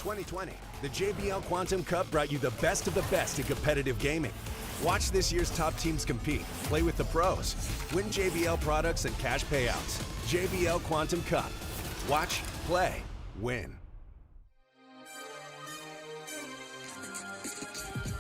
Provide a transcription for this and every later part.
2020, the JBL Quantum Cup brought you the best of the best in competitive gaming. Watch this year's top teams compete, play with the pros, win JBL products and cash payouts. JBL Quantum Cup. Watch, play, win.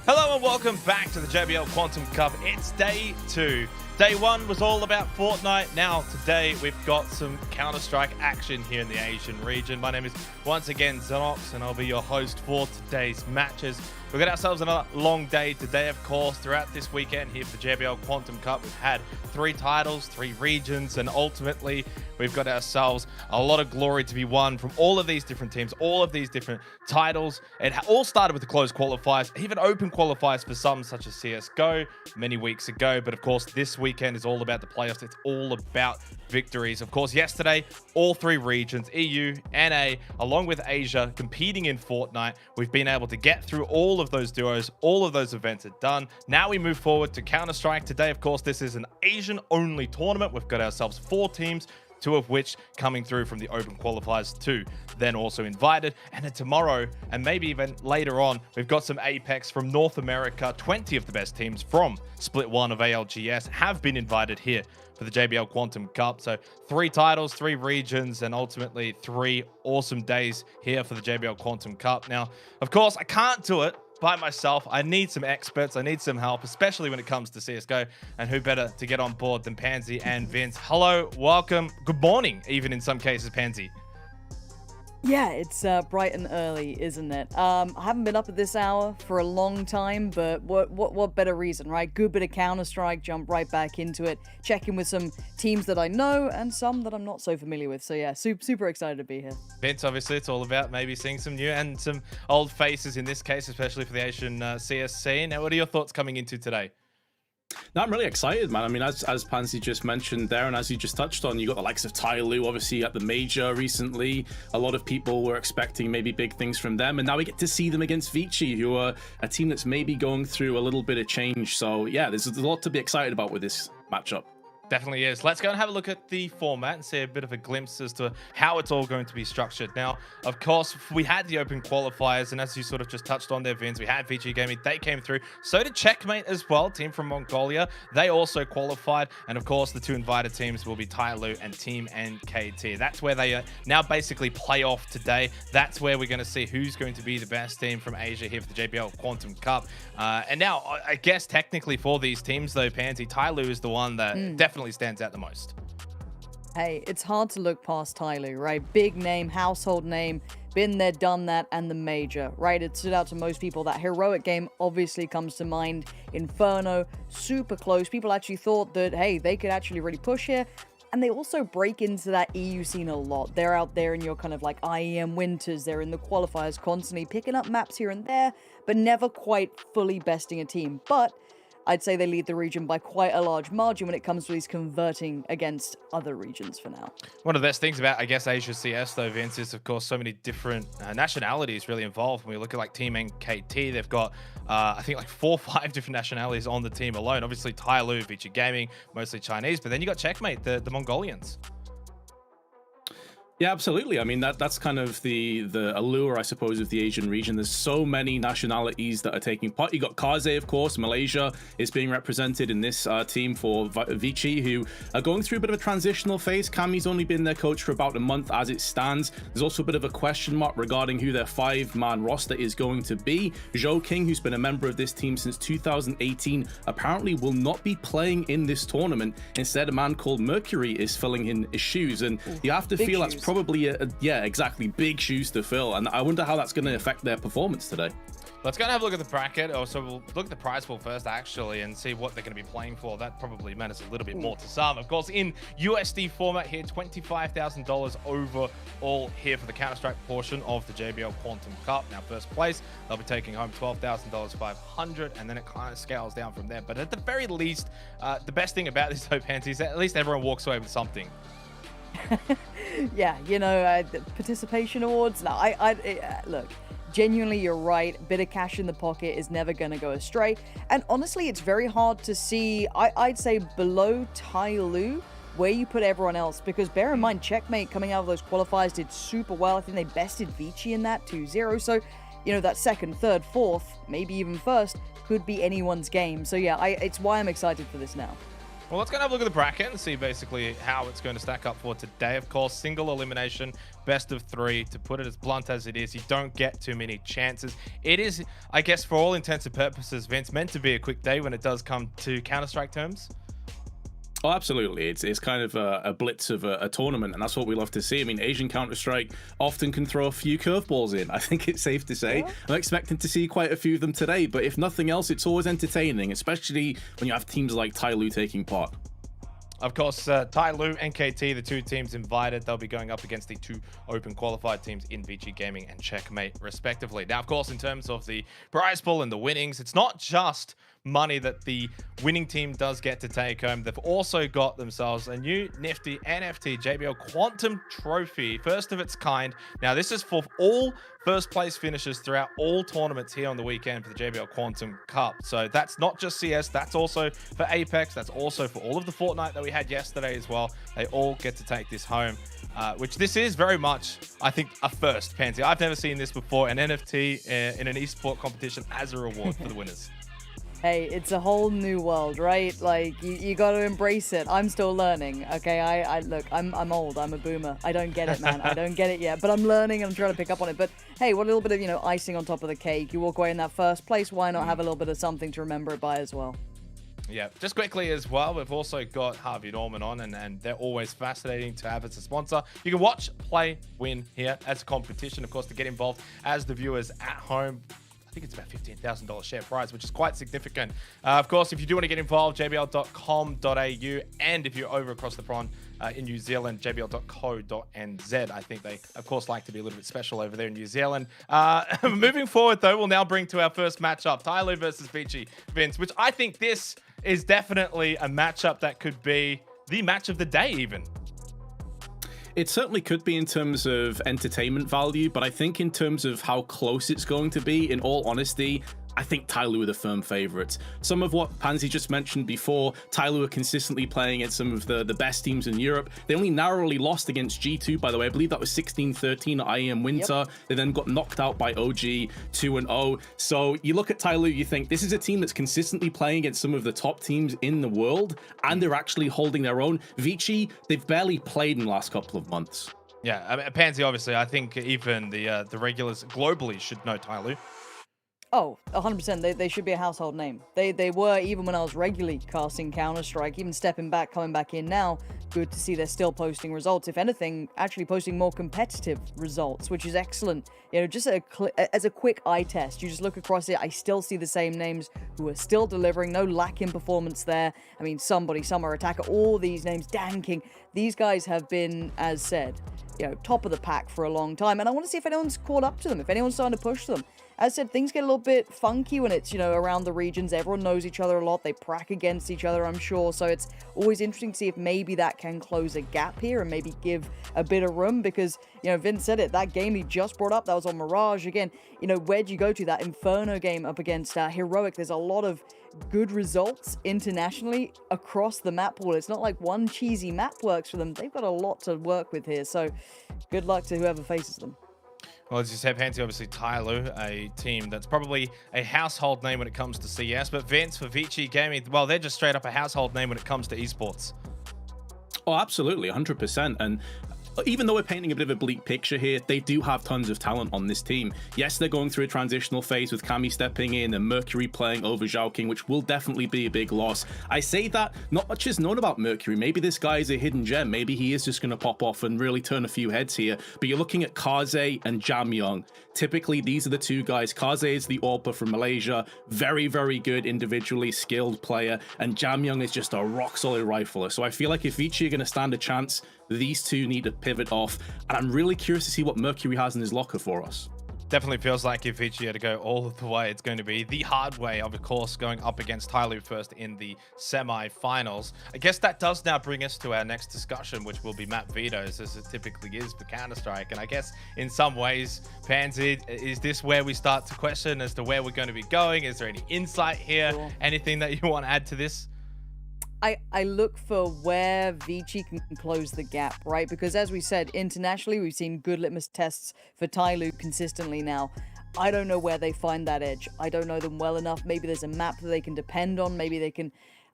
Hello and welcome back to the JBL Quantum Cup. It's day 2. Day 1 was all about Fortnite. Now, today, we've got some Counter-Strike action here in the Asian region. My name is, once again, Xenox, and I'll be your host for today's matches. We've got ourselves another long day today, of course. Throughout this weekend here for the JBL Quantum Cup, we've had 3 titles, 3 regions, and ultimately, we've got ourselves a lot of glory to be won from all of these different teams, all of these different titles. It all started with the closed qualifiers, even open qualifiers for some, such as CSGO, many weeks ago. But of course, this weekend is all about the playoffs. It's all about victories. Of course, yesterday, all 3 regions, EU, NA, along with Asia, competing in Fortnite. We've been able to get through all of those duos. All of those events are done. Now we move forward to Counter-Strike. Today, of course, this is an Asian-only tournament. We've got ourselves 4 teams, 2 of which coming through from the open qualifiers, 2 then also invited. And then tomorrow, and maybe even later on, we've got some Apex from North America. 20 of the best teams from Split 1 of ALGS have been invited here for the JBL Quantum Cup. So 3 titles, 3 regions, and ultimately 3 awesome days here for the JBL Quantum Cup. Now, of course, I can't do it by myself. I need some experts. I need some help, especially when it comes to CSGO. And who better to get on board than Pansy and Vince? Hello, welcome. Good morning, even in some cases, Pansy. Yeah, it's bright and early, isn't it? I haven't been up at this hour for a long time, but what better reason, right? Good bit of Counter-Strike, jump right back into it, check in with some teams that I know and some that I'm not so familiar with. So yeah, super excited to be here. Vince, obviously, it's all about maybe seeing some new and some old faces in this case, especially for the Asian CS scene. Now, what are your thoughts coming into today? No, I'm really excited, man. I mean, as Pansy just mentioned there, and as you just touched on, you got the likes of Tyloo, obviously, at the Major recently. A lot of people were expecting maybe big things from them, and now we get to see them against Vici, who are a team that's maybe going through a little bit of change. So, yeah, there's a lot to be excited about with this matchup. Definitely is. Let's go and have a look at the format and see a bit of a glimpse as to how it's all going to be structured. Now, of course, we had the open qualifiers, and as you sort of just touched on there, Vince, we had VG Gaming. They came through. So did Checkmate as well, team from Mongolia. They also qualified. And of course, the 2 invited teams will be Tyloo and Team NKT. That's where they now basically play off today. That's where we're going to see who's going to be the best team from Asia here for the JBL Quantum Cup. And now, I guess technically for these teams, though, Pansy, Tyloo is the one that definitely stands out the most. Hey, it's hard to look past Tyloo, right? Big name, household name, been there, done that, and the Major, right? It stood out to most people. That heroic game obviously comes to mind. Inferno, super close. People actually thought that, hey, they could actually really push here. And they also break into that EU scene a lot. They're out there in your kind of like IEM winters. They're in the qualifiers constantly picking up maps here and there, but never quite fully besting a team. But I'd say they lead the region by quite a large margin when it comes to these converting against other regions for now. One of the best things about, I guess, Asia CS, though, Vince, is, of course, so many different nationalities really involved. When we look at, like, Team NKT, they've got, I think, like 4 or 5 different nationalities on the team alone. Obviously, Tyloo, VG Gaming, mostly Chinese, but then you got Checkmate, the Mongolians. Yeah, absolutely. I mean, that's kind of the allure, I suppose, of the Asian region. There's so many nationalities that are taking part. You got Kaze, of course. Malaysia is being represented in this team for Vici, who are going through a bit of a transitional phase. Kami's only been their coach for about a month as it stands. There's also a bit of a question mark regarding who their 5-man roster is going to be. Zhou King, who's been a member of this team since 2018, apparently will not be playing in this tournament. Instead, a man called Mercury is filling in his shoes, and you have to feel that's probably yeah, exactly, big shoes to fill, and I wonder how that's going to affect their performance today. Let's go and have a look at the bracket. So we'll look at the prize pool first, actually, and see what they're going to be playing for. That probably matters a little bit more to some. Of course, in USD format here, $25,000 overall here for the Counter-Strike portion of the JBL Quantum Cup. Now, first place, they'll be taking home $12,500, and then it kind of scales down from there. But at the very least, the best thing about this, though, Pansy, is that at least everyone walks away with something. Yeah, you know, the participation awards. No, look, genuinely, you're right. Bit of cash in the pocket is never going to go astray. And honestly, it's very hard to see, I'd say below Tyloo, where you put everyone else, because bear in mind, Checkmate coming out of those qualifiers did super well. I think they bested Vici in that 2-0. So, you know, that second, third, fourth, maybe even first could be anyone's game. So yeah, it's why I'm excited for this now. Well, let's go and have a look at the bracket and see basically how it's going to stack up for today. Of course, single elimination, best of 3. To put it as blunt as it is, you don't get too many chances. It is, I guess, for all intents and purposes, Vince, meant to be a quick day when it does come to Counter-Strike terms. Oh, absolutely. It's kind of a blitz of a tournament, and that's what we love to see. I mean, Asian Counter-Strike often can throw a few curveballs in. I think it's safe to say. Yeah. I'm expecting to see quite a few of them today, but if nothing else, it's always entertaining, especially when you have teams like Tyloo taking part. Of course, Tyloo and KT, the 2 teams invited, they'll be going up against the 2 open qualified teams in Vici Gaming and Checkmate, respectively. Now, of course, in terms of the prize pool and the winnings, it's not just money that the winning team does get to take home. They've also got themselves a new nifty NFT JBL Quantum Trophy, first of its kind. Now, this is for all first place finishes throughout all tournaments here on the weekend for the JBL Quantum Cup. So that's not just CS, that's also for Apex, that's also for all of the Fortnite that we had yesterday as well. They all get to take this home, which this is very much, I think, a first, Pansy. I've never seen this before, an NFT in an esport competition as a reward for the winners. Hey, it's a whole new world, right? Like, you got to embrace it. I'm still learning, okay? I look, I'm old. I'm a boomer. I don't get it, man. I don't get it yet. But I'm learning and I'm trying to pick up on it. But hey, what a little bit of, you know, icing on top of the cake. You walk away in that first place. Why not have a little bit of something to remember it by as well? Yeah, just quickly as well, we've also got Harvey Norman on, and they're always fascinating to have as a sponsor. You can watch, play, win here as a competition, of course, to get involved as the viewers at home. I think it's about $15,000 share prize, which is quite significant. Of course, if you do want to get involved, jbl.com.au, and if you're over across the pond in New Zealand, jbl.co.nz. I think they, of course, like to be a little bit special over there in New Zealand. Moving forward, though, we'll now bring to our first matchup, Tyloo versus Vici, Vince, which I think this is definitely a matchup that could be the match of the day even. It certainly could be in terms of entertainment value, but I think in terms of how close it's going to be, in all honesty, I think Tyloo are the firm favorites. Some of what Pansy just mentioned before, Tyloo are consistently playing against some of the best teams in Europe. They only narrowly lost against G2, by the way. I believe that was 16-13 at IEM Winter. Yep. They then got knocked out by OG 2-0. So you look at Tyloo, you think this is a team that's consistently playing against some of the top teams in the world, and they're actually holding their own. Vici, they've barely played in the last couple of months. Yeah, I mean, Pansy, obviously, I think even the regulars globally should know Tyloo. Oh, 100%. They should be a household name. They were, even when I was regularly casting Counter-Strike, even stepping back, coming back in now. Good to see they're still posting results. If anything, actually posting more competitive results, which is excellent. You know, just as a quick eye test, you just look across it, I still see the same names who are still delivering. No lack in performance there. I mean, Summer Attacker, all these names, Dan King. These guys have been, as said, you know, top of the pack for a long time. And I want to see if anyone's caught up to them, if anyone's starting to push them. As I said, things get a little bit funky when it's, you know, around the regions. Everyone knows each other a lot. They prac against each other, I'm sure. So it's always interesting to see if maybe that can close a gap here and maybe give a bit of room because, you know, Vince said it. That game he just brought up, that was on Mirage. Again, you know, where'd you go to? That Inferno game up against Heroic. There's a lot of good results internationally across the map pool. It's not like one cheesy map works for them. They've got a lot to work with here. So good luck to whoever faces them. Well, as you said, Pansy, obviously Tyloo, a team that's probably a household name when it comes to CS, but Vince for Vici Gaming, well, they're just straight up a household name when it comes to esports. Oh, absolutely, 100%. And even though we're painting a bit of a bleak picture here, they do have tons of talent on this team. Yes, they're going through a transitional phase with Cammy stepping in and Mercury playing over Zhao King, which will definitely be a big loss. I say that, not much is known about Mercury. Maybe this guy is a hidden gem. Maybe he is just going to pop off and really turn a few heads here. But you're looking at Kaze and Jamyong. Typically, these are the two guys. Kaze is the AWPer from Malaysia. Very, very good, individually skilled player. And Jamyong is just a rock-solid rifler. So I feel like if Vici are going to stand a chance, these two need to pivot off. And I'm really curious to see what Mercury has in his locker for us. Definitely feels like if Vici had to go all the way, it's going to be the hard way, of course, going up against Tyloo first in the semi-finals. I guess that does now bring us to our next discussion, which will be map vetoes, as it typically is for Counter-Strike. And I guess in some ways, Pansy, is this where we start to question as to where we're going to be going? Is there any insight here? Sure. Anything that you want to add to this? I look for where Vici can close the gap, right? Because as we said, internationally, we've seen good litmus tests for Tyloo consistently now. I don't know where they find that edge. I don't know them well enough. Maybe there's a map that they can depend on. Maybe they can...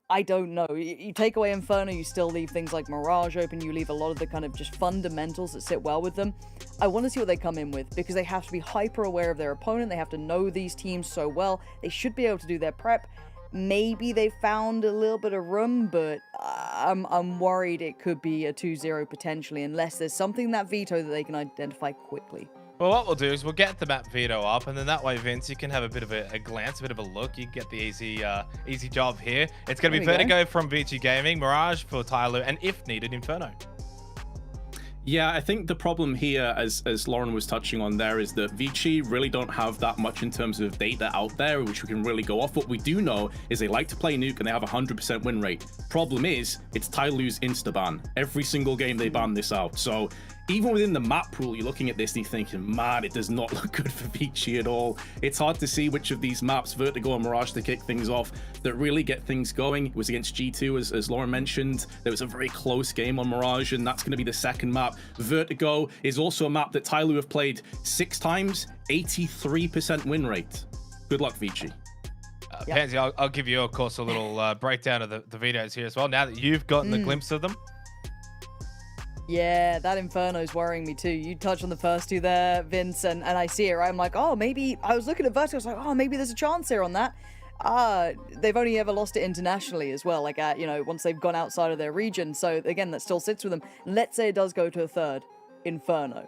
I don't know. You take away Inferno, you still leave things like Mirage open. You leave a lot of the kind of just fundamentals that sit well with them. I want to see what they come in with, because they have to be hyper aware of their opponent. They have to know these teams so well. They should be able to do their prep. Maybe they found a little bit of room, but I'm worried it could be a 2-0 potentially, unless there's something in that veto that they can identify quickly. Well, what we'll do is we'll get the map veto up, and then that way, Vince, you can have a bit of a glance, a bit of a look. You can get the easy job here. It's going to be Vertigo from Vici Gaming, Mirage for Tyloo, and if needed, Inferno. Yeah, I think the problem here, as Lauren was touching on there, is that Vici really don't have that much in terms of data out there, which we can really go off. What we do know is they like to play Nuke, and they have a 100% win rate. Problem is, it's Tyloo's insta-ban. Every single game they ban this out. So even within the map pool, you're looking at this and you're thinking, man, it does not look good for Vici at all. It's hard to see which of these maps, Vertigo and Mirage to kick things off, that really get things going. It was against G2, as Lauren mentioned. There was a very close game on Mirage, and that's going to be the second map. Vertigo is also a map that Tyloo have played 6 times, 83% win rate. Good luck, Vici. Pansy, I'll give you, of course, a little breakdown of the videos here as well, now that you've gotten a glimpse of them. Yeah, that Inferno's worrying me too. You touched on the first two there, Vince, and I see it, right? I'm like, oh, maybe... I was looking at Vertigo, I was like, oh, maybe there's a chance here on that. They've only ever lost it internationally as well, like, once they've gone outside of their region. So, again, that still sits with them. Let's say it does go to a third, Inferno.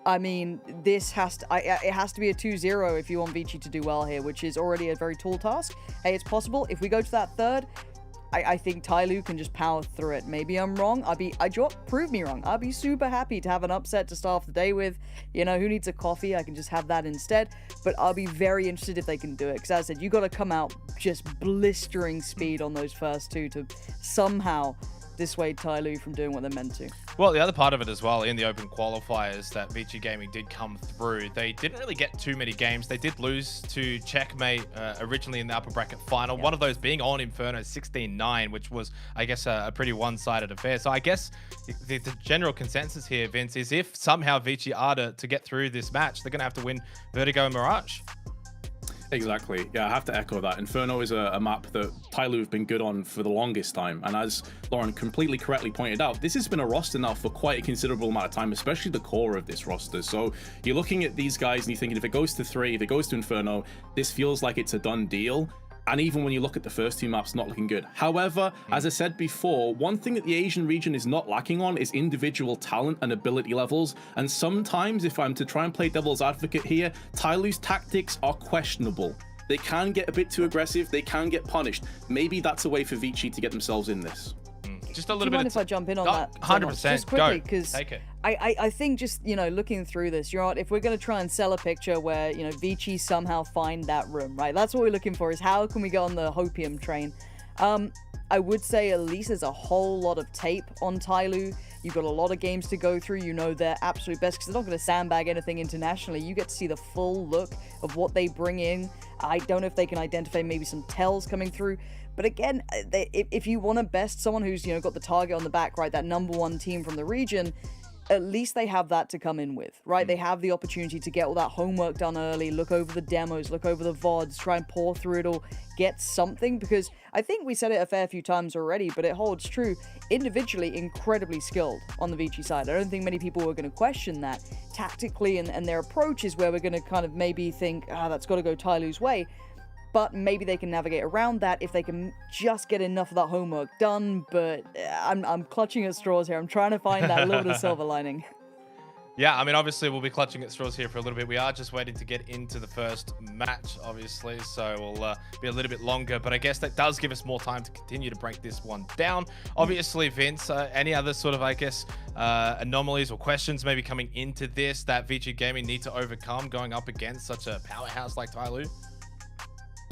I mean, this has to... it has to be a 2-0 if you want Vici to do well here, which is already a very tall task. Hey, it's possible. If we go to that third... I think Tyloo can just power through it. Maybe I'm wrong. Prove me wrong. I'll be super happy to have an upset to start off the day with. You know, who needs a coffee? I can just have that instead. But I'll be very interested if they can do it. Because as I said, you got to come out just blistering speed on those first two to somehow dissuade Tyloo from doing what they're meant to. Well, the other part of it as well, in the open qualifiers that Vici Gaming did come through, they didn't really get too many games. They did lose to Checkmate originally in the upper bracket final, one of those being on Inferno 16-9, which was, I guess, a pretty one-sided affair. So I guess the general consensus here, Vince, is if somehow Vici are to get through this match, they're going to have to win Vertigo and Mirage. Exactly. Yeah, I have to echo that. Inferno is a map that Tyloo have been good on for the longest time. And as Lauren completely correctly pointed out, this has been a roster now for quite a considerable amount of time, especially the core of this roster. So you're looking at these guys and you're thinking, if it goes to 3, if it goes to Inferno, this feels like it's a done deal. And even when you look at the first 2 maps, not looking good. However, as I said before, one thing that the Asian region is not lacking on is individual talent and ability levels. And sometimes, if I'm to try and play devil's advocate here, Tyloo's tactics are questionable. They can get a bit too aggressive. They can get punished. Maybe that's a way for Vici to get themselves in this. Just a little Do you bit. mind if I jump in on that? 100%. Just quickly, because Take it. I think just, looking through this, if we're going to try and sell a picture where, Vici somehow find that room, right? That's what we're looking for, is how can we go on the hopium train? I would say at least there's a whole lot of tape on Tyloo. You've got a lot of games to go through. You know their absolute best, because they're not going to sandbag anything internationally. You get to see the full look of what they bring in. I don't know if they can identify maybe some tells coming through. But again, if you want to best someone who's, got the target on the back, right, that #1 team from the region, at least they have that to come in with, right? They have the opportunity to get all that homework done early, look over the demos, look over the VODs, try and pour through it all, get something, because I think we said it a fair few times already, but it holds true. Individually, incredibly skilled on the Vici side. I don't think many people were going to question that. Tactically, and their approach is where we're going to kind of maybe think, that's got to go Tyloo's way. But maybe they can navigate around that if they can just get enough of that homework done. But I'm clutching at straws here. I'm trying to find that little bit of silver lining. Yeah, I mean, obviously, we'll be clutching at straws here for a little bit. We are just waiting to get into the first match, obviously, so we'll be a little bit longer. But I guess that does give us more time to continue to break this one down. Obviously, Vince, any other sort of, I guess, anomalies or questions maybe coming into this that Vici Gaming need to overcome going up against such a powerhouse like Tyloo?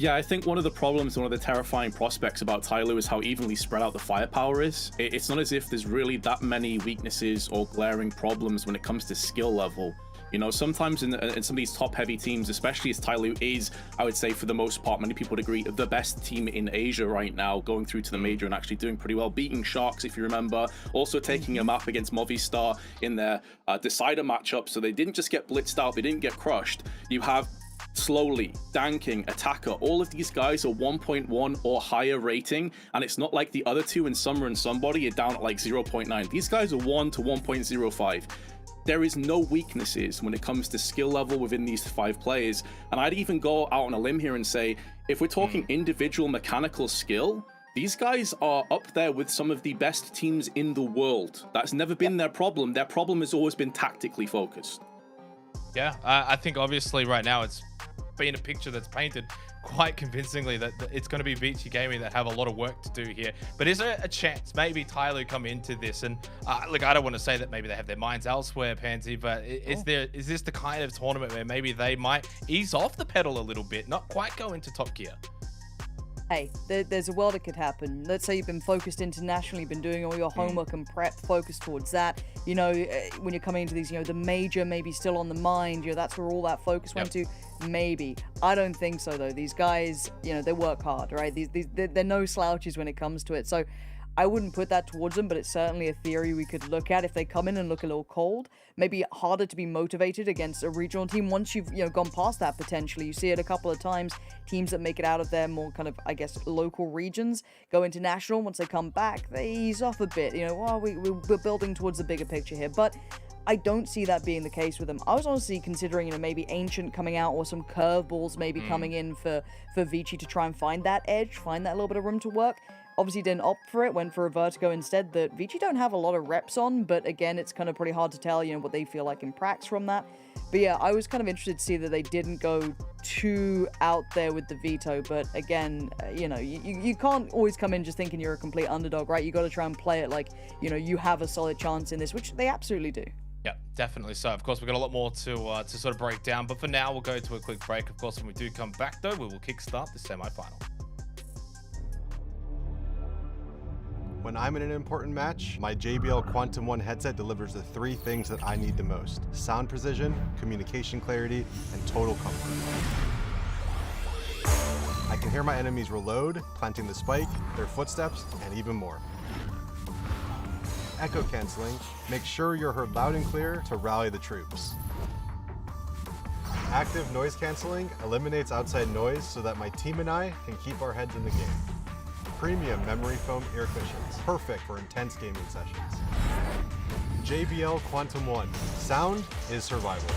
Yeah, I think one of the problems, one of the terrifying prospects about Tyloo is how evenly spread out the firepower is. It's not as if there's really that many weaknesses or glaring problems when it comes to skill level. You know, sometimes in some of these top-heavy teams, especially as Tyloo is, I would say for the most part, many people would agree, the best team in Asia right now, going through to the major and actually doing pretty well, beating Sharks, if you remember, also taking a map against Movistar in their decider matchup, so they didn't just get blitzed out, they didn't get crushed. You have Slowly, Danking, Attacker, all of these guys are 1.1 or higher rating, and it's not like the other two in Summer and Somebody are down at like 0.9. These guys are 1 to 1.05. There is no weaknesses when it comes to skill level within these 5 players, and I'd even go out on a limb here and say, if we're talking individual mechanical skill, these guys are up there with some of the best teams in the world. That's never been their problem. Their problem has always been tactically focused. Yeah, I think obviously right now it's been a picture that's painted quite convincingly that it's going to be Vici Gaming that have a lot of work to do here. But is there a chance maybe Tyloo come into this and look, I don't want to say that maybe they have their minds elsewhere, Pansy, but is this the kind of tournament where maybe they might ease off the pedal a little bit, not quite go into top gear? Hey, there's a world it could happen. Let's say you've been focused internationally, been doing all your homework and prep, focused towards that. You know, when you're coming into these, you know, the major maybe still on the mind, you know, that's where all that focus went to. Maybe. I don't think so, though. These guys, you know, they work hard, right? They're no slouches when it comes to it. So I wouldn't put that towards them, but it's certainly a theory we could look at if they come in and look a little cold. Maybe harder to be motivated against a regional team once you've, you know, gone past that potentially. You see it a couple of times. Teams that make it out of their more kind of, I guess, local regions go into national. Once they come back, they ease off a bit. You know, well, we're building towards the bigger picture here. But I don't see that being the case with them. I was honestly considering, you know, maybe Ancient coming out or some curveballs maybe coming in for Vici to try and find that edge, find that little bit of room to work. Obviously didn't opt for it, went for a Vertigo instead that Vici don't have a lot of reps on, but again, it's kind of pretty hard to tell, you know, what they feel like in pracs from that. But yeah, I was kind of interested to see that they didn't go too out there with the veto, but again, you know, you can't always come in just thinking you're a complete underdog, right? You got to try and play it like, you know, you have a solid chance in this, which they absolutely do. Yeah, definitely so. Of course, we've got a lot more to sort of break down, but for now, we'll go to a quick break. Of course, when we do come back, though, we will kickstart the semi-final. When I'm in an important match, my JBL Quantum 1 headset delivers the 3 things that I need the most: sound precision, communication clarity, and total comfort. I can hear my enemies reload, planting the spike, their footsteps, and even more. Echo canceling makes sure you're heard loud and clear to rally the troops. Active noise canceling eliminates outside noise so that my team and I can keep our heads in the game. Premium memory foam ear cushions, perfect for intense gaming sessions. JBL Quantum 1, sound is survival.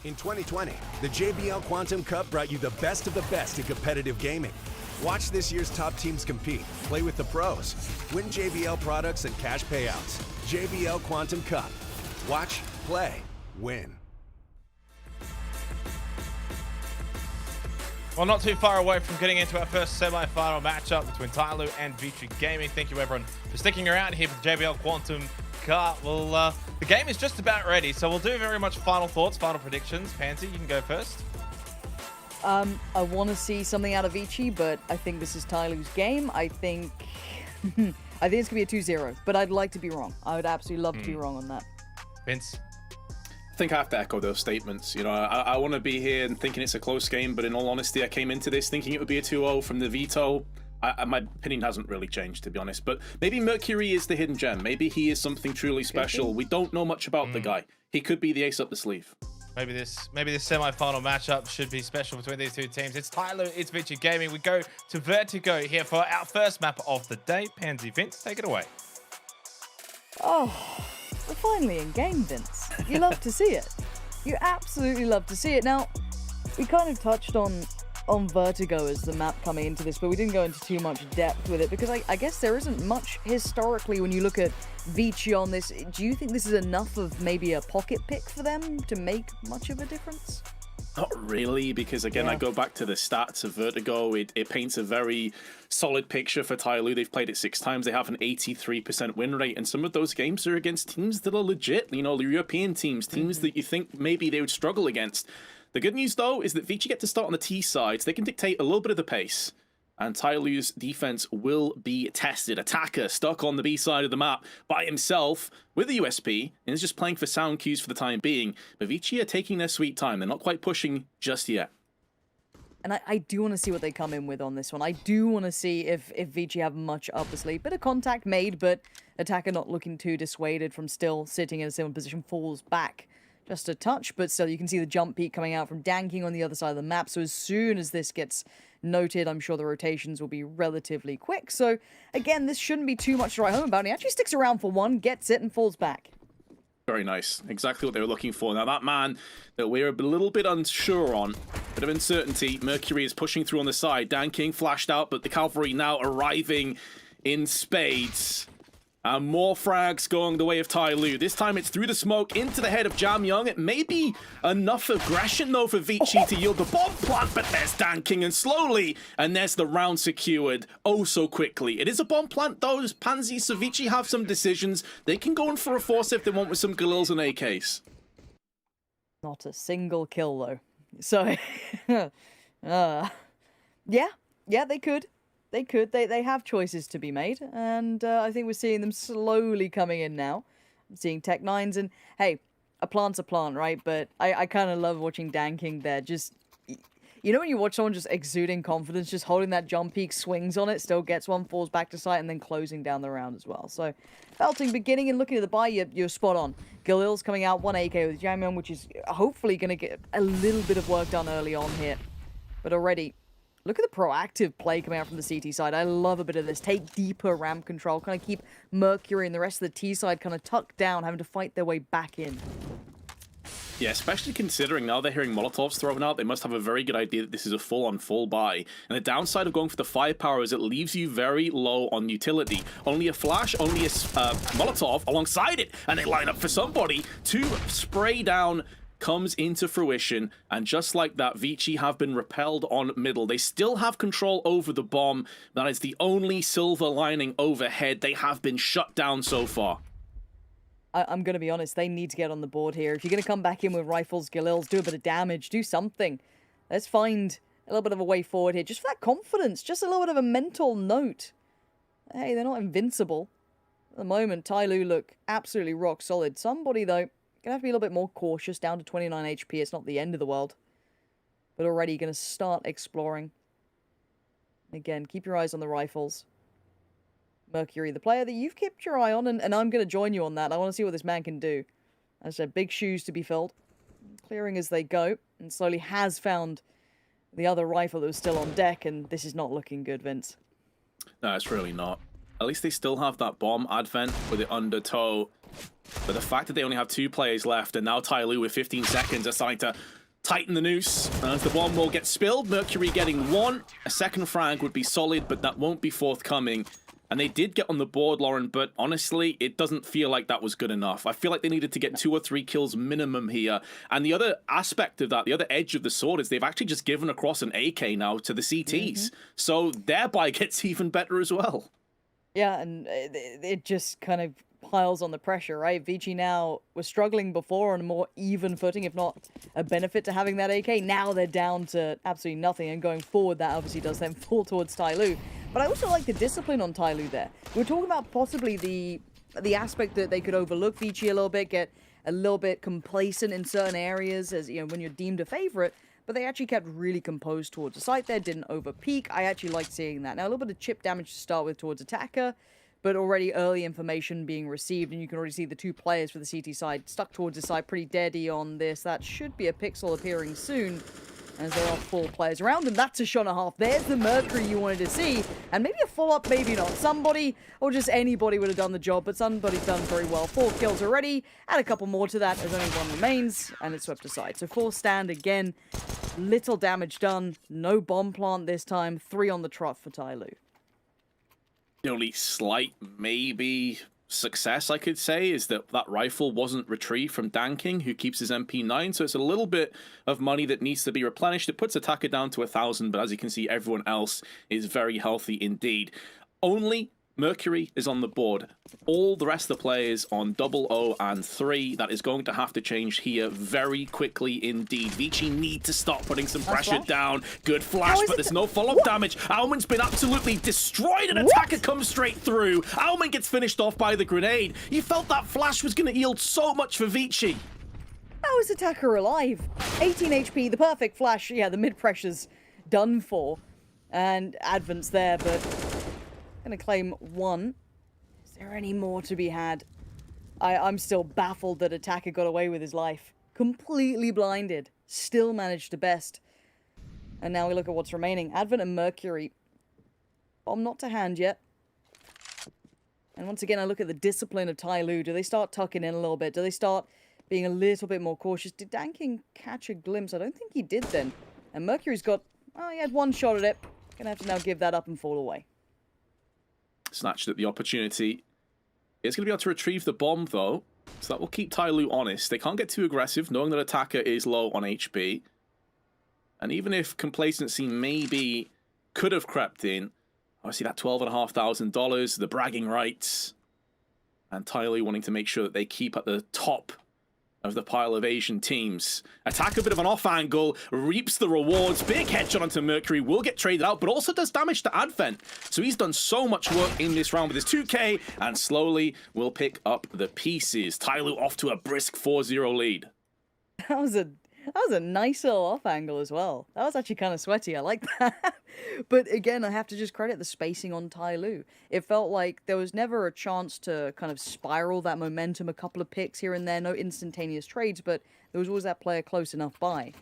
In 2020, the JBL Quantum Cup brought you the best of the best in competitive gaming. Watch this year's top teams compete, play with the pros, win JBL products and cash payouts. JBL Quantum Cup. Watch, play, win. Well, not too far away from getting into our first semi-final matchup between Tyloo and Vici Gaming. Thank you, everyone, for sticking around here for the JBL Quantum Cup. Well, the game is just about ready, so we'll do very much final thoughts, final predictions. Pansy, you can go first. I want to see something out of Vici, but I think this is Tyloo's game. I think I think it's going to be a 2-0, but I'd like to be wrong. I would absolutely love to be wrong on that. Vince? I think I have to echo those statements. You know, I want to be here and thinking it's a close game, but in all honesty, I came into this thinking it would be a 2-0 from the veto. My opinion hasn't really changed, to be honest, but maybe Mercury is the hidden gem. Maybe he is something truly special. We don't know much about the guy. He could be the ace up the sleeve. Maybe this semi-final matchup should be special between these two teams. It's Tyloo, it's Vici Gaming. We go to Vertigo here for our first map of the day. Pansy, Vince, take it away. Oh, we're finally in game, Vince. You love to see it. You absolutely love to see it. Now, we kind of touched on Vertigo as the map coming into this, but we didn't go into too much depth with it because I guess there isn't much historically when you look at Vici on this. Do you think this is enough of maybe a pocket pick for them to make much of a difference? Not really, because again, I go back to the stats of Vertigo. It paints a very solid picture for Tyloo. They've played it 6 times. They have an 83% win rate, and some of those games are against teams that are legit. You know, the European teams that you think maybe they would struggle against. The good news, though, is that Vici get to start on the T side, so they can dictate a little bit of the pace. And Tyloo's defense will be tested. Attacker stuck on the B side of the map by himself with the USP, and is just playing for sound cues for the time being. But Vici are taking their sweet time. They're not quite pushing just yet. And I do want to see what they come in with on this one. I do want to see if Vici have much up the sleeve. Bit of contact made, but Attacker not looking too dissuaded from still sitting in a similar position, falls back just a touch, but still you can see the jump peak coming out from Danking on the other side of the map. So as soon as this gets noted, I'm sure the rotations will be relatively quick. So again, this shouldn't be too much to write home about. He actually sticks around for one, gets it, and falls back. Very nice. Exactly what they were looking for. Now, that man that we're a little bit unsure on, bit of uncertainty. Mercury is pushing through on the side. Dan King flashed out, but the cavalry now arriving in spades. And more frags going the way of Tyloo. This time it's through the smoke into the head of Jam Young. It may be enough aggression, though, for Vici to yield the bomb plant, but there's Dan King, and slowly, and there's the round secured oh so quickly. It is a bomb plant, though. Does Pansy, so Vici have some decisions. They can go in for a force if they want with some Galils and AKs. Not a single kill, though. So, yeah, they could. They could. They have choices to be made, and I think we're seeing them slowly coming in now. I'm seeing Tech 9s, and hey, a plant's a plant, right? But I kind of love watching Dan King there. Just, you know when you watch someone just exuding confidence, just holding that jump peak, swings on it, still gets one, falls back to sight, and then closing down the round as well. So, Felting beginning and looking at the buy, you're spot on. Galil's coming out, 1 AK with Jamion, which is hopefully going to get a little bit of work done early on here. But already, look at the proactive play coming out from the CT side. I love a bit of this. Take deeper ramp control. Kind of keep Mercury and the rest of the T side kind of tucked down, having to fight their way back in. Yeah, especially considering now they're hearing Molotovs thrown out, they must have a very good idea that this is a full-on full buy. And the downside of going for the firepower is it leaves you very low on utility. Only a flash, only a Molotov alongside it, and they line up for somebody to spray down comes into fruition, and just like that, Vici have been repelled on middle. They still have control over the bomb. That is the only silver lining overhead. They have been shut down so far. I'm going to be honest, they need to get on the board here. If you're going to come back in with rifles, Galils, do a bit of damage, do something. Let's find a little bit of a way forward here, just for that confidence, just a little bit of a mental note. Hey, they're not invincible. At the moment, Tyloo look absolutely rock solid. Somebody, though, gonna have to be a little bit more cautious, down to 29 HP. It's not the end of the world. But already gonna start exploring. Again, keep your eyes on the rifles. Mercury, the player that you've kept your eye on, and I'm gonna join you on that. I want to see what this man can do. As I said, big shoes to be filled. Clearing as they go, and slowly has found the other rifle that was still on deck, and this is not looking good, Vince. No, it's really not. At least they still have that bomb advent with it under tow. But the fact that they only have 2 players left, and now Tyloo with 15 seconds are starting to tighten the noose. As the bomb will get spilled, Mercury getting 1. A second frag would be solid, but that won't be forthcoming. And they did get on the board, Lauren, but honestly, it doesn't feel like that was good enough. I feel like they needed to get 2 or 3 kills minimum here. And the other aspect of that, the other edge of the sword, is they've actually just given across an AK now to the CTs. So their buy gets even better as well. Yeah, and it just kind of piles on the pressure, right? Vici now was struggling before on a more even footing, if not a benefit to having that AK. Now they're down to absolutely nothing, and going forward, that obviously does then fall towards Tyloo. But I also like the discipline on Tyloo there. We're talking about possibly the aspect that they could overlook Vici a little bit, get a little bit complacent in certain areas, as you know, when you're deemed a favorite. But they actually kept really composed towards the site there, didn't overpeak. I actually liked seeing that. Now, a little bit of chip damage to start with towards Attacker, but already early information being received, and you can already see the 2 players for the CT side stuck towards the side, pretty deady on this. That should be a pixel appearing soon, as there are 4 players around, and that's a shot and a half. There's the Mercury you wanted to see, and maybe a follow-up, maybe not. Somebody, or just anybody would have done the job, but somebody's done very well. 4 kills already, add a couple more to that as only 1 remains, and it's swept aside. So 4 stand again, little damage done, no bomb plant this time, 3 on the trot for Tyloo. The only slight, maybe, success I could say is that that rifle wasn't retrieved from Danking, who keeps his MP9, so it's a little bit of money that needs to be replenished. It puts Attacker down to 1,000, but as you can see, everyone else is very healthy indeed. Only Mercury is on the board. All the rest of the players on 00 and 3. That is going to have to change here very quickly indeed. Vici need to start putting some pressure down. Good flash, but there's no follow-up damage. Alman's been absolutely destroyed, and Attacker comes straight through. Alman gets finished off by the grenade. You felt that flash was going to yield so much for Vici. How is Attacker alive? 18 HP, the perfect flash. Yeah, the mid-pressure's done for. And Advent's there, but gonna claim 1. Is there any more to be had? I'm still baffled that Attacker got away with his life. Completely blinded. Still managed to best. And now we look at what's remaining. Advent and Mercury. Bomb not to hand yet. And once again, I look at the discipline of Tyloo. Do they start tucking in a little bit? Do they start being a little bit more cautious? Did Danking catch a glimpse? I don't think he did then. And Mercury's got... oh, he had 1 shot at it. Gonna have to now give that up and fall away. Snatched at the opportunity. It's going to be able to retrieve the bomb, though, so that will keep Tyloo honest. They can't get too aggressive, knowing that Attacker is low on HP. And even if complacency maybe could have crept in, obviously that $12,500, the bragging rights, and Tyloo wanting to make sure that they keep at the top of the pile of Asian teams. Attack a bit of an off angle, reaps the rewards. Big headshot onto Mercury, will get traded out, but also does damage to Advent. So he's done so much work in this round with his 2K, and slowly will pick up the pieces. Tyloo off to a brisk 4-0 lead. That was a nice little off angle as well. That was actually kind of sweaty. I like that. But again, I have to just credit the spacing on Tyloo. It felt like there was never a chance to kind of spiral that momentum, a couple of picks here and there, no instantaneous trades, but there was always that player close enough by.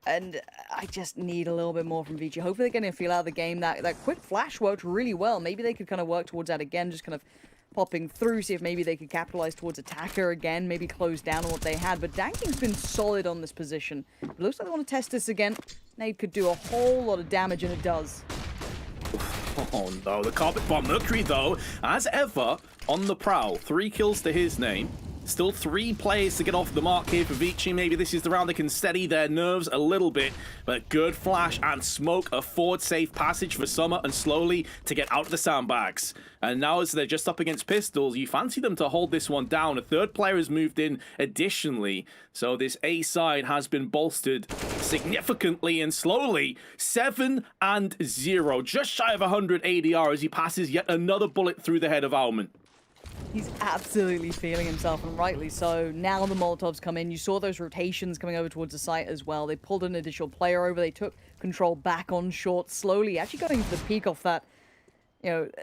And I just need a little bit more from Vici. Hopefully they're going to feel out the game. That quick flash worked really well. Maybe they could kind of work towards that again, just kind of popping through, see if maybe they could capitalize towards Attacker again, maybe close down on what they had. But Danking's been solid on this position. It looks like they want to test this again. Nade could do a whole lot of damage, and it does. Oh no, the carpet bomb. Mercury, though, as ever, on the prowl. 3 kills to his name. Still 3 players to get off the mark here for Vici. Maybe this is the round they can steady their nerves a little bit. But good flash and smoke, a forward safe passage for Summer, and slowly to get out of the sandbags. And now as they're just up against pistols, you fancy them to hold this one down. A 3rd player has moved in additionally. So this A side has been bolstered significantly and slowly. 7-0. Just shy of 100 ADR as he passes yet another bullet through the head of Alman. He's absolutely feeling himself, and rightly so. Now the Molotovs come in. You saw those rotations coming over towards the site as well. They pulled an additional player over. They took control back on short slowly. Actually going to the peak off that,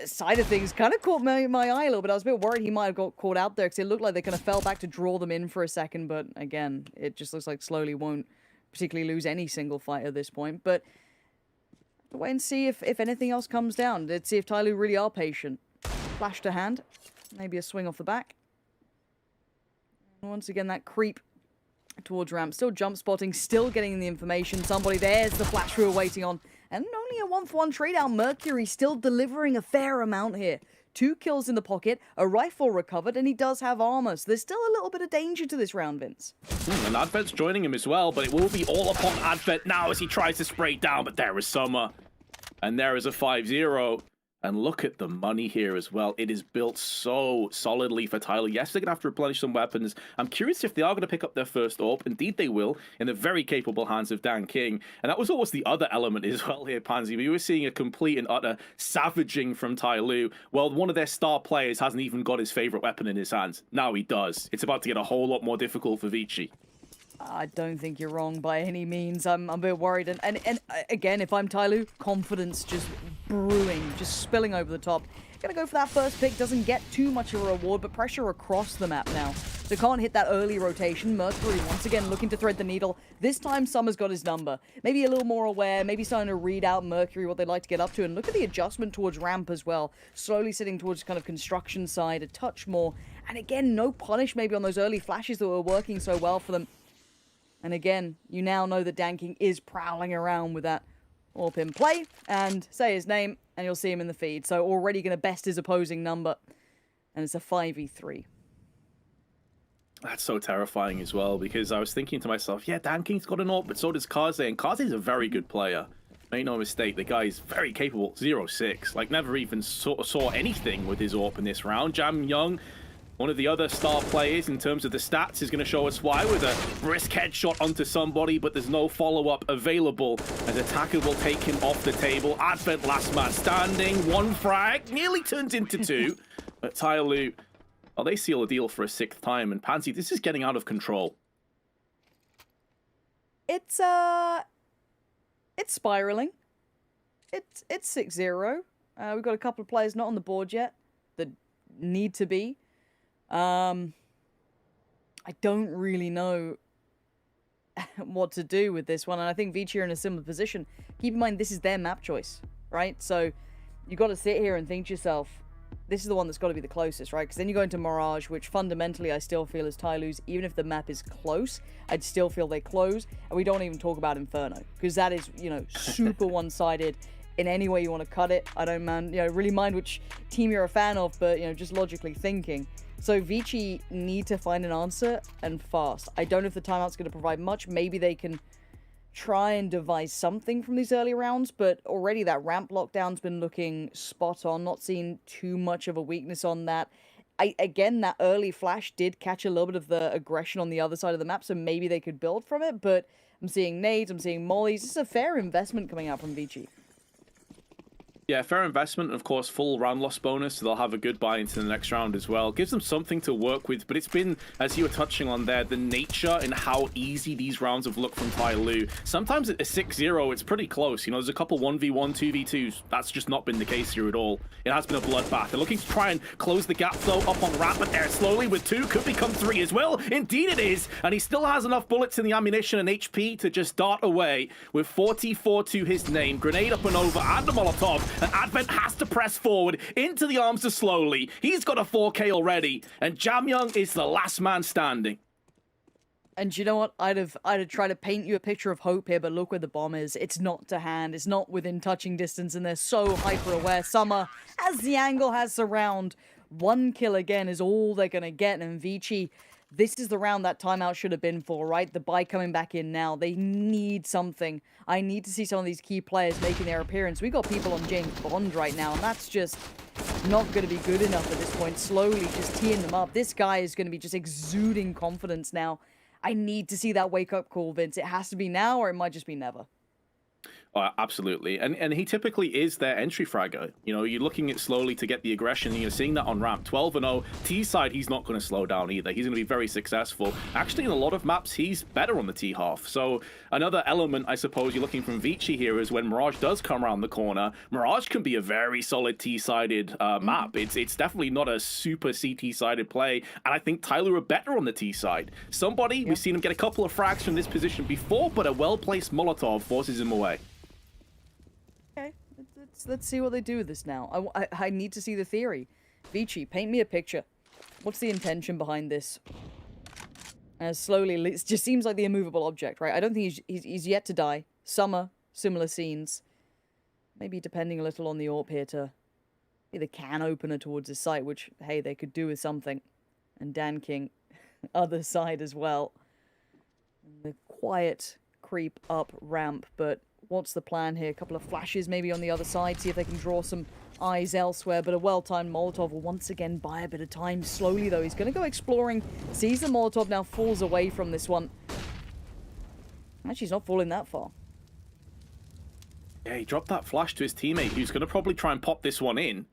side of things. Kind of caught my eye a little bit. I was a bit worried he might have got caught out there because it looked like they kind of fell back to draw them in for a second. But again, it just looks like slowly won't particularly lose any single fight at this point. But wait and see if anything else comes down. Let's see if Tyloo really are patient. Flash to hand. Maybe a swing off the back. And once again, that creep towards ramp. Still jump spotting, still getting the information. Somebody, there's the flash we were waiting on. And only a 1-for-1 trade out. Mercury still delivering a fair amount here. 2 kills in the pocket, a rifle recovered, and he does have armor. So there's still a little bit of danger to this round, Vince. And Advent's joining him as well, but it will be all upon Advent now as he tries to spray down. But there is Summer. And there is a 5-0. And look at the money here as well. It is built so solidly for Tyler. Yes, they're going to have to replenish some weapons. I'm curious if they are going to pick up their first AWP. Indeed, they will, in the very capable hands of Dan King. And that was almost the other element as well here, Pansy. We were seeing a complete and utter savaging from Tai Lu. Well, one of their star players hasn't even got his favorite weapon in his hands. Now he does. It's about to get a whole lot more difficult for Vici. I don't think you're wrong by any means. I'm a bit worried. And again, if I'm Tai Lu, confidence just brewing, just spilling over the top. Gonna go for that first pick. Doesn't get too much of a reward, but pressure across the map now. So can't hit that early rotation. Mercury once again looking to thread the needle. This time Summer's got his number. Maybe a little more aware, maybe starting to read out Mercury, what they'd like to get up to. And look at the adjustment towards ramp as well. Slowly sitting towards kind of construction side, a touch more. And again, no punish maybe on those early flashes that were working so well for them. And again, you now know that Dan King is prowling around with that AWP in play. And say his name, and you'll see him in the feed. So already going to best his opposing number. And it's a 5v3. That's so terrifying as well, because I was thinking to myself, yeah, Dan King's got an AWP, but so does Kaze. And Kaze's a very good player. Make no mistake, the guy is very capable. 0-6. Like, never even saw anything with his AWP in this round. Jam Young, one of the other star players in terms of the stats, is going to show us why with a brisk headshot onto somebody, but there's no follow-up available as Attacker will take him off the table. Advent last man standing, 1 frag, nearly turns into 2. But Tai Lu, well, they seal a deal for a 6th time, and Pansy, this is getting out of control. It's spiraling. It's 6-0. We've got a couple of players not on the board yet that need to be. I don't really know what to do with this one, and I think Vici are in a similar position. Keep in mind, this is their map choice, right? So you got to sit here and think to yourself, this is the one that's got to be the closest, right? Because then you go into Mirage, which fundamentally I still feel is Tai Lu's. Even if the map is close, I'd still feel they close. And we don't even talk about Inferno, because that is, you know, super one-sided in any way you want to cut it. I don't really mind which team you're a fan of, but, you know, just logically thinking. So Vici need to find an answer, and fast. I don't know if the timeout's going to provide much. Maybe they can try and devise something from these early rounds, but already that ramp lockdown's been looking spot on. Not seeing too much of a weakness on that. Again, that early flash did catch a little bit of the aggression on the other side of the map, so maybe they could build from it, but I'm seeing nades, I'm seeing mollies. This is a fair investment coming out from Vici. Yeah, fair investment, and of course, full round loss bonus, so they'll have a good buy into the next round as well. Gives them something to work with, but it's been, as you were touching on there, the nature and how easy these rounds have looked from Tai Lu. Sometimes at a 6-0, it's pretty close. You know, there's a couple 1v1, 2v2s. That's just not been the case here at all. It has been a bloodbath. They're looking to try and close the gap, though, up on ramp, but there slowly with 2. Could become 3 as well. Indeed it is, and he still has enough bullets in the ammunition and HP to just dart away with 44 to his name. Grenade up and over, and a Molotov, and Advent has to press forward into the arms of Slowly. He's got a 4K already, and Jam Young is the last man standing. And you know what? I'd have tried to paint you a picture of hope here, but look where the bomb is. It's not to hand. It's not within touching distance, and they're so hyper-aware. Summer, as the angle has surround, 1 kill again is all they're going to get, and Vici, this is the round that timeout should have been for, right? The buy coming back in now. They need something. I need to see some of these key players making their appearance. We got people on James Bond right now, and that's just not going to be good enough at this point. Slowly just teeing them up. This guy is going to be just exuding confidence now. I need to see that wake-up call, Vince. It has to be now, or it might just be never. Oh, absolutely. And he typically is their entry fragger. You know, you're looking at Slowly to get the aggression, and you're seeing that on ramp. 12-0. T side, he's not going to slow down either. He's going to be very successful. Actually, in a lot of maps, he's better on the T half. So another element, I suppose, you're looking from Vici here is when Mirage does come around the corner, Mirage can be a very solid T-sided map. It's definitely not a super CT-sided play, and I think Tai Lu are better on the T side. Somebody, we've seen him get a couple of frags from this position before, but a well-placed Molotov forces him away. Okay, let's see what they do with this now. I need to see the theory. Vici, paint me a picture. What's the intention behind this? As slowly, it just seems like the immovable object, right? I don't think he's yet to die. Summer, similar scenes. Maybe depending a little on the AWP here to be the can opener towards his site, which, hey, they could do with something. And Dan King, other side as well. The quiet creep up ramp, but what's the plan here? A couple of flashes maybe on the other side, see if they can draw some eyes elsewhere, but a well-timed Molotov will once again buy a bit of time. Slowly, though, he's going to go exploring, sees the Molotov, now falls away from this one. Actually, he's not falling that far. Yeah, he dropped that flash to his teammate, who's going to probably try and pop this one in.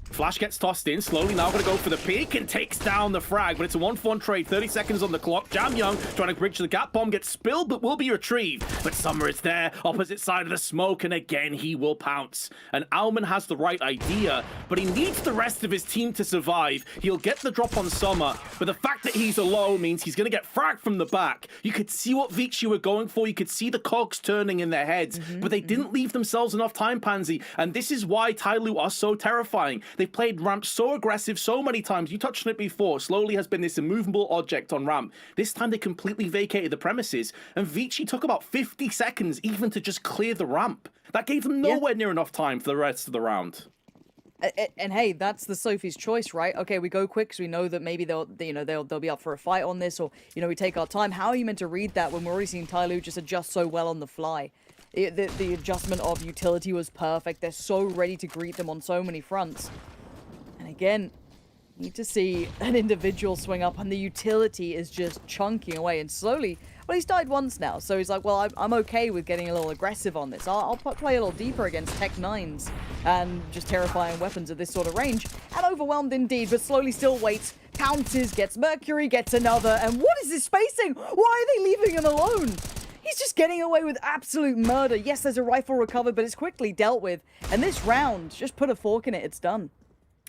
Flash gets tossed in, slowly now going to go for the peek and takes down the frag, but it's a 1-for-1 trade, 30 seconds on the clock. Jam Young trying to bridge the gap, bomb gets spilled, but will be retrieved. But Summer is there, opposite side of the smoke, and again he will pounce. And Alman has the right idea, but he needs the rest of his team to survive. He'll get the drop on Summer, but the fact that he's alone means he's going to get fragged from the back. You could see what Vici were going for, you could see the cogs turning in their heads, but they didn't leave themselves enough time, Pansy, and this is why Tyloo are so terrifying. They've played ramp so aggressive so many times. You touched on it before. Slowly has been this immovable object on ramp. This time they completely vacated the premises, and Vici took about 50 seconds even to just clear the ramp. That gave them nowhere near enough time for the rest of the round. And hey, that's the Sophie's choice, right? Okay, we go quick because we know that maybe they'll be up for a fight on this, or we take our time. How are you meant to read that when we're already seeing Tyloo just adjust so well on the fly? The adjustment of utility was perfect. They're so ready to greet them on so many fronts. And again, need to see an individual swing up, and the utility is just chunking away. And slowly, well, he's died once now, so he's like, well, I'm okay with getting a little aggressive on this. I'll play a little deeper against Tech 9s and just terrifying weapons at this sort of range. And overwhelmed indeed, but slowly still waits. Pounces, gets Mercury, gets another. And what is this spacing? Why are they leaving him alone? He's just getting away with absolute murder. Yes, there's a rifle recovered, but it's quickly dealt with. And this round, just put a fork in it, it's done.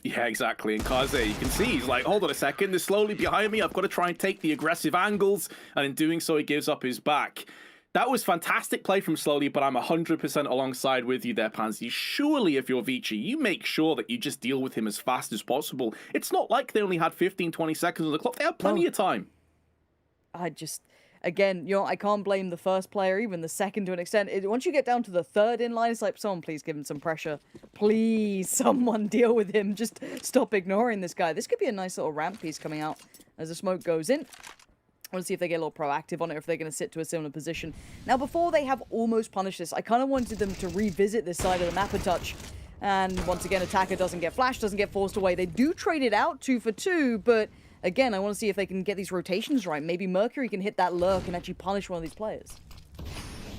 Yeah, exactly. And Kaze, you can see, he's like, hold on a second, they're slowly behind me. I've got to try and take the aggressive angles. And in doing so, he gives up his back. That was fantastic play from Slowly, but I'm 100% alongside with you there, Pansy. Surely, if you're Vici, you make sure that you just deal with him as fast as possible. It's not like they only had 15, 20 seconds on the clock. They had plenty of time. Again, I can't blame the first player, even the second to an extent. Once you get down to the third in line, it's like, someone please give him some pressure. Please, someone deal with him. Just stop ignoring this guy. This could be a nice little ramp piece coming out as the smoke goes in. I want to see if they get a little proactive on it, or if they're going to sit to a similar position. Now, before they have almost punished this, I kind of wanted them to revisit this side of the map a touch. And once again, attacker doesn't get flashed, doesn't get forced away. They do trade it out 2 for 2, but again, I want to see if they can get these rotations right. Maybe Mercury can hit that lurk and actually punish one of these players.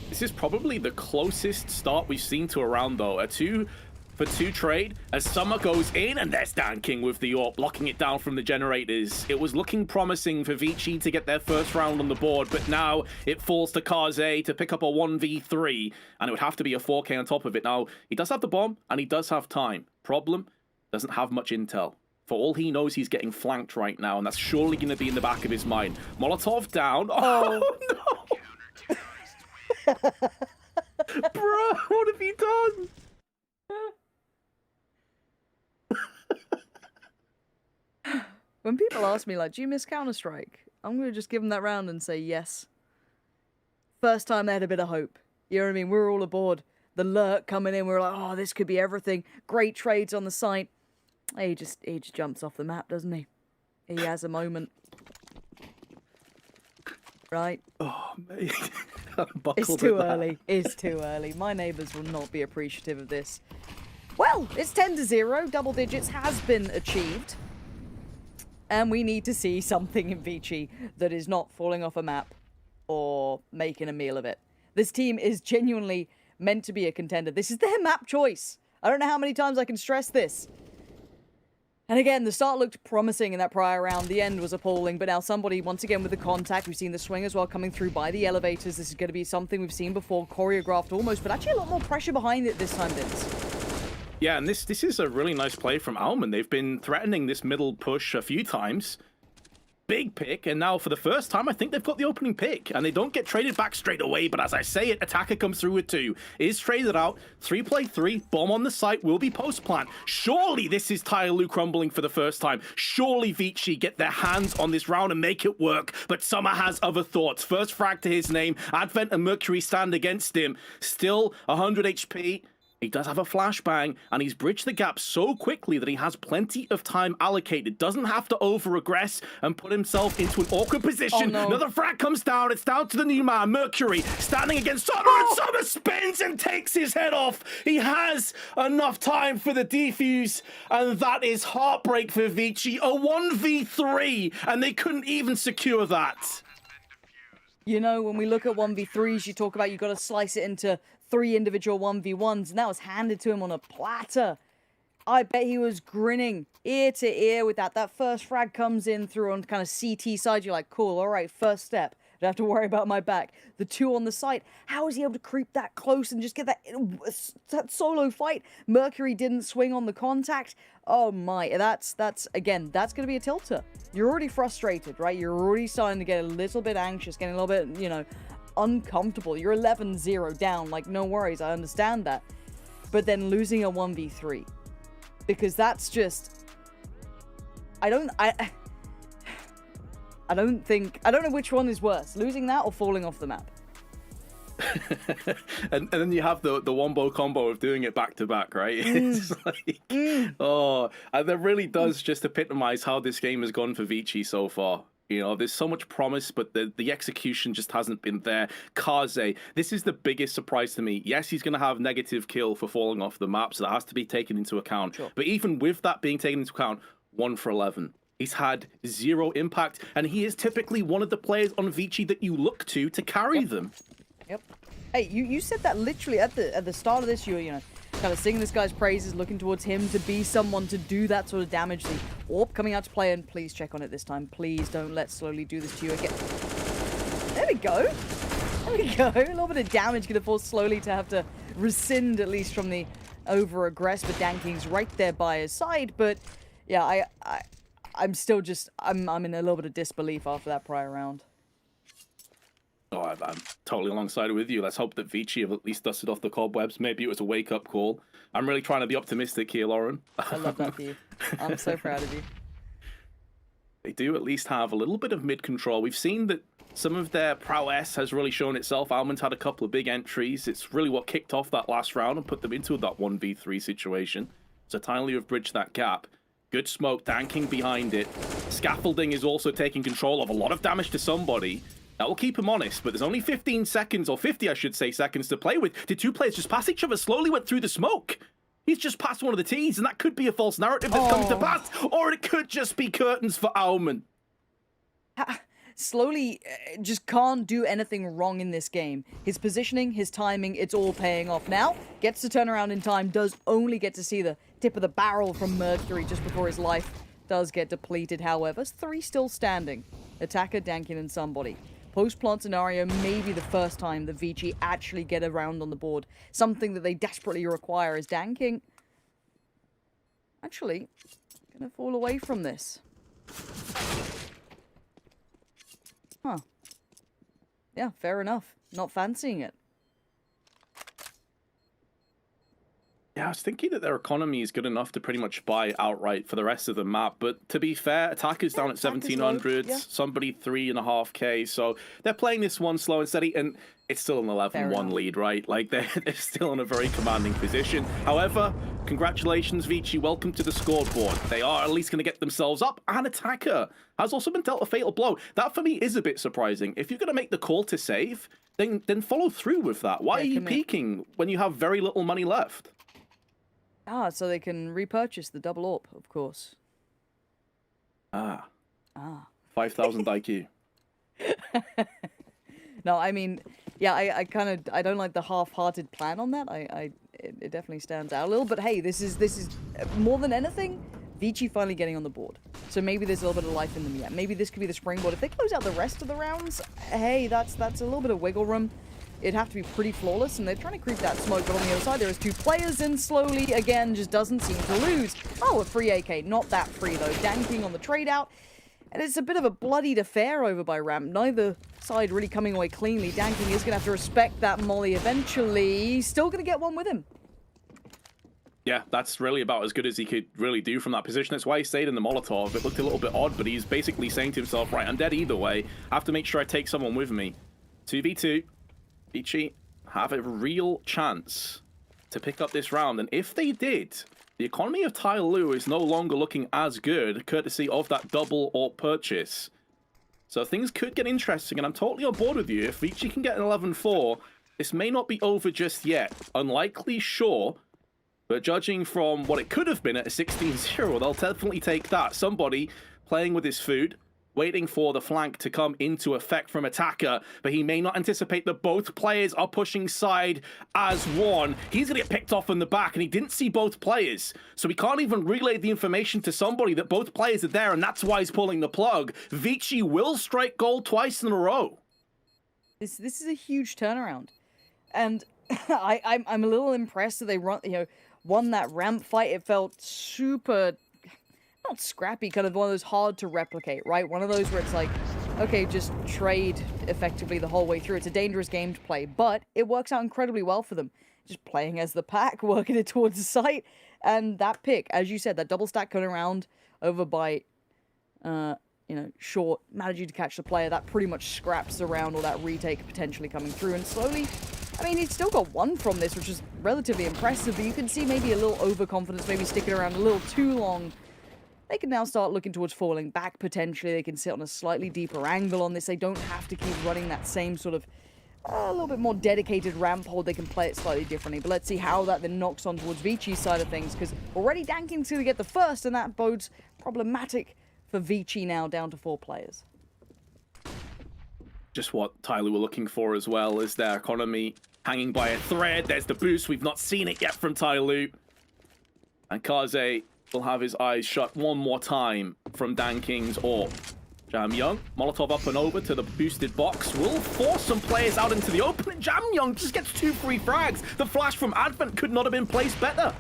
This is probably the closest start we've seen to a round, though. A 2 for 2 trade as Summer goes in, and there's Dan King with the AWP, blocking it down from the generators. It was looking promising for Vici to get their first round on the board, but now it falls to Kaze to pick up a 1v3, and it would have to be a 4K on top of it. Now, he does have the bomb, and he does have time. Problem, doesn't have much intel. For all he knows, he's getting flanked right now, and that's surely going to be in the back of his mind. Molotov down. Oh, no! Bro, what have you done? When people ask me, like, do you miss Counter-Strike? I'm going to just give them that round and say yes. First time they had a bit of hope. You know what I mean? We were all aboard. The lurk coming in, we were like, oh, this could be everything. Great trades on the site. He just jumps off the map, doesn't he? He has a moment. Right? Oh, mate. It's too early. It's too early. My neighbours will not be appreciative of this. Well, it's 10-0. Double digits has been achieved. And we need to see something in Vici that is not falling off a map or making a meal of it. This team is genuinely meant to be a contender. This is their map choice. I don't know how many times I can stress this. And again, the start looked promising in that prior round. The end was appalling, but now somebody, once again, with the contact. We've seen the swing as well coming through by the elevators. This is going to be something we've seen before, choreographed almost, but actually a lot more pressure behind it this time, Vince. Yeah, and this is a really nice play from Alman. They've been threatening this middle push a few times. big pick, and now for the first time, I think they've got the opening pick, and they don't get traded back straight away, but as I say it, Attacker comes through with 2, is traded out, 3-play-3, bomb on the site, will be post-plant. Surely this is Tyloo crumbling for the first time. Surely Vici get their hands on this round and make it work, but Summer has other thoughts. First frag to his name, Advent and Mercury stand against him. Still 100 HP. He does have a flashbang, and he's bridged the gap so quickly that he has plenty of time allocated. Doesn't have to over-aggress and put himself into an awkward position. Oh, no. Another frag comes down. It's down to the new man, Mercury, standing against Summer, and Summer spins and takes his head off. He has enough time for the defuse, and that is heartbreak for Vici. A 1v3, and they couldn't even secure that. You know, when we look at 1v3s, you talk about you got to slice it into 3 individual 1v1s, and that was handed to him on a platter. I bet he was grinning ear to ear with that. That first frag comes in through on kind of CT side. You're like, cool, all right, first step. Don't have to worry about my back. The 2 on the site. How is he able to creep that close and just get that solo fight? Mercury didn't swing on the contact. Oh my, that's again, that's going to be a tilter. You're already frustrated, right? You're already starting to get a little bit anxious, getting a little bit, you know, uncomfortable. You're 11-0 down, like, no worries, I understand that. But then losing a 1v3, because that's just, I don't know which one is worse, losing that or falling off the map. and then you have the wombo combo of doing it back to back, right? It's like, oh, and that really does just epitomize how this game has gone for Vici so far. You know, there's so much promise, but the execution just hasn't been there. Kaze, this is the biggest surprise to me. Yes, he's going to have negative kill for falling off the map, so that has to be taken into account. Sure. But even with that being taken into account, 1 for 11. He's had 0 impact, and he is typically one of the players on Vici that you look to carry them. Yep. Hey, you said that literally at the start of this. You were, you know, kind of singing this guy's praises, looking towards him to be someone to do that sort of damage. The AWP coming out to play, and please check on it this time. Please don't let Slowly do this to you again. There we go. There we go. A little bit of damage going to force Slowly to have to rescind at least from the over-aggress, but Danking's right there by his side. But yeah, I'm still just, I'm in a little bit of disbelief after that prior round. Oh, I'm totally alongside with you. Let's hope that Vici have at least dusted off the cobwebs. Maybe it was a wake-up call. I'm really trying to be optimistic here, Lauren. I love that for you. I'm so proud of you. They do at least have a little bit of mid-control. We've seen that some of their prowess has really shown itself. Almond's had a couple of big entries. It's really what kicked off that last round and put them into that 1v3 situation. So Tyloo have bridged that gap. Good smoke, Danking behind it. Scaffolding is also taking control of a lot of damage to somebody. That will keep him honest, but there's only 15 seconds, or 50, I should say, seconds to play with. Did 2 players just pass each other? Slowly went through the smoke. He's just passed one of the T's, and that could be a false narrative that's coming to pass, or it could just be curtains for Almond. Slowly just can't do anything wrong in this game. His positioning, his timing, it's all paying off. Now, gets to turn around in time, does only get to see the tip of the barrel from Mercury just before his life does get depleted. However, 3 still standing. Attacker, Dankin, and somebody. Post-plant scenario may be the first time the Vici actually get around on the board. Something that they desperately require is Danking actually gonna fall away from this. Huh. Yeah, fair enough. Not fancying it. Yeah, I was thinking that their economy is good enough to pretty much buy outright for the rest of the map. But to be fair, Attacker's down at 1700, somebody 3.5k. So they're playing this one slow and steady, and it's still an 11-1 lead, right? Like, they're still in a very commanding position. However, congratulations, Vici. Welcome to the scoreboard. They are at least going to get themselves up. And Attacker has also been dealt a fatal blow. That, for me, is a bit surprising. If you're going to make the call to save, then follow through with that. Why are you peeking when you have very little money left? Ah, so they can repurchase the double AWP, of course. Ah. 5,000 IQ. No, I mean, yeah, I don't like the half-hearted plan on that. It definitely stands out a little, but hey, this is more than anything, Vici finally getting on the board. So maybe there's a little bit of life in them yet. Maybe this could be the springboard. If they close out the rest of the rounds, hey, that's a little bit of wiggle room. It'd have to be pretty flawless, and they're trying to creep that smoke, but on the other side, there is 2 players, and Slowly, again, just doesn't seem to lose. Oh, a free AK. Not that free, though. Danking on the trade out. And it's a bit of a bloodied affair over by ramp. Neither side really coming away cleanly. Danking is going to have to respect that molly eventually. He's still going to get one with him. Yeah, that's really about as good as he could really do from that position. That's why he stayed in the Molotov. It looked a little bit odd, but he's basically saying to himself, right, I'm dead either way. I have to make sure I take someone with me. 2v2. Vici have a real chance to pick up this round. And if they did, the economy of Tyloo is no longer looking as good, courtesy of that double AWP purchase. So things could get interesting, and I'm totally on board with you. If Vici can get an 11-4, this may not be over just yet. Unlikely, sure. But judging from what it could have been at a 16-0, they'll definitely take that. Somebody playing with his food, waiting for the flank to come into effect from Attacker, but he may not anticipate that both players are pushing side as one. He's going to get picked off in the back, and he didn't see both players, so he can't even relay the information to somebody that both players are there, and that's why he's pulling the plug. Vici will strike gold twice in a row. This is a huge turnaround, and I'm a little impressed that they won that ramp fight. It felt super, not scrappy, kind of one of those hard to replicate, right? One of those where it's like, okay, just trade effectively the whole way through. It's a dangerous game to play, but it works out incredibly well for them. Just playing as the pack, working it towards the site, and that pick, as you said, that double stack coming around over by, short, managing to catch the player, that pretty much scraps the round, or that retake potentially coming through, and slowly, I mean, he's still got one from this, which is relatively impressive, but you can see maybe a little overconfidence, maybe sticking around a little too long. They can now start looking towards falling back, potentially. They can sit on a slightly deeper angle on this. They don't have to keep running that same sort of, a little bit more dedicated ramp hold. They can play it slightly differently, but let's see how that then knocks on towards Vici's side of things, because already Danking's going to get the first, and that bodes problematic for Vici now, down to 4 players. Just what Tyloo were looking for as well, is their economy hanging by a thread. There's the boost. We've not seen it yet from Tyloo. And Kaze will have his eyes shut one more time from Danking's AWP. Jamyoung, Molotov up and over to the boosted box, will force some players out into the open, and Jamyoung just gets 2 free frags. The flash from Advent could not have been placed better.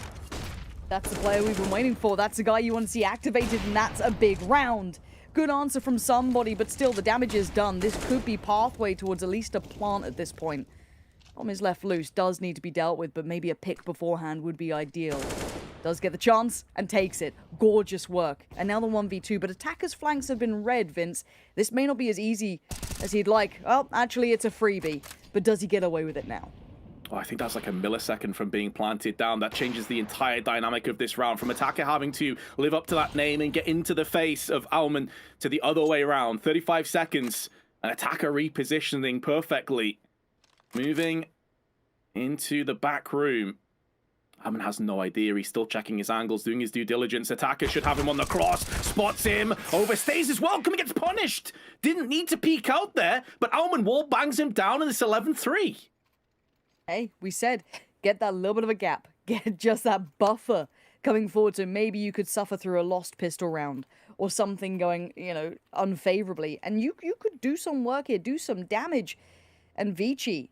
That's the player we've been waiting for. That's the guy you want to see activated, and that's a big round. Good answer from somebody, but still the damage is done. This could be pathway towards at least a plant at this point. Bomb is left loose, does need to be dealt with, but maybe a pick beforehand would be ideal. Does get the chance and takes it. Gorgeous work. And now the 1v2, but Attacker's flanks have been red, Vince. This may not be as easy as he'd like. Well, actually, it's a freebie, but does he get away with it now? Oh, I think that's like a millisecond from being planted down. That changes the entire dynamic of this round. From Attacker having to live up to that name and get into the face of Alman to the other way around. 35 seconds. An Attacker repositioning perfectly. Moving into the back room. Alman has no idea. He's still checking his angles, doing his due diligence. Attacker should have him on the cross. Spots him. Overstays as well. Gets punished. Didn't need to peek out there, but Alman wall bangs him down in this 11-3. Hey, we said, get that little bit of a gap. Get just that buffer coming forward, so maybe you could suffer through a lost pistol round or something going, unfavorably. And you could do some work here, do some damage. And Vici,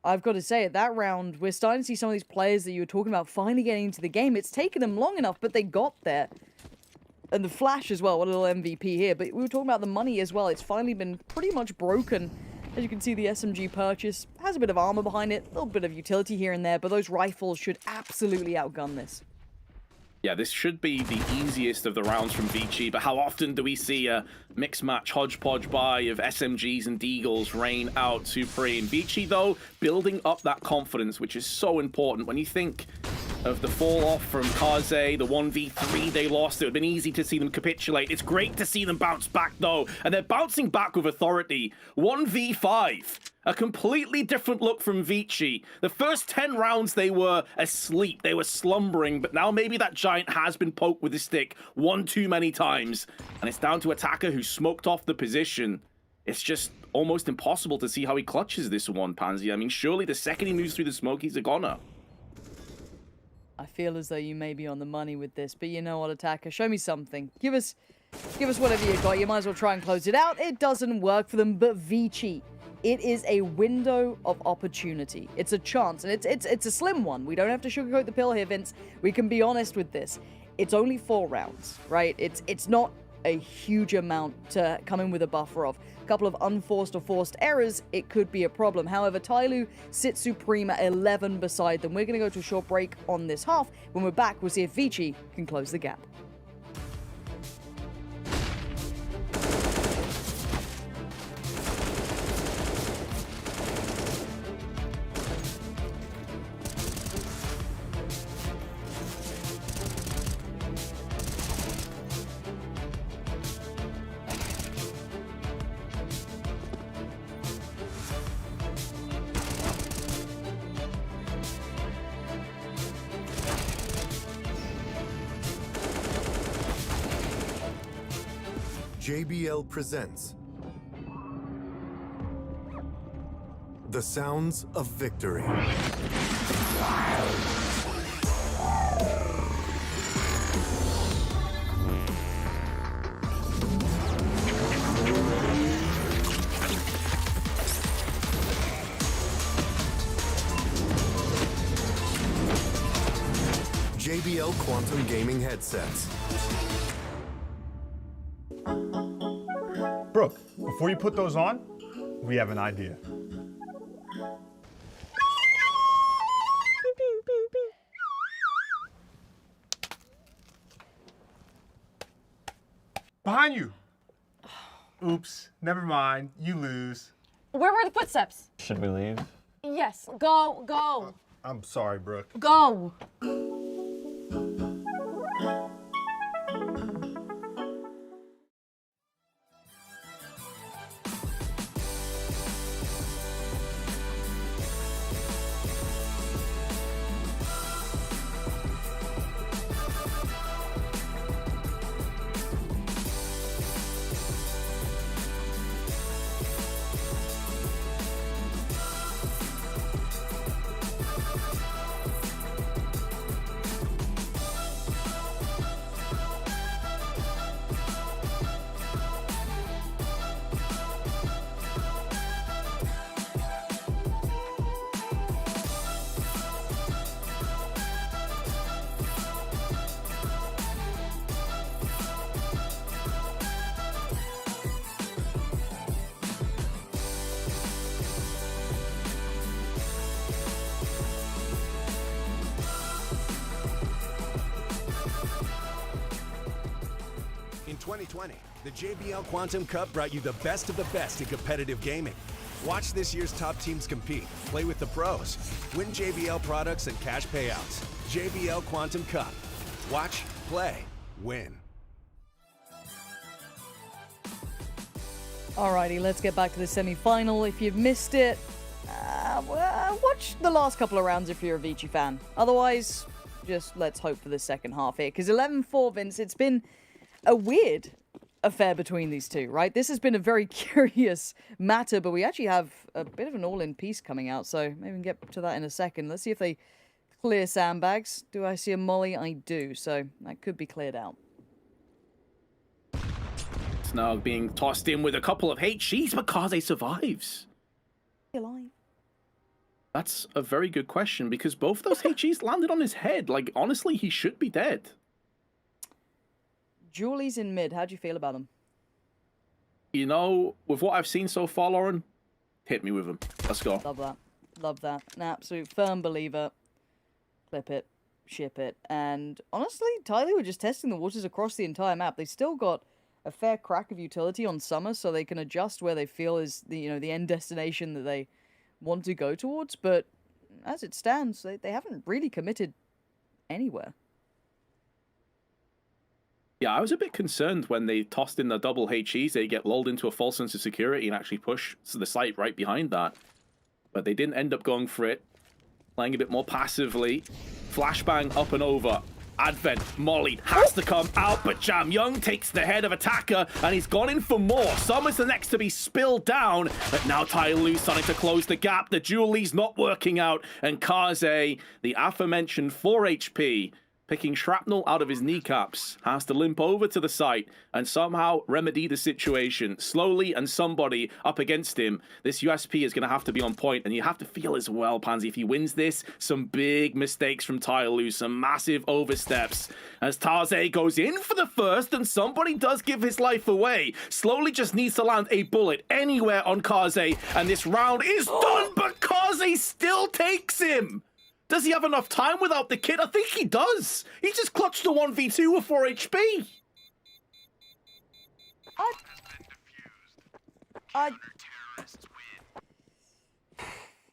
I've got to say, at that round, we're starting to see some of these players that you were talking about finally getting into the game. It's taken them long enough, but they got there. And the flash as well, what a little MVP here. But we were talking about the money as well. It's finally been pretty much broken. As you can see, the SMG purchase has a bit of armor behind it, a little bit of utility here and there, but those rifles should absolutely outgun this. Yeah, this should be the easiest of the rounds from Vici, but how often do we see a mix match hodgepodge buy of SMGs and Deagles rain out supreme? Vici, though, building up that confidence, which is so important. When you think of the fall off from Kaze, the 1v3 they lost, it would have been easy to see them capitulate. It's great to see them bounce back, though, and they're bouncing back with authority. 1v5. A completely different look from Vici. The first 10 rounds, they were asleep. They were slumbering, but now maybe that giant has been poked with a stick one too many times. And it's down to Attacker, who smoked off the position. It's just almost impossible to see how he clutches this one, Pansy. I mean, surely the second he moves through the smoke, he's a goner. I feel as though you may be on the money with this, but you know what, Attacker? Show me something. Give us whatever you got. You might as well try and close it out. It doesn't work for them, but Vici, it is a window of opportunity. It's a chance, and it's a slim one. We don't have to sugarcoat the pill here, Vince. We can be honest with this. It's only 4 rounds, right? It's not a huge amount to come in with a buffer of. A couple of unforced or forced errors, it could be a problem. However, Tyloo sits supreme at 11 beside them. We're going to go to a short break on this half. When we're back, we'll see if Vici can close the gap. JBL presents The Sounds of Victory. JBL Quantum Gaming Headsets. Brooke, before you put those on, we have an idea. Behind you. Oops, never mind. You lose. Where were the footsteps? Should we leave? Yes, go. I'm sorry, Brooke. Go. In 2020, the JBL Quantum Cup brought you the best of the best in competitive gaming. Watch this year's top teams compete, play with the pros, win JBL products and cash payouts. JBL Quantum Cup. Watch, play, win. Alrighty, let's get back to the semi-final. If you've missed it, watch the last couple of rounds if you're a Vici fan. Otherwise, just let's hope for the second half here. Because 11-4, Vince, it's been a weird affair between these two, right? This has been a very curious matter, but we actually have a bit of an all-in piece coming out, so maybe we can get to that in a second. Let's see if they clear sandbags. Do I see a molly? I do, so that could be cleared out. It's now being tossed in with a couple of HGs, but Kaze survives. Alive. That's a very good question, because both those HGs landed on his head. Like, honestly, he should be dead. Julie's in mid. How do you feel about him? You know, with what I've seen so far, Lauren, hit me with him. Let's go. Love that. Love that. An absolute firm believer. Clip it. Ship it. And honestly, Tyloo were just testing the waters across the entire map. They still got a fair crack of utility on Summer, so they can adjust where they feel is the the end destination that they want to go towards. But as it stands, they haven't really committed anywhere. Yeah, I was a bit concerned when they tossed in the double HEs. They get lulled into a false sense of security and actually push the site right behind that. But they didn't end up going for it. Playing a bit more passively. Flashbang up and over. Advent, Molly has to come out, but Jam Young takes the head of attacker, and he's gone in for more. Summer's the next to be spilled down, but now Tyloo's starting to close the gap. The Julie's not working out, and Kaze, the aforementioned 4 HP, picking shrapnel out of his kneecaps, has to limp over to the site and somehow remedy the situation. Slowly, and somebody up against him. This USP is going to have to be on point, and you have to feel as well, Pansy, if he wins this, some big mistakes from Tyloo, some massive oversteps. As Taze goes in for the first, and somebody does give his life away. Slowly just needs to land a bullet anywhere on Kaze, and this round is done, but Kaze still takes him. Does he have enough time without the kit? I think he does. He just clutched a 1v2 with 4 HP. I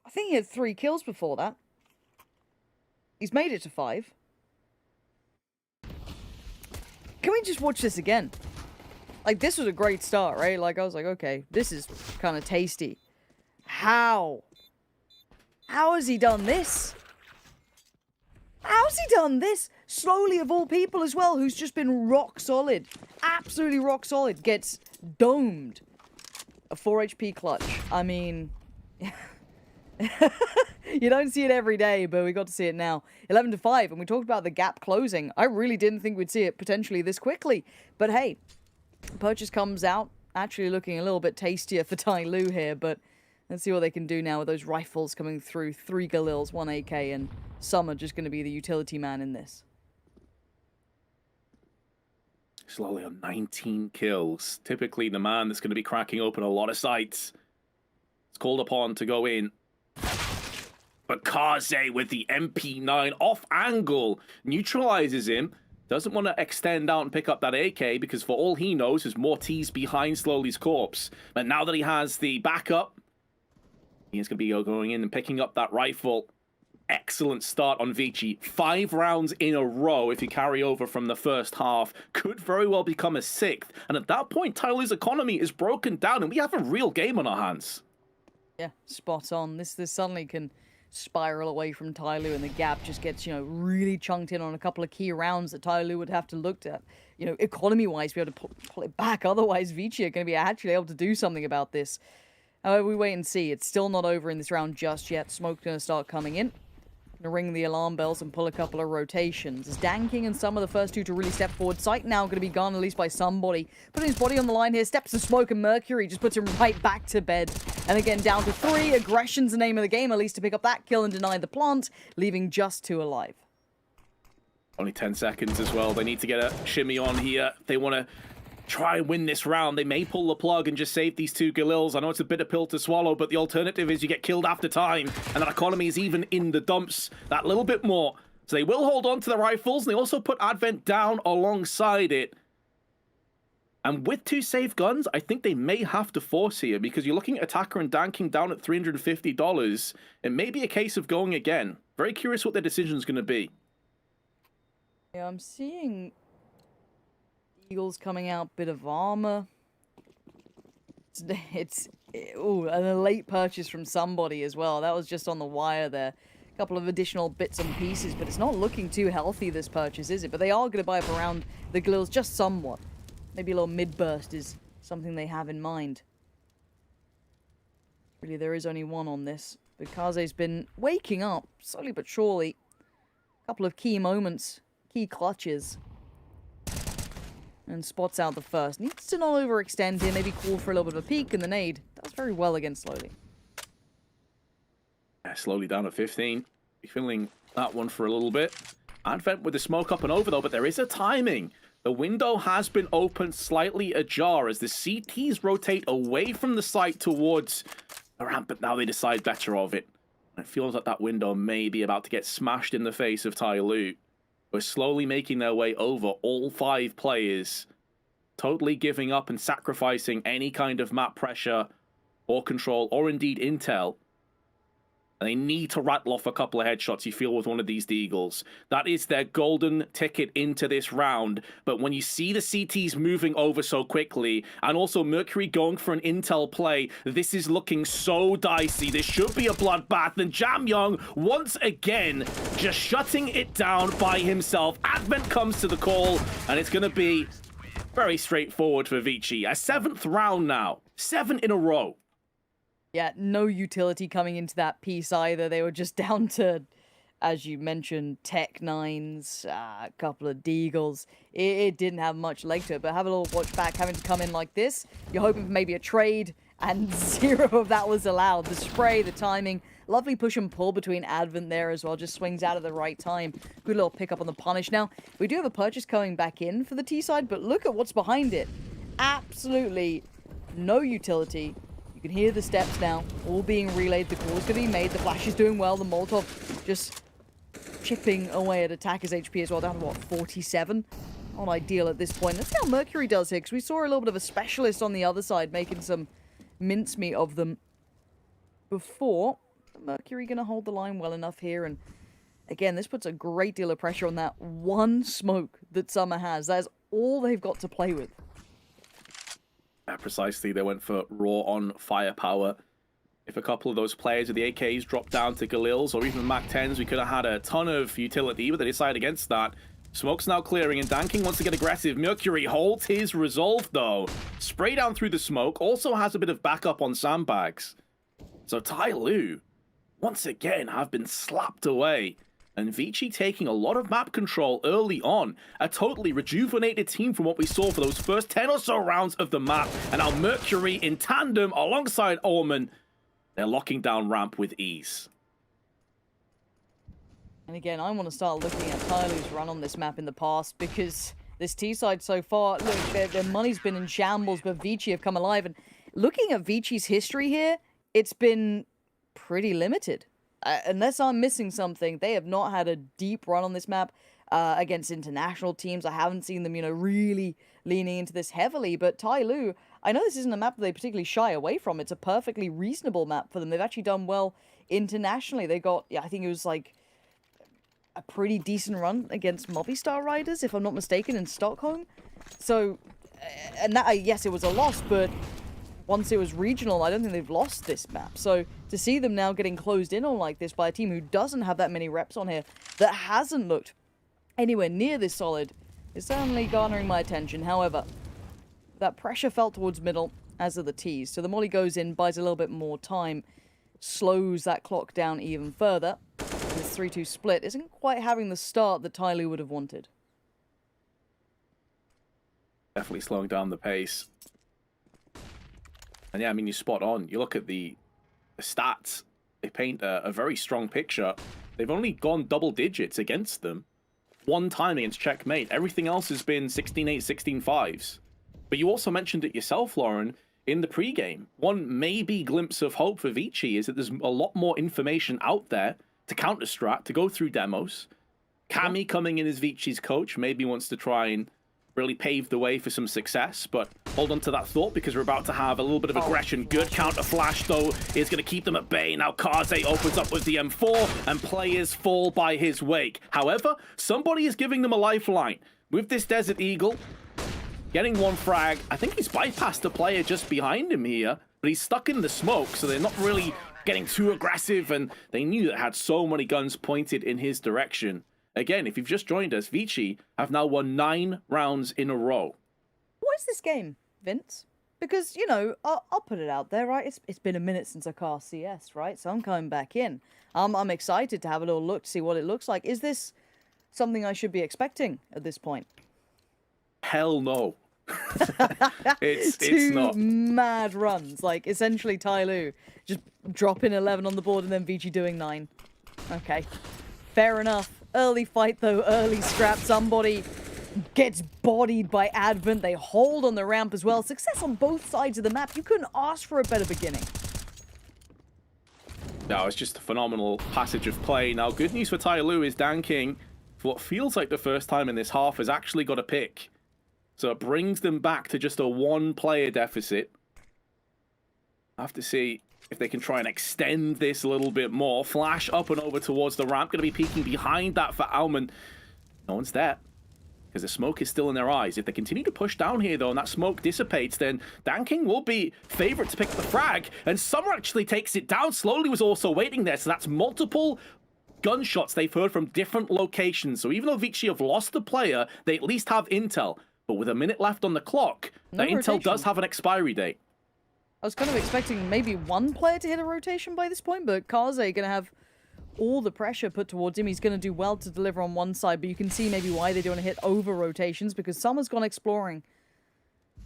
think he had 3 kills before that. He's made it to 5. Can we just watch this again? Like, this was a great start, right? Like, I was like, okay, this is kind of tasty. How? How has he done this? How's he done this? Slowly, of all people as well, who's just been rock solid. Absolutely rock solid. Gets domed. A 4 HP clutch. I mean... you don't see it every day, but we got to see it now. 11 to 5, and we talked about the gap closing. I really didn't think we'd see it potentially this quickly. But hey, purchase comes out. Actually looking a little bit tastier for Tyloo here, but... let's see what they can do now with those rifles coming through. 3 Galils, 1 AK, and some are just going to be the utility man in this. Slowly on 19 kills. Typically the man that's going to be cracking open a lot of sites. It's called upon to go in. But Kaze with the MP9 off angle neutralizes him. Doesn't want to extend out and pick up that AK because for all he knows, there's more T's behind Slowly's corpse. But now that he has the backup, he's going to be going in and picking up that rifle. Excellent start on Vici. 5 rounds in a row, if you carry over from the first half, could very well become a 6th. And at that point, Tyloo's economy is broken down, and we have a real game on our hands. Yeah, spot on. This suddenly can spiral away from Tyloo, and the gap just gets, you know, really chunked in on a couple of key rounds that Tyloo would have to look at, you know, economy-wise, be able to pull it back. Otherwise, Vici are going to be actually able to do something about this. However, we wait and see. It's still not over in this round just yet. Smoke's going to start coming in. Going to ring the alarm bells and pull a couple of rotations. As Danking and some of the first 2 to really step forward. Sight now going to be gone, at least by somebody. Putting his body on the line here. Steps to Smoke, and Mercury just puts him right back to bed. And again, down to 3. Aggression's the name of the game, at least to pick up that kill and deny the plant, leaving just 2 alive. Only 10 seconds as well. They need to get a shimmy on here. They want to try and win this round. They may pull the plug and just save these 2 Galils. I know it's a bitter pill to swallow, but the alternative is you get killed after time, and that economy is even in the dumps that little bit more. So they will hold on to the rifles, and they also put Advent down alongside it. And with 2 safe guns, I think they may have to force here, because you're looking at Attacker and Danking down at $350. It may be a case of going again. Very curious what their decision is going to be. Yeah, I'm seeing Eagles coming out, bit of armor. Ooh, and a late purchase from somebody as well. That was just on the wire there. A couple of additional bits and pieces, but it's not looking too healthy, this purchase, is it? But they are going to buy up around the Galils just somewhat. Maybe a little mid-burst is something they have in mind. Really, there is only one on this. But Kaze's been waking up, slowly but surely. A couple of key moments, key clutches. And spots out the first. Needs to not overextend here, maybe call for a little bit of a peek, and the nade does very well against Slowly. Yeah, Slowly down at 15. Be feeling that one for a little bit. Advent with the smoke up and over though, but there is a timing. The window has been opened slightly ajar as the CTs rotate away from the site towards the ramp, but now they decide better of it. It feels like that window may be about to get smashed in the face of Tyloo. We're slowly making their way over all 5 players, totally giving up and sacrificing any kind of map pressure or control or indeed intel. And they need to rattle off a couple of headshots, you feel, with one of these Deagles. That is their golden ticket into this round. But when you see the CTs moving over so quickly, and also Mercury going for an intel play, this is looking so dicey. This should be a bloodbath. And Jamyoung, once again, just shutting it down by himself. Advent comes to the call, and it's going to be very straightforward for Vici. A 7th round now. 7 in a row. Yeah, no utility coming into that piece either. They were just down to as you mentioned, Tech Nines, a couple of Deagles. It didn't have much leg to it, but have a little watch back having to come in like this. You're hoping for maybe a trade, and 0 of that was allowed. The spray, the timing, lovely push and pull between Advent there as well. Just swings out at the right time. Good little pick up on the punish. Now, we do have a purchase coming back in for the T side, but look at what's behind it. Absolutely no utility. You can hear the steps now, all being relayed. The call is going to be made. The flash is doing well. The Molotov just chipping away at attacker's HP as well, down to what, 47? Not ideal at this point. Let's see how Mercury does here, because we saw a little bit of a specialist on the other side making some mincemeat of them before. Mercury going to hold the line well enough here, and again, this puts a great deal of pressure on that one smoke that Summer has. That's all they've got to play with. Yeah, precisely. They went for raw on firepower. If a couple of those players with the AKs dropped down to Galils or even Mac 10s, we could have had a ton of utility, but they decided against that. Smoke's now clearing, and Danking wants to get aggressive. Mercury holds his resolve, though. Spray down through the smoke. Also has a bit of backup on sandbags. So Tai Lu, once again, have been slapped away. And Vici taking a lot of map control early on. A totally rejuvenated team from what we saw for those first 10 or so rounds of the map. And now Mercury in tandem alongside Orman. They're locking down ramp with ease. And again, I want to start looking at Tyler's run on this map in the past, because this T-side so far, look, their money's been in shambles, but Vici have come alive. And looking at Vici's history here, it's been pretty limited. Unless I'm missing something, they have not had a deep run on this map against international teams. I haven't seen them, really leaning into this heavily. But Tai Lu, I know this isn't a map that they particularly shy away from. It's a perfectly reasonable map for them. They've actually done well internationally. They got, I think it was like a pretty decent run against Movistar Riders, if I'm not mistaken, in Stockholm. So, and that, yes, it was a loss, but once it was regional, I don't think they've lost this map. So to see them now getting closed in on like this by a team who doesn't have that many reps on here, that hasn't looked anywhere near this solid, is certainly garnering my attention. However, that pressure felt towards middle, as are the T's. So the molly goes in, buys a little bit more time, slows that clock down even further. This 3-2 split isn't quite having the start that Tai Lu would have wanted. Definitely slowing down the pace. And yeah, I mean, you're spot on. You look at the stats, they paint a very strong picture. They've only gone double digits against them one time against Checkmate. Everything else has been 16-8, 16-5s. But you also mentioned it yourself, Lauren, in the pregame. One maybe glimpse of hope for Vici is that there's a lot more information out there to counter-strat, to go through demos. Cammy coming in as Vici's coach maybe wants to try and really pave the way for some success, but hold on to that thought, because we're about to have a little bit of aggression. Good counter flash, though, is going to keep them at bay. Now Kaze opens up with the M4, and players fall by his wake. However, somebody is giving them a lifeline. With this Desert Eagle, getting one frag. I think he's bypassed the player just behind him here, but he's stuck in the smoke, so they're not really getting too aggressive, and they knew that had so many guns pointed in his direction. Again, if you've just joined us, Vici have now won 9 rounds in a row. What is this game, Vince? Because, I'll put it out there, right? It's been a minute since I cast CS, right? So I'm coming back in. I'm excited to have a little look to see what it looks like. Is this something I should be expecting at this point? Hell no. it's Two not. mad runs. Like, essentially Tai Lu just dropping 11 on the board and then Vici doing 9. Okay. Fair enough. Early fight, though. Early scrap. Somebody gets bodied by Advent. They hold on the ramp as well. Success on both sides of the map. You couldn't ask for a better beginning. No, it's just a phenomenal passage of play. Now, good news for Tai Lu is Danking, for what feels like the first time in this half, has actually got a pick. So it brings them back to just a 1-player deficit. I have to see if they can try and extend this a little bit more. Flash up and over towards the ramp. Going to be peeking behind that for Alman. No one's there, because the smoke is still in their eyes. If they continue to push down here, though, and that smoke dissipates, then Danking will be favourite to pick the frag. And Summer actually takes it down. Slowly was also waiting there. So that's multiple gunshots they've heard from different locations. So even though Vici have lost the player, they at least have intel. But with a minute left on the clock, that intel does have an expiry date. I was kind of expecting maybe one player to hit a rotation by this point, but Kaze going to have all the pressure put towards him. He's going to do well to deliver on one side, but you can see maybe why they don't want to hit over rotations, because Summer's gone exploring.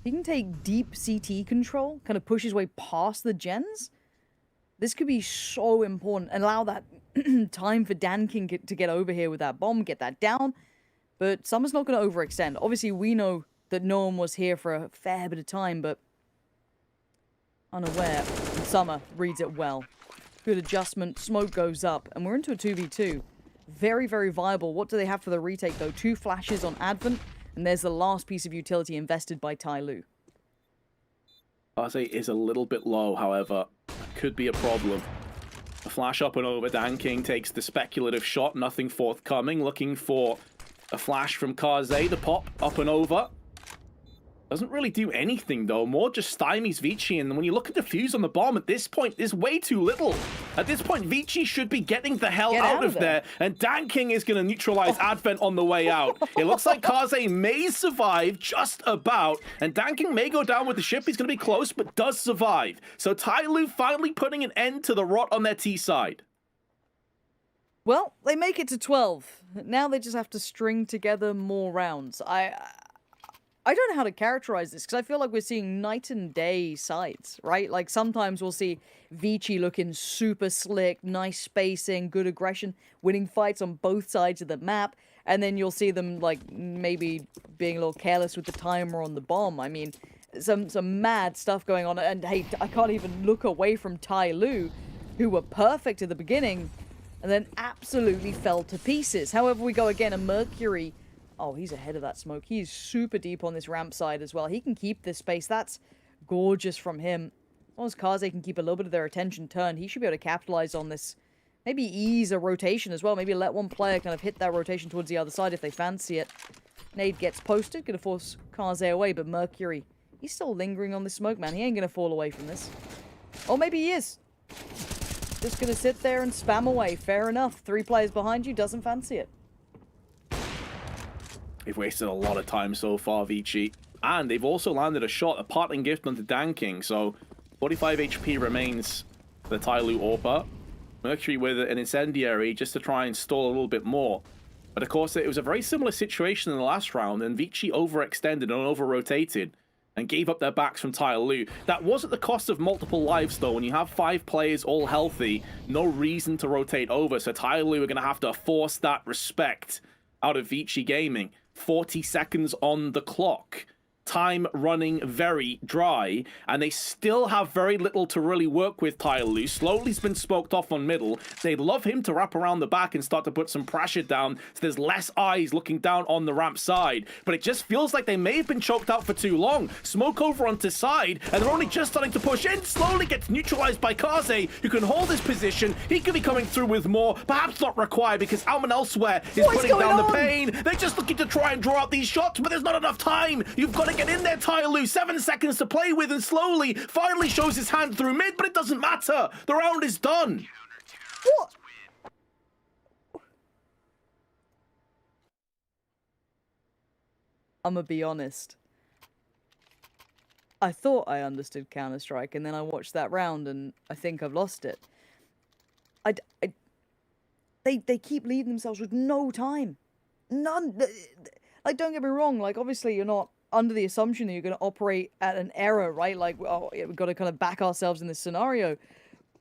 He can take deep CT control, kind of push his way past the gens. This could be so important and allow that time for Dan King to get over here with that bomb, get that down. But Summer's not going to overextend. Obviously, we know that no one was here for a fair bit of time, but unaware. And Summer reads it well. Good adjustment. Smoke goes up, and we're into a 2v2. Very, very viable. What do they have for the retake, though? 2 flashes on Advent, and there's the last piece of utility invested by Tai Lu. Kaze is a little bit low, however. Could be a problem. A flash up and over. Dan King takes the speculative shot. Nothing forthcoming. Looking for a flash from Kaze. The pop up and over. Doesn't really do anything, though. More just stymies Vici, and when you look at the fuse on the bomb at this point, there's way too little. At this point, Vici should be getting the hell out of there, and Dan King is going to neutralize Advent on the way out. It looks like Kaze may survive just about, and Dan King may go down with the ship. He's going to be close, but does survive. So Tai Lu finally putting an end to the rot on their T side. Well, they make it to 12. Now they just have to string together more rounds. I don't know how to characterize this, because I feel like we're seeing night and day sides, right? Like, sometimes we'll see Vici looking super slick, nice spacing, good aggression, winning fights on both sides of the map, and then you'll see them, like, maybe being a little careless with the timer on the bomb. I mean, some mad stuff going on, and hey, I can't even look away from Tai Lu, who were perfect at the beginning, and then absolutely fell to pieces. However, we go again, a Mercury. Oh, he's ahead of that smoke. He's super deep on this ramp side as well. He can keep this space. That's gorgeous from him. As long as Kaze can keep a little bit of their attention turned, he should be able to capitalize on this. Maybe ease a rotation as well. Maybe let one player kind of hit that rotation towards the other side if they fancy it. Nade gets posted. Gonna force Kaze away, but Mercury, he's still lingering on this smoke, man. He ain't gonna fall away from this. Or maybe he is. Just gonna sit there and spam away. Fair enough. 3 players behind you, doesn't fancy it. They've wasted a lot of time so far, Vici. And they've also landed a shot, a parting gift onto Dan King. So 45 HP remains for the Tai Lu AWPer. Mercury with an incendiary just to try and stall a little bit more. But of course, it was a very similar situation in the last round, and Vici overextended and over-rotated and gave up their backs from Tai Lu. That was at the cost of multiple lives, though. When you have 5 players all healthy, no reason to rotate over. So Tai Lu are going to have to force that respect out of Vici Gaming. 40 seconds on the clock. Time running very dry, and they still have very little to really work with. Tai Lu slowly's been smoked off on middle. They'd love him to wrap around the back and start to put some pressure down so there's less eyes looking down on the ramp side, but it just feels like they may have been choked out for too long. Smoke over onto side, and they're only just starting to push in. Slowly gets neutralized by Kaze, who can hold his position. He could be coming through with more, perhaps not required, because Alman elsewhere is putting down the pain. They're just looking to try and draw out these shots, but there's not enough time. You've got to get in there, Tai Lu. 7 seconds to play with, and slowly finally shows his hand through mid, but it doesn't matter. The round is done. What? I'm gonna be honest. I thought I understood Counter-Strike, and then I watched that round, and I think I've lost it. They keep leaving themselves with no time. None. Like, don't get me wrong. Like, obviously, you're not under the assumption that you're going to operate at an error, right? Like, oh, yeah, we've got to kind of back ourselves in this scenario.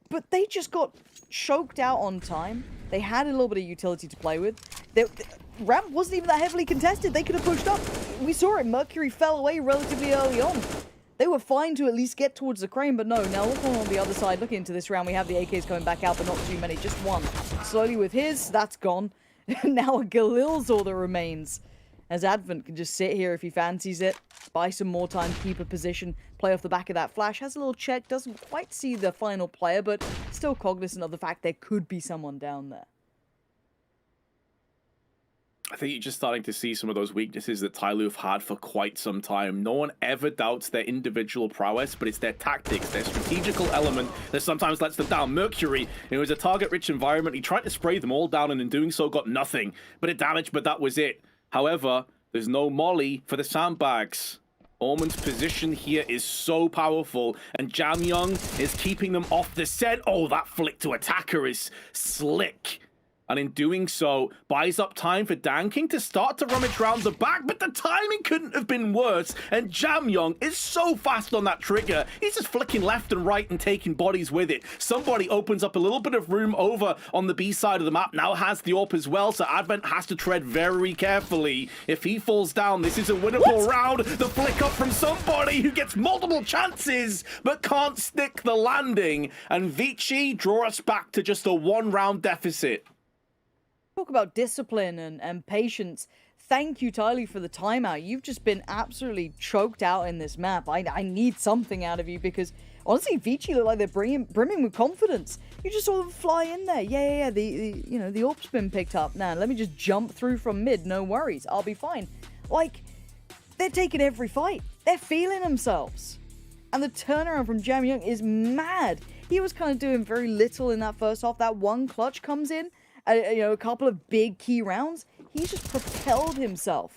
But they just got choked out on time. They had a little bit of utility to play with. Ramp wasn't even that heavily contested. They could have pushed up. We saw it. Mercury fell away relatively early on. They were fine to at least get towards the crane, but no. Now, looking on the other side, looking into this round, we have the AKs coming back out, but not too many. Just one. Slowly with his, that's gone. Now a Galil's all that remains. As Advent can just sit here if he fancies it, buy some more time, keep a position, play off the back of that flash, has a little check, doesn't quite see the final player, but still cognizant of the fact there could be someone down there. I think you're just starting to see some of those weaknesses that Tai Lu have had for quite some time. No one ever doubts their individual prowess, but it's their tactics, their strategical element that sometimes lets them down. Mercury, it was a target-rich environment. He tried to spray them all down, and in doing so got nothing. But it damaged, but that was it. However, there's no molly for the sandbags. Ormond's position here is so powerful, and Jamyung is keeping them off the scent. Oh, that flick to attacker is slick. And in doing so, buys up time for Danking to start to rummage around the back, but the timing couldn't have been worse. And Jamyung is so fast on that trigger. He's just flicking left and right and taking bodies with it. Somebody opens up a little bit of room over on the B side of the map, now has the AWP as well, so Advent has to tread very carefully. If he falls down, this is a winnable round. The flick up from somebody who gets multiple chances, but can't stick the landing. And Vici draw us back to just a 1-round deficit. Talk about discipline and patience. Thank you, Tyler, for the timeout. You've just been absolutely choked out in this map. I need something out of you because, honestly, Vici look like they're brimming with confidence. You just saw them fly in there. Yeah. The AWP's been picked up. Now, let me just jump through from mid. No worries. I'll be fine. Like, they're taking every fight. They're feeling themselves. And the turnaround from Jamyung is mad. He was kind of doing very little in that first half. That one clutch comes in. A couple of big key rounds, he's just propelled himself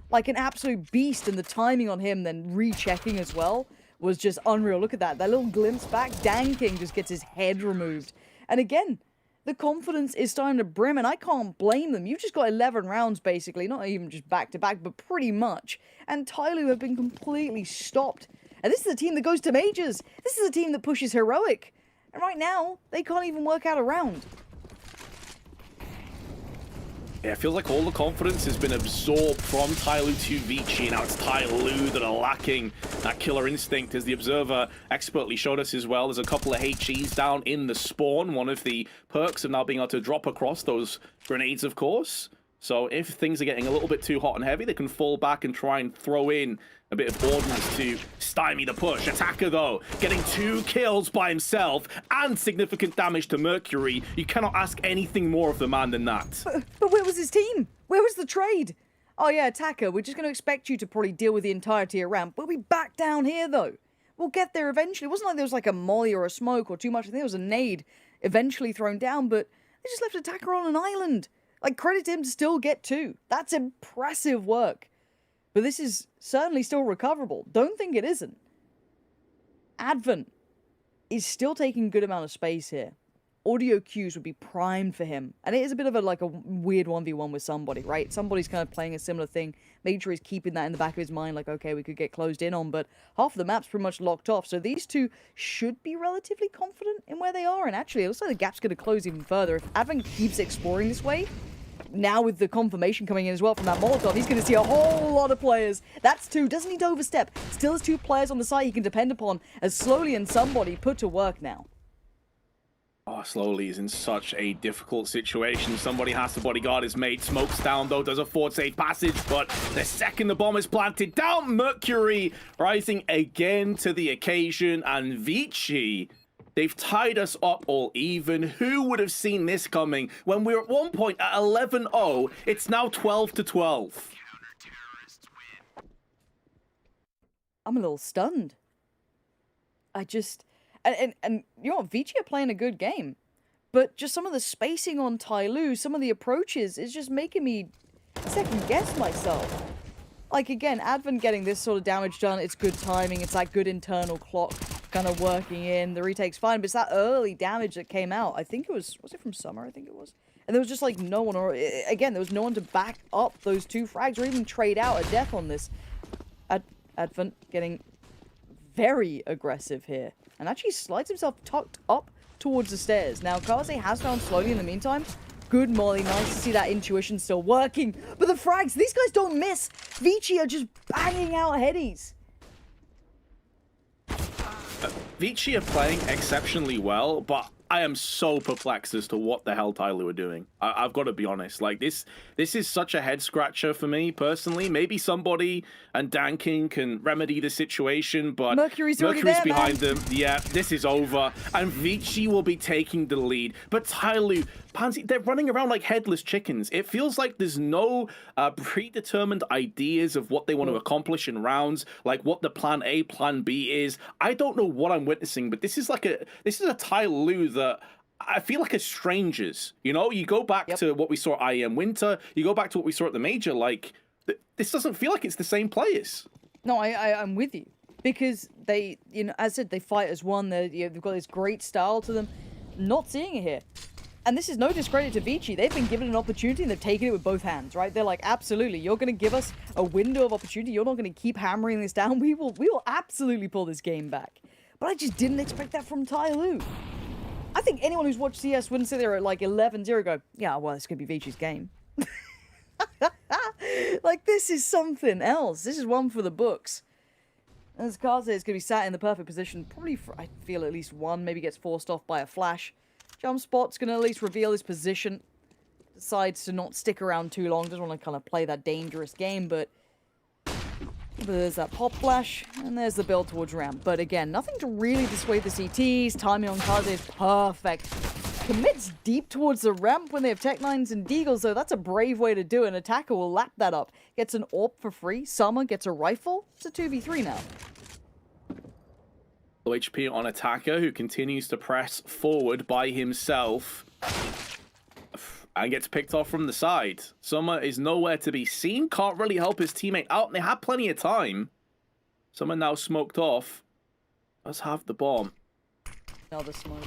like an absolute beast, and the timing on him then rechecking as well was just unreal. Look at that little glimpse back. Danking just gets his head removed. And again, the confidence is starting to brim, and I can't blame them. You've just got 11 rounds, basically, not even just back-to-back, but pretty much. And Tyloo have been completely stopped. And this is a team that goes to majors. This is a team that pushes heroic. And right now, they can't even work out a round. Yeah, it feels like all the confidence has been absorbed from Tyloo to Vici, and now it's Tyloo that are lacking that killer instinct, as the Observer expertly showed us as well. There's a couple of HEs down in the spawn, one of the perks of now being able to drop across those grenades, of course. So if things are getting a little bit too hot and heavy, they can fall back and try and throw in a bit of ordnance to stymie the push. Attacker, though, getting 2 kills by himself and significant damage to Mercury. You cannot ask anything more of the man than that. But where was his team? Where was the trade? Oh yeah, Attacker, we're just going to expect you to probably deal with the entirety of ramp. We'll be back down here, though. We'll get there eventually. It wasn't like there was like a molly or a smoke or too much. I think there was a nade eventually thrown down, but they just left Attacker on an island. Like, credit to him to still get 2. That's impressive work. But this is certainly still recoverable. Don't think it isn't. Advent is still taking a good amount of space here. Audio cues would be primed for him. And it is a bit of a weird 1v1 with somebody, right? Somebody's kind of playing a similar thing. Making sure he's keeping that in the back of his mind, like, okay, we could get closed in on, but half of the map's pretty much locked off. So these two should be relatively confident in where they are. And actually, it looks like the gap's going to close even further. If Advent keeps exploring this way, now with the confirmation coming in as well from that Molotov, he's going to see a whole lot of players. That's 2. Doesn't need to overstep. Still has 2 players on the side he can depend upon as Slowly and somebody put to work now. Oh, Slowly is in such a difficult situation. Somebody has to bodyguard his mate. Smokes down, though, does a forward safe passage, but the second the bomb is planted down, Mercury rising again to the occasion, and Vici, they've tied us up all even. Who would have seen this coming? When we were at one point at 11-0, it's now 12-12. I'm a little stunned. And you know what, Vici are playing a good game. But just some of the spacing on Tyloo, some of the approaches, is just making me second guess myself. Like, again, Advent getting this sort of damage done, it's good timing, it's that good internal clock kind of working in. The retake's fine, but it's that early damage that came out. I think it was it from Summer? I think it was. And there was just, like, no one, or again, there was no one to back up those 2 frags or even trade out a death on this. Advent getting very aggressive here. And actually slides himself tucked up towards the stairs. Now, Kaze has found Slowly in the meantime. Good molly. Nice to see that intuition still working. But the frags, these guys don't miss. Vici are just banging out headies. Vici are playing exceptionally well, but I am so perplexed as to what the hell Tyloo are doing. I've got to be honest. Like, this is such a head scratcher for me personally. Maybe somebody and Danking can remedy the situation, but Mercury's there, behind man. them. Yeah, this is over, and Vici will be taking the lead. But Tyloo, Pansy, they're running around like headless chickens. It feels like there's no predetermined ideas of what they want to accomplish in rounds, like what the plan A, plan B is. I don't know what I'm witnessing, but this is a Tyloo that I feel like as strangers. You know, you go back to what we saw at IEM Winter, you go back to what we saw at the Major, like, this doesn't feel like it's the same players. No, I'm with you. Because they, as I said, they fight as one. They've got this great style to them. Not seeing it here. And this is no discredit to Vici. They've been given an opportunity and they've taken it with both hands, right? They're like, absolutely, you're going to give us a window of opportunity. You're not going to keep hammering this down. We will absolutely pull this game back. But I just didn't expect that from Tai Lu. I think anyone who's watched CS wouldn't sit there at like 11-0 go, yeah, well, it's going to be Vici's game. Like, this is something else. This is one for the books. As Kaze is going to be sat in the perfect position, probably for, I feel, at least one, maybe gets forced off by a flash. Jump Spot's going to at least reveal his position. Decides to not stick around too long, doesn't want to kind of play that dangerous game, but there's that pop flash, and there's the build towards ramp. But again, nothing to really dissuade the CTs. Timing on Kaze is perfect. Commits deep towards the ramp when they have Tech-9s and Deagles, though. That's a brave way to do it. An attacker will lap that up. Gets an AWP for free. Summer gets a rifle. It's a 2v3 now. HP on attacker, who continues to press forward by himself and gets picked off from the side. Summer is nowhere to be seen. Can't really help his teammate out. They had plenty of time. Summer now smoked off. Does have the bomb. Another smoke.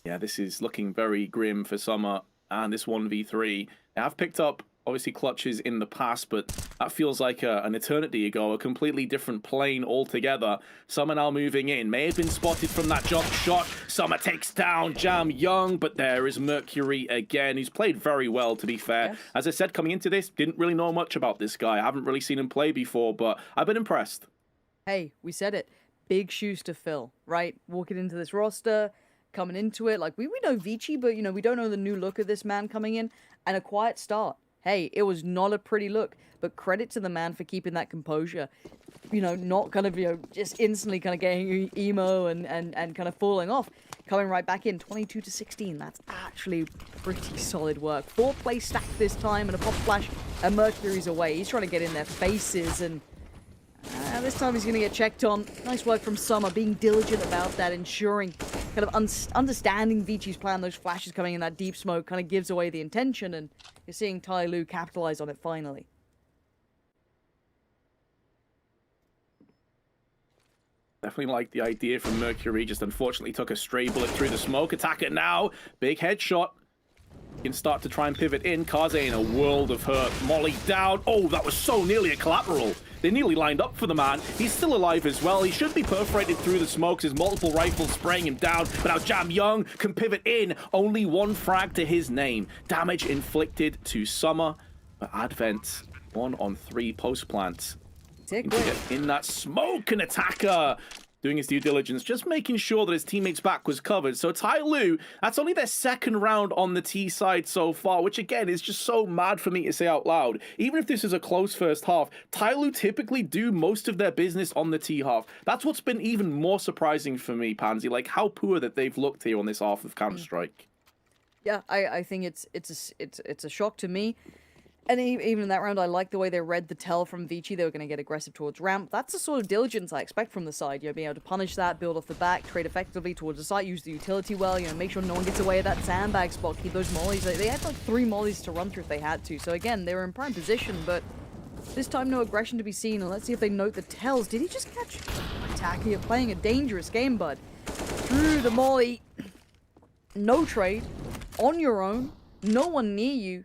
Yeah, this is looking very grim for Summer and this 1v3. They have picked up, obviously, clutches in the past, but that feels like an eternity ago, a completely different plane altogether. Summer now moving in. May have been spotted from that jump shot. Summer takes down Jam Young, but there is Mercury again, who's played very well, to be fair. Yes. As I said, coming into this, didn't really know much about this guy. I haven't really seen him play before, but I've been impressed. Hey, we said it. Big shoes to fill, right? Walking into this roster, coming into it. Like, we know Vici, but, we don't know the new look of this man coming in. And a quiet start. Hey, it was not a pretty look, but credit to the man for keeping that composure. Not kind of, just instantly kind of getting emo and kind of falling off. Coming right back in, 22-16. That's actually pretty solid work. 4 plays stacked this time, and a pop flash, and Mercury's away. He's trying to get in their faces, and this time he's going to get checked on. Nice work from Summer, being diligent about that, ensuring, kind of understanding Vici's plan. Those flashes coming in that deep smoke kind of gives away the intention, and you're seeing Tai Lu capitalize on it finally. Definitely like the idea from Mercury, just unfortunately took a stray bullet through the smoke. Attacker now, big headshot. Can start to try and pivot in. Kaze in a world of hurt. Molly down. Oh, that was so nearly a collateral. They nearly lined up for the man. He's still alive as well. He should be perforated through the smokes. His multiple rifles spraying him down. But now Jam Young can pivot in. Only 1 frag to his name. Damage inflicted to Summer. But Advent 1 on 3 post plant. In that smoke, an attacker doing his due diligence, just making sure that his teammate's back was covered. So Tai Lu, that's only their 2nd round on the T side so far, which again is just so mad for me to say out loud. Even if this is a close first half, Tai Lu typically do most of their business on the T half. That's what's been even more surprising for me, Pansy, like how poor that they've looked here on this half of Counter-Strike. Yeah, I think it's a shock to me. And even in that round, I like the way they read the tell from Vici. They were going to get aggressive towards ramp. That's the sort of diligence I expect from the side. Being able to punish that, build off the back, trade effectively towards the site, use the utility well, make sure no one gets away at that sandbag spot, keep those mollies. They had like 3 mollies to run through if they had to. So again, they were in prime position, but this time no aggression to be seen. And let's see if they note the tells. Did he just catch attacker? You're playing a dangerous game, bud. Through the molly. No trade. On your own. No one near you.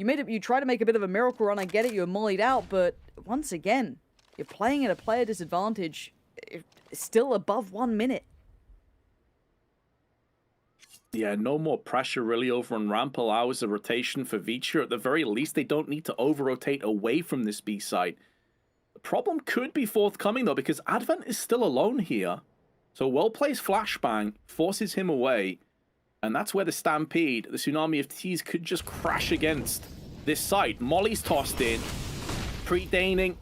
You try to make a bit of a miracle run, I get it, you're mollied out, but once again, you're playing at a player disadvantage. It's still above 1 minute. Yeah, no more pressure really over on ramp allows a rotation for Vici. At the very least, they don't need to over-rotate away from this B site. The problem could be forthcoming, though, because Advent is still alone here. So well-placed flashbang forces him away. And that's where the Stampede, the Tsunami of T's, could just crash against this site. Molly's tossed in. Pre-Daning.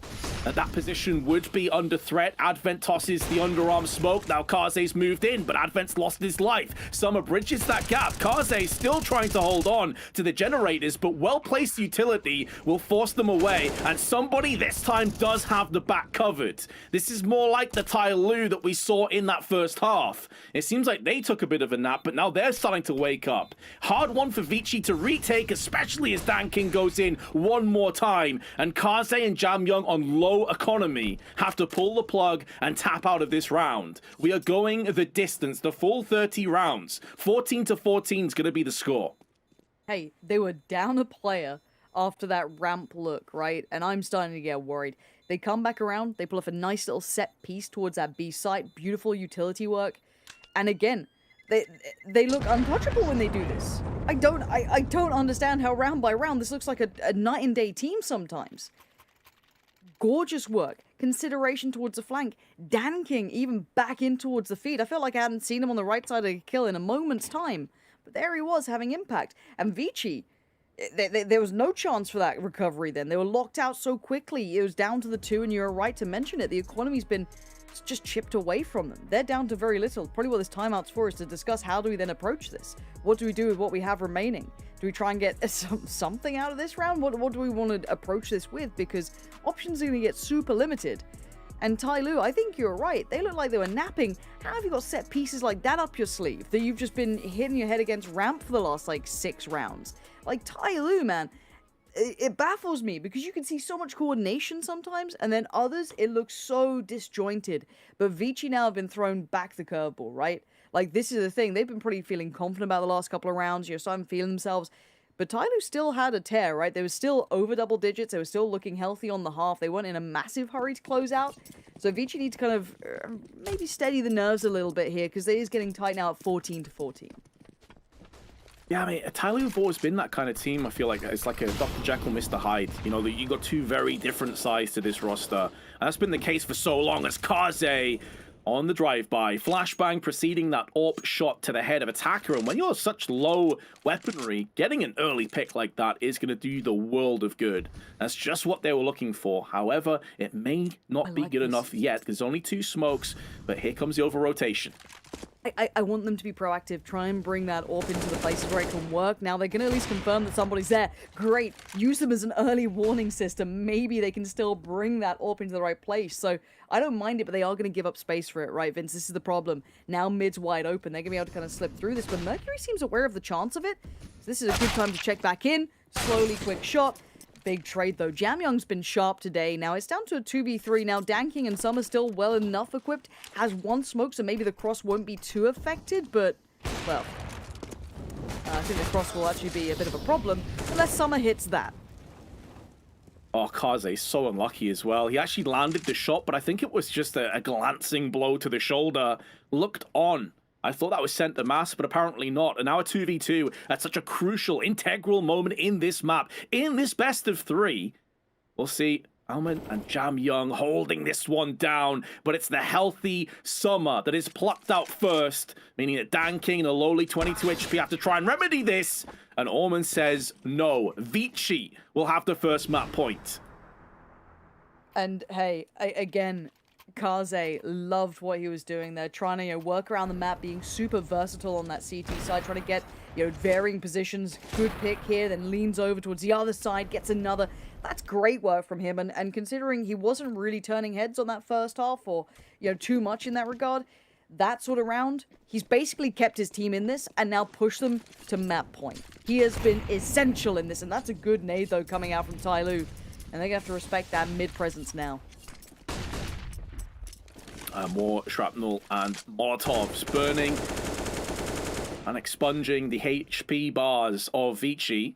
That position would be under threat. Advent tosses the underarm smoke. Now Kaze's moved in, but Advent's lost his life. Summer bridges that gap. Kaze still trying to hold on to the generators, but well-placed utility will force them away, and somebody this time does have the back covered. This is more like the Tai Lu that we saw in that first half. It seems like they took a bit of a nap, but now they're starting to wake up. Hard one for Vici to retake, especially as Dan King goes in one more time, and Kaze and Jam Young on low low economy have to pull the plug and tap out of this round. We are going the distance, the full 30 rounds. 14-14 is going to be the score. Hey, they were down a player after that ramp look, right? And I'm starting to get worried. They come back around, they pull off a nice little set piece towards that B site, beautiful utility work. And again, they look untouchable when they do this. I don't understand how round by round this looks like a night and day team sometimes. Gorgeous work, consideration towards the flank, danking even back in towards the feed. I felt like I hadn't seen him on the right side of the kill in a moment's time. But there he was, having impact. And Vici, there was no chance for that recovery then. They were locked out so quickly. It was down to the 2, and you're right to mention it. The economy's been just chipped away from them. They're down to very little. Probably what this timeout's for is to discuss how do we then approach this. What do we do with what we have remaining? Do we try and get something out of this round? What do we want to approach this with? Because options are going to get super limited. And Tyloo, I think you're right. They look like they were napping. How have you got set pieces like that up your sleeve that you've just been hitting your head against ramp for the last, like, 6 rounds? Like, Tyloo, man, it baffles me because you can see so much coordination sometimes, and then others, it looks so disjointed. But Vici now have been thrown back the curveball, right? Like, this is the thing. They've been pretty feeling confident about the last couple of rounds. You're starting to feel themselves. But Tyloo still had a tear, right? They were still over double digits. They were still looking healthy on the half. They weren't in a massive hurry to close out. So Vici needs to kind of maybe steady the nerves a little bit here because it is getting tight now at 14-14. Yeah, I mean, Tyloo have always been that kind of team. I feel like it's like a Dr. Jekyll, Mr. Hyde. You know, you got 2 very different sides to this roster. And that's been the case for so long as Kaze on the drive-by, flashbang preceding that AWP shot to the head of attacker. And when you're such low weaponry, getting an early pick like that is going to do the world of good. That's just what they were looking for. However, it may not be good enough yet. There's only 2 smokes, but here comes the over-rotation. I want them to be proactive, try and bring that AWP into the places where it can work. Now they're going to at least confirm that somebody's there. Great. Use them as an early warning system. Maybe they can still bring that AWP into the right place. So I don't mind it, but they are going to give up space for it, right, Vince? This is the problem. Now mid's wide open. They're going to be able to kind of slip through this, but Mercury seems aware of the chance of it. So this is a good time to check back in. Slowly, quick shot. Big trade, though. Jamyoung's been sharp today. Now, it's down to a 2v3. Now, Danking and Summer still well enough equipped. Has 1 smoke, so maybe the cross won't be too affected, but, well, I think the cross will actually be a bit of a problem, unless Summer hits that. Oh, Kaze, so unlucky as well. He actually landed the shot, but I think it was just a glancing blow to the shoulder. Looked on. I thought that was sent to mass, but apparently not. And now a 2v2 at such a crucial, integral moment in this map, in this best of 3. We'll see Alman and Jamyoung holding this one down, but it's the healthy Summer that is plucked out first, meaning that Danking and a lowly 22 HP have to try and remedy this. And Orman says no. Vici will have the first map point. And hey, again, Kaze loved what he was doing there, trying to work around the map, being super versatile on that CT side, trying to get varying positions. Good pick here, then leans over towards the other side, gets another. That's great work from him, and considering he wasn't really turning heads on that first half or too much in that regard, that sort of round, he's basically kept his team in this and now pushed them to map point. He has been essential in this, and that's a good nade though coming out from Tyloo, and they're gonna have to respect that mid presence now. More shrapnel and Molotovs burning and expunging the HP bars of Vici.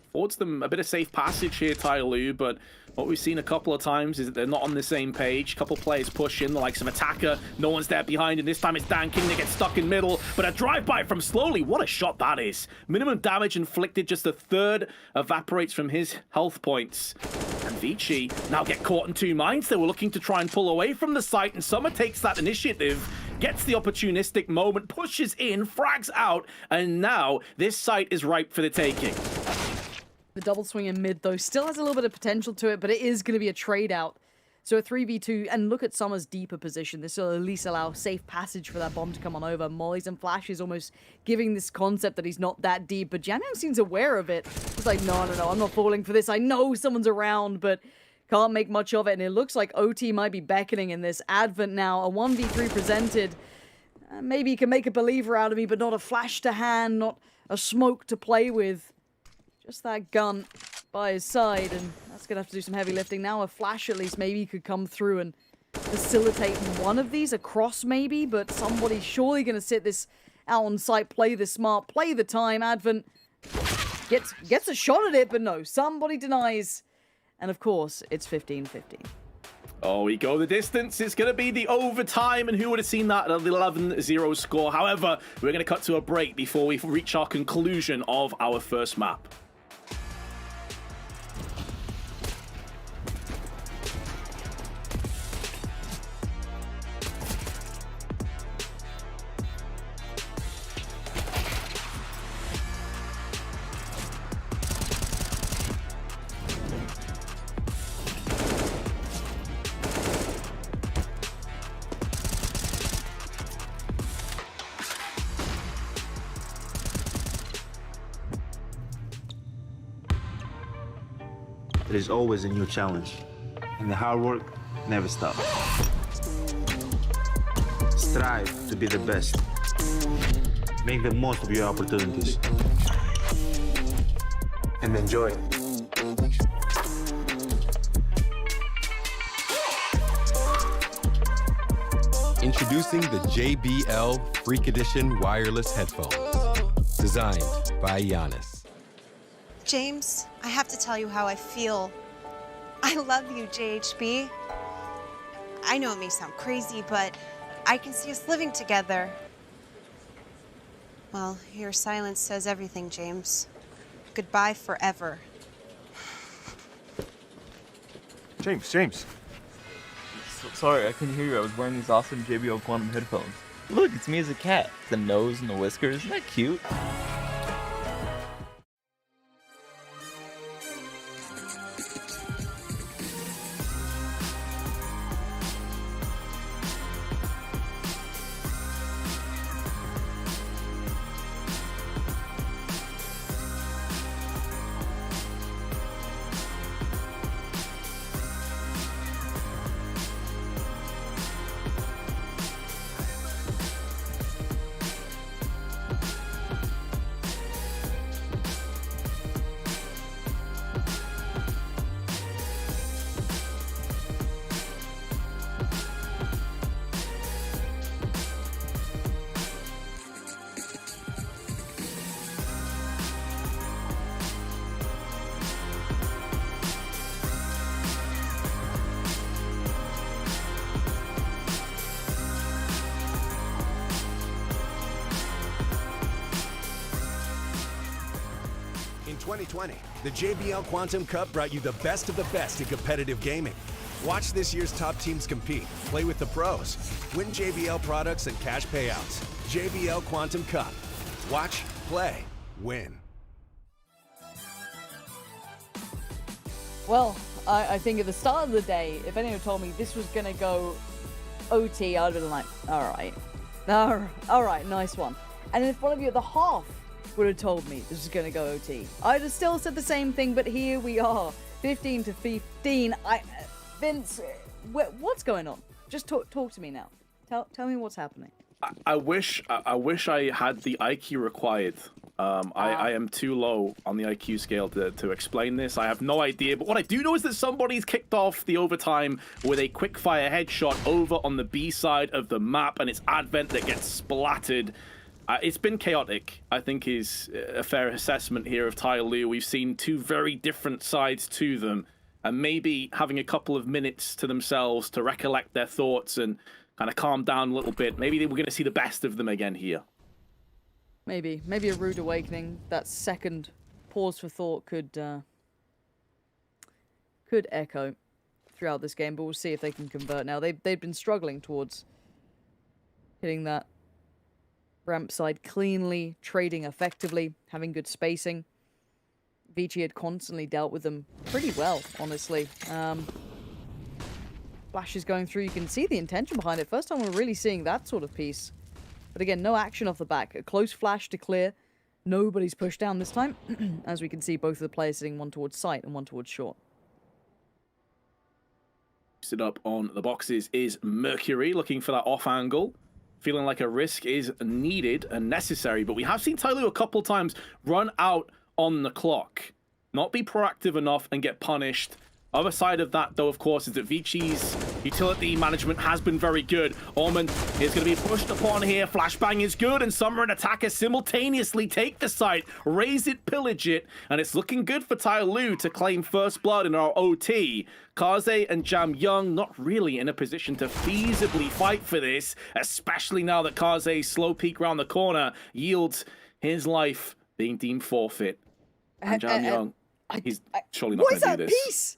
Affords them a bit of safe passage here, Tyloo, but what we've seen a couple of times is that they're not on the same page. A couple players push in, the likes of Attacker. No one's there behind, and this time it's Danking. They get stuck in middle, but a drive-by from Slowly. What a shot that is. Minimum damage inflicted, just a third evaporates from his health points. And Vici now get caught in 2 minds. They were looking to try and pull away from the site, and Summer takes that initiative, gets the opportunistic moment, pushes in, frags out, and now this site is ripe for the taking. The double swing in mid, though, still has a little bit of potential to it, but it is going to be a trade out. So a 3v2, and look at Summer's deeper position. This will at least allow safe passage for that bomb to come on over. Mollies and flashes almost giving this concept that he's not that deep, but Jamyoung seems aware of it. He's like, no, I'm not falling for this. I know someone's around, but can't make much of it, and it looks like OT might be beckoning in this. Advent now, a 1v3 presented. Maybe he can make a believer out of me, but not a flash to hand, not a smoke to play with. Just that gun. by his side, and that's going to have to do some heavy lifting now. A flash at least maybe could come through and facilitate one of these across maybe, but somebody's surely going to sit this out on site, play this smart, play the time. Advent gets a shot at it, but no, somebody denies. And of course, it's 15-15. Oh, we go the distance. It's going to be the overtime, and who would have seen that at an 11-0 score? However, we're going to cut to a break before we reach our conclusion of our first map. There is always a new challenge, and the hard work never stops. Strive to be the best. Make the most of your opportunities. And enjoy it. Introducing the JBL Freak Edition wireless headphones, designed by Giannis. James, I have to tell you how I feel. I love you, JHB. I know it may sound crazy, but I can see us living together. Well, your silence says everything, James. Goodbye forever. James. Sorry, I couldn't hear you. I was wearing these awesome JBL Quantum headphones. Look, it's me as a cat. The nose and the whiskers. Isn't that cute? In 2020, the JBL Quantum Cup brought you the best of the best in competitive gaming. Watch this year's top teams compete, play with the pros, win JBL products and cash payouts. JBL Quantum Cup. Watch, play, win. Well, I think at the start of the day, if anyone told me this was going to go OT, I'd have been like, all right, nice one. And if one of you at the half would have told me this was going to go OT, I'd have still said the same thing, but here we are, 15-15. Vince, what's going on? Just talk to me now. Tell me what's happening. I wish I had the IQ required. I am too low on the IQ scale to explain this. I have no idea, but what I do know is that somebody's kicked off the overtime with a quick-fire headshot over on the B side of the map, and it's Advent that gets splattered. It's been chaotic, I think, is a fair assessment here of Tyloo. We've seen two very different sides to them, and maybe having a couple of minutes to themselves to recollect their thoughts and kind of calm down a little bit. Maybe we're going to see the best of them again here. Maybe a rude awakening. That second pause for thought could echo throughout this game, but we'll see if they can convert now. They've been struggling towards hitting that ramp side cleanly, trading effectively, having good spacing. Vici had constantly dealt with them pretty well, honestly. Flash is going through. You can see the intention behind it. First time we're really seeing that sort of piece. But again, no action off the back. A close flash to clear. Nobody's pushed down this time. As we can see, both of the players sitting one towards sight and one towards short. Stood up on the boxes is Mercury, looking for that off angle. Feeling like a risk is needed and necessary. But we have seen Tyloo a couple times run out on the clock. not be proactive enough and get punished. Other side of that, though, of course, is that Vici's utility management has been very good. Orman is going to be pushed upon here. Flashbang is good, and Summer and Attacker simultaneously take the site, raise it, pillage it, and it's looking good for Tai Lu to claim first blood in our OT. Kaze and Jam Young not really in a position to feasibly fight for this, especially now that Kaze's slow peek round the corner yields his life being deemed forfeit. And Jam Young, he's surely not going to do this. Peace?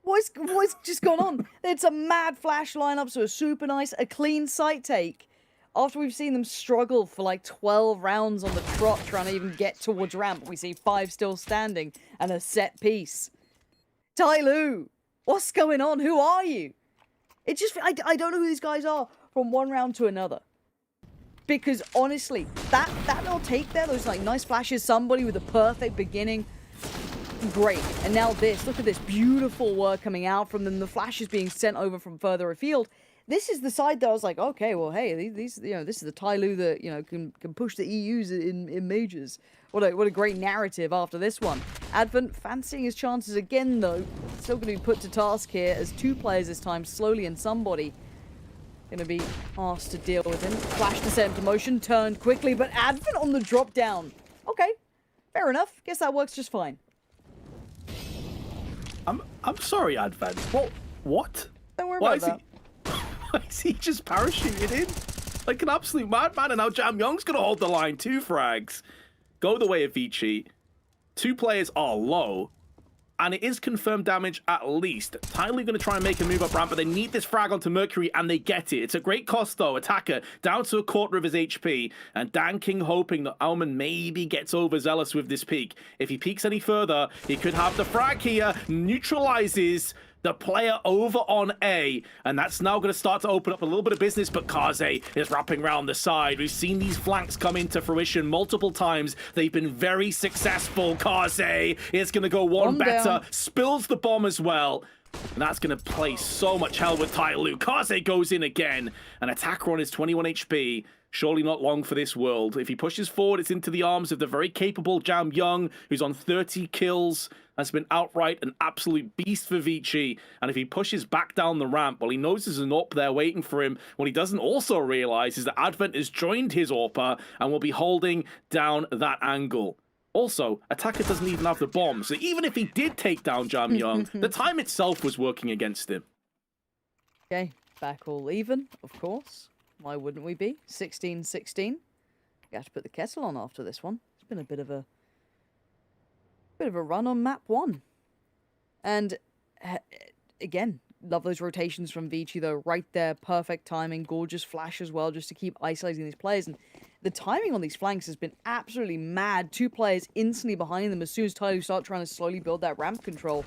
What's just gone on? It's a mad flash lineup, so a super nice, a clean site take. After we've seen them struggle for like 12 rounds on the trot trying to even get towards ramp, we see 5 still standing and a set piece. Tai Lu, what's going on? Who are you? It just, I don't know who these guys are from one round to another. Because honestly, that little take there, those like nice flashes, somebody with a perfect beginning, great. And now this, look at this beautiful work coming out from them. The flash is being sent over from further afield. This is the side that I was like, okay, well, hey, these, you know, this is the Tai Lu that, you know, can push the EUs in majors. What a great narrative after this one. Advent fancying his chances again, though. Still going to be put to task here as 2 players this time, slowly, and somebody going to be asked to deal with him. Flash to set him to motion, turned quickly, but Advent on the drop down. Okay, fair enough. Guess that works just fine. I'm sorry, Advent. What? Don't worry about that. Why is he just parachuted in? Like an absolute madman, and now Jam Young's gonna hold the line. 2 frags. Go the way of Vici. 2 players are low. And it is confirmed damage at least. Tai Lu gonna try and make a move up ramp, but they need this frag onto Mercury, and they get it. It's a great cost, though. Attacker down to a quarter of his HP, and Dan King hoping that Alman maybe gets overzealous with this peak. If he peaks any further, he could have the frag here, neutralizes the player over on A, and that's now going to start to open up a little bit of business, but Kaze is wrapping around the side. We've seen these flanks come into fruition multiple times. They've been very successful. Kaze is going to go one better, spills the bomb as well, and that's going to play so much hell with Tai Lu. Kaze goes in again, an attacker on his 21 HP. Surely not long for this world. If he pushes forward, it's into the arms of the very capable Jam Young, who's on 30 kills. That's been outright an absolute beast for Vici. And if he pushes back down the ramp, well, he knows there's an AWP there waiting for him. What he doesn't also realize is that Advent has joined his AWPer and will be holding down that angle. Also, Attacker doesn't even have the bomb, so even if he did take down Jam Young, the time itself was working against him. Okay, back all even, of course. Why wouldn't we be? 16-16. You have to put the kettle on after this one. It's been a bit of a run on map 1. And again, love those rotations from Vici though. Right there, perfect timing, gorgeous flash as well, just to keep isolating these players. And the timing on these flanks has been absolutely mad. 2 players instantly behind them as soon as Tai Lu start trying to slowly build that ramp control.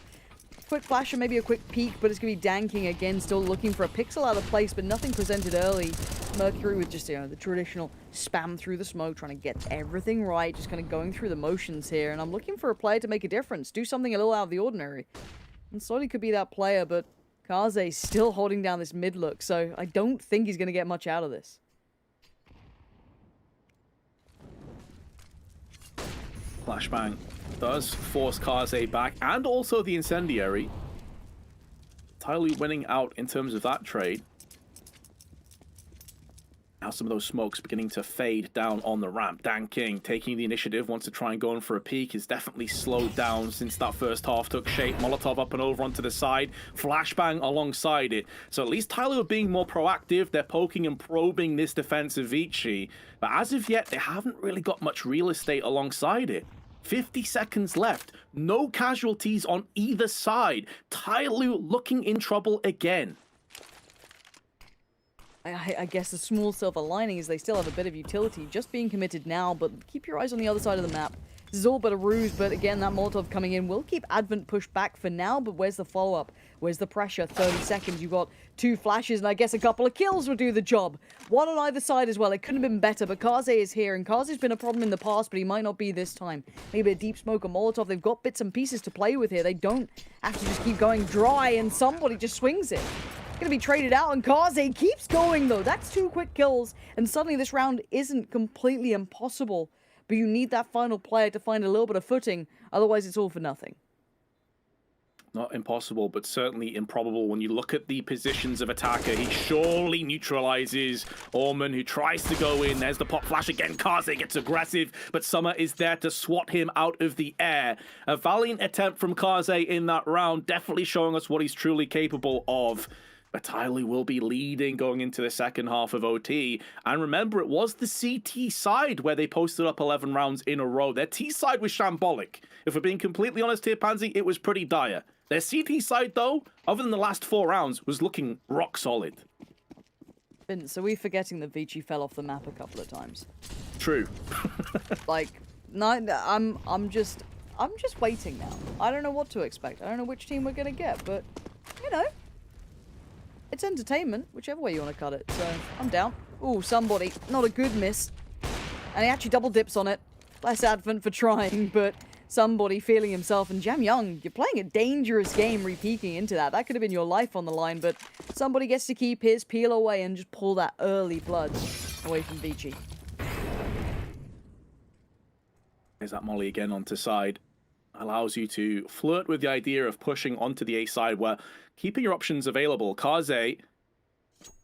Quick flash and maybe a quick peek, but it's going to be Dan King again, still looking for a pixel out of place, but nothing presented early. Mercury with just, you know, the traditional spam through the smoke, trying to get everything right, just kind of going through the motions here. And I'm looking for a player to make a difference, do something a little out of the ordinary. And slowly could be that player, but Kaze still holding down this mid look, so I don't think he's going to get much out of this. Flashbang does force Kaze back, and also the Incendiary. Tai Lu winning out in terms of that trade. Now some of those smokes beginning to fade down on the ramp. Dan King taking the initiative, wants to try and go in for a peek. Is definitely slowed down since that first half took shape. Molotov up and over onto the side. Flashbang alongside it. So at least Tai Lu are being more proactive. They're poking and probing this defense of Vici. But as of yet, they haven't really got much real estate alongside it. 50 seconds left. No casualties on either side. Tai Lu looking in trouble again. I guess the small silver lining is they still have a bit of utility just being committed now, but keep your eyes on the other side of the map. This is all but a ruse, but again, that Molotov coming in will keep Advent pushed back for now, but where's the follow-up? Where's the pressure? 30 seconds, you've got 2 flashes, and I guess a couple of kills will do the job. 1 on either side as well. It couldn't have been better, but Kaze is here, and Kaze's been a problem in the past, but he might not be this time. Maybe a deep smoke or Molotov. They've got bits and pieces to play with here. They don't have to just keep going dry, and somebody just swings it. Gonna be traded out, and Kaze keeps going though. That's 2 quick kills, and suddenly this round isn't completely impossible. but you need that final player to find a little bit of footing. Otherwise, it's all for nothing. Not impossible, but certainly improbable when you look at the positions of attacker. He surely neutralizes Orman, who tries to go in. There's the pop flash again. Kaze gets aggressive, but Summer is there to swat him out of the air. A valiant attempt from Kaze in that round, definitely showing us what he's truly capable of. But Tyloo will be leading going into the second half of OT. And remember, it was the CT side where they posted up 11 rounds in a row. Their T side was shambolic. If we're being completely honest here, Pansy, it was pretty dire. Their CT side, though, other than the last 4 rounds, was looking rock solid. Vince, are we forgetting that Vici fell off the map a couple of times? True. Like, no, I'm just waiting now. I don't know what to expect. I don't know which team we're gonna get, but you know, it's entertainment, whichever way you want to cut it. So I'm down. Ooh, somebody, not a good miss, and he actually double dips on it. Less Advent for trying, but somebody feeling himself. And Jam Young, you're playing a dangerous game re-peeking into that. That could have been your life on the line, but somebody gets to keep his peel away and just pull that early blood away from Vici. There's that molly again onto side. Allows you to flirt with the idea of pushing onto the A side where keeping your options available. Kaze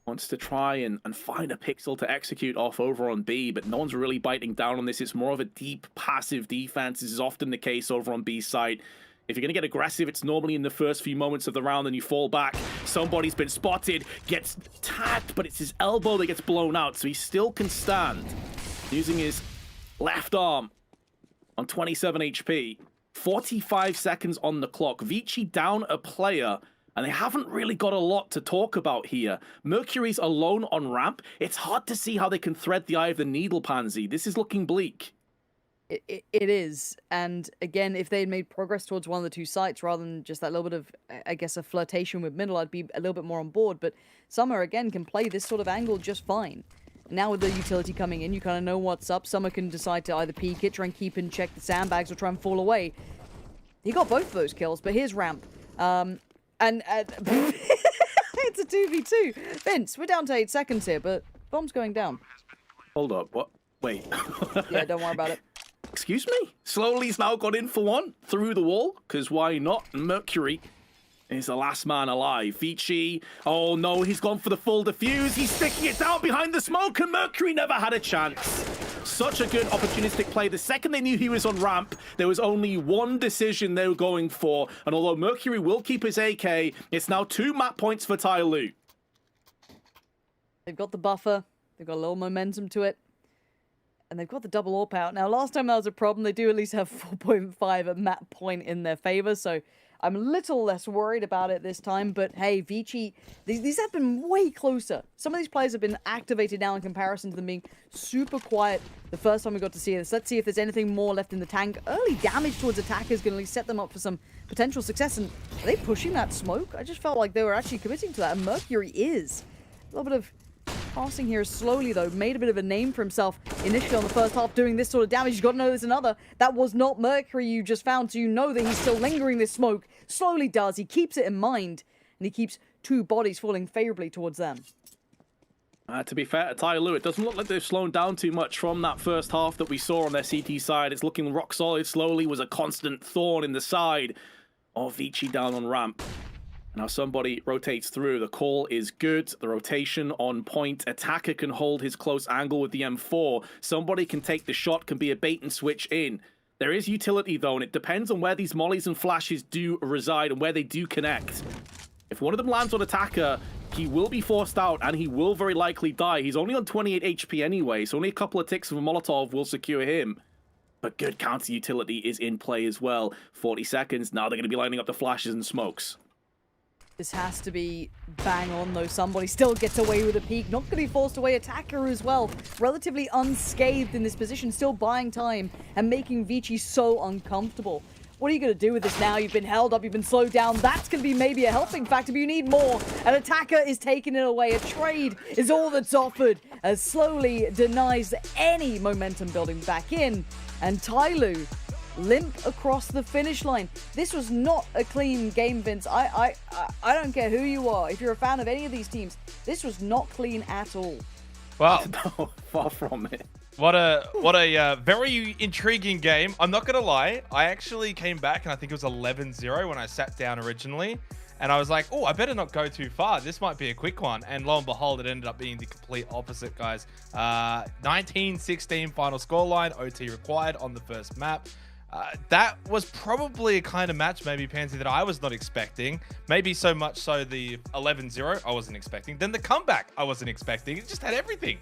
wants to try and find a pixel to execute off over on B, but no one's really biting down on this. It's more of a deep, passive defense. This is often the case over on B's side. If you're going to get aggressive, it's normally in the first few moments of the round, and you fall back. Somebody's been spotted, gets tagged, but it's his elbow that gets blown out, so he still can stand. Using his left arm on 27 HP. 45 seconds on the clock. Vici down a player, and they haven't really got a lot to talk about here. Mercury's alone on ramp. It's hard to see how they can thread the eye of the needle, Pansy. This is looking bleak. It is. And again, if they had made progress towards one of the two sites rather than just that little bit of, I guess, a flirtation with middle, I'd be a little bit more on board. But Summer, again, can play this sort of angle just fine. Now with the utility coming in, you kind of know what's up. Summer can decide to either peek it, try and keep in check the sandbags, or try and fall away. He got both of those kills, but here's ramp. And it's a 2v2. Vince, we're down to 8 seconds here, but bomb's going down. Hold up, what? Wait. Yeah, don't worry about it. Excuse me? Slowly's now got in for one through the wall, because why not? Mercury is the last man alive. Vici, oh no, he's gone for the full defuse. He's sticking it down behind the smoke, and Mercury never had a chance. Such a good opportunistic play. The second they knew he was on ramp, there was only one decision they were going for, and although Mercury will keep his AK, it's now 2 map points for Tyloo. They've got the buffer, they've got a little momentum to it, and they've got the double AWP out. Now, last time that was a problem, they do at least have 4.5 at map point in their favor, so I'm a little less worried about it this time. But hey, Vici, these have been way closer. Some of these players have been activated now in comparison to them being super quiet the first time we got to see this. Let's see if there's anything more left in the tank. Early damage towards attackers can at least set them up for some potential success. And are they pushing that smoke? I just felt like they were actually committing to that, and Mercury is. A little bit of passing here slowly, though. Made a bit of a name for himself initially on the first half, doing this sort of damage. You've got to know there's another. That was not Mercury you just found, so you know that he's still lingering this smoke. Slowly does. He keeps it in mind, and he keeps 2 bodies falling favorably towards them. To be fair to Tyloo, it doesn't look like they've slowed down too much from that first half that we saw on their CT side. It's looking rock solid. Slowly was a constant thorn in the side of Vici down on ramp. Now somebody rotates through. The call is good. The rotation on point. Attacker can hold his close angle with the M4. Somebody can take the shot, can be a bait and switch in. There is utility though, and it depends on where these mollies and flashes do reside and where they do connect. If one of them lands on Attacker, he will be forced out and he will very likely die. He's only on 28 HP anyway, so only a couple of ticks of a Molotov will secure him. But good counter utility is in play as well. 40 seconds. Now they're going to be lining up the flashes and smokes. This has to be bang on, though. Somebody still gets away with a peek. Not going to be forced away. Attacker as well. Relatively unscathed in this position. Still buying time and making Vici so uncomfortable. What are you going to do with this now? You've been held up. You've been slowed down. That's going to be maybe a helping factor, but you need more. An Attacker is taking it away. A trade is all that's offered as Slowly denies any momentum building back in. And Tyloo limp across the finish line. This was not a clean game, Vince. I don't care who you are. If you're a fan of any of these teams, this was not clean at all. Well, no, far from it. What a very intriguing game. I'm not gonna lie, I actually came back and I think it was 11-0 when I sat down originally, and I was like, oh, I better not go too far. This might be a quick one. And lo and behold, it ended up being the complete opposite, guys. 19-16 final scoreline, OT required on the first map. That was probably a kind of match, maybe, Pansy, that I was not expecting. Maybe so much so the 11-0 I wasn't expecting. Then the comeback I wasn't expecting. It just had everything.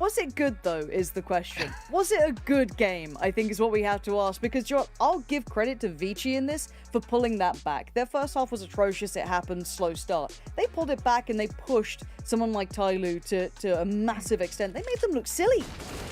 Was it good, though, is the question. Was it a good game, I think is what we have to ask. Because, Joe, I'll give credit to Vici in this for pulling that back. Their first half was atrocious. It happened, slow start. They pulled it back and they pushed someone like Tyloo to a massive extent. They made them look silly.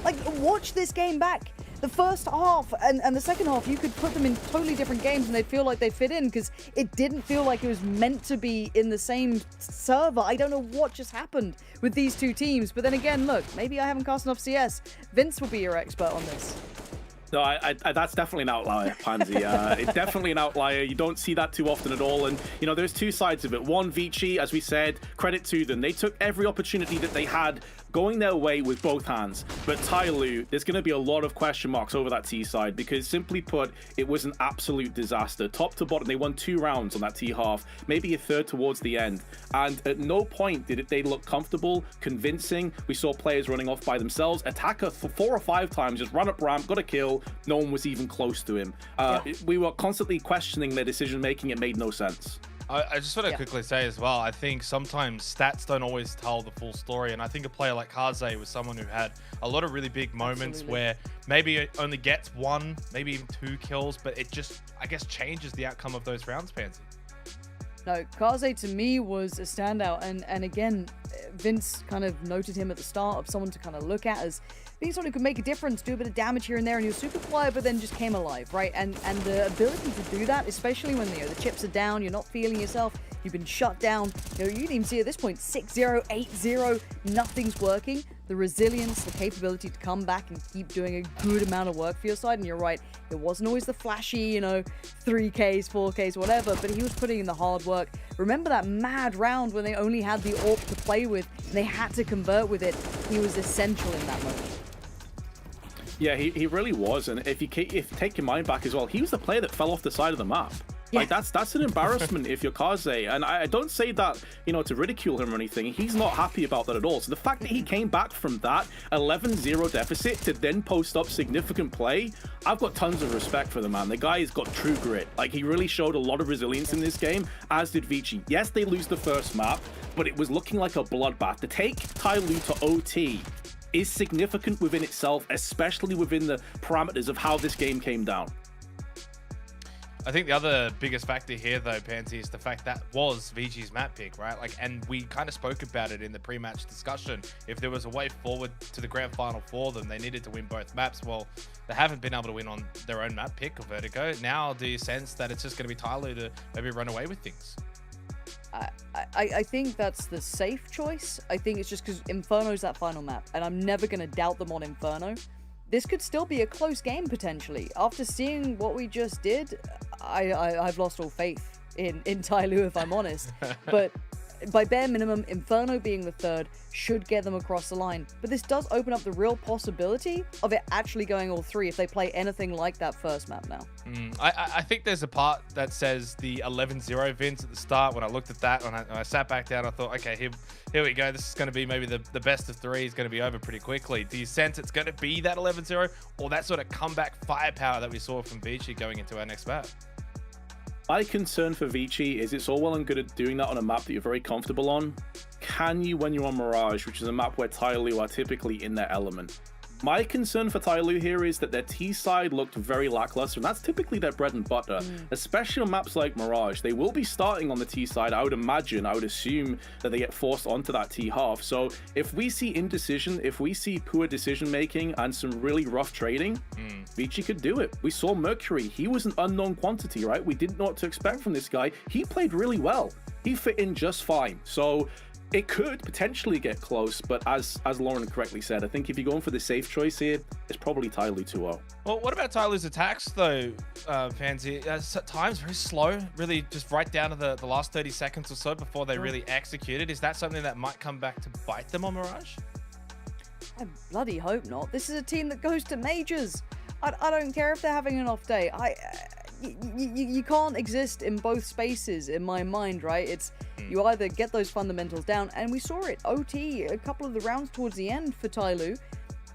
Like, watch this game back. The first half and the second half, you could put them in totally different games and they'd feel like they fit in because it didn't feel like it was meant to be in the same server. I don't know what just happened with these two teams. But then again, look, maybe I haven't cast enough CS. Vince will be your expert on this. No, I that's definitely an outlier, Pansy. It's definitely an outlier. You don't see that too often at all. And, you know, there's two sides of it. One, Vici, as we said, credit to them. They took every opportunity that they had going their way with both hands. But Tyloo, there's going to be a lot of question marks over that T side because, simply put, it was an absolute disaster. Top to bottom, they won 2 rounds on that T half, maybe a third towards the end. And at no point did they look comfortable, convincing. We saw players running off by themselves. Attacker 4 or 5 times, just run up ramp, got a kill. No one was even close to him. We were constantly questioning their decision making. It made no sense. I just want to quickly say as well, I think sometimes stats don't always tell the full story. And I think a player like Kaze was someone who had a lot of really big moments where maybe it only gets 1, maybe even 2 kills, but it just, I guess, changes the outcome of those rounds, Pansy. No, Kaze to me was a standout. And again, Vince kind of noted him at the start of someone to kind of look at as being someone who could make a difference, do a bit of damage here and there, and he was super quiet, but then just came alive, right? And the ability to do that, especially when the chips are down, you're not feeling yourself, you've been shut down. You didn't even see at this point 6-0, 8-0, nothing's working. The resilience, the capability to come back and keep doing a good amount of work for your side. And you're right, it wasn't always the flashy, 3Ks, 4Ks, whatever, but he was putting in the hard work. Remember that mad round when they only had the AWP to play with and they had to convert with it? He was essential in that moment. Yeah, he really was. And if you take your mind back as well, he was the player that fell off the side of the map. Yeah. Like, that's an embarrassment if you're Kaze. And I don't say that, to ridicule him or anything. He's not happy about that at all. So the fact that he came back from that 11-0 deficit to then post up significant play, I've got tons of respect for the man. The guy has got true grit. Like, he really showed a lot of resilience in this game, as did Vici. Yes, they lose the first map, but it was looking like a bloodbath. To take Tyloo to OT is significant within itself, especially within the parameters of how this game came down. I think the other biggest factor here, though, Pansy, is the fact that was Vici's map pick, right? And we kind of spoke about it in the pre-match discussion. If there was a way forward to the grand final for them, they needed to win both maps. Well, they haven't been able to win on their own map pick of Vertigo. Now, do you sense that it's just going to be Tyloo to maybe run away with things? I think that's the safe choice. I think it's just because Inferno's that final map, and I'm never going to doubt them on Inferno. This could still be a close game, potentially. After seeing what we just did, I've lost all faith in Tyloo, if I'm honest. But by bare minimum, Inferno being the third should get them across the line. But this does open up the real possibility of it actually going all 3 if they play anything like that first map now. I think there's a part that says the 11-0 Vince at the start. When I looked at that, when I sat back down, I thought, okay, here we go. This is going to be maybe the best of 3 is going to be over pretty quickly. Do you sense it's going to be that 11-0 or that sort of comeback firepower that we saw from Vici going into our next map? My concern for Vici is it's all well and good at doing that on a map that you're very comfortable on. Can you when you're on Mirage, which is a map where Tyloo are typically in their element? My concern for Tyloo here is that their T side looked very lackluster, and that's typically their bread and butter, especially on maps like Mirage. They will be starting on the T side, I would assume that they get forced onto that T half. So if we see indecision, if we see poor decision making and some really rough trading, Vici could do it. We saw Mercury. He was an unknown quantity, right? We didn't know what to expect from this guy. He played really well. He fit in just fine. So it could potentially get close, but as Lauren correctly said, I think if you're going for the safe choice here, it's probably Tyloo 2-0. Well, what about Tyloo's attacks, though, Pansy? At times, very slow, really just right down to the last 30 seconds or so before they really executed. Is that something that might come back to bite them on Mirage? I bloody hope not. This is a team that goes to majors. I don't care if they're having an off day. You can't exist in both spaces in my mind, right? It's you either get those fundamentals down, and we saw it. OT, a couple of the rounds towards the end for Tyloo.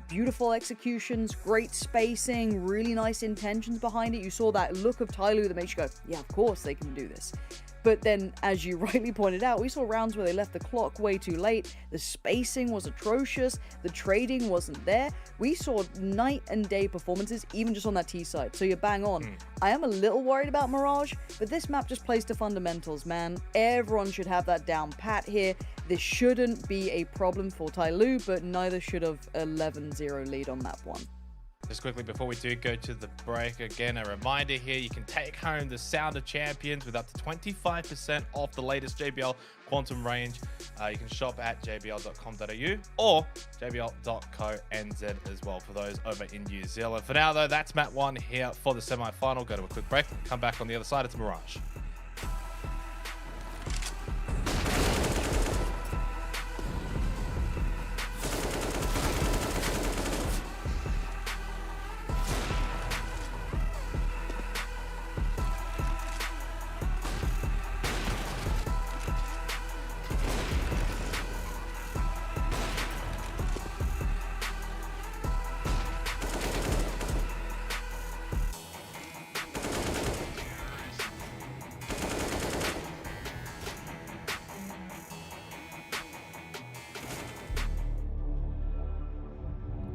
Beautiful executions, great spacing, really nice intentions behind it. You saw that look of Tyloo that makes you go, yeah, of course they can do this. But then, as you rightly pointed out, we saw rounds where they left the clock way too late. The spacing was atrocious. The trading wasn't there. We saw night and day performances, even just on that T side. So you're bang on. I am a little worried about Mirage, but this map just plays to fundamentals, man. Everyone should have that down pat here. This shouldn't be a problem for Tyloo, but neither should have 11-0 lead on map one. Just quickly before we do go to the break, again, a reminder here, you can take home the Sound of Champions with up to 25% off the latest JBL Quantum range. You can shop at jbl.com.au or jbl.co.nz as well for those over in New Zealand. For now, though, that's map one here for the semi-final. Go to a quick break, come back on the other side. It's Mirage.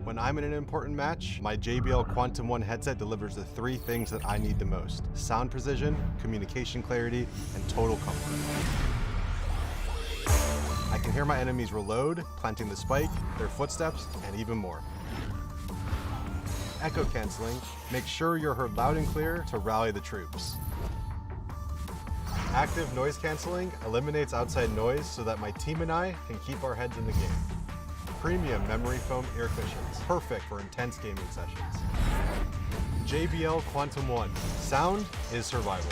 When I'm in an important match, my JBL Quantum 1 headset delivers the three things that I need the most: sound precision, communication clarity, and total comfort. I can hear my enemies reload, planting the spike, their footsteps, and even more. Echo canceling makes sure you're heard loud and clear to rally the troops. Active noise canceling eliminates outside noise so that my team and I can keep our heads in the game. Premium memory foam ear cushions, perfect for intense gaming sessions. JBL Quantum 1, sound is survival.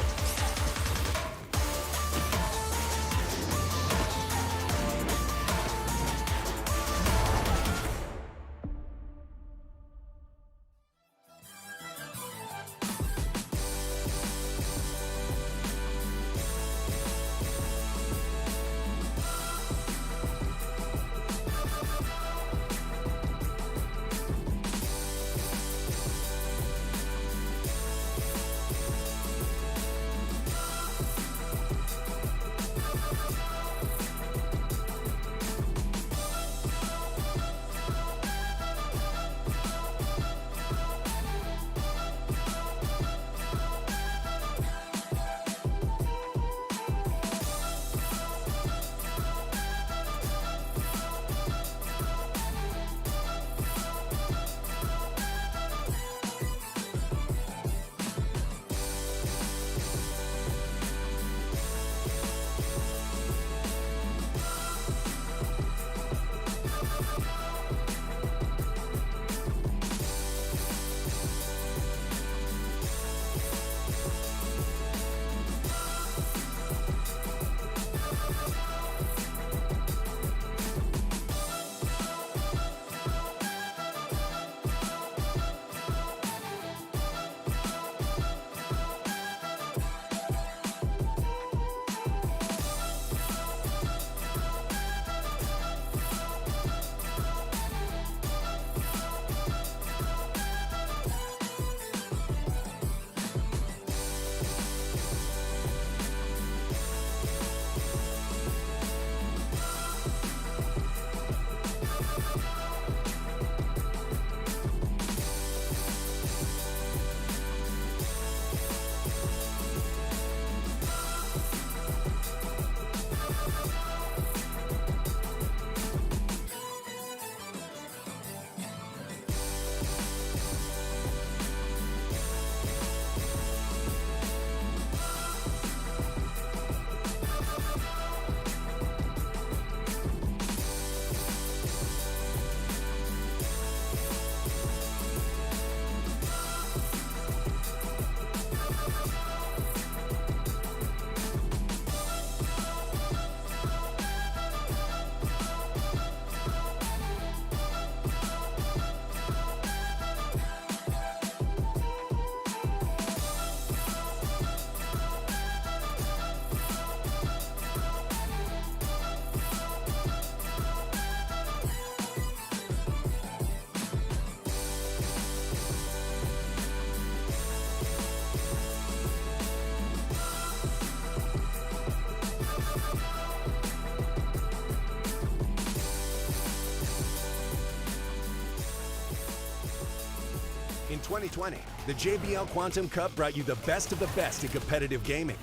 In 2020, the JBL Quantum Cup brought you the best of the best in competitive gaming.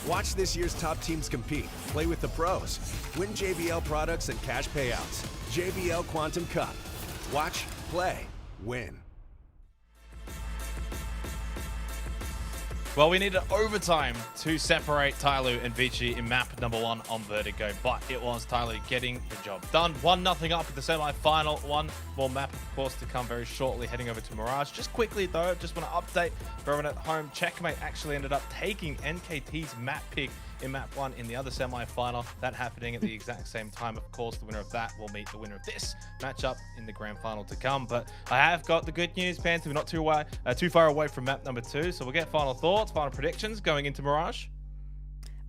Watch this year's top teams compete, play with the pros, win JBL products and cash payouts. JBL Quantum Cup. Watch, play, win. Well, we needed overtime to separate Tyloo and Vici in map number 1 on Vertigo, but it was Tyloo getting the job done. 1-0 up at the semi-final. One more map, of course, to come very shortly, heading over to Mirage. Just quickly, though, just want to update for everyone at home. Checkmate actually ended up taking NKT's map pick in map 1 in the other semi-final. That happening at the exact same time. Of course, the winner of that will meet the winner of this matchup in the grand final to come. But I have got the good news, Panther. We're not too far away from map number 2, so we'll get final thoughts, final predictions going into Mirage.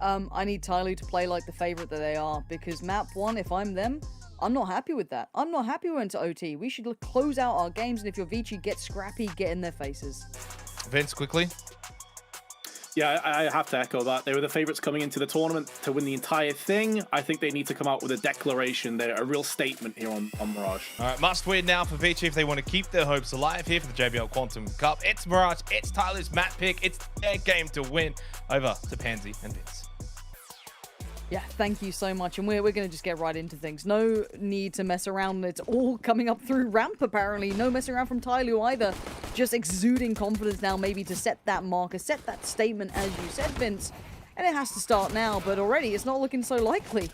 I need Tyloo to play like the favorite that they are, because map 1, if I'm them, I'm not happy with that. I'm not happy we went to OT. We should close out our games, and if you're Vici, get scrappy, get in their faces. Vince, quickly. Yeah, I have to echo that. They were the favorites coming into the tournament to win the entire thing. I think they need to come out with a declaration. They're a real statement here on Mirage. All right, must win now for Vici if they want to keep their hopes alive here for the JBL Quantum Cup. It's Mirage, it's Tyloo's map pick, it's their game to win. Over to Pansy and Vince. Yeah, thank you so much. And we're going to just get right into things. No need to mess around. It's all coming up through ramp, apparently. No messing around from Tyloo either. Just exuding confidence now, maybe to set that marker, set that statement, as you said, Vince. And it has to start now, but already it's not looking so likely.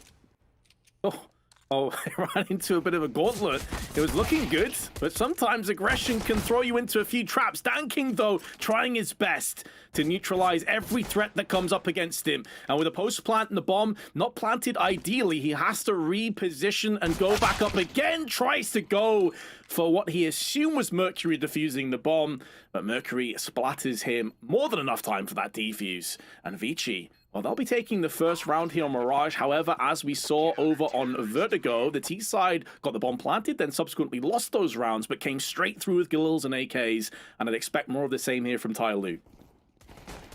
Oh, I ran into a bit of a gauntlet. It was looking good, but sometimes aggression can throw you into a few traps. DanKing, though, trying his best to neutralize every threat that comes up against him. And with a post plant and the bomb not planted ideally, he has to reposition and go back up again. Tries to go for what he assumed was Mercury defusing the bomb, but Mercury splatters him more than enough time for that defuse. And Vici, well, they'll be taking the first round here on Mirage. However, as we saw over on Vertigo, the T side got the bomb planted, then subsequently lost those rounds, but came straight through with Galils and AKs, and I'd expect more of the same here from Tyloo.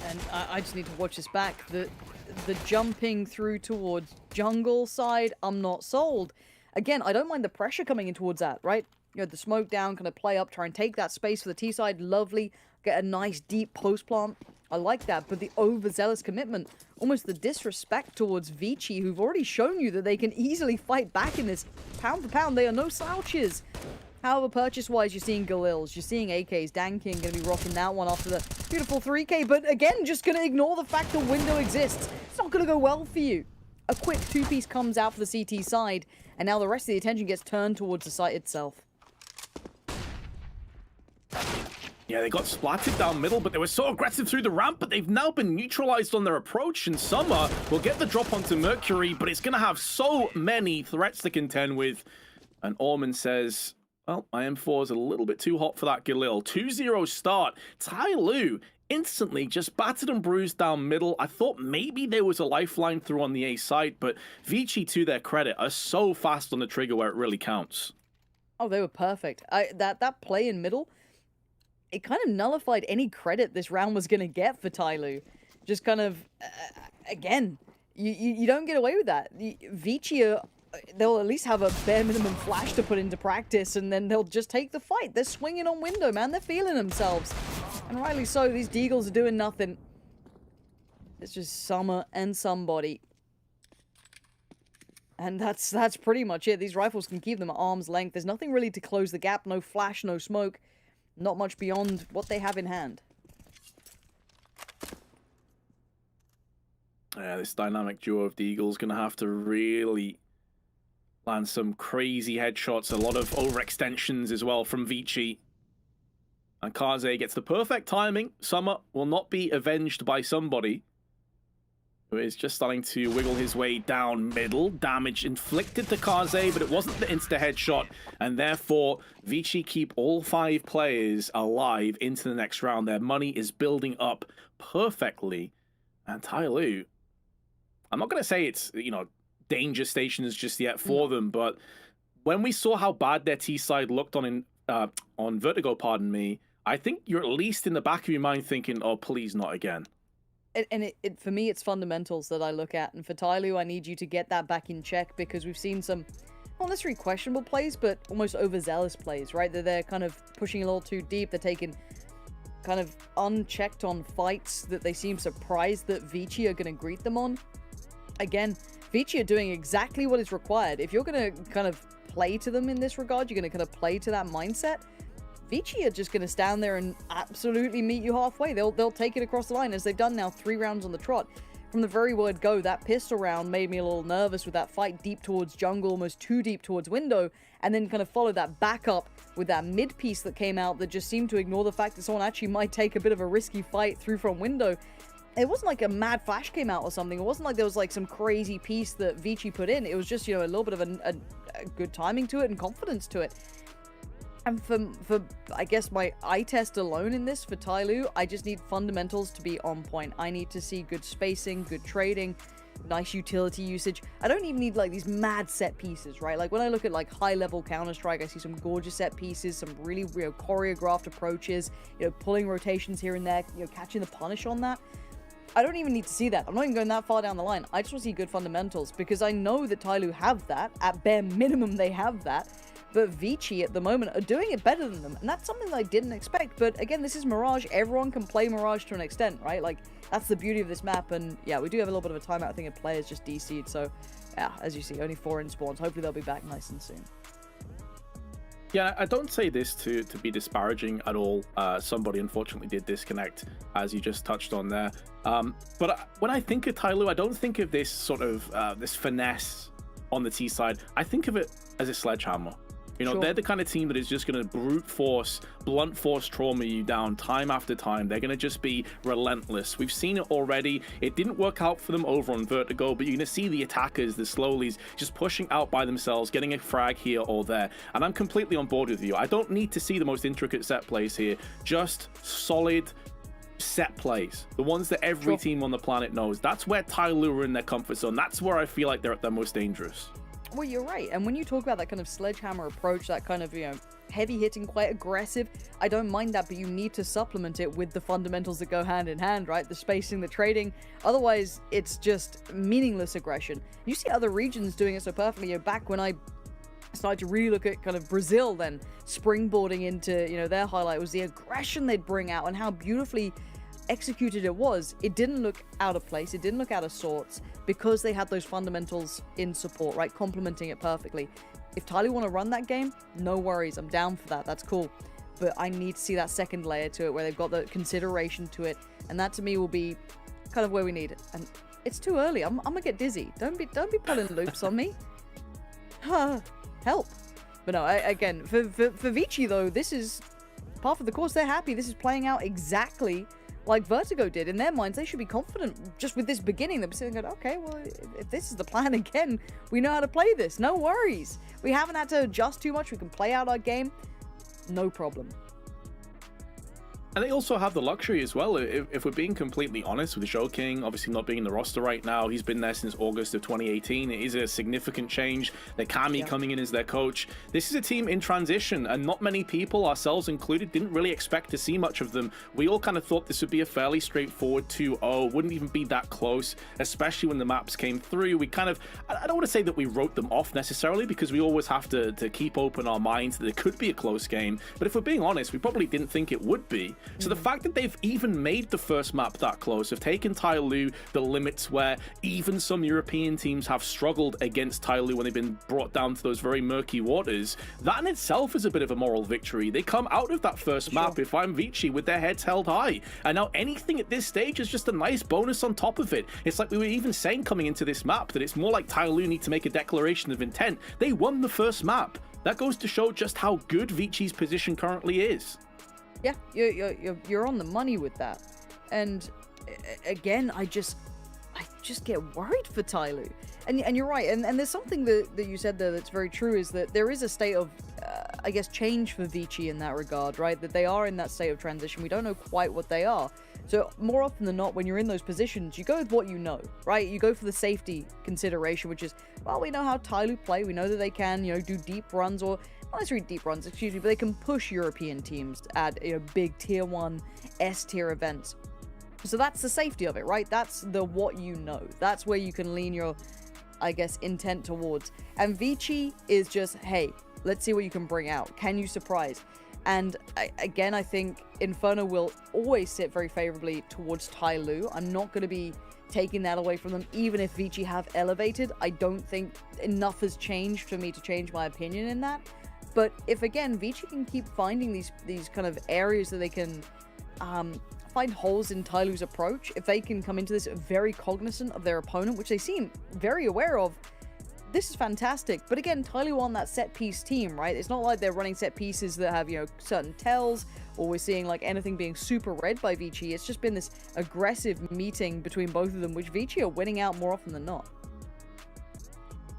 And I just need to watch this back. The jumping through towards jungle side, I'm not sold. Again, I don't mind the pressure coming in towards that, right? You know, the smoke down, kind of play up, try and take that space for the T side. Lovely. Get a nice deep post plant. I like that, but the overzealous commitment, almost the disrespect towards Vici, who've already shown you that they can easily fight back in this. Pound for pound, they are no slouches. However, purchase-wise, you're seeing Galils, you're seeing AKs. DanKing going to be rocking that one after the beautiful 3K, but again, just going to ignore the fact the window exists. It's not going to go well for you. A quick two-piece comes out for the CT side, and now the rest of the attention gets turned towards the site itself. Yeah, they got splatted down middle, but they were so aggressive through the ramp, but they've now been neutralized on their approach, and Summer will get the drop onto Mercury, but it's going to have so many threats to contend with. And Orman says, well, my M4 is a little bit too hot for that Galil. 2-0 start. Tyloo instantly just battered and bruised down middle. I thought maybe there was a lifeline through on the A side, but Vici, to their credit, are so fast on the trigger where it really counts. Oh, they were perfect. That play in middle, it kind of nullified any credit this round was going to get for Tyloo. Just kind of, again, you don't get away with that. Vici, they'll at least have a bare minimum flash to put into practice, and then they'll just take the fight. They're swinging on window, man. They're feeling themselves. And rightly so, these Deagles are doing nothing. It's just Summer and somebody. And that's pretty much it. These rifles can keep them at arm's length. There's nothing really to close the gap. No flash, no smoke. Not much beyond what they have in hand. Yeah, this dynamic duo of the Eagles going to have to really land some crazy headshots. A lot of overextensions as well from Vici. And Kaze gets the perfect timing. Summer will not be avenged by somebody who is just starting to wiggle his way down middle. Damage inflicted to Kaze, but it wasn't the insta-headshot, and therefore Vici keep all 5 players alive into the next round. Their money is building up perfectly, and Tyloo, I'm not going to say it's, you know, danger stations just yet for them, but when we saw how bad their T-side looked on Vertigo, pardon me, I think you're at least in the back of your mind thinking, oh, please not again. And for me, it's fundamentals that I look at. And for Tyloo, I need you to get that back in check, because we've seen some, not necessarily questionable plays, but almost overzealous plays, right? They're kind of pushing a little too deep. They're taking kind of unchecked on fights that they seem surprised that Vici are going to greet them on. Again, Vici are doing exactly what is required. If you're going to kind of play to them in this regard, you're going to kind of play to that mindset, Vici are just going to stand there and absolutely meet you halfway. They'll take it across the line, as they've done now 3 rounds on the trot. From the very word go, that pistol round made me a little nervous with that fight deep towards jungle, almost too deep towards window, and then kind of followed that back up with that mid piece that came out that just seemed to ignore the fact that someone actually might take a bit of a risky fight through from window. It wasn't like a mad flash came out or something. It wasn't like there was like some crazy piece that Vici put in. It was just, you know, a little bit of a good timing to it and confidence to it. And for I guess my eye test alone in this for Tyloo, I just need fundamentals to be on point. I need to see good spacing, good trading, nice utility usage. I don't even need like these mad set pieces, right? Like when I look at like high level Counter-Strike, I see some gorgeous set pieces, some really, you know, choreographed approaches, you know, pulling rotations here and there, you know, catching the punish on that. I don't even need to see that. I'm not even going that far down the line. I just want to see good fundamentals, because I know that Tyloo have that. At bare minimum, they have that. But Vici at the moment are doing it better than them, and that's something that I didn't expect. But again, this is Mirage. Everyone can play Mirage to an extent, right? Like, that's the beauty of this map. And yeah, we do have a little bit of a timeout. I think a player's just DC'd, so yeah, as you see, only 4 in spawns. Hopefully they'll be back nice and soon. Yeah, I don't say this to be disparaging at all. Somebody unfortunately did disconnect, as you just touched on there. But when I think of Tyloo, I don't think of this sort of this finesse on the T side. I think of it as a sledgehammer. You know, they're the kind of team that is just going to brute force, blunt force trauma you down time after time. They're going to just be relentless. We've seen it already. It didn't work out for them over on Vertigo, but you're going to see the attackers, the slowlies, just pushing out by themselves, getting a frag here or there. And I'm completely on board with you. I don't need to see the most intricate set plays here. Just solid set plays. The ones that every team on the planet knows. That's where Tyloo are in their comfort zone. That's where I feel like they're at their most dangerous. Well, you're right. And when you talk about that kind of sledgehammer approach, that kind of, you know, heavy hitting, quite aggressive, I don't mind that, but you need to supplement it with the fundamentals that go hand in hand, right? The spacing, the trading. Otherwise, it's just meaningless aggression. You see other regions doing it so perfectly. You know, back when I started to really look at kind of Brazil, then springboarding into, you know, their highlight was the aggression they'd bring out and how beautifully executed it was. It didn't look out of place. It didn't look out of sorts because they had those fundamentals in support, right? Complementing it perfectly. If Tyloo want to run that game, no worries. I'm down for that. That's cool. But I need to see that second layer to it where they've got the consideration to it. And that to me will be kind of where we need it. And it's too early. I'm gonna get dizzy. Don't be pulling loops on me. Help. But no, again, for Vici though, this is part of the course. They're happy. This is playing out exactly like Vertigo did. In their minds, they should be confident just with this beginning. They're sitting going, okay, well, if this is the plan again, we know how to play this. No worries. We haven't had to adjust too much. We can play out our game. No problem. And they also have the luxury as well, if we're being completely honest, with Show King obviously not being in the roster right now. He's been there since August of 2018. It is a significant change. They're Kami coming in as their coach. This is a team in transition, and not many people, ourselves included, didn't really expect to see much of them. We all kind of thought this would be a fairly straightforward 2-0, wouldn't even be that close, especially when the maps came through. We kind of, I don't want to say that we wrote them off necessarily, because we always have to keep open our minds that it could be a close game. But if we're being honest, we probably didn't think it would be. So the fact that they've even made the first map that close, have taken Tyloo the limits where even some European teams have struggled against Tyloo when they've been brought down to those very murky waters, that in itself is a bit of a moral victory. They come out of that first map, if I'm Vici, with their heads held high. And now anything at this stage is just a nice bonus on top of it. It's like we were even saying coming into this map that it's more like Tyloo need to make a declaration of intent. They won the first map. That goes to show just how good Vici's position currently is. Yeah, you're on the money with that. And again, I just get worried for Tyloo. And you're right. And there's something that you said there that's very true, is that there is a state of, I guess, change for Vici in that regard, right? That they are in that state of transition. We don't know quite what they are. So more often than not, when you're in those positions, you go with what you know, right? You go for the safety consideration, which is, well, we know how Tyloo play. We know that they can, you know, do deep runs, or not necessarily deep runs, excuse me, but they can push European teams at, you know, big tier 1 S tier events. So that's the safety of it, right? That's the what you know. That's where you can lean your, I guess, intent towards. And Vici is just, hey, let's see what you can bring out. Can you surprise? And again, I think Inferno will always sit very favorably towards Tai Lu. I'm not going to be taking that away from them, even if Vici have elevated. I don't think enough has changed for me to change my opinion in that. But if, again, Vici can keep finding these kind of areas that they can find holes in Tai Lu's approach, if they can come into this very cognizant of their opponent, which they seem very aware of, this is fantastic. But again, Tai Lu on that set piece team, right? It's not like they're running set pieces that have, certain tells, or we're seeing like anything being super read by Vici. It's just been this aggressive meeting between both of them, which Vici are winning out more often than not.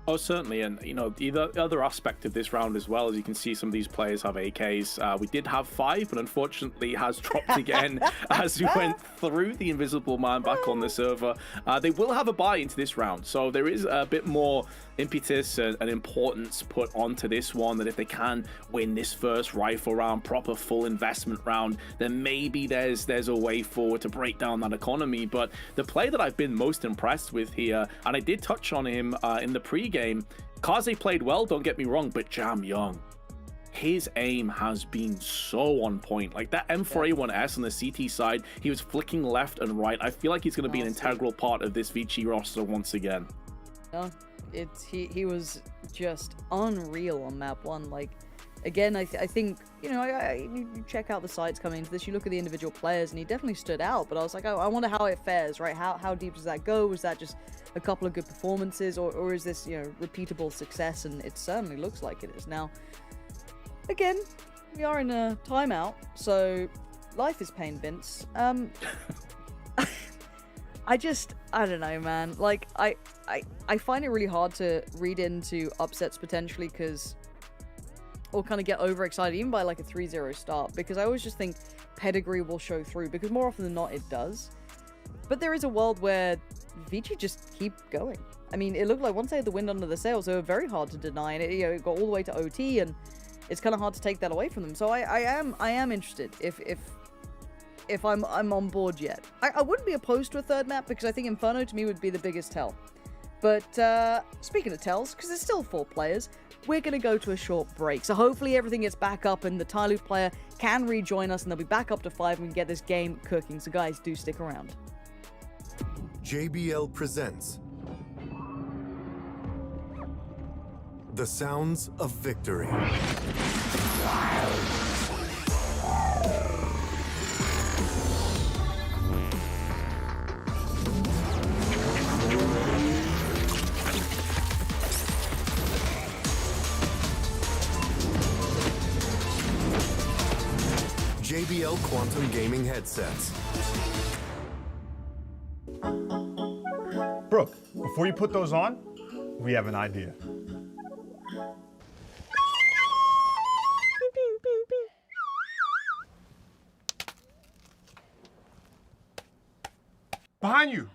Oh, certainly, and the other aspect of this round as well, as you can see, some of these players have AKs. We did have 5, but unfortunately has dropped again as we went through the Invisible Man back on the server. They will have a buy into this round, so there is a bit more impetus and importance put onto this one, that if they can win this first rifle round, proper full investment round, then maybe there's a way forward to break down that economy. But the play that I've been most impressed with here, and I did touch on him in the pre-game, Kaze played well, don't get me wrong, but Jam Young, his aim has been so on point. Like that M4A1S on the CT side, he was flicking left and right. I feel like he's going to be an integral part of this Vici roster once again. He was just unreal on map 1. Like, again, I think, you check out the sides coming into this, you look at the individual players, and he definitely stood out, but I was like, oh, I wonder how it fares, right? How deep does that go? Was that just a couple of good performances, or is this, repeatable success? And it certainly looks like it is. Now, again, we are in a timeout, so life is pain, Vince. I don't know, man. Like, I find it really hard to read into upsets potentially, or kind of get overexcited even by like a 3-0 start, because I always just think pedigree will show through, because more often than not it does. But there is a world where Vici just keep going. I mean, it looked like once they had the wind under the sails, they were very hard to deny, and it got all the way to OT, and it's kind of hard to take that away from them. So I am interested if I'm on board yet. I wouldn't be opposed to a third map, because I think Inferno to me would be the biggest tell. But speaking of tells, because there's still 4 players, we're going to go to a short break. So hopefully everything gets back up and the Tai Lu player can rejoin us, and they'll be back up to 5 and we can get this game cooking. So guys, do stick around. JBL presents The Sounds of Victory. JBL Quantum Gaming Headsets. Brooke, before you put those on, we have an idea. Behind you.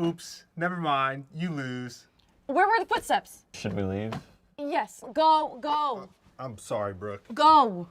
Oops, never mind. You lose. Where were the footsteps? Should we leave? Yes. Go. I'm sorry, Brooke. Go.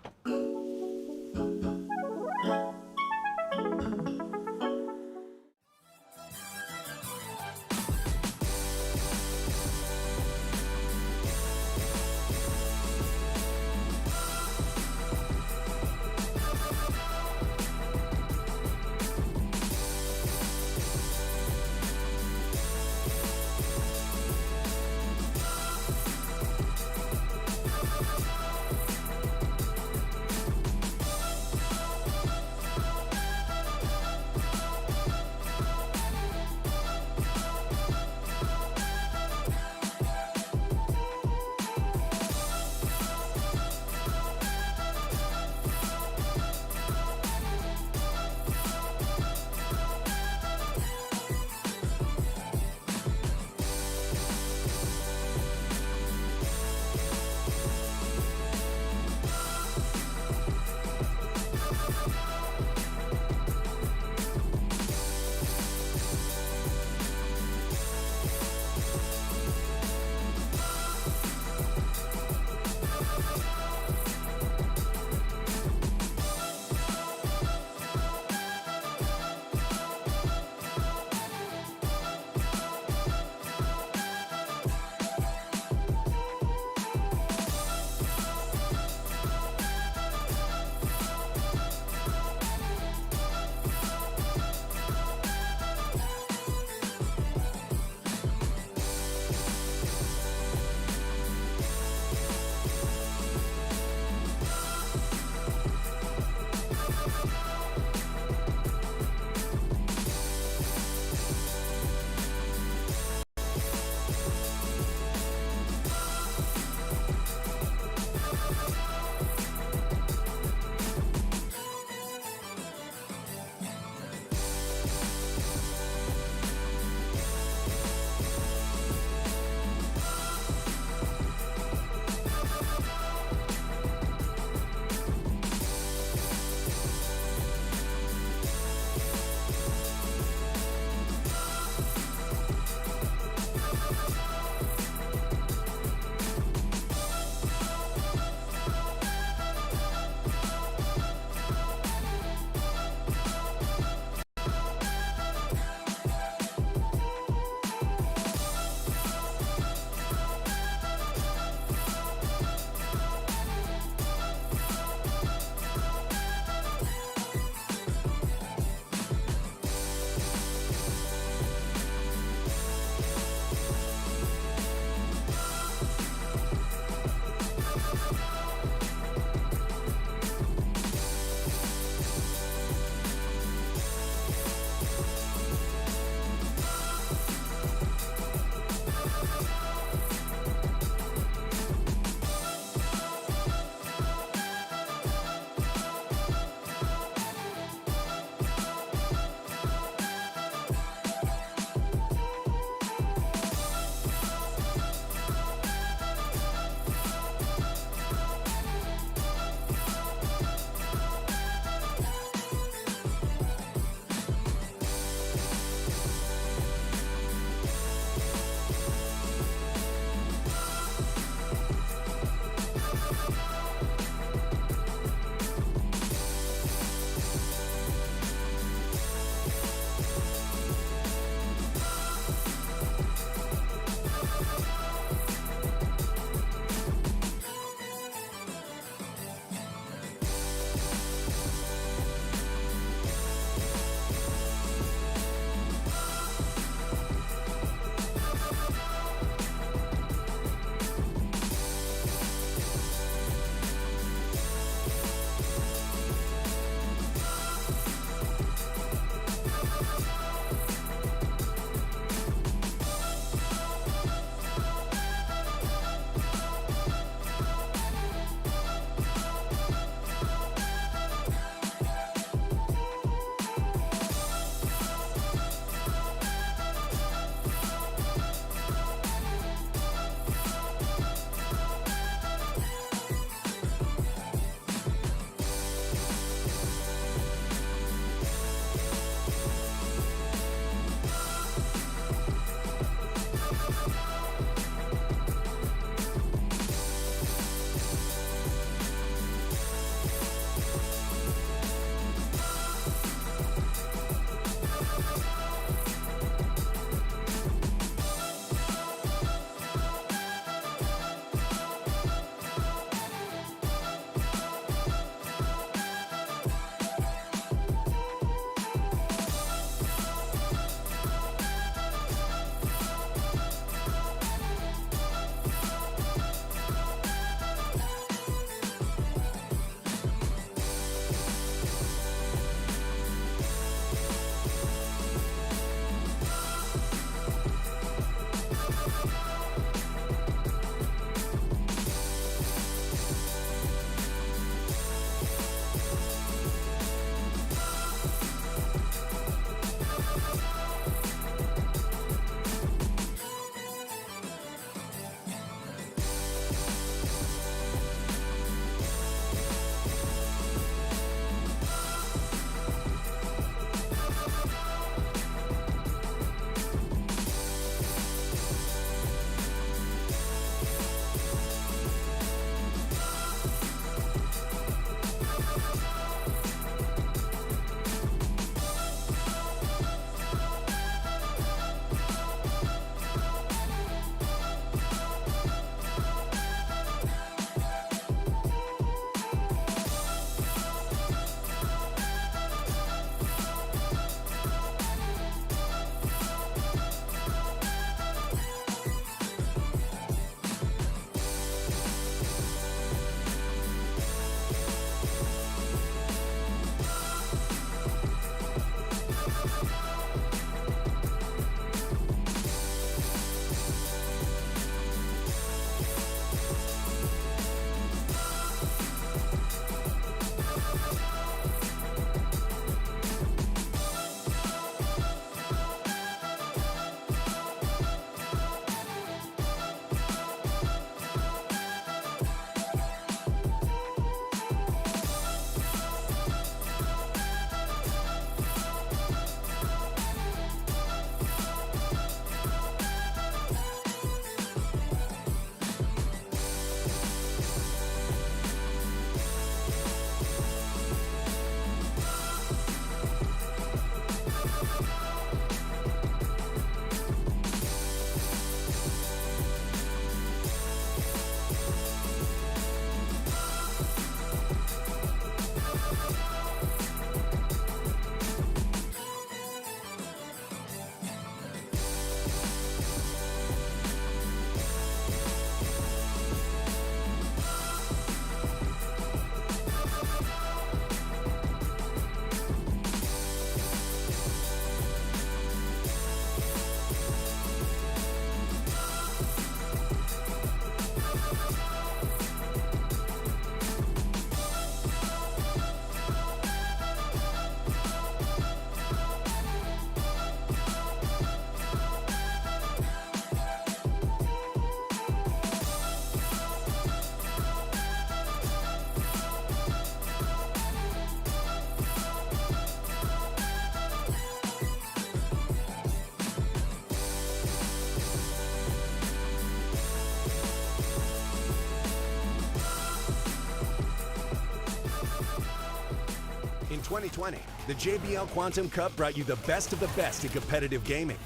In 2020, the JBL Quantum Cup brought you the best of the best in competitive gaming.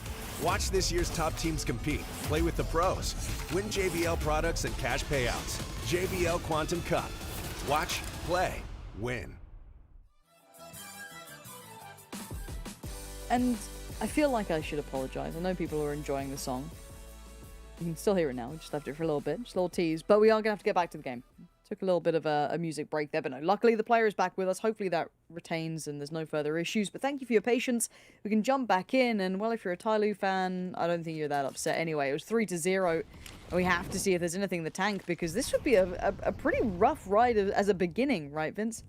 Watch this year's top teams compete, play with the pros, win JBL products and cash payouts. JBL Quantum Cup. Watch, play, win. And I feel like I should apologize. I know people are enjoying the song. You can still hear it now. We just left it for a little bit. Just a little tease. But we are going to have to get back to the game. Took a little bit of a music break there, but no. Luckily, the player is back with us. Hopefully that retains and there's no further issues. But thank you for your patience. We can jump back in. And, well, if you're a Tyloo fan, I don't think you're that upset anyway. It was 3-0. And we have to see if there's anything in the tank, because this would be a pretty rough ride as a beginning, right, Vince?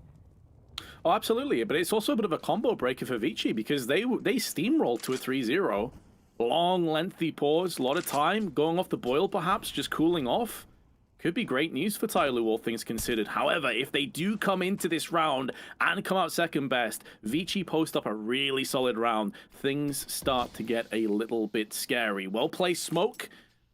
Oh, absolutely. But it's also a bit of a combo breaker for Vici, because they steamrolled to a 3-0. Long, lengthy pause, a lot of time, going off the boil perhaps, just cooling off. Could be great news for Tyloo, all things considered. However, if they do come into this round and come out second best, Vici post up a really solid round, things start to get a little bit scary. Well placed smoke,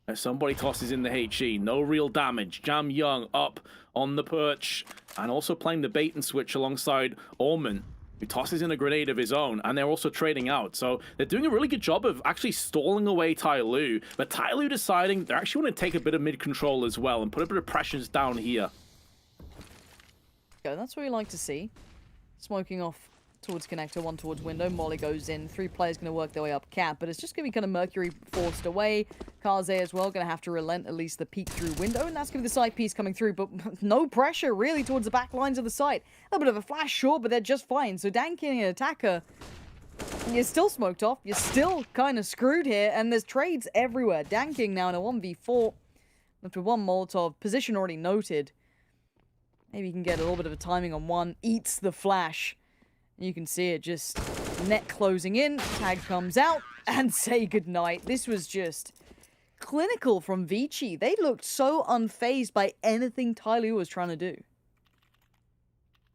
as somebody tosses in the HE. No real damage. Jam Young up on the perch, and also playing the bait and switch alongside Orman, who tosses in a grenade of his own, and they're also trading out. So they're doing a really good job of actually stalling away Tyloo, but Tyloo deciding they actually want to take a bit of mid-control as well and put a bit of pressures down here. Yeah, that's what we like to see. Smoking off towards connector, one towards window. Molly goes in. 3 players going to work their way up cap, but it's just going to be kind of Mercury forced away. Kaze as well going to have to relent at least the peek through window, and that's going to be the side piece coming through, but no pressure really towards the back lines of the site. A little bit of a flash, sure, but they're just fine. So Dan King, an attacker, you're still smoked off. You're still kind of screwed here, and there's trades everywhere. Dan King now in a 1v4 left with 1 Molotov. Position already noted. Maybe you can get a little bit of a timing on one. Eats the flash. You can see it just net closing in. Tag comes out and say goodnight. This was just clinical from Vici. They looked so unfazed by anything Tyloo was trying to do.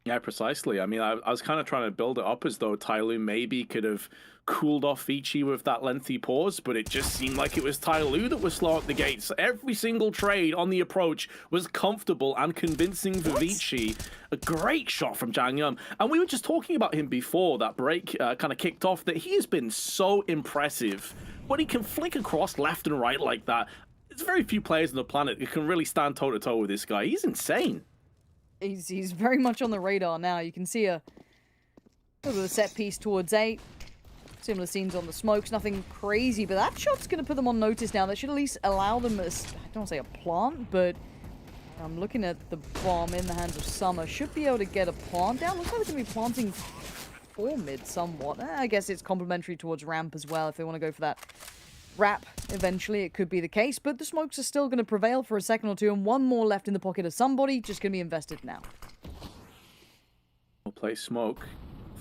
Yeah, precisely. I mean, I was kind of trying to build it up as though Tyloo maybe could have cooled off Vici with that lengthy pause, but it just seemed like it was Tyloo that was slow at the gates. Every single trade on the approach was comfortable and convincing for Vici. A great shot from Jang Young. And we were just talking about him before that break kind of kicked off, that he has been so impressive. When he can flick across left and right like that, there's very few players on the planet who can really stand toe-to-toe with this guy. He's insane. He's very much on the radar now. You can see a little bit of set piece towards 8. Similar scenes on the smokes, nothing crazy, but that shot's going to put them on notice now. That should at least allow them, I don't want to say a plant, but I'm looking at the bomb in the hands of Summer. Should be able to get a plant down. Looks like they're going to be planting for mid somewhat. I guess it's complementary towards ramp as well if they want to go for that wrap. Eventually, it could be the case, but the smokes are still going to prevail for a second or two, and 1 more left in the pocket of somebody. Just going to be invested now. We'll play smoke.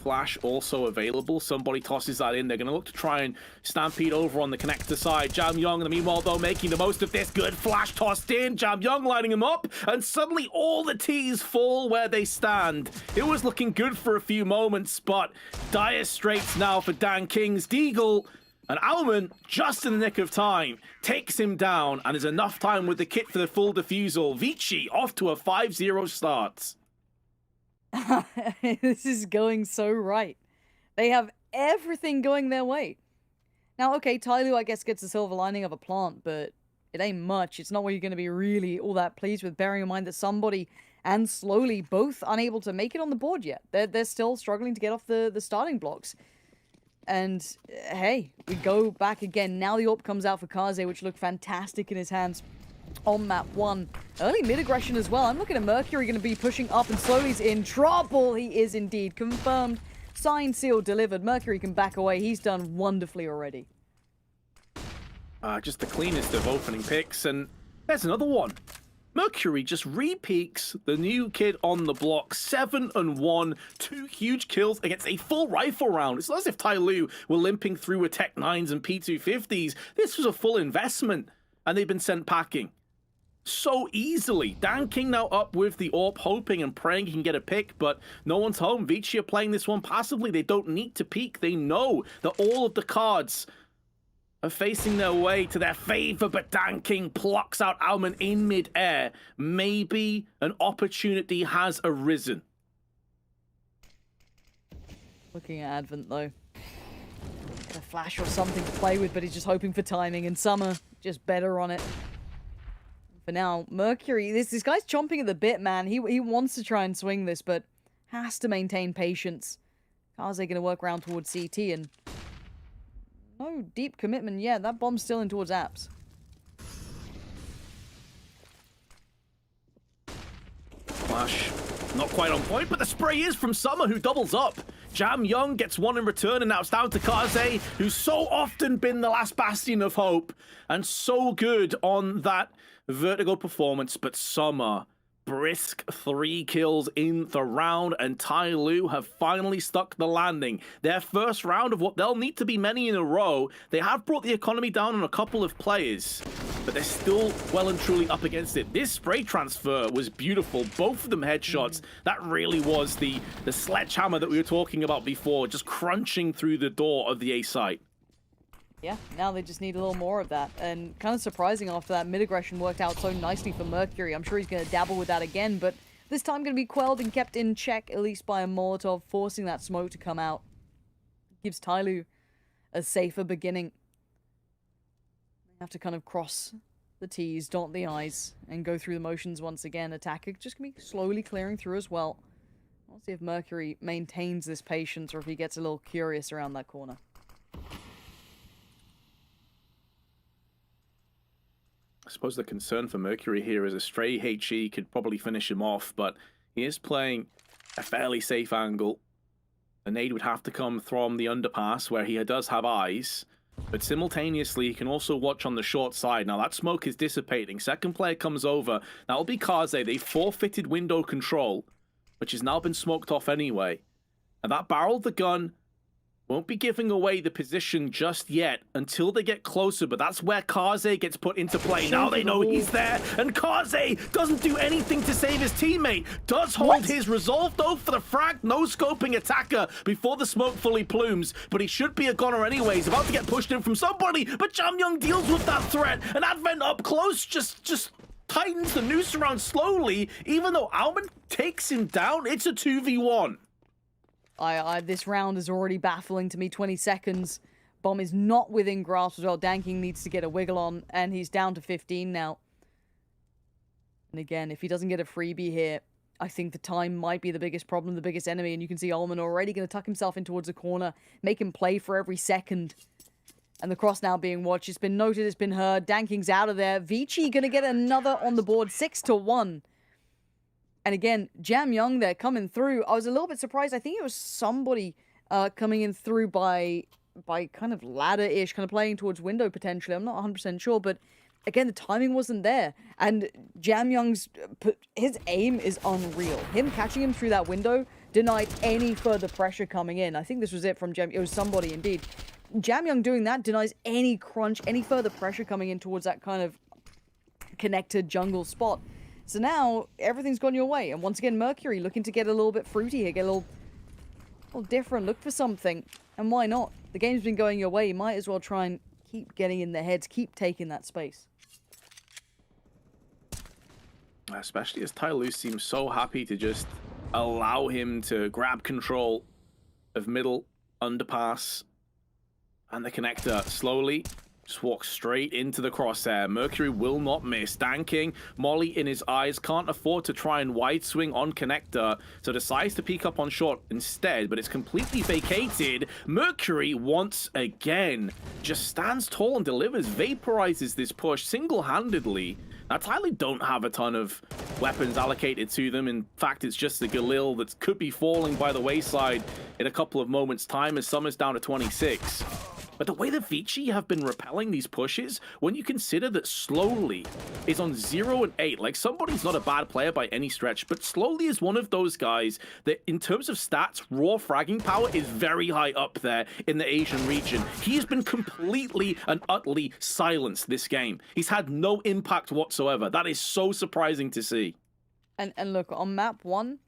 Flash also available. Somebody tosses that in. They're going to look to try and stampede over on the connector side. Jam Young, in the meanwhile, though, making the most of this. Good flash tossed in. Jam Young lighting him up. And suddenly all the T's fall where they stand. It was looking good for a few moments, but dire straits now for Dan King's Deagle. And Alman, just in the nick of time, takes him down, and there's enough time with the kit for the full defusal. Vici off to a 5-0 start. This is going so right. They have everything going their way. Now, okay, Tyloo, I guess, gets the silver lining of a plant, but it ain't much. It's not what you're going to be really all that pleased with, bearing in mind that somebody and Slowly both unable to make it on the board yet. They're still struggling to get off the starting blocks. And, hey, we go back again. Now the AWP comes out for Kaze, which looked fantastic in his hands on map 1. Early mid-aggression as well. I'm looking at Mercury going to be pushing up, and Slowly's in trouble. He is indeed. Confirmed. Signed, sealed, delivered. Mercury can back away. He's done wonderfully already. Just the cleanest of opening picks, and there's another one. Mercury just re-peaks the new kid on the block. 7-1, 2 huge kills against a full rifle round. It's not as if Tyloo were limping through with Tech 9s and P250s. This was a full investment, and they've been sent packing so easily. Dan King now up with the AWP, hoping and praying he can get a pick, but no one's home. Vici are playing this one passively. They don't need to peek. They know that all of the cards are facing their way to their favor, but Dan King plucks out Alman in mid-air. Maybe an opportunity has arisen. Looking at Advent, though. Get a flash or something to play with, but he's just hoping for timing, and Summer just better on it. For now, Mercury, this guy's chomping at the bit, man. He wants to try and swing this, but has to maintain patience. Kaze going to work around towards CT, and no deep commitment. Yeah, that bomb's still in towards Apps. Flash, not quite on point, but the spray is from Summer, who doubles up. Jam Young gets one in return, and now it's down to Kaze, who's so often been the last bastion of hope, and so good on that vertigo performance. But Summer, brisk 3 kills in the round, and Tai Lu have finally stuck the landing. Their first round of what they'll need to be many in a row. They have brought the economy down on a couple of players, but they're still well and truly up against it. This spray transfer was beautiful. Both of them headshots. That really was the sledgehammer that we were talking about before, just crunching through the door of the A site. Yeah, now they just need a little more of that. And kind of surprising after that mid-aggression worked out so nicely for Mercury. I'm sure he's going to dabble with that again, but this time going to be quelled and kept in check, at least by a Molotov, forcing that smoke to come out. Gives Tyloo a safer beginning. They have to kind of cross the T's, dot the I's, and go through the motions once again. Attacker just going to be slowly clearing through as well. We'll see if Mercury maintains this patience or if he gets a little curious around that corner. I suppose the concern for Mercury here is a stray HE could probably finish him off, but he is playing a fairly safe angle. A nade would have to come from the underpass where he does have eyes, but simultaneously he can also watch on the short side. Now that smoke is dissipating. Second player comes over. That'll be Kaze. They forfeited window control, which has now been smoked off anyway. And that barrel of the gun won't be giving away the position just yet until they get closer, but that's where Kaze gets put into play. Now they know he's there, and Kaze doesn't do anything to save his teammate. Does hold his resolve, though, for the frag. No-scoping attacker before the smoke fully plumes, but he should be a goner anyway. He's about to get pushed in from somebody, but Jam Young deals with that threat, and Advent up close just tightens the noose around slowly. Even though Alman takes him down, it's a 2v1. This round is already baffling to me. 20 seconds. Bomb is not within grasp as well. Danking needs to get a wiggle on, and he's down to 15 now. And again, if he doesn't get a freebie here, I think the time might be the biggest problem, the biggest enemy, and you can see Ullman already going to tuck himself in towards the corner, make him play for every second. And the cross now being watched. It's been noted, it's been heard. Danking's out of there. Vici going to get another on the board, 6-1. And again, Jam Young there coming through. I was a little bit surprised. I think it was somebody coming in through by kind of ladder-ish, kind of playing towards window potentially. I'm not 100% sure, but again, the timing wasn't there. And Jam Young's, his aim is unreal. Him catching him through that window denied any further pressure coming in. I think this was it from Jam. It was somebody indeed. Jam Young doing that denies any crunch, any further pressure coming in towards that kind of connected jungle spot. So now, everything's gone your way. And once again, Mercury looking to get a little bit fruity here, get a little different, look for something. And why not? The game's been going your way. You might as well try and keep getting in their heads, keep taking that space. Especially as Tai Lu seems so happy to just allow him to grab control of middle, underpass, and the connector slowly. Just walks straight into the crosshair. Mercury will not miss. Danking, Molly in his eyes, can't afford to try and wide swing on connector, so decides to peek up on short instead, but it's completely vacated. Mercury, once again, just stands tall and delivers, vaporizes this push single-handedly. Now, Tyler don't have a ton of weapons allocated to them. In fact, it's just the Galil that could be falling by the wayside in a couple of moments' time as Summer's down to 26. But the way that Vici have been repelling these pushes, when you consider that Slowly is on 0 and 8, like somebody's not a bad player by any stretch, but Slowly is one of those guys that in terms of stats, raw fragging power is very high up there in the Asian region. He has been completely and utterly silenced this game. He's had no impact whatsoever. That is so surprising to see. And look, on map 1,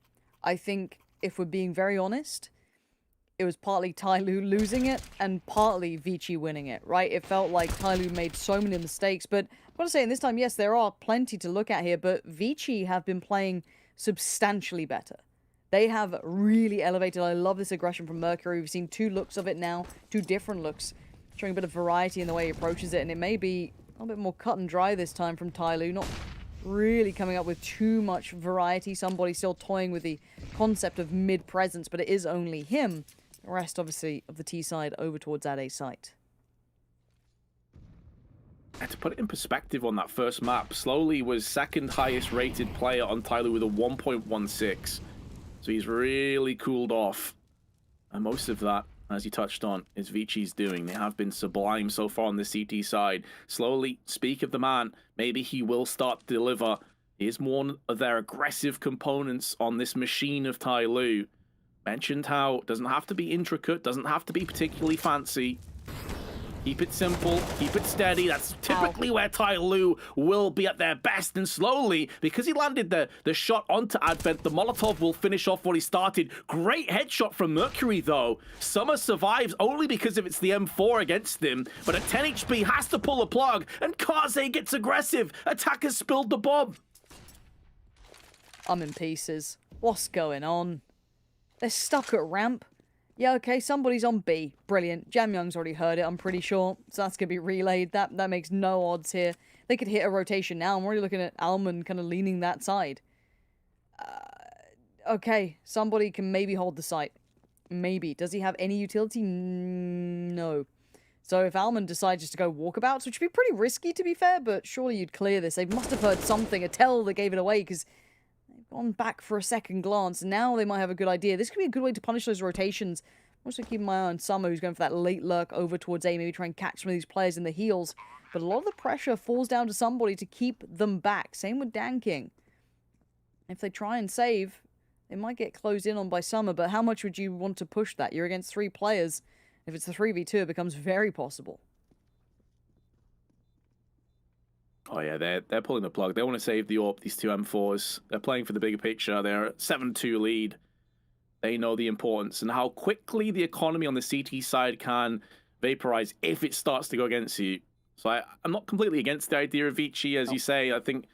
I think if we're being very honest, it was partly Tai Lu losing it and partly Vici winning it, right? It felt like Tai Lu made so many mistakes, but I'm going to say in this time, yes, there are plenty to look at here, but Vici have been playing substantially better. They have really elevated. I love this aggression from Mercury. We've seen 2 looks of it now, 2 different looks, showing a bit of variety in the way he approaches it, and it may be a little bit more cut and dry this time from Tyloo, not really coming up with too much variety. Somebody still toying with the concept of mid-presence, but it is only him. The rest, obviously, of the T side over towards that A site. And to put it in perspective on that first map, Slowly was second highest rated player on Tyloo with a 1.16. So he's really cooled off. And most of that, as you touched on, is Vinci's doing. They have been sublime so far on the CT side. Slowly, speak of the man, maybe he will start to deliver. He is one of their aggressive components on this machine of Tyloo. Mentioned how it doesn't have to be intricate, doesn't have to be particularly fancy. Keep it simple, keep it steady. That's typically where Tyloo will be at their best. And Slowly, because he landed the shot onto Advent, the Molotov will finish off what he started. Great headshot from Mercury, though. Summer survives only because of it's the M4 against him. But at 10 HP, has to pull a plug. And Kaze gets aggressive. Attackers spilled the bomb. I'm in pieces. What's going on? They're stuck at ramp. Yeah, okay, somebody's on B. Brilliant. Jam Young's already heard it, I'm pretty sure. So that's going to be relayed. That makes no odds here. They could hit a rotation now. I'm already looking at Alman kind of leaning that side. Okay, somebody can maybe hold the site. Maybe. Does he have any utility? No. So if Alman decides just to go walkabouts, which would be pretty risky to be fair, but surely you'd clear this. They must have heard something, a tell that gave it away, because gone back for a second glance. Now they might have a good idea. This could be a good way to punish those rotations. I'm also keeping my eye on Summer, who's going for that late lurk over towards A, maybe try and catch some of these players in the heels. But a lot of the pressure falls down to somebody to keep them back. Same with Dan King. If they try and save, they might get closed in on by Summer, but how much would you want to push that? You're against 3 players. If it's the 3v2, it becomes very possible. Oh yeah, they're pulling the plug. They want to save the AWP, these 2 M4s. They're playing for the bigger picture. They're 7-2 lead. They know the importance and how quickly the economy on the CT side can vaporize if it starts to go against you. So I'm not completely against the idea of Vinci, as you say. I think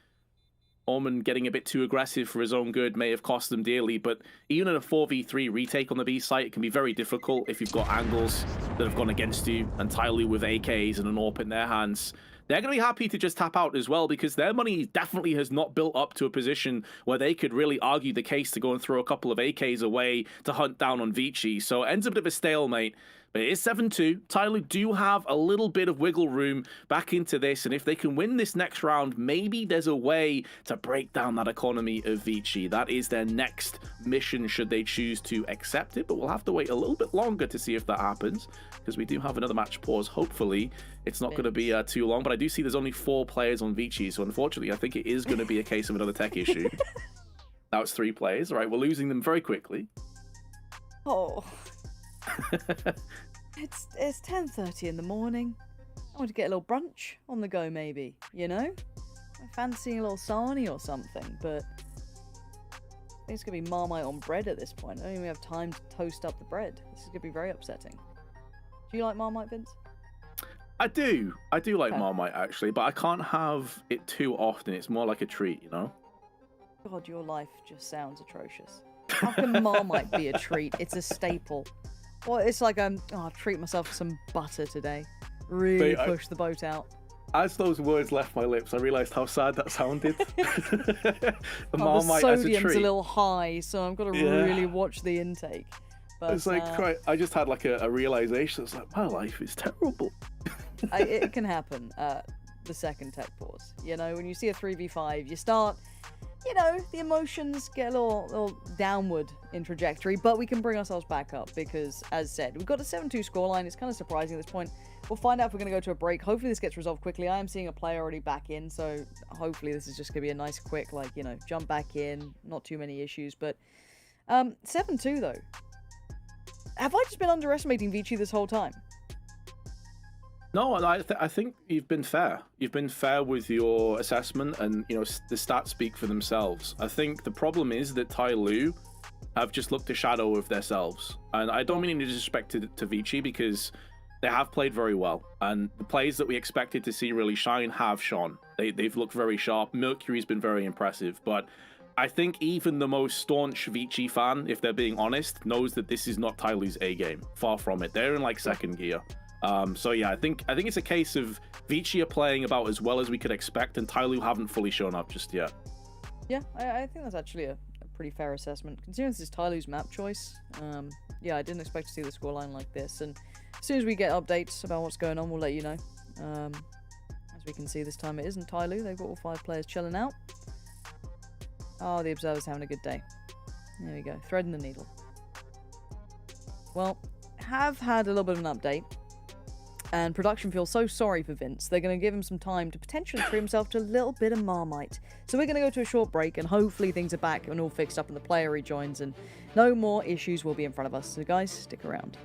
Orman getting a bit too aggressive for his own good may have cost them dearly, but even in a 4v3 retake on the B site, it can be very difficult if you've got angles that have gone against you, and Tyloo with AKs and an AWP in their hands. They're going to be happy to just tap out as well, because their money definitely has not built up to a position where they could really argue the case to go and throw a couple of AKs away to hunt down on Vinci. So it ends up a bit of a stalemate. But it is 7-2. Tyloo do have a little bit of wiggle room back into this, and if they can win this next round, maybe there's a way to break down that economy of Vinci. That is their next mission, should they choose to accept it, but we'll have to wait a little bit longer to see if that happens, because we do have another match pause. Hopefully, it's not going to be too long, but I do see there's only 4 players on Vinci, so unfortunately, I think it is going to be a case of another tech issue. Now it's 3 players. All right, we're losing them very quickly. Oh. It's 10:30 in the morning. I want to get a little brunch on the go, maybe, you know? I'm fancying a little sarnie or something, but I think it's going to be Marmite on bread at this point. I don't even have time to toast up the bread. This is going to be very upsetting. Do you like Marmite, Vince? I do like Marmite, actually, but I can't have it too often. It's more like a treat, you know? God, your life just sounds atrocious. How can Marmite be a treat? It's a staple. Well, it's like I'll treat myself to some butter today. Really push the boat out. As those words left my lips, I realised how sad that sounded. The Marmite sodium's as a treat. a little high, so I've got to really watch the intake. But, it's like, I just had like a realisation. It's like, my life is terrible. It can happen. The second tech pause. You know, when you see a 3v5, you start, you know, the emotions get a little downward in trajectory, but we can bring ourselves back up because, as said, we've got a 7-2 scoreline. It's kind of surprising at this point. We'll find out if we're going to go to a break. Hopefully this gets resolved quickly. I am seeing a player already back in, so hopefully this is just going to be a nice, quick, like, you know, jump back in. Not too many issues, but 7-2, though. Have I just been underestimating Vinci this whole time? No, I think you've been fair. You've been fair with your assessment, and you know the stats speak for themselves. I think the problem is that Tyloo have just looked a shadow of themselves, and I don't mean any disrespect to Vinci, because they have played very well, and the plays that we expected to see really shine have shone. They've looked very sharp. Mercury's been very impressive, but I think even the most staunch Vici fan, if they're being honest, knows that this is not Tyloo's A game. Far from it. They're in like second gear. So yeah, I think it's a case of Vici are playing about as well as we could expect, and Tyloo haven't fully shown up just yet. Yeah, I think that's actually a pretty fair assessment, considering this is Tyloo's map choice. Yeah, I didn't expect to see the scoreline like this, and as soon as we get updates about what's going on, we'll let you know. As we can see, this time it isn't Tyloo. They've got all 5 players chilling out. Oh, the Observer's having a good day. There we go, threading the needle. Well, have had a little bit of an update, and production feels so sorry for Vince, they're going to give him some time to potentially free himself to a little bit of Marmite. So we're going to go to a short break, and hopefully things are back and all fixed up and the player rejoins, and no more issues will be in front of us. So guys, stick around.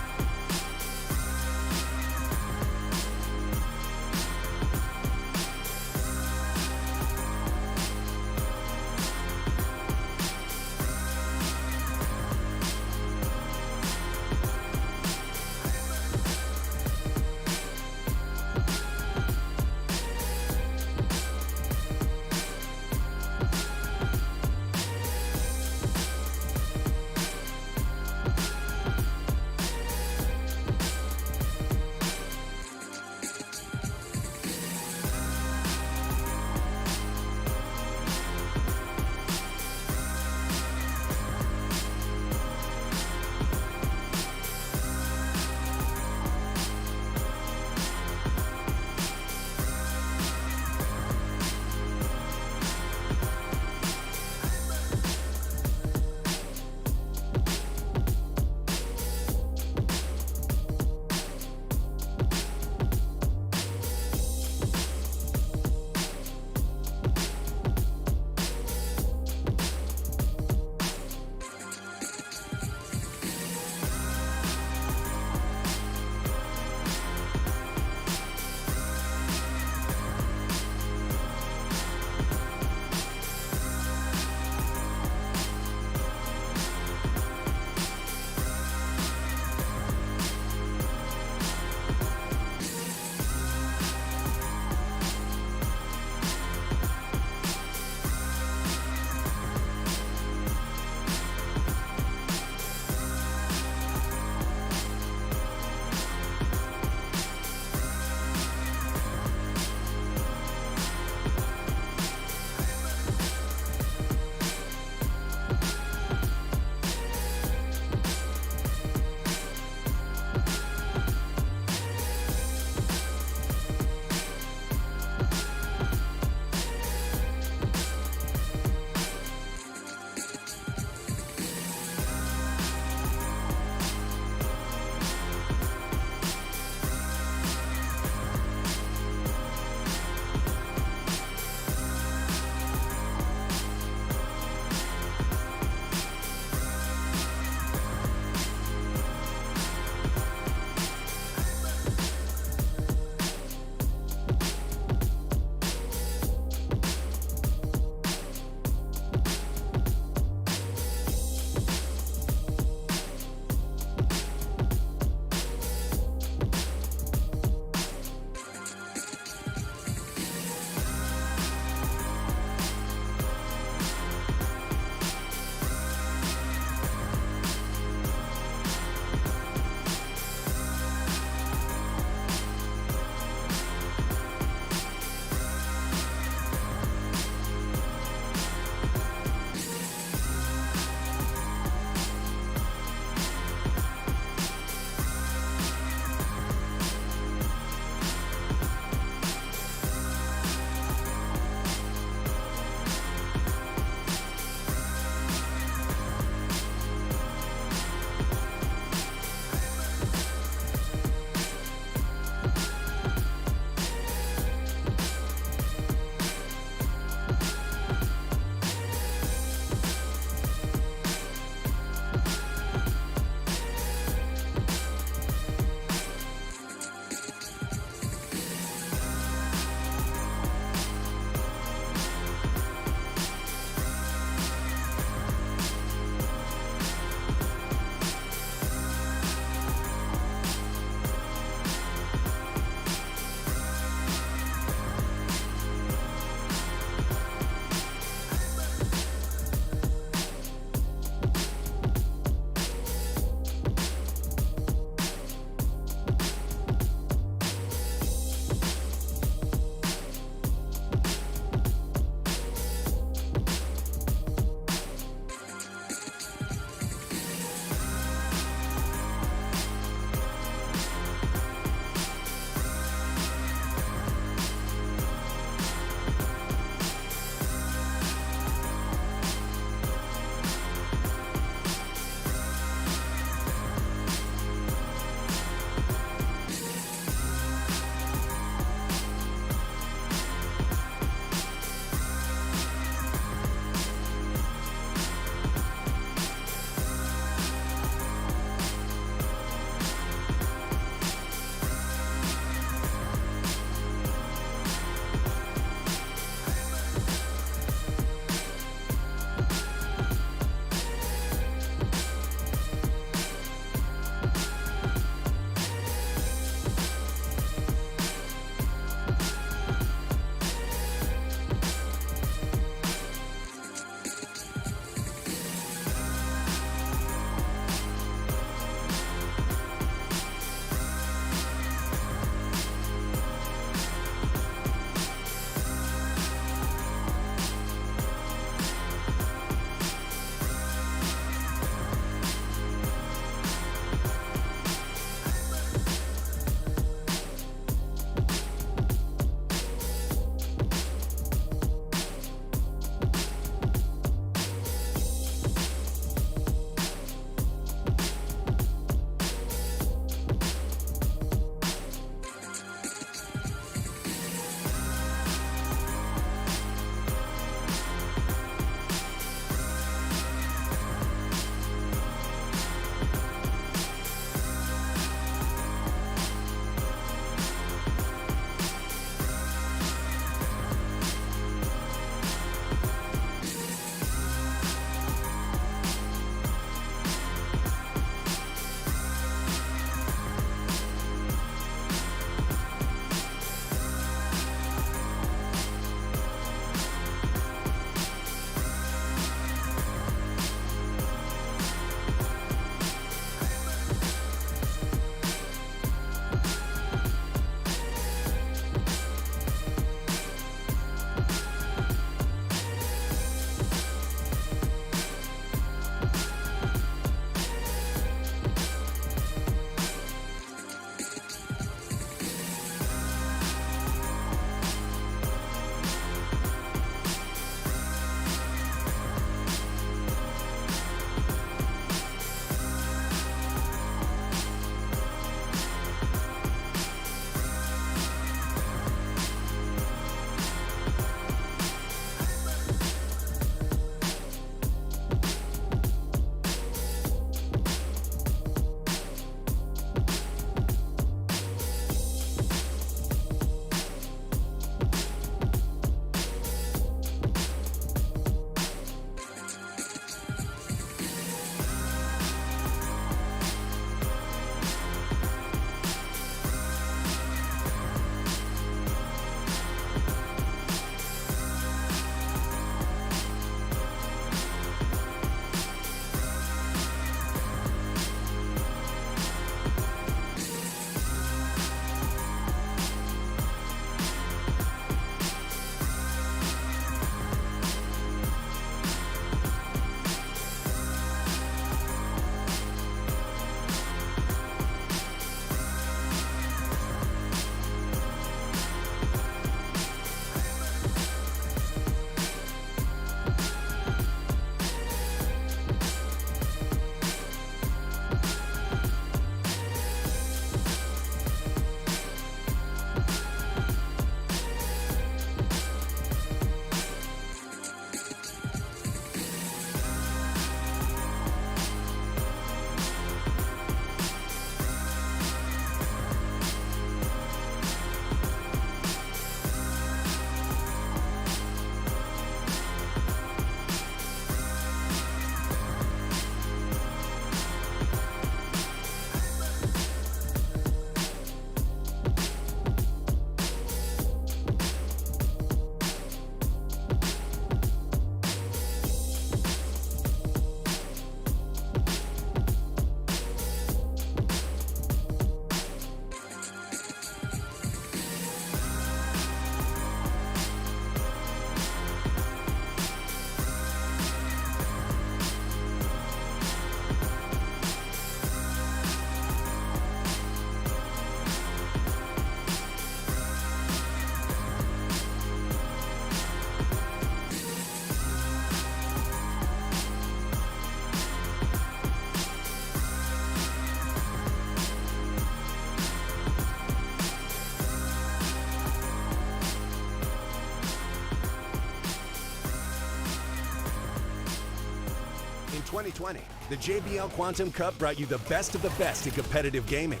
2020, the JBL Quantum Cup brought you the best of the best in competitive gaming.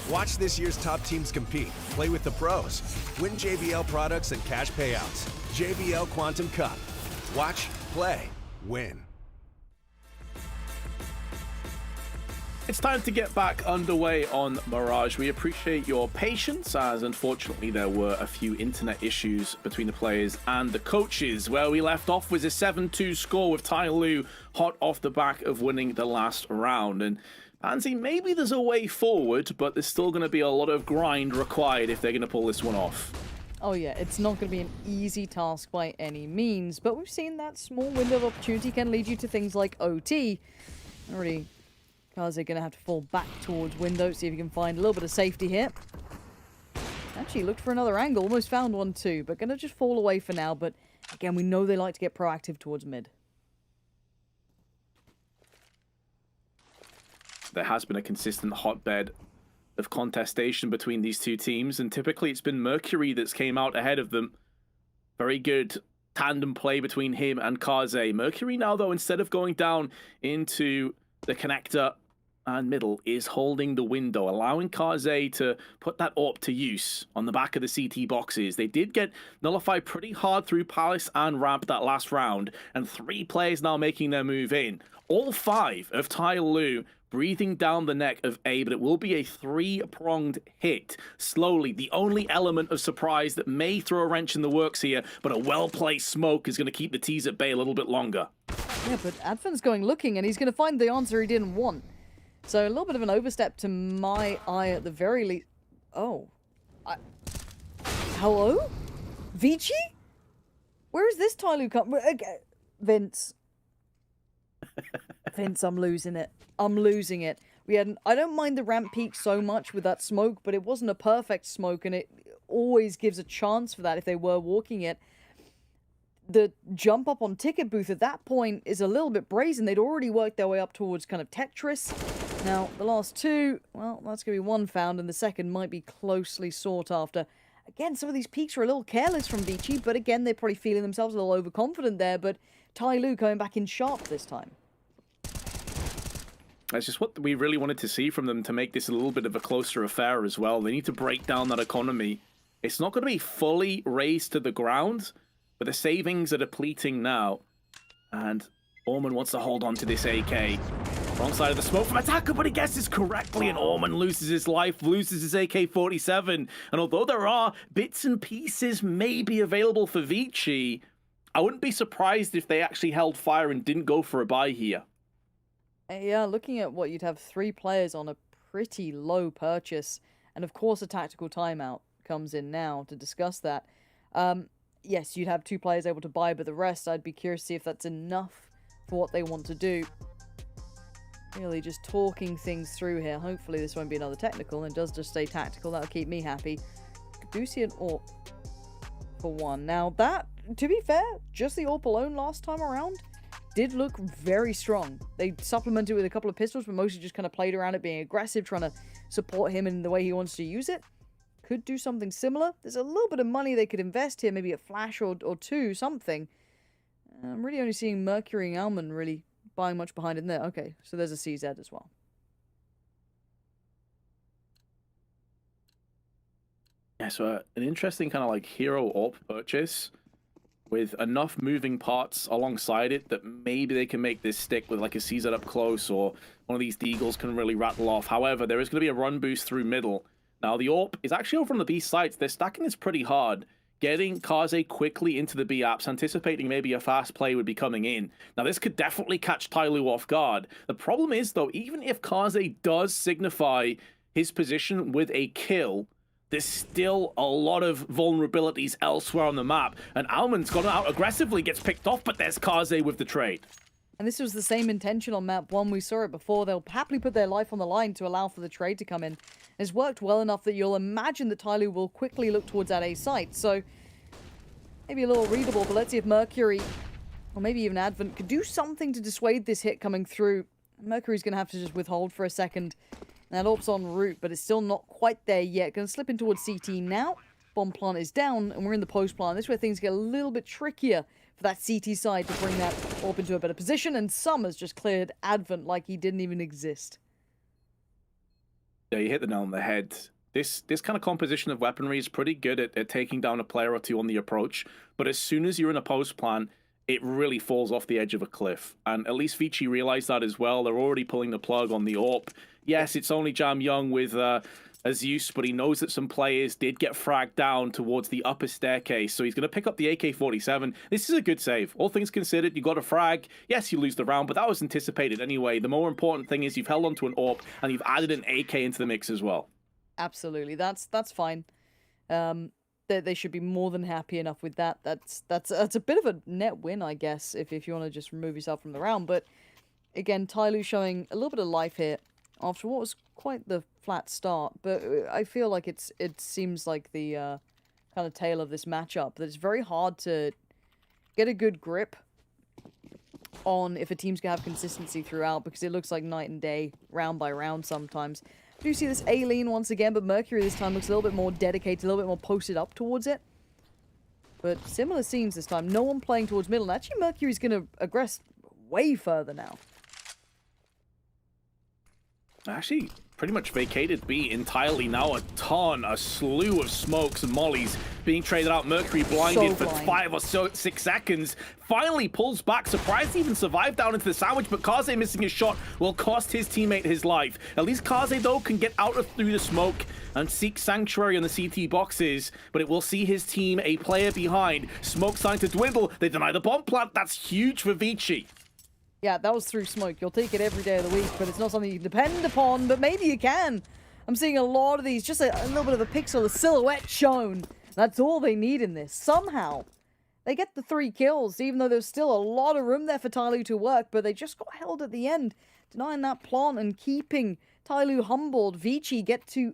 Watch this year's top teams compete, play with the pros, win JBL products and cash payouts. JBL Quantum Cup. Watch, play, win. It's time to get back underway on Mirage. We appreciate your patience, as unfortunately there were a few internet issues between the players and the coaches. Where we left off was a 7-2 score with Tai Lu hot off the back of winning the last round. And Pansy, maybe there's a way forward, but there's still going to be a lot of grind required if they're going to pull this one off. Oh yeah, it's not going to be an easy task by any means, but we've seen that small window of opportunity can lead you to things like OT. Already, Kaze going to have to fall back towards window, see if he can find a little bit of safety here. Actually looked for another angle, almost found one too, but going to just fall away for now. But again, we know they like to get proactive towards mid. There has been a consistent hotbed of contestation between these two teams, and typically it's been Mercury that's came out ahead of them. Very good tandem play between him and Kaze. Mercury now, though, instead of going down into the connector and middle, is holding the window, allowing Kaze to put that AWP to use on the back of the CT boxes. They did get nullified pretty hard through Palace and Ramp that last round, and 3 players now making their move in. All 5 of Tai Lu breathing down the neck of A, but it will be a 3-pronged hit. Slowly, the only element of surprise that may throw a wrench in the works here, but a well-placed smoke is going to keep the tease at bay a little bit longer. Yeah, but Advent's going looking, and he's going to find the answer he didn't want. So a little bit of an overstep to my eye at the very least. Oh. Hello? Vici? Where is this Tai Lu come? Vince. Vince, I'm losing it. I'm losing it. I don't mind the ramp peak so much with that smoke, but it wasn't a perfect smoke, and it always gives a chance for that if they were walking it. The jump up on ticket booth at that point is a little bit brazen. They'd already worked their way up towards kind of Tetris. Now, the last 2, well, that's going to be 1 found, and the second might be closely sought after. Again, some of these peaks were a little careless from Vici, but again, they're probably feeling themselves a little overconfident there, but Tai Lu coming back in sharp this time. That's just what we really wanted to see from them to make this a little bit of a closer affair as well. They need to break down that economy. It's not going to be fully raised to the ground, but the savings are depleting now. And Orman wants to hold on to this AK. Wrong side of the smoke from Attacker, but he guesses correctly, and Orman loses his life, loses his AK-47. And although there are bits and pieces maybe available for Vici, I wouldn't be surprised if they actually held fire and didn't go for a buy here. Yeah, looking at what you'd have 3 players on a pretty low purchase, and of course a tactical timeout comes in now to discuss that. Yes, you'd have 2 players able to buy, but the rest, I'd be curious to see if that's enough for what they want to do. Really just talking things through here. Hopefully this won't be another technical, and it does just stay tactical. That'll keep me happy. Do see an AWP for 1. Now that, to be fair, just the AWP alone last time around did look very strong. They supplemented it with a couple of pistols, but mostly just kind of played around it, being aggressive, trying to support him in the way he wants to use it. Could do something similar. There's a little bit of money they could invest here, maybe a flash or 2, something. I'm really only seeing Mercury and Alman really buying much behind in there. Okay, so there's a CZ as well. Yeah, so an interesting kind of like hero AWP purchase with enough moving parts alongside it that maybe they can make this stick with like a CZ up close, or one of these Deagles can really rattle off. However, there is going to be a run boost through middle. Now, the AWP is actually over on the B sites. They're stacking this pretty hard, getting Kaze quickly into the B apps, anticipating maybe a fast play would be coming in. Now, this could definitely catch Tai Lu off guard. The problem is, though, even if Kaze does signify his position with a kill, there's still a lot of vulnerabilities elsewhere on the map. And Alman's gone out aggressively, gets picked off, but there's Kaze with the trade. And this was the same intention on map 1. We saw it before. They'll happily put their life on the line to allow for the trade to come in. It's worked well enough that you'll imagine that Tai Lu will quickly look towards that A site. So maybe a little readable, but let's see if Mercury, or maybe even Advent, could do something to dissuade this hit coming through. Mercury's going to have to just withhold for a second. That AWP's en route, but it's still not quite there yet. Going to slip in towards CT now. Bomb plant is down, and we're in the post plant. This is where things get a little bit trickier for that CT side to bring that AWP into a better position, and Summers just cleared Advent like he didn't even exist. Yeah, you hit the nail on the head. This kind of composition of weaponry is pretty good at taking down a player or two on the approach, but as soon as you're in a post plant, it really falls off the edge of a cliff. And at least Vici realized that as well. They're already pulling the plug on the AWP. Yes, it's only Jam Young with a Zeus, but he knows that some players did get fragged down towards the upper staircase, so he's going to pick up the AK-47. This is a good save. All things considered, you got a frag. Yes, you lose the round, but that was anticipated anyway. The more important thing is you've held onto an AWP, and you've added an AK into the mix as well. Absolutely, that's fine. They should be more than happy enough with that. That's a bit of a net win, I guess, if you want to just remove yourself from the round. But again, Tyloo showing a little bit of life here after what was quite the flat start. But I feel like it seems like the kind of tale of this matchup, that it's very hard to get a good grip on if a team's gonna have consistency throughout, because it looks like night and day, round by round sometimes. I do see this A-lean once again, but Mercury this time looks a little bit more dedicated, a little bit more posted up towards it. But similar scenes this time. No one playing towards middle. And actually, Mercury's going to aggress way further now. Actually, pretty much vacated B entirely now. A slew of smokes and mollies being traded out. Mercury blinded for 5 or 6 seconds. Finally pulls back. Surprised he even survived down into the sandwich, but Kaze missing a shot will cost his teammate his life. At least Kaze, though, can get out of through the smoke and seek sanctuary on the CT boxes, but it will see his team a player behind. Smoke starting to dwindle. They deny the bomb plant. That's huge for Vici. Yeah, that was through smoke. You'll take it every day of the week, but it's not something you can depend upon, but maybe you can. I'm seeing a lot of these, just a little bit of a pixel, a silhouette shown. That's all they need in this. Somehow, they get the 3 kills, even though there's still a lot of room there for Tyloo to work, but they just got held at the end, denying that plant and keeping Tyloo humbled. Vici get to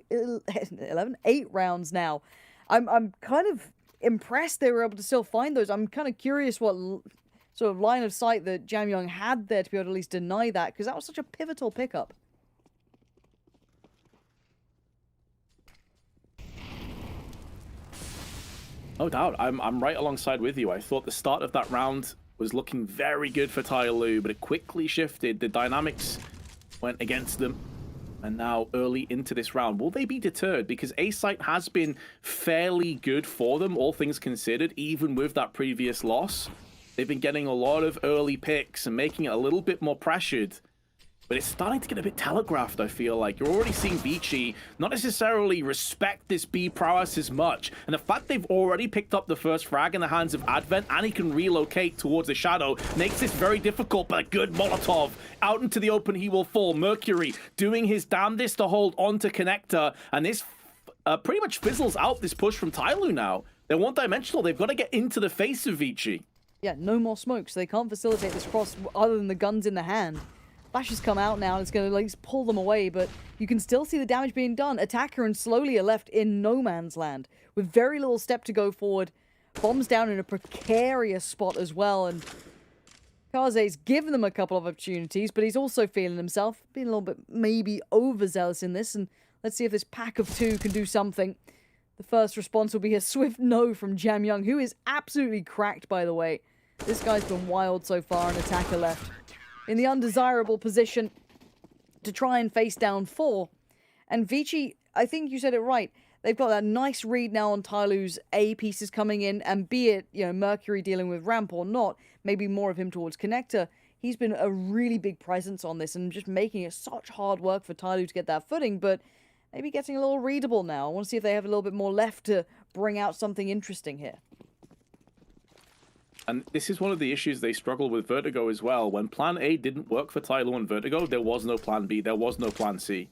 8 rounds now. I'm kind of impressed they were able to still find those. I'm kind of curious what sort of line of sight that Jam Young had there to be able to at least deny that, because that was such a pivotal pickup. No doubt, I'm right alongside with you. I thought the start of that round was looking very good for Tyloo, but it quickly shifted. The dynamics went against them. And now early into this round, will they be deterred? Because A-Site has been fairly good for them, all things considered, even with that previous loss. They've been getting a lot of early picks and making it a little bit more pressured. But it's starting to get a bit telegraphed, I feel like. You're already seeing Vici not necessarily respect this B prowess as much. And the fact they've already picked up the first frag in the hands of Advent and he can relocate towards the shadow makes this very difficult, but a good Molotov. Out into the open he will fall. Mercury doing his damnedest to hold on to Connector. And this pretty much fizzles out this push from Tyloo now. They're one-dimensional. They've got to get into the face of Vici. Yeah, no more smoke, so they can't facilitate this cross other than the guns in the hand. Flash has come out now, and it's going to like pull them away, but you can still see the damage being done. Attacker and Slowly are left in no man's land, with very little step to go forward. Bombs down in a precarious spot as well, and Kaze's given them a couple of opportunities, but he's also feeling himself, being a little bit maybe overzealous in this, and let's see if this pack of 2 can do something. The first response will be a swift no from Jam Young, who is absolutely cracked, by the way. This guy's been wild so far, and Attacker left in the undesirable position to try and face down 4. And Vici, I think you said it right. They've got that nice read now on Tyloo's A pieces coming in, and be it, you know, Mercury dealing with ramp or not, maybe more of him towards Connector. He's been a really big presence on this and just making it such hard work for Tyloo to get that footing, but maybe getting a little readable now. I want to see if they have a little bit more left to bring out something interesting here. And this is one of the issues they struggle with Vertigo as well. When plan A didn't work for Tyloo and Vertigo, there was no plan B, there was no plan C.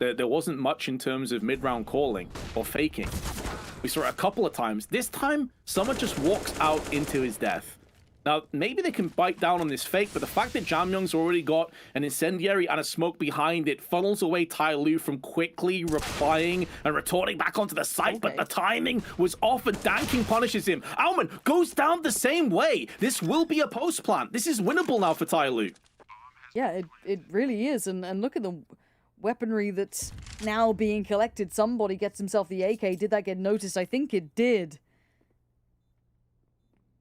There wasn't much in terms of mid-round calling or faking. We saw it a couple of times. This time, someone just walks out into his death. Now, maybe they can bite down on this fake, but the fact that Jam Young's already got an incendiary and a smoke behind it funnels away Tyloo from quickly replying and retorting back onto the site, but the timing was off and Danking punishes him. Alman goes down the same way. This will be a post plant. This is winnable now for Tyloo. Yeah, it really is, and look at the weaponry that's now being collected. Somebody gets himself the AK. Did that get noticed? I think it did.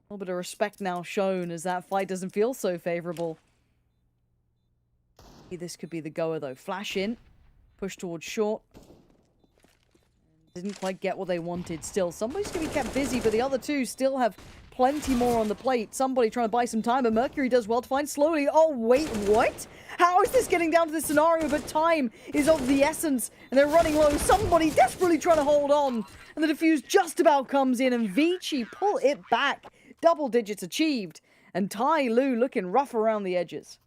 little bit of respect now shown as that fight doesn't feel so favorable. This could be the goer though. Flash in, push towards short. Didn't quite get what they wanted still. Somebody's going to be kept busy, but the other two still have plenty more on the plate. Somebody trying to buy some time, but Mercury does well to find slowly. Oh, wait, what? How is this getting down to this scenario? But time is of the essence, and they're running low. Somebody desperately trying to hold on, and the defuse just about comes in, and Vici pull it back. Double digits achieved, and Tai Lu looking rough around the edges.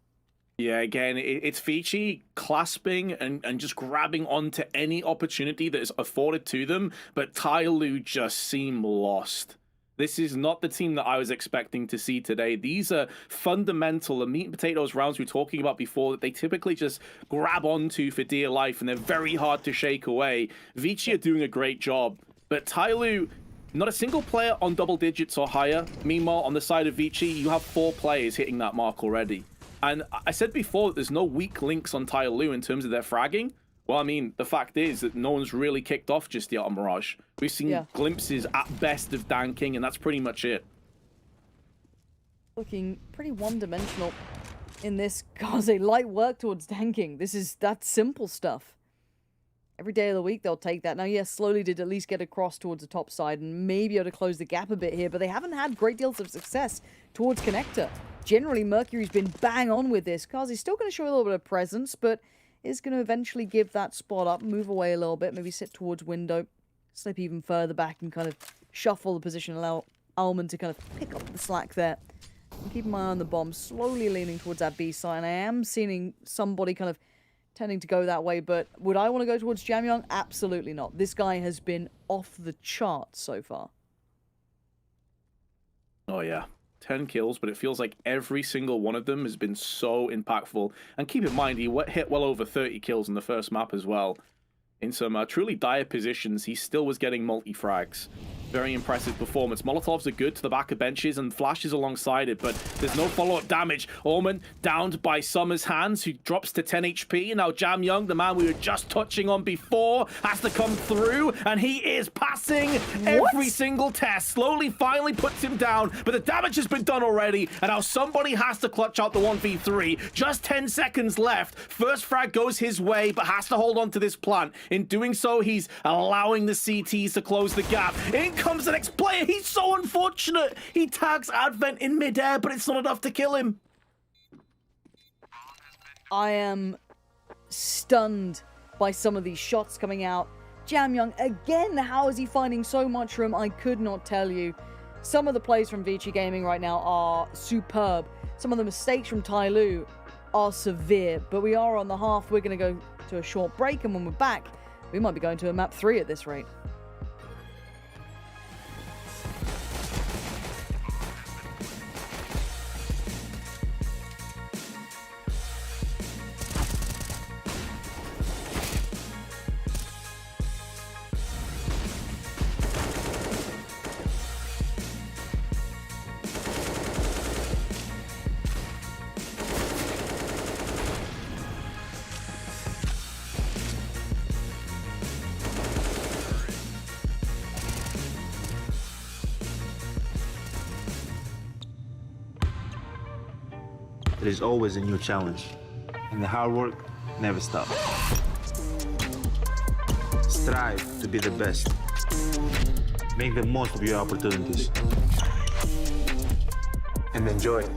Yeah, again, it's Vici clasping and just grabbing onto any opportunity that is afforded to them, but Tai Lu just seem lost. This is not the team that I was expecting to see today. These are fundamental, the meat and potatoes rounds we were talking about before that they typically just grab onto for dear life, and they're very hard to shake away. Vici are doing a great job, but Tai Lu, not a single player on double digits or higher. Meanwhile, on the side of Vici, you have 4 players hitting that mark already. And I said before that there's no weak links on Tai Lu in terms of their fragging. Well, I mean, the fact is that no one's really kicked off just yet on Mirage. We've seen glimpses at best of Dan King, and that's pretty much it. Looking pretty one-dimensional in this Kaze. Light work towards Dan King. That's simple stuff. Every day of the week, they'll take that. Now, yes, slowly did at least get across towards the top side and maybe able to close the gap a bit here, but they haven't had great deals of success towards Connector. Generally, Mercury's been bang on with this. Kazi's still going to show a little bit of presence, but is going to eventually give that spot up, move away a little bit, maybe sit towards window, slip even further back and kind of shuffle the position, allow Alman to kind of pick up the slack there. And keep my eye on the bomb, slowly leaning towards that B side. I am seeing somebody kind of tending to go that way, but would I want to go towards Jamyong? Absolutely not. This guy has been off the charts so far. Oh, yeah. 10 kills, but it feels like every single one of them has been so impactful. And keep in mind, he hit well over 30 kills in the first map as well. In some truly dire positions, he still was getting multi-frags. Very impressive performance. Molotovs are good to the back of benches and flashes alongside it, but there's no follow-up damage. Allman downed by Summer's hands, who drops to 10 HP. Now Jamyong, the man we were just touching on before, has to come through, and he is passing every single test. Slowly, finally puts him down, but the damage has been done already, and now somebody has to clutch out the 1v3. Just 10 seconds left. First frag goes his way, but has to hold on to this plant. In doing so, he's allowing the CTs to close the gap. In comes the next player. He's so unfortunate. He tags Advent in midair, but it's not enough to kill him. I am stunned by some of these shots coming out. Jamyong, again, how is he finding so much room? I could not tell you. Some of the plays from Vici Gaming right now are superb. Some of the mistakes from Tai Lu are severe, but we are on the half. We're going to go to a short break, and when we're back, we might be going to a map 3 at this rate. There is always a new challenge, and the hard work never stops. Strive to be the best. Make the most of your opportunities. And enjoy it.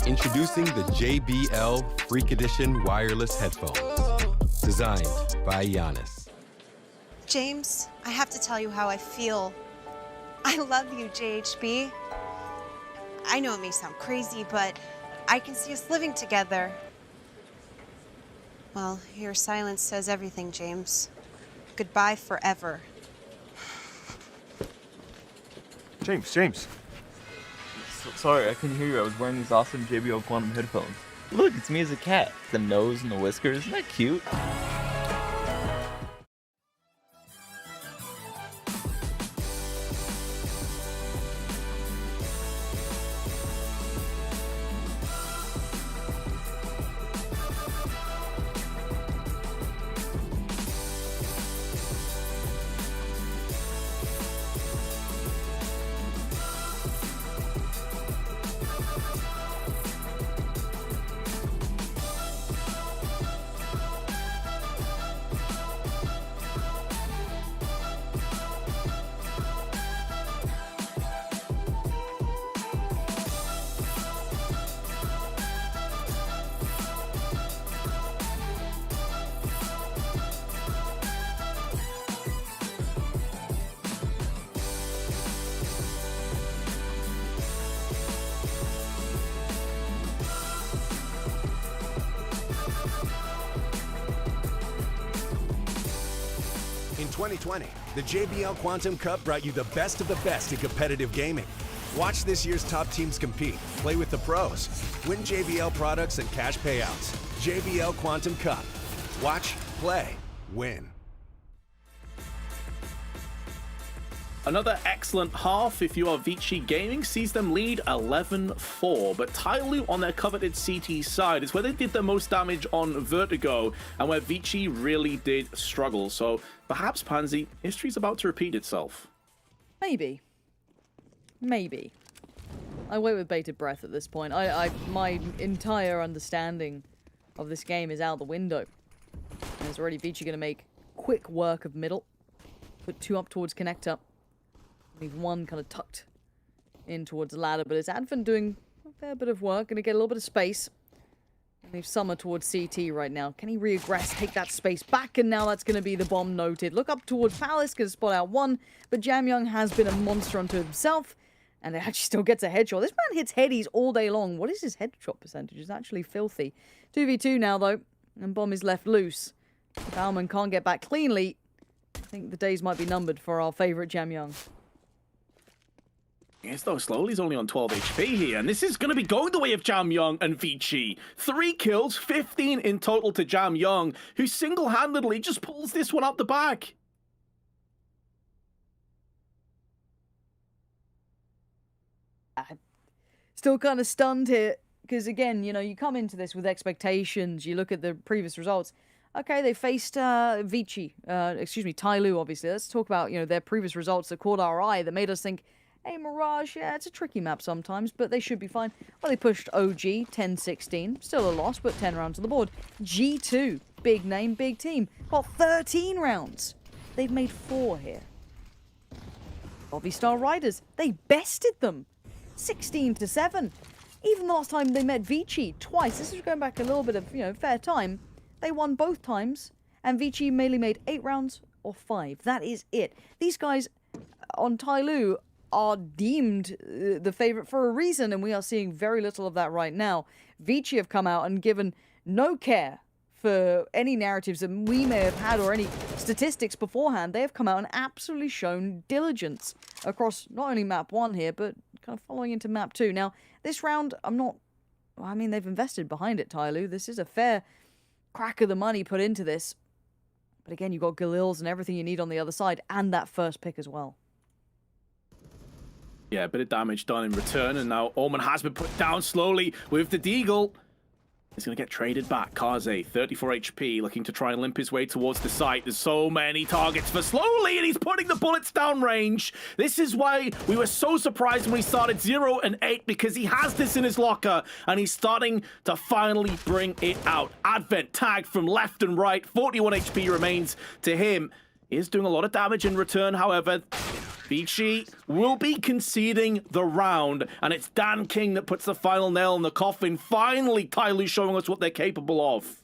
Introducing the JBL Freak Edition wireless headphones, designed by Giannis. James, I have to tell you how I feel. I love you, JHB. I know it may sound crazy, but I can see us living together. Well, your silence says everything, James. Goodbye forever. James. Sorry, I couldn't hear you. I was wearing these awesome JBL Quantum headphones. Look, it's me as a cat. The nose and the whiskers. Isn't that cute? 2020, the JBL Quantum Cup brought you the best of the best in competitive gaming. Watch this year's top teams compete, play with the pros, win JBL products and cash payouts. JBL Quantum Cup. Watch, play, win. Another excellent half if you are Vici Gaming sees them lead 11-4, but Tyloo on their coveted CT side is where they did the most damage on Vertigo and where Vici really did struggle. So perhaps, Pansy, history's about to repeat itself. Maybe. Maybe. I wait with bated breath at this point. My entire understanding of this game is out the window. And it's already Vici going to make quick work of middle. Put 2 up towards connector. Leave 1 kind of tucked in towards the ladder, but it's Advent doing a fair bit of work. Going to get a little bit of space. And leave Summer towards CT right now. Can he reaggress, take that space back? And now that's going to be the bomb noted. Look up towards Palace, going to spot out 1, but Jamyoung has been a monster unto himself. And it actually still gets a headshot. This man hits headies all day long. What is his headshot percentage? It's actually filthy. 2v2 now, though. And bomb is left loose. If Alman can't get back cleanly, I think the days might be numbered for our favourite Jamyoung. Yes, though, Slowly's only on 12 HP here, and this is going to be going the way of Jamyoung and Vici. 3 kills, 15 in total to Jamyoung, who single-handedly just pulls this one out the back. Still kind of stunned here, because again, you know, you come into this with expectations, you look at the previous results. Okay, they faced Vici, Tyloo, obviously. Let's talk about, you know, their previous results that caught our eye, that made us think, hey, Mirage, yeah, it's a tricky map sometimes, but they should be fine. Well, they pushed OG 10-16. Still a loss, but 10 rounds on the board. G2, big name, big team. Got 13 rounds. They've made 4 here. Bobby Star Riders, they bested them. 16-7. Even the last time they met Vici, twice. This is going back a little bit of, you know, fair time. They won both times, and Vici mainly made 8 rounds or 5. That is it. These guys on Tyloo are deemed the favorite for a reason, and we are seeing very little of that right now. Vici have come out and given no care for any narratives that we may have had or any statistics beforehand. They have come out and absolutely shown diligence across not only map 1 here, but kind of following into map 2. Now, this round, they've invested behind it, Tyloo. This is a fair crack of the money put into this. But again, you've got Galils and everything you need on the other side, and that first pick as well. Yeah, a bit of damage done in return, and now Omen has been put down slowly with the Deagle. He's going to get traded back. Kaze, 34 HP, looking to try and limp his way towards the site. There's so many targets for Slowly, and he's putting the bullets down range. This is why we were so surprised when we started 0 and 8, because he has this in his locker, and he's starting to finally bring it out. Advent tagged from left and right. 41 HP remains to him. He is doing a lot of damage in return, however. Vici will be conceding the round, and it's Dan King that puts the final nail in the coffin. Finally, Tyloo showing us what they're capable of.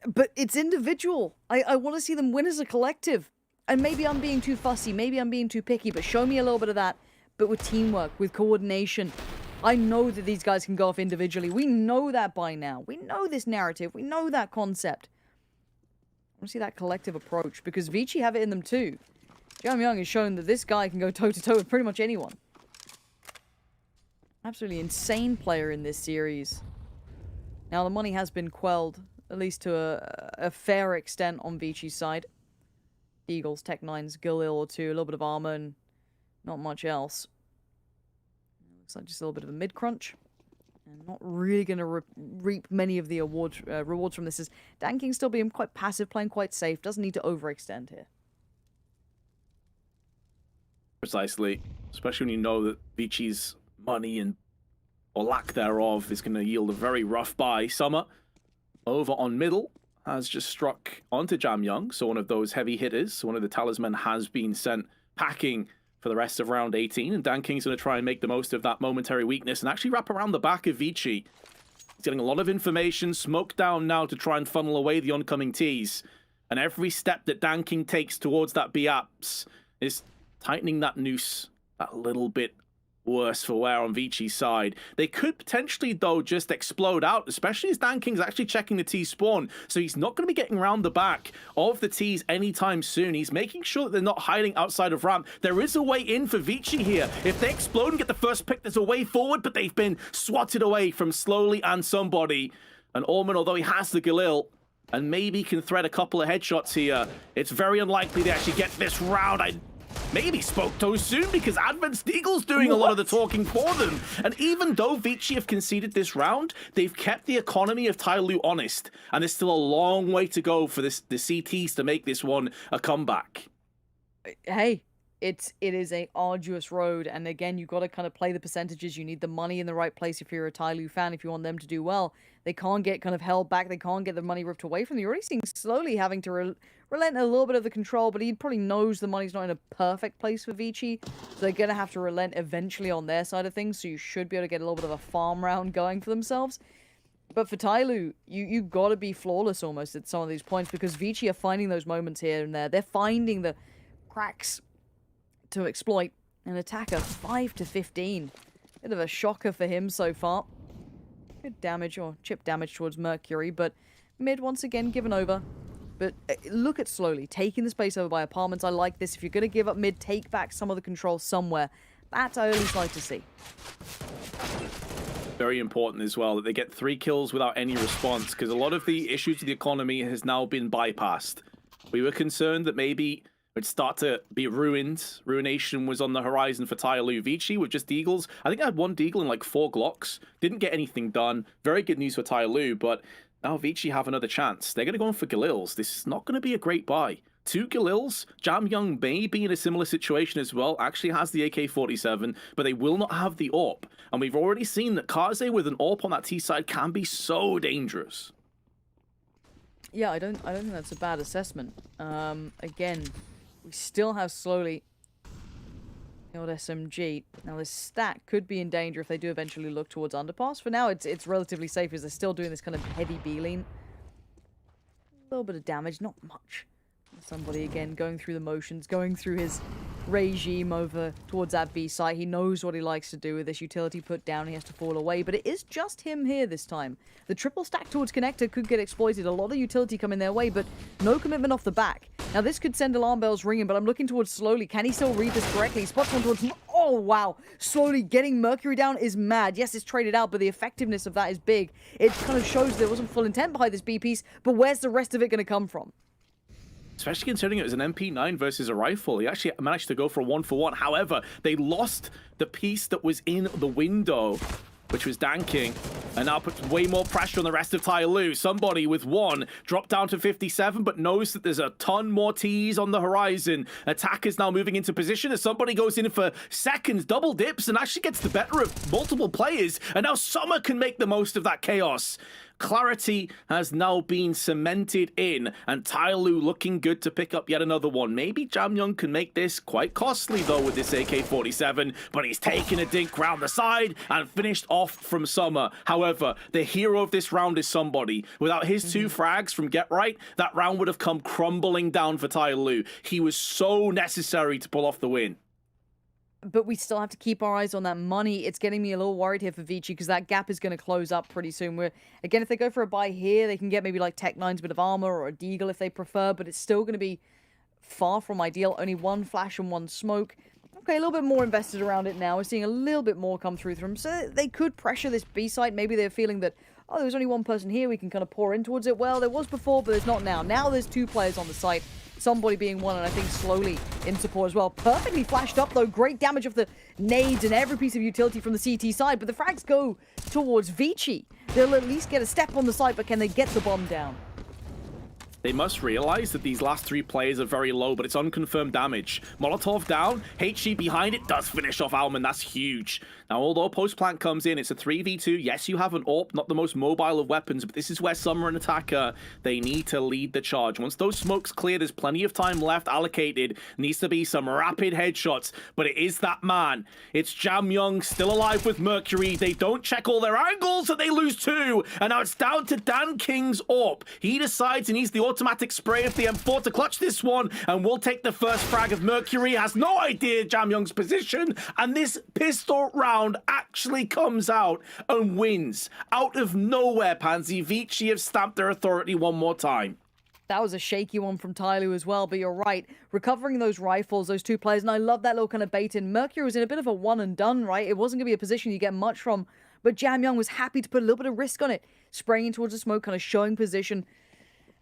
But it's individual. I want to see them win as a collective. And maybe I'm being too fussy, maybe I'm being too picky, but show me a little bit of that. But with teamwork, with coordination. I know that these guys can go off individually. We know that by now. We know this narrative. We know that concept. I want to see that collective approach, because Vici have it in them too. Jamyoung has shown that this guy can go toe-to-toe with pretty much anyone. Absolutely insane player in this series. Now, the money has been quelled, at least to a fair extent on Vici's side. Eagles, Tech 9s, Galil or 2, a little bit of armor, and not much else. Looks like just a little bit of a mid-crunch. And not really going to reap many of the rewards from this, as Dan King still being quite passive, playing quite safe, doesn't need to overextend here. Precisely, especially when you know that Vici's money and or lack thereof is going to yield a very rough buy. Summer over on middle has just struck onto Jamyoung, so one of those heavy hitters, one of the talisman has been sent packing for the rest of round 18, and Dan King's going to try and make the most of that momentary weakness and actually wrap around the back of Vici. He's getting a lot of information, smoke down now to try and funnel away the oncoming T's, and every step that Dan King takes towards that B-Apps is tightening that noose that little bit worse for wear on Vinci's side. They could potentially, though, just explode out, especially as Dan King's actually checking the T spawn, so he's not going to be getting around the back of the T's anytime soon. He's making sure that they're not hiding outside of ramp. There is a way in for Vici here. If they explode and get the first pick, there's a way forward, but they've been swatted away from Slowly and somebody. And Orman, although he has the Galil, and maybe can thread a couple of headshots here, it's very unlikely they actually get this round. I maybe spoke too soon because Advanced Eagle's doing a lot of the talking for them. And even though Vici have conceded this round, they've kept the economy of Tyloo honest. And there's still a long way to go for the CTs to make this one a comeback. Hey, it is a arduous road, and again, you've got to kind of play the percentages. You need the money in the right place if you're a Tyloo fan, if you want them to do well. They can't get kind of held back. They can't get the money ripped away from them. You're already seeing Slowly having to relent a little bit of the control, but he probably knows the money's not in a perfect place for Vici, so they're going to have to relent eventually on their side of things, so you should be able to get a little bit of a farm round going for themselves. But for Tyloo, you've got to be flawless almost at some of these points, because Vici are finding those moments here and there. They're finding the cracks to exploit. An attacker 5 to 15. Bit of a shocker for him so far. Good damage, or chip damage towards Mercury, but mid once again given over. But look at Slowly taking the space over by Apartments. I like this. If you're going to give up mid, take back some of the control somewhere. That's I always like to see. Very important as well that they get 3 kills without any response, because a lot of the issues with the economy has now been bypassed. We were concerned that maybe it'd start to be ruined. Ruination was on the horizon for Tyloo. Vici with just Deagles. I think I had 1 Deagle and like 4 Glocks. Didn't get anything done. Very good news for Tyloo, but now Vici have another chance. They're going to go in for Galils. This is not going to be a great buy. 2 Galils. Jam Young may be in a similar situation as well. Actually has the AK-47, but they will not have the AWP. And we've already seen that Kaze with an AWP on that T side can be so dangerous. Yeah, I don't think that's a bad assessment. Again, we still have Slowly the old SMG. Now this stack could be in danger if they do eventually look towards underpass. For now, it's relatively safe as they're still doing this kind of heavy B-lean. A little bit of damage, not much. Somebody again going through the motions, going through his regime over towards that B site. He knows what he likes to do with this utility put down. He has to fall away, but it is just him here this time. The triple stack towards connector could get exploited. A lot of utility coming their way, but no commitment off the back. Now this could send alarm bells ringing, but I'm looking towards Slowly. Can he still read this correctly? He spots one towards... Oh, wow. Slowly getting Mercury down is mad. Yes, it's traded out, but the effectiveness of that is big. It kind of shows there wasn't full intent behind this B piece, but where's the rest of it going to come from? Especially considering it was an MP9 versus a rifle. He actually managed to go for a 1-for-1. However, they lost the piece that was in the window, which was Dan King, and now puts way more pressure on the rest of Tyloo. Somebody with 1 dropped down to 57, but knows that there's a ton more Ts on the horizon. Attackers now moving into position as somebody goes in for seconds, double dips, and actually gets the better of multiple players. And now Summer can make the most of that chaos. Clarity has now been cemented in, and Tyloo looking good to pick up yet another one. Maybe Jam Young can make this quite costly, though, with this AK-47, but he's taken a dink round the side and finished off from Summer. However, the hero of this round is somebody. Without his 2 frags from Get Right, that round would have come crumbling down for Tyloo. He was so necessary to pull off the win. But we still have to keep our eyes on that money. It's getting me a little worried here for Vici because that gap is going to close up pretty soon. Again, if they go for a buy here, they can get maybe like Tech-9's bit of armor or a Deagle if they prefer, but it's still going to be far from ideal. Only 1 flash and 1 smoke. Okay, a little bit more invested around it now. We're seeing a little bit more come through them. So they could pressure this B site. Maybe they're feeling that, oh, there's only 1 person here. We can kind of pour in towards it. Well, there was before, but there's not now. Now there's 2 players on the site. Somebody being 1, and I think Slowly in support as well. Perfectly flashed up, though. Great damage of the nades and every piece of utility from the CT side. But the frags go towards Vici. They'll at least get a step on the site, but can they get the bomb down? They must realize that these last 3 players are very low, but it's unconfirmed damage. Molotov down, HG behind it, does finish off Alman. That's huge. Now, although post-plant comes in, it's a 3v2. Yes, you have an AWP, not the most mobile of weapons, but this is where Summer and Attacker, they need to lead the charge. Once those smokes clear, there's plenty of time left allocated. Needs to be some rapid headshots, but it is that man. It's Jam Young, still alive with Mercury. They don't check all their angles, and they lose 2. And now it's down to Dan King's AWP. He decides he needs the automatic spray of the M4 to clutch this one, and we'll take the first frag of Mercury. Has no idea Jamyoung's position, and this pistol round actually comes out and wins. Out of nowhere, Pansy, Vici have stamped their authority one more time. That was a shaky one from Tyloo as well, but you're right. Recovering those rifles, those two players, and I love that little kind of bait in. Mercury was in a bit of a one and done, right? It wasn't going to be a position you get much from, but Jamyoung was happy to put a little bit of risk on it, spraying towards the smoke, kind of showing position.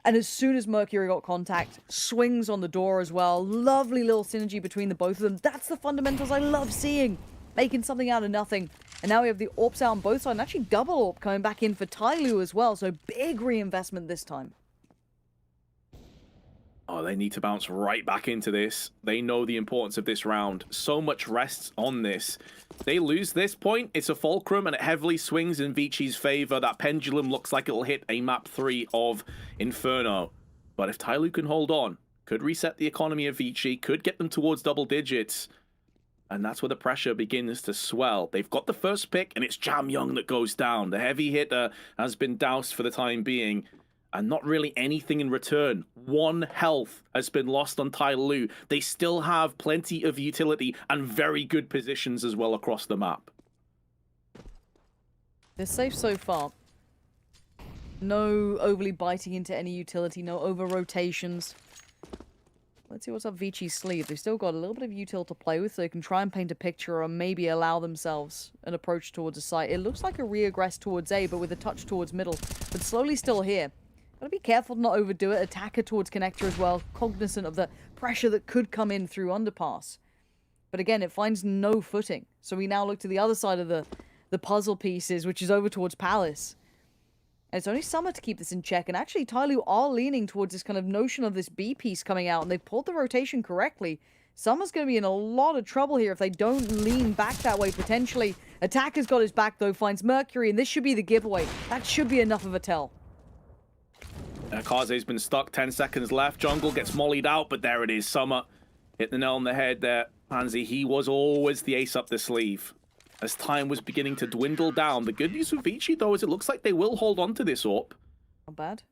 And as soon as Mercury got contact, swings on the door as well. Lovely little synergy between the both of them. That's the fundamentals I love seeing. Making something out of nothing. And now we have the AWPs out on both sides, and actually double AWP coming back in for Tyloo as well, so big reinvestment this time. Oh, they need to bounce right back into this. They know the importance of this round. So much rests on this. They lose this point, it's a fulcrum, and it heavily swings in Vici's favor. That pendulum looks like it'll hit a map 3 of Inferno. But if Tyloo can hold on, could reset the economy of Vici, could get them towards double digits. And that's where the pressure begins to swell. They've got the first pick, and it's Jamyoung that goes down. The heavy hitter has been doused for the time being. And not really anything in return. 1 health has been lost on Tyloo. They still have plenty of utility and very good positions as well across the map. They're safe so far. No overly biting into any utility, no over rotations. Let's see what's up Vici's sleeve. They've still got a little bit of util to play with, so they can try and paint a picture or maybe allow themselves an approach towards a site. It looks like a re-aggress towards A, but with a touch towards middle. But slowly still here. Gotta be careful to not overdo it. Attacker towards connector as well, cognizant of the pressure that could come in through underpass. But again, it finds no footing. So we now look to the other side of the puzzle pieces, which is over towards Palace. And it's only Summer to keep this in check. And actually, Tyloo are leaning towards this kind of notion of this B piece coming out, and they've pulled the rotation correctly. Summer's going to be in a lot of trouble here if they don't lean back that way, potentially. Attacker's got his back, though, finds Mercury, and this should be the giveaway. That should be enough of a tell. Kaze's been stuck, 10 seconds left. Jungle gets mollied out, but there it is. Summer hit the nail on the head there. Pansy, he was always the ace up the sleeve. As time was beginning to dwindle down, the good news with Vici, though, is it looks like they will hold on to this AWP. Not bad.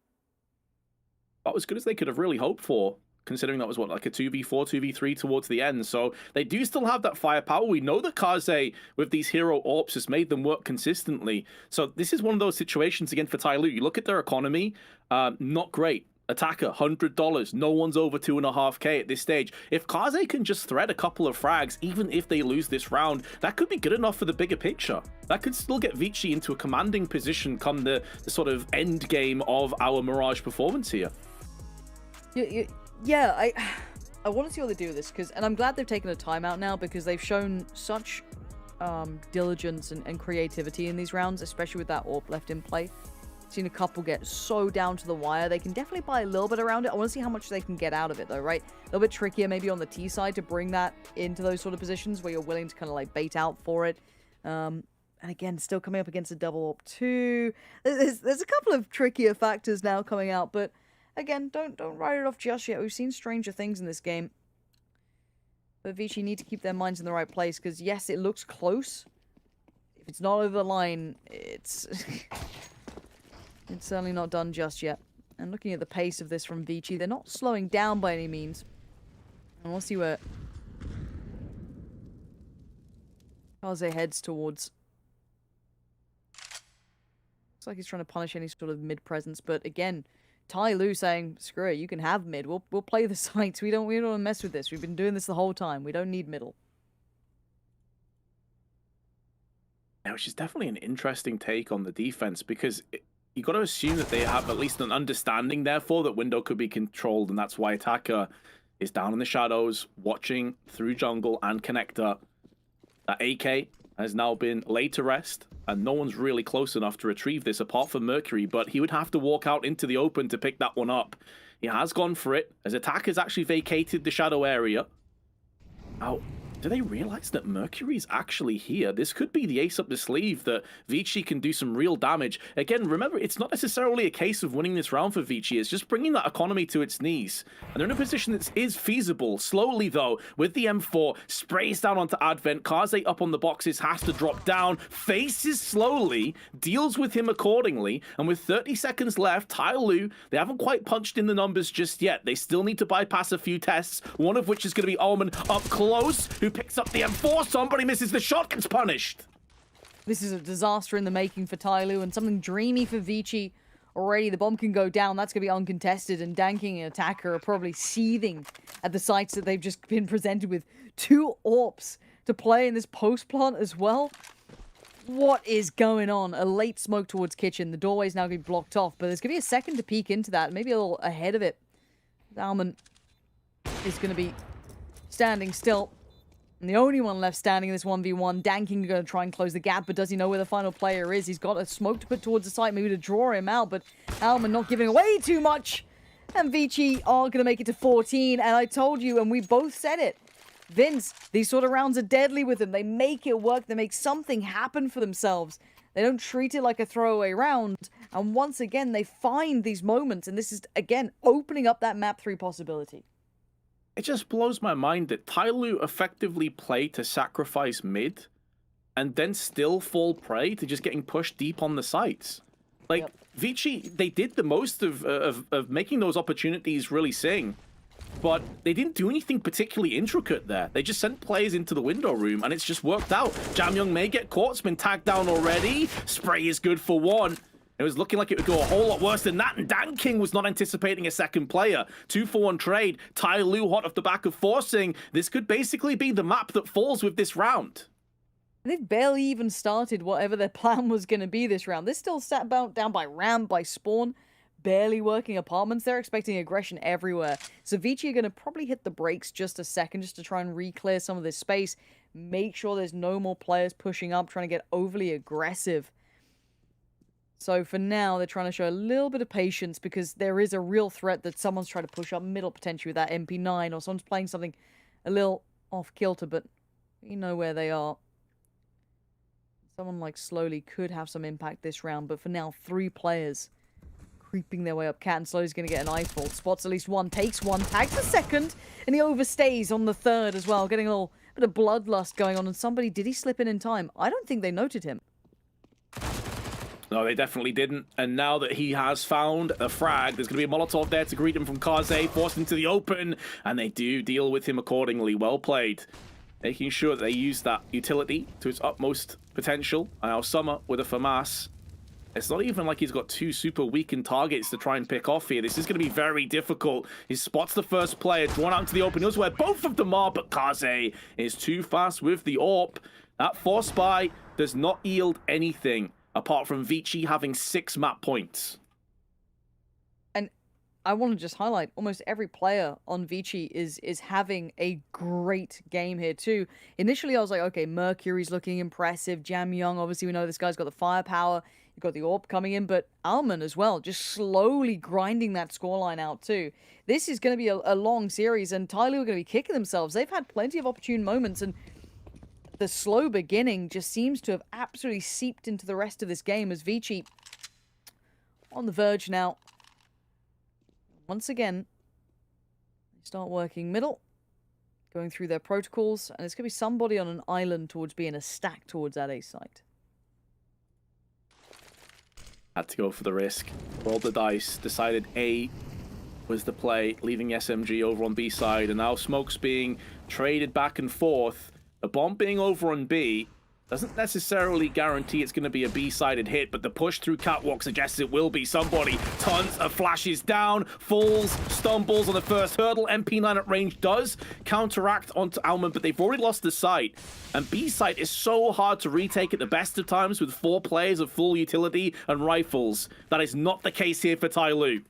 About as good as they could have really hoped for, considering that was, what, like a 2v4, 2v3 towards the end. So they do still have that firepower. We know that Kaze, with these hero AWPs, has made them work consistently. So this is one of those situations, again, for Tyloo. You look at their economy, not great. Attacker, $100. No one's over 2.5k at this stage. If Kaze can just thread a couple of frags, even if they lose this round, that could be good enough for the bigger picture. That could still get Vici into a commanding position come the sort of end game of our Mirage performance here. Yeah, I want to see what they do with this, and I'm glad they've taken a timeout now, because they've shown such diligence and creativity in these rounds, especially with that AWP left in play. Seen a couple get so down to the wire. They can definitely buy a little bit around it. I want to see how much they can get out of it, though, right? A little bit trickier maybe on the T side to bring that into those sort of positions where you're willing to kind of like bait out for it. And again, still coming up against a double AWP too. There's a couple of trickier factors now coming out, but again, don't write it off just yet. We've seen stranger things in this game. But Vici need to keep their minds in the right place, because yes, it looks close. If it's not over the line, it's it's certainly not done just yet. And looking at the pace of this from Vici, they're not slowing down by any means. And we'll see where Kaze heads towards. Looks like he's trying to punish any sort of mid presence, but again, Tyloo saying, screw it, you can have mid. We'll play the sites. We don't want to mess with this. We've been doing this the whole time. We don't need middle. Now, which is definitely an interesting take on the defense, because you got to assume that they have at least an understanding, therefore, that window could be controlled, and that's why Attacker is down in the shadows, watching through jungle and connector. That AK has now been laid to rest, and no one's really close enough to retrieve this apart from Mercury, but he would have to walk out into the open to pick that one up. He has gone for it, as Attacker's actually vacated the shadow area. Now, do they realize that Mercury's actually here? This could be the ace up the sleeve that Vici can do some real damage. Again, remember, it's not necessarily a case of winning this round for Vici. It's just bringing that economy to its knees. And they're in a position that is feasible. Slowly, though, with the M4, sprays down onto Advent. Kaze up on the boxes, has to drop down. Faces slowly, deals with him accordingly. And with 30 seconds left, Tyloo, they haven't quite punched in the numbers just yet. They still need to bypass a few tests, one of which is going to be Alman up close, who picks up the M4. Somebody misses the shot, gets punished. This is a disaster in the making for Tyloo and something dreamy for Vici. Already the bomb can go down. That's going to be uncontested, and Danking and Attacker are probably seething at the sights that they've just been presented with. 2 AWPs to play in this post plant as well. What is going on? A late smoke towards kitchen. The doorway's now going to be blocked off, but there's going to be a second to peek into that, maybe a little ahead of it. Alman is going to be standing still. And the only one left standing in this 1v1. Danking going to try and close the gap, but does he know where the final player is? He's got a smoke to put towards the site, maybe to draw him out, but Alman not giving away too much. And Vici are going to make it to 14, and I told you, and we both said it. Vince, these sort of rounds are deadly with them. They make it work. They make something happen for themselves. They don't treat it like a throwaway round. And once again, they find these moments, and this is, again, opening up that map 3 possibility. It just blows my mind that Tyloo effectively played to sacrifice mid and then still fall prey to just getting pushed deep on the sites. Like, yep. Vici, they did the most of making those opportunities really sing, but they didn't do anything particularly intricate there. They just sent players into the window room, and it's just worked out. Jamyoung may get caught. It's been tagged down already. Spray is good for 1. It was looking like it would go a whole lot worse than that, and Danking was not anticipating a second player. 2-for-1 trade. Tyloo hot off the back of forcing. This could basically be the map that falls with this round. They've barely even started whatever their plan was going to be this round. They're still sat down by ramp, by spawn, barely working apartments. They're expecting aggression everywhere. So Vici are going to probably hit the brakes just a second just to try and re-clear some of this space. Make sure there's no more players pushing up, trying to get overly aggressive. So for now, they're trying to show a little bit of patience because there is a real threat that someone's trying to push up middle potentially with that MP9, or someone's playing something a little off kilter, but you know where they are. Someone like Slowly could have some impact this round, but for now, 3 players creeping their way up. Cat and Slowly's going to get an eyeful. Spots at least 1, takes 1, tags the second, and he overstays on the 3rd as well, getting a little bit of bloodlust going on. And somebody, did he slip in time? I don't think they noted him. No, they definitely didn't. And now that he has found a frag, there's going to be a Molotov there to greet him from Kaze, forced into the open, and they do deal with him accordingly. Well played. Making sure that they use that utility to its utmost potential. And now Summer with a FAMAS. It's not even like he's got 2 super weakened targets to try and pick off here. This is going to be very difficult. He spots the first player, drawn out into the open. He knows where both of them are, but Kaze is too fast with the AWP. That force spy does not yield anything, apart from Vici having 6 map points. And I want to just highlight, almost every player on Vici is having a great game here too. Initially, I was like, okay, Mercury's looking impressive. Jamyoung, obviously we know this guy's got the firepower. You've got the AWP coming in, but Alman as well, just slowly grinding that scoreline out too. This is going to be a long series, and Tyloo are going to be kicking themselves. They've had plenty of opportune moments, and the slow beginning just seems to have absolutely seeped into the rest of this game as Vici on the verge now. Once again, they start working middle, going through their protocols, and it's going to be somebody on an island towards being a stack towards that A site. Had to go for the risk. Rolled the dice, decided A was the play, leaving SMG over on B side, and now Smoke's being traded back and forth. A bomb being over on B doesn't necessarily guarantee it's going to be a B-sided hit, but the push through Catwalk suggests it will be. Somebody, tons of flashes down, falls, stumbles on the first hurdle. MP9 at range does counteract onto Alman, but they've already lost the site. And B-side is so hard to retake at the best of times with 4 players of full utility and rifles. That is not the case here for Tyloo.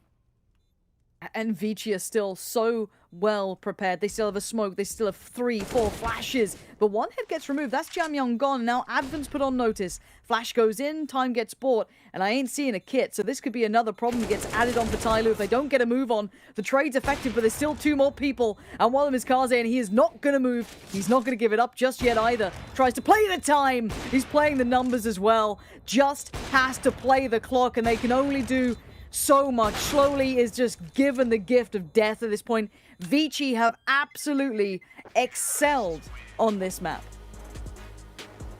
And Vici are still so well prepared. They still have a smoke. They still have 3, 4 flashes. But one head gets removed. That's Jamyong gone. Now Advent's put on notice. Flash goes in. Time gets bought. And I ain't seeing a kit. So this could be another problem that gets added on for Tyloo. If they don't get a move on, the trade's effective, but there's still 2 more people. And one of them is Kaze, and he is not going to move. He's not going to give it up just yet either. Tries to play the time. He's playing the numbers as well. Just has to play the clock, and they can only do so much. Slowly is just given the gift of death at this point. Vici have absolutely excelled on this map.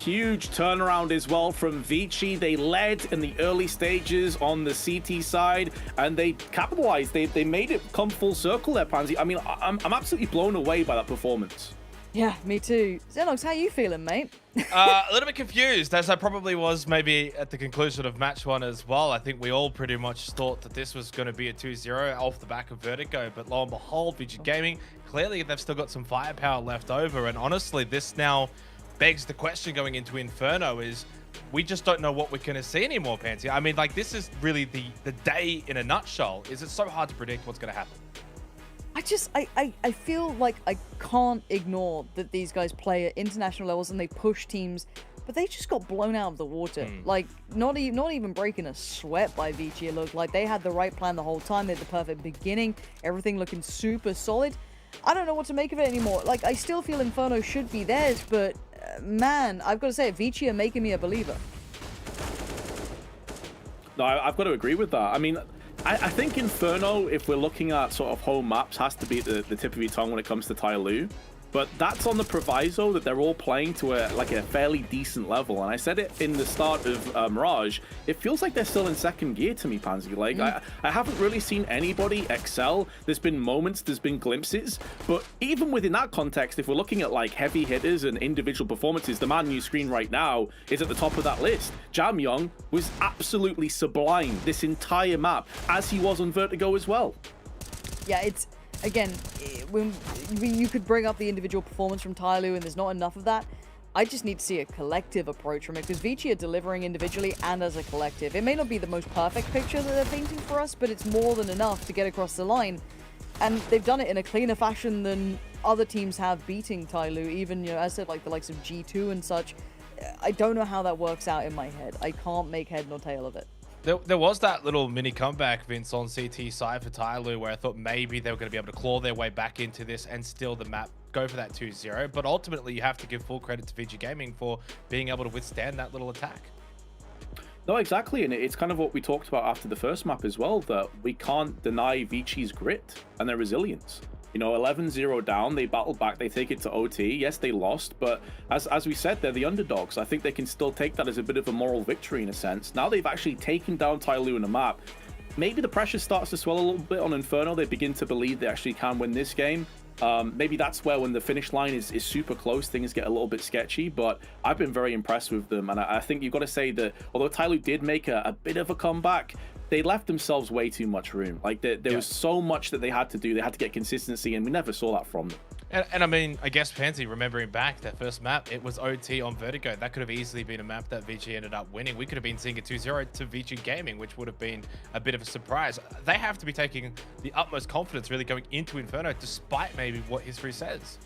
Huge turnaround as well from Vici. They led in the early stages on the CT side, and they capitalized. They made it come full circle there, Pansy. I mean, I'm absolutely blown away by that performance. Yeah, me too. Xenox, how you feeling, mate? A little bit confused, as I probably was maybe at the conclusion of match 1 as well. I think we all pretty much thought that this was going to be a 2-0 off the back of Vertigo, but lo and behold, VG Gaming, clearly they've still got some firepower left over, and honestly, this now begs the question going into Inferno is, we just don't know what we're going to see anymore, Pansy. I mean, like, this is really the day in a nutshell. Is it so hard to predict what's going to happen? I feel like I can't ignore that these guys play at international levels and they push teams, but they just got blown out of the water. Like, not even breaking a sweat by Vici. It looked like they had the right plan the whole time. They had the perfect beginning, everything looking super solid. I don't know what to make of it anymore. Like, I still feel Inferno should be theirs, but man, I've got to say, Vici are making me a believer. No, I've got to agree with that. I mean, I think Inferno, if we're looking at sort of home maps, has to be at the tip of your tongue when it comes to Tyloo. But that's on the proviso that they're all playing to a fairly decent level. And I said it in the start of Mirage, it feels like they're still in second gear to me, Pansy. Like, I haven't really seen anybody excel. There's been moments, there's been glimpses. But even within that context, if we're looking at like heavy hitters and individual performances, the man on your screen right now is at the top of that list. Jamyong was absolutely sublime this entire map, as he was on Vertigo as well. Yeah, it's... Again, when you could bring up the individual performance from Tyloo, and there's not enough of that. I just need to see a collective approach from it, because Vici are delivering individually and as a collective. It may not be the most perfect picture that they're painting for us, but it's more than enough to get across the line. And they've done it in a cleaner fashion than other teams have beating Tyloo, even, you know, as I said, like the likes of G2 and such. I don't know how that works out in my head. I can't make head nor tail of it. There was that little mini comeback, Vince, on CT side for Tyloo, where I thought maybe they were going to be able to claw their way back into this and steal the map, go for that 2-0. But ultimately, you have to give full credit to VG Gaming for being able to withstand that little attack. No, exactly. And it's kind of what we talked about after the first map as well, that we can't deny Vici's grit and their resilience. You know, 11-0 down, they battled back, they take it to OT. Yes, they lost, but as we said, they're the underdogs. I think they can still take that as a bit of a moral victory in a sense. Now they've actually taken down Tyloo in the map. Maybe the pressure starts to swell a little bit on Inferno. They begin to believe they actually can win this game. Maybe that's where, when the finish line is super close, things get a little bit sketchy, but I've been very impressed with them. And I think you've got to say that although Tyloo did make a bit of a comeback, they left themselves way too much room. Like, there was so much that they had to do. They had to get consistency, and we never saw that from them. And I mean, I guess, Pansy, remembering back that first map, it was OT on Vertigo. That could have easily been a map that VG ended up winning. We could have been seeing a 2-0 to VG Gaming, which would have been a bit of a surprise. They have to be taking the utmost confidence really going into Inferno, despite maybe what history says.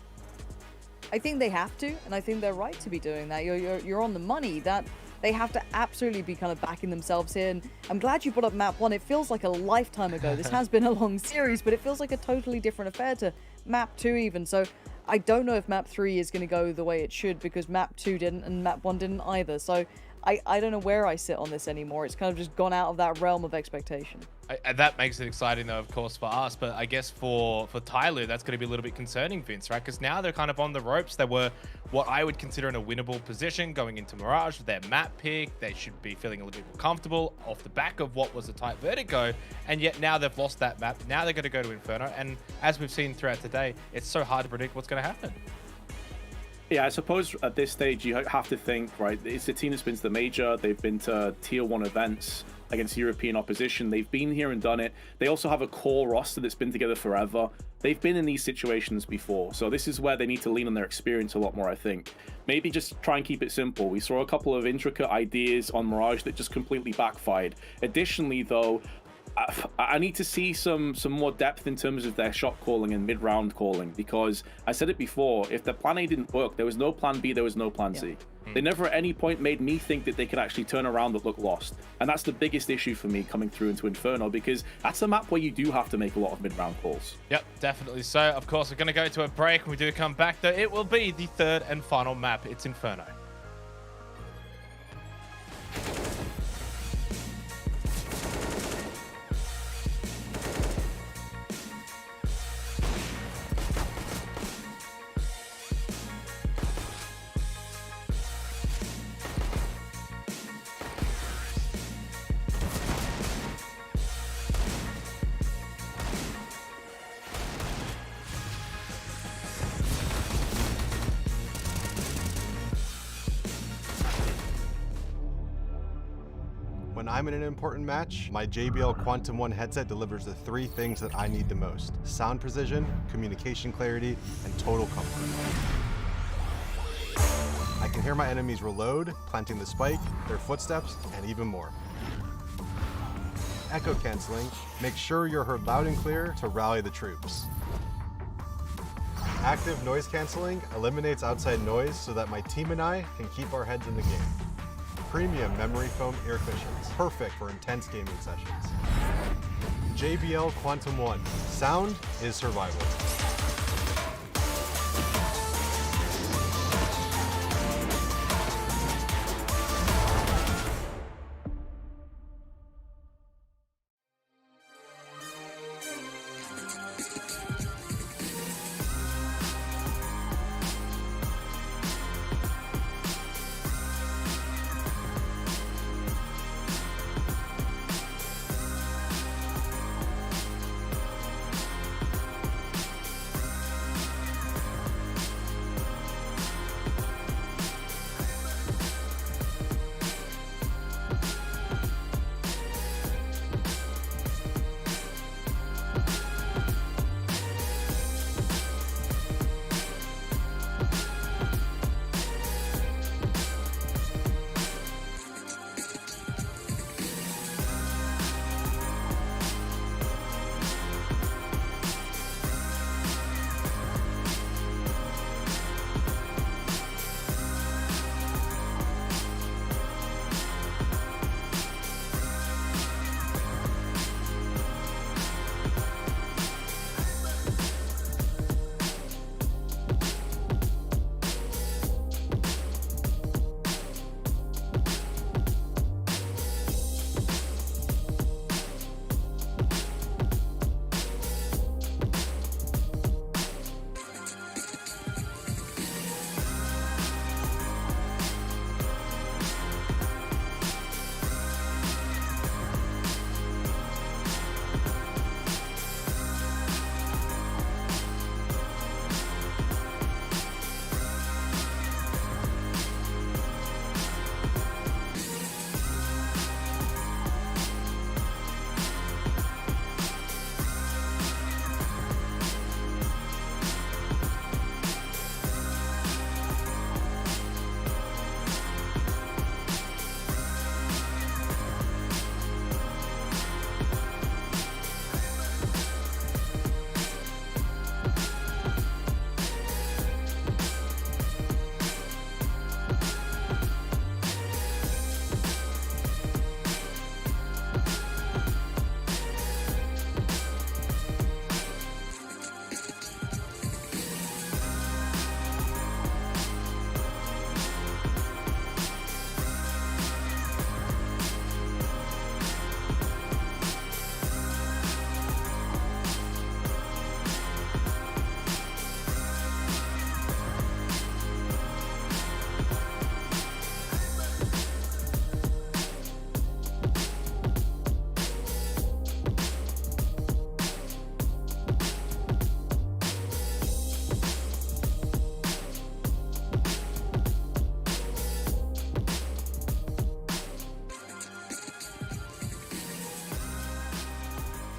I think they have to, and I think they're right to be doing that. You're on the money. That they have to absolutely be kind of backing themselves here. And I'm glad you brought up map 1. It feels like a lifetime ago. This has been a long series, but it feels like a totally different affair to map 2 even. So I don't know if map 3 is going to go the way it should, because map 2 didn't and map 1 didn't either. So I don't know where I sit on this anymore. It's kind of just gone out of that realm of expectation. And that makes it exciting, though, of course, for us. But I guess for Tyloo, that's going to be a little bit concerning, Vince, right? Because now they're kind of on the ropes. They were what I would consider in a winnable position going into Mirage. Their map pick, they should be feeling a little bit more comfortable off the back of what was a tight Vertigo. And yet now they've lost that map. Now they're going to go to Inferno. And as we've seen throughout today, it's so hard to predict what's going to happen. Yeah, I suppose at this stage you have to think, right, it's a team that's been to the major, they've been to tier 1 events against European opposition, they've been here and done it. They also have a core roster that's been together forever. They've been in these situations before, so this is where they need to lean on their experience a lot more, I think. Maybe just try and keep it simple. We saw a couple of intricate ideas on Mirage that just completely backfired. Additionally, though, I need to see some more depth in terms of their shot calling and mid-round calling, because I said it before, if the plan A didn't work, there was no plan B, there was no plan C. They never at any point made me think that they could actually turn around and look lost. And that's the biggest issue for me coming through into Inferno, because that's a map where you do have to make a lot of mid-round calls. Yep, definitely so. Of course, we're going to go to a break. When we do come back, though, it will be the third and final map. It's Inferno. When I'm in an important match, my JBL Quantum 1 headset delivers the 3 things that I need the most: sound precision, communication clarity, and total comfort. I can hear my enemies reload, planting the spike, their footsteps, and even more. Echo canceling, make sure you're heard loud and clear to rally the troops. Active noise canceling eliminates outside noise so that my team and I can keep our heads in the game. Premium memory foam ear cushions, perfect for intense gaming sessions. JBL Quantum 1, sound is survival.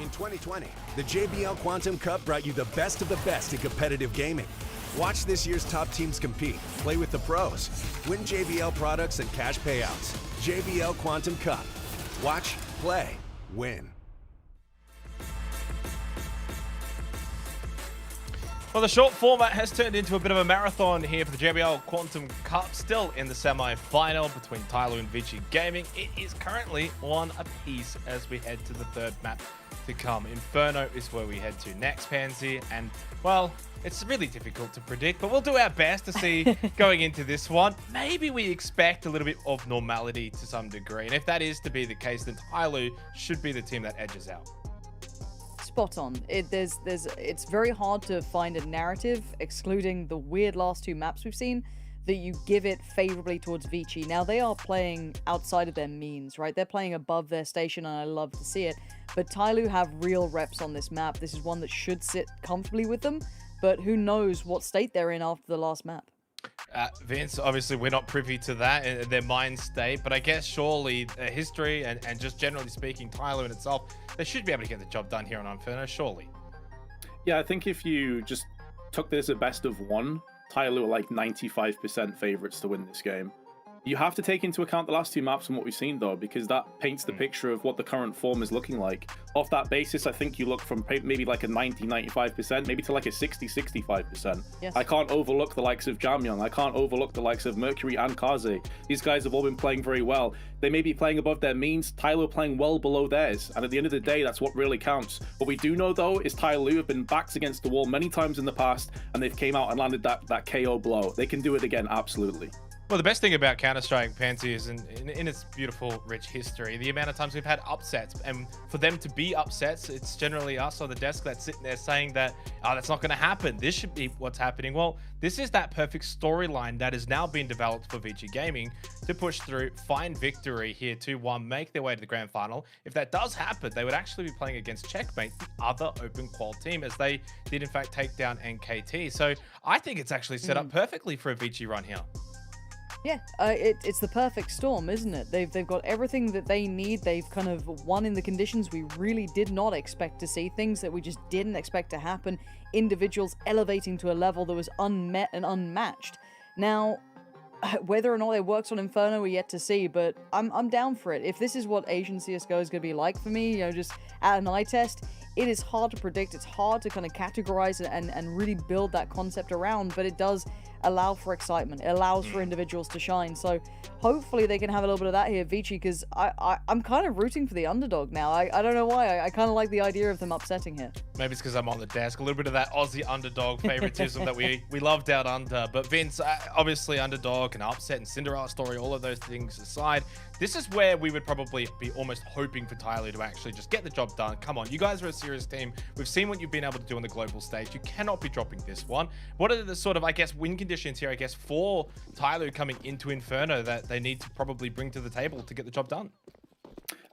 In 2020, the JBL Quantum Cup brought you the best of the best in competitive gaming. Watch this year's top teams compete, play with the pros, win JBL products and cash payouts. JBL Quantum Cup. Watch, play, win. Well, the short format has turned into a bit of a marathon here for the JBL Quantum Cup, still in the semi-final between Tyloo and Vici Gaming. It is currently 1 apiece as we head to the third map to come. Inferno is where we head to next, Pansy, and, well, it's really difficult to predict, but we'll do our best to see going into this one. Maybe we expect a little bit of normality to some degree, and if that is to be the case, then Tyloo should be the team that edges out. Spot on. It's very hard to find a narrative, excluding the weird last 2 maps we've seen, that you give it favorably towards Vici. Now, they are playing outside of their means, right? They're playing above their station, and I love to see it. But Tyloo have real reps on this map. This is one that should sit comfortably with them, but who knows what state they're in after the last map. Vince, obviously we're not privy to that in their mind state, but I guess surely history and just generally speaking, Tyloo in itself, they should be able to get the job done here on Inferno, surely. Yeah, I think if you just took this at best of 1, Tyloo are like 95% favorites to win this game. You have to take into account the last 2 maps and what we've seen, though, because that paints the picture of what the current form is looking like. Off that basis, I think you look from maybe like a 90-95%, maybe to like a 60-65%. Yes. I can't overlook the likes of Jamyong. I can't overlook the likes of Mercury and Kaze. These guys have all been playing very well. They may be playing above their means, Tyloo playing well below theirs, and at the end of the day, that's what really counts. What we do know, though, is Tyloo have been backs against the wall many times in the past, and they've came out and landed that KO blow. They can do it again, absolutely. Well, the best thing about Counter-Strike, Pansy, is in its beautiful, rich history, the amount of times we've had upsets. And for them to be upsets, it's generally us on the desk that's sitting there saying that, oh, that's not going to happen. This should be what's happening. Well, this is that perfect storyline that is now being developed for Vici Gaming to push through, find victory here 2-1, make their way to the grand final. If that does happen, they would actually be playing against Checkmate, the other open qual team, as they did, in fact, take down NKT. So I think it's actually set up perfectly for a Vici run here. Yeah, it's the perfect storm, isn't it? They've got everything that they need. They've kind of won in the conditions we really did not expect to see, things that we just didn't expect to happen, individuals elevating to a level that was unmet and unmatched. Now, whether or not it works on Inferno, we're yet to see, but I'm down for it. If this is what Asian CSGO is going to be like for me, you know, just at an eye test, it is hard to predict. It's hard to kind of categorize and really build that concept around, but it does allow for excitement. It allows for individuals to shine. So hopefully they can have a little bit of that here, Vici, because I'm kind of rooting for the underdog now. I don't know why. I kind of like the idea of them upsetting here. Maybe it's because I'm on the desk. A little bit of that Aussie underdog favoritism that we loved out under. But Vince, obviously underdog and upset and Cinderella story, all of those things aside, this is where we would probably be almost hoping for Tyloo to actually just get the job done. Come on, you guys are a serious team. We've seen what you've been able to do on the global stage. You cannot be dropping this one. What are the sort of, I guess, win conditions here, I guess, for Tyloo coming into Inferno that they need to probably bring to the table to get the job done?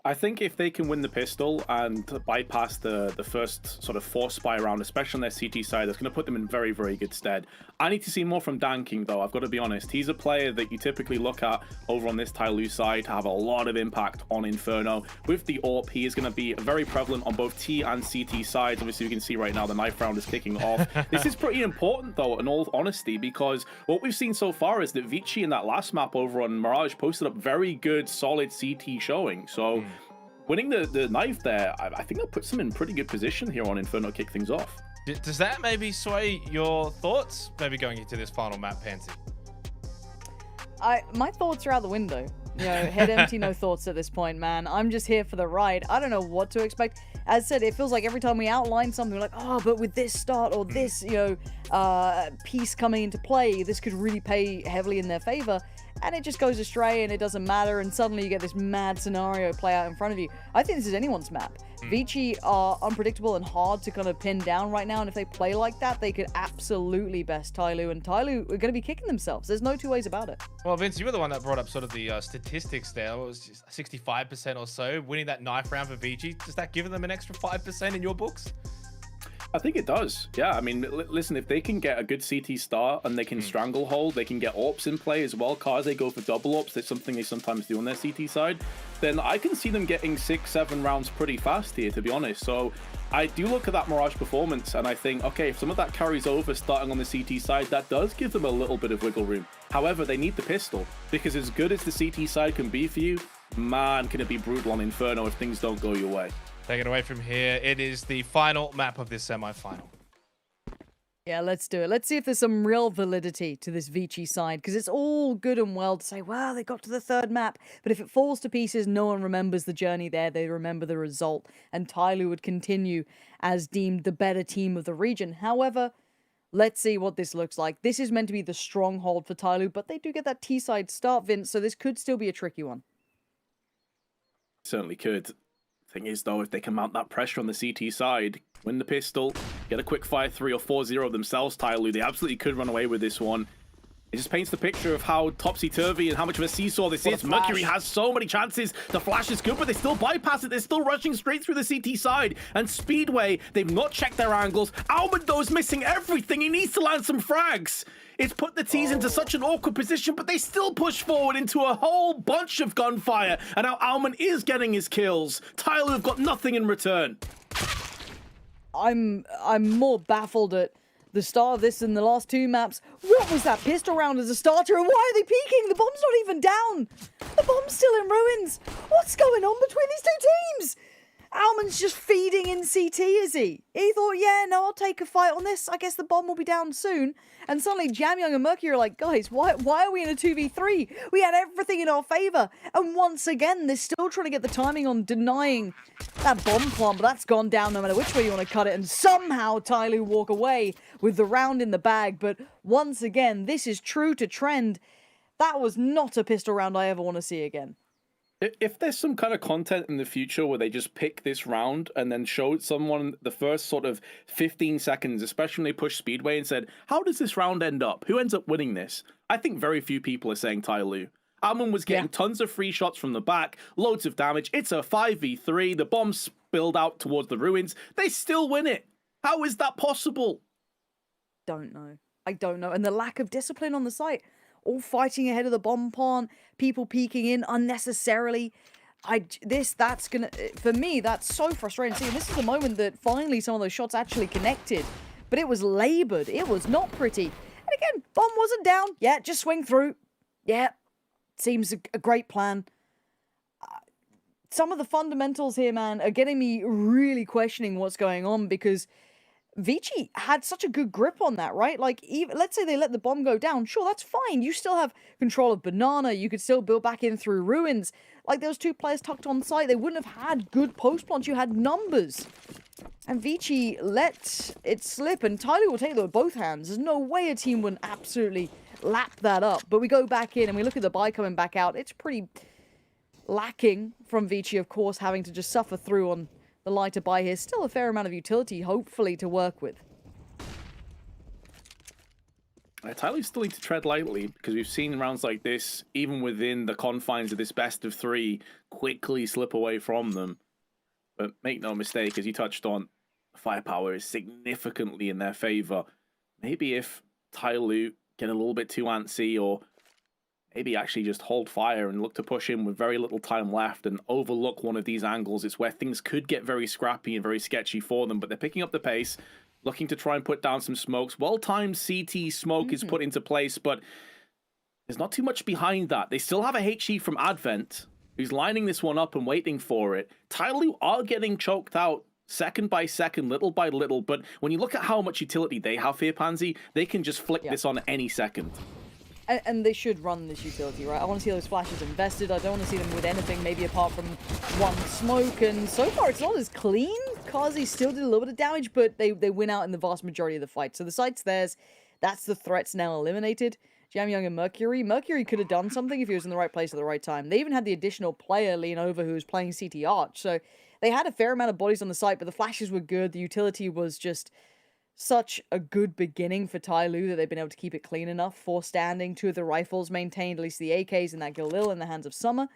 I think if they can win the pistol and bypass the first sort of force spy round, especially on their CT side, that's going to put them in very, very good stead. I need to see more from Dan King, though. I've got to be honest. He's a player that you typically look at over on this Tyloo side to have a lot of impact on Inferno. With the AWP, he is going to be very prevalent on both T and CT sides. Obviously, you can see right now the knife round is kicking off. This is pretty important, though, in all honesty, because what we've seen so far is that Vici in that last map over on Mirage posted up very good, solid CT showing. So winning the knife there, I think that puts them in pretty good position here on Inferno to kick things off. Does that maybe sway your thoughts, maybe going into this final map, Pansy? My thoughts are out the window. You know, head empty, no thoughts at this point, man. I'm just here for the ride. I don't know what to expect. As I said, it feels like every time we outline something, we're like, oh, but with this start or this, you know, piece coming into play, this could really pay heavily in their favor. And it just goes astray and it doesn't matter, and suddenly you get this mad scenario play out in front of you. I think this is anyone's map. Vici are unpredictable and hard to kind of pin down right now, and if they play like that, they could absolutely best Tyloo, and Tyloo are going to be kicking themselves. There's no two ways about it. Well, Vince, you were the one that brought up sort of the statistics there. It was just 65% or so, winning that knife round for Vici. Does that give them an extra 5% in your books? I think it does. Yeah, I mean, listen, if they can get a good CT start and they can stranglehold, they can get AWPs in play as well. Cars, they go for double AWPs. That's something they sometimes do on their CT side. Then I can see them getting 6-7 rounds pretty fast here, to be honest. So I do look at that Mirage performance and I think, okay, if some of that carries over starting on the CT side, that does give them a little bit of wiggle room. However, they need the pistol, because as good as the CT side can be for you, man, can it be brutal on Inferno if things don't go your way. Take it away from here. It is the final map of this semi-final. Yeah, let's do it. Let's see if there's some real validity to this Vici side, because it's all good and well to say, well, they got to the third map, but if it falls to pieces, no one remembers the journey there. They remember the result, and Tyloo would continue as deemed the better team of the region. However, let's see what this looks like. This is meant to be the stronghold for Tyloo, but they do get that T-side start, Vince, so this could still be a tricky one. Certainly could. Thing is, though, if they can mount that pressure on the CT side, win the pistol, get a quick 5-3 or 4-0 themselves, Tyloo, they absolutely could run away with this one. It just paints the picture of how topsy-turvy and how much of a seesaw this is. Mercury has so many chances. The flash is good, but they still bypass it. They're still rushing straight through the CT side. And Speedway, they've not checked their angles. Almond, though, is missing everything. He needs to land some frags. It's put the T's into such an awkward position, but they still push forward into a whole bunch of gunfire. And now Almond is getting his kills. Tyloo have got nothing in return. I'm more baffled at the start of this than the last two maps. What was that pistol round as a starter, and why are they peeking? The bomb's not even down. The bomb's still in ruins. What's going on between these two teams? Almond's just feeding in CT, is he? He thought, yeah, no, I'll take a fight on this. I guess the bomb will be down soon. And suddenly Jamyoung and Mercury are like, guys, why are we in a 2v3? We had everything in our favor. And once again, they're still trying to get the timing on denying that bomb plant, but that's gone down no matter which way you want to cut it. And somehow Tyloo walk away with the round in the bag. But once again, this is true to trend. That was not a pistol round I ever want to see again. If there's some kind of content in the future where they just pick this round and then show someone the first sort of 15 seconds, especially when they push Speedway and said, how does this round end up? Who ends up winning this? I think very few people are saying Tyloo. Almond was getting tons of free shots from the back, loads of damage. It's a 5v3. The bomb spilled out towards the ruins. They still win it. How is that possible? Don't know. I don't know. And the lack of discipline on the site. All fighting ahead of the bomb plant, people peeking in unnecessarily. That's gonna, for me, that's so frustrating. See, this is the moment that finally some of those shots actually connected, but it was labored. It was not pretty. And again, bomb wasn't down. Yeah, just swing through. Yeah, seems a great plan. Some of the fundamentals here, man, are getting me really questioning what's going on, because Vici had such a good grip on that, right? Like, even, let's say they let the bomb go down. Sure, that's fine. You still have control of Banana. You could still build back in through ruins. Like, those two players tucked on site, they wouldn't have had good post plants. You had numbers. And Vici let it slip, and Tyloo will take that with both hands. There's no way a team wouldn't absolutely lap that up. But we go back in, and we look at the buy coming back out. It's pretty lacking from Vici, of course, having to just suffer through on the lighter buy here. Still a fair amount of utility, hopefully, to work with. Tyloo still need to tread lightly, because we've seen rounds like this, even within the confines of this best of three, quickly slip away from them. But make no mistake, as you touched on, firepower is significantly in their favor. Maybe if Tyloo get a little bit too antsy, or maybe actually just hold fire and look to push in with very little time left and overlook one of these angles, it's where things could get very scrappy and very sketchy for them. But they're picking up the pace, looking to try and put down some smokes. Well-timed CT smoke is put into place, but there's not too much behind that. They still have a HE from Advent, who's lining this one up and waiting for it. Tyloo are getting choked out second by second, little by little, but when you look at how much utility they have here, Pansy, they can just flick this on any second. And they should run this utility, right? I want to see those flashes invested. I don't want to see them with anything, maybe apart from one smoke. And so far, it's not as clean. Kazi still did a little bit of damage, but they win out in the vast majority of the fight. So the site's theirs. That's the threats now eliminated. Jamyoung and Mercury. Mercury could have done something if he was in the right place at the right time. They even had the additional player lean over who was playing CT Arch. So they had a fair amount of bodies on the site, but the flashes were good. The utility was just such a good beginning for Tyloo that they've been able to keep it clean enough. 4 standing, 2 of the rifles maintained, at least the AKs and that Galil in the hands of Summer.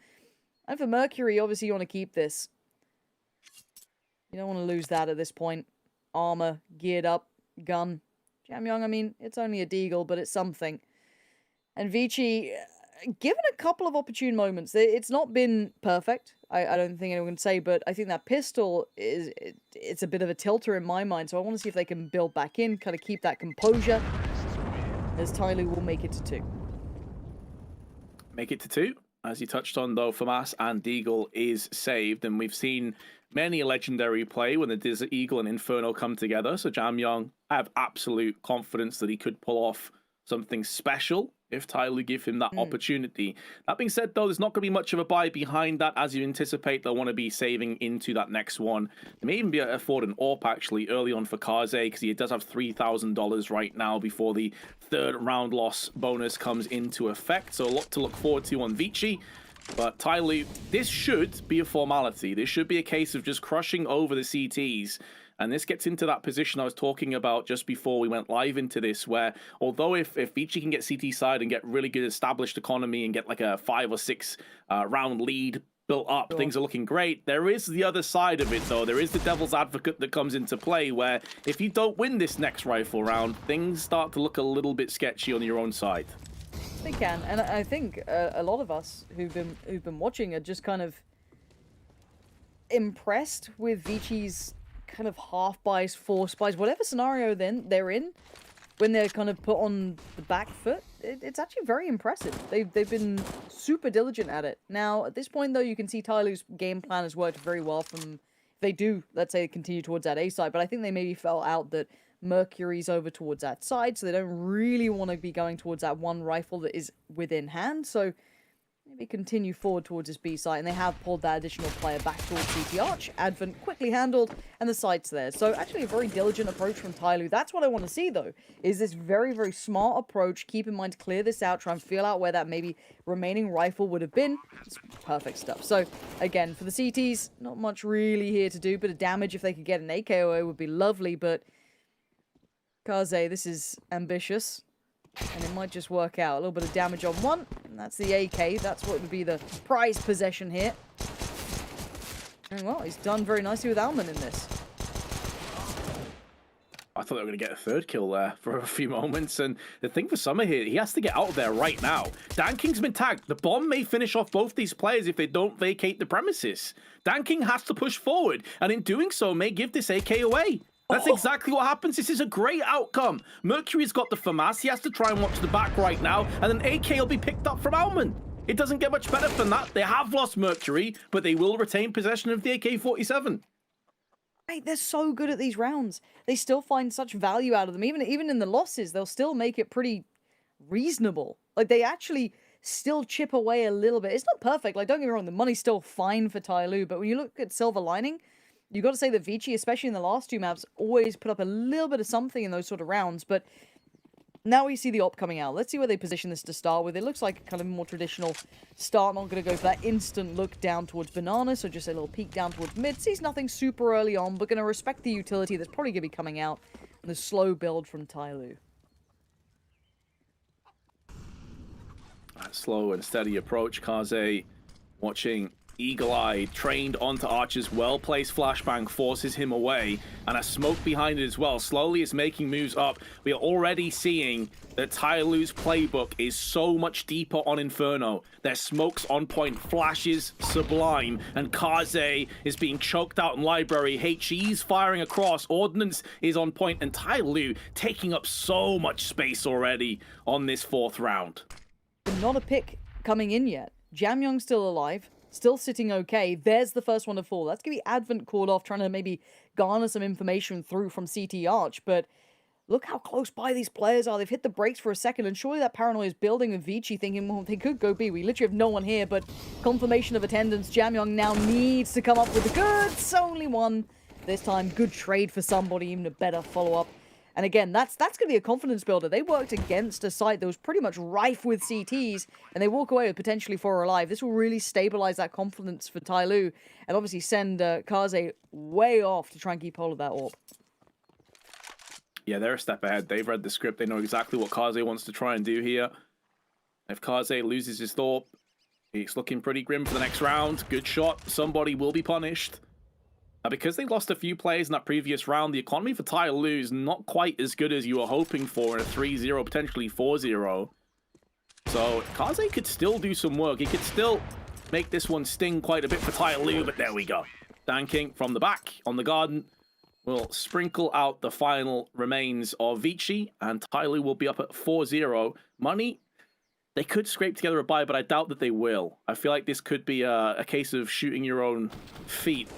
And for Mercury, obviously you want to keep this. You don't want to lose that at this point. Armor, geared up, gun. Jamyoung, I mean, it's only a deagle, but it's something. And Vici, given a couple of opportune moments, it's not been perfect. I don't think anyone can say, but I think that pistol it's a bit of a tilter in my mind. So I want to see if they can build back in, kind of keep that composure, as Tyloo will make it to 2. Make it to 2. As you touched on, though, FAMAS and Deagle is saved, and we've seen many a legendary play when the Desert Eagle and Inferno come together. So Jamyong, I have absolute confidence that he could pull off something special if Tyloo give him that opportunity. That being said, though, there's not going to be much of a buy behind that. As you anticipate, they'll want to be saving into that next one. They may even be able to afford an AWP, actually, early on for Kaze, because he does have $3,000 right now before the third round loss bonus comes into effect. So a lot to look forward to on Vici. But Tyloo, this should be a formality. This should be a case of just crushing over the CTs. And this gets into that position I was talking about just before we went live into this, where although if Vici can get CT side and get really good established economy and get like a 5 or 6 round lead built up, things are looking great. There is the other side of it, though. There is the devil's advocate that comes into play, where if you don't win this next rifle round, things start to look a little bit sketchy on your own side. They can, and I think a lot of us who've been watching are just kind of impressed with Vici's kind of half buys, force buys, whatever scenario then they're in, when they're kind of put on the back foot. It's actually very impressive. They've been super diligent at it. Now at this point though, you can see Tyloo's game plan has worked very well from. They do, let's say, continue towards that A side, but I think they maybe fell out that Mercury's over towards that side, so they don't really want to be going towards that one rifle that is within hand. So maybe continue forward towards this B site, and they have pulled that additional player back towards CT Arch. Advent quickly handled, and the site's there. So actually a very diligent approach from Tyloo. That's what I want to see, though, is this very, very smart approach. Keep in mind to clear this out, try and feel out where that maybe remaining rifle would have been. It's perfect stuff. So again, for the CTs, not much really here to do. Bit of damage if they could get an AKOA would be lovely, but Kaze, this is ambitious. And it might just work out. A little bit of damage on one. And that's the AK. That's what would be the prized possession here. And well, he's done very nicely with Alman in this. I thought they were going to get a third kill there for a few moments. And the thing for Summer here, he has to get out of there right now. Dan King's been tagged. The bomb may finish off both these players if they don't vacate the premises. Dan King has to push forward. And in doing so, may give this AK away. That's exactly what happens. This is a great outcome. Mercury's got the FAMAS. He has to try and watch the back right now. And then AK will be picked up from Alman. It doesn't get much better than that. They have lost Mercury, but they will retain possession of the AK-47. Mate, they're so good at these rounds. They still find such value out of them. Even in the losses, they'll still make it pretty reasonable. Like, they actually still chip away a little bit. It's not perfect. Like, don't get me wrong, the money's still fine for Tyloo. But when you look at Silver Lining, you got to say that Vici, especially in the last two maps, always put up a little bit of something in those sort of rounds. But now we see the op coming out. Let's see where they position this to start with. It looks like kind of a more traditional start. Not going to go for that instant look down towards Banana, so just a little peek down towards mid. Sees nothing super early on, but going to respect the utility that's probably going to be coming out and the slow build from Tyloo. That slow and steady approach. Kaze watching eagle-eyed, trained onto Archer's well-placed flashbang, forces him away, and a smoke behind it as well. Slowly is making moves up. We are already seeing that Tyloo's playbook is so much deeper on Inferno. Their smokes on point, flashes sublime, and Kaze is being choked out in library. HE's firing across, Ordnance is on point, and Tyloo taking up so much space already on this fourth round. Not a pick coming in yet. Jamyong's still alive. Still sitting okay. There's the first one to fall. That's going to be Advent called off, trying to maybe garner some information through from CT Arch. But look how close by these players are. They've hit the brakes for a second, and surely that paranoia is building with Vici, thinking, well, they could go B. We literally have no one here, but confirmation of attendance. Jamyong now needs to come up with the goods. Only one. This time, good trade for somebody, even a better follow-up. And again, that's going to be a confidence builder. They worked against a site that was pretty much rife with CTs, and they walk away with potentially 4 alive. This will really stabilize that confidence for Tyloo, and obviously send Kaze way off to try and keep hold of that orb. Yeah, they're a step ahead. They've read the script. They know exactly what Kaze wants to try and do here. If Kaze loses his orb, it's looking pretty grim for the next round. Good shot. Somebody will be punished. Because they lost a few players in that previous round, the economy for Tyloo is not quite as good as you were hoping for in a 3-0, potentially 4-0. So Kaze could still do some work. He could still make this one sting quite a bit for Tyloo, but there we go. Dan King from the back on the garden will sprinkle out the final remains of Vici, and Tyloo will be up at 4-0. Money, they could scrape together a buy, but I doubt that they will. I feel like this could be a case of shooting your own feet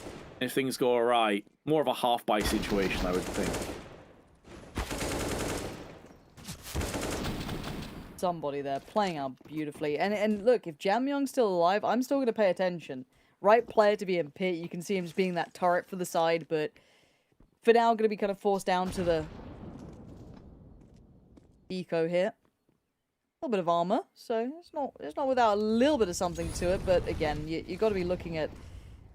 if things go alright. More of a half-buy situation, I would think. Somebody there playing out beautifully. And look, if Jamyung's still alive, I'm still going to pay attention. Right player to be in pit. You can see him just being that turret for the side, but for now, going to be kind of forced down to the eco here. A little bit of armor, so it's not without a little bit of something to it, but again, you got to be looking at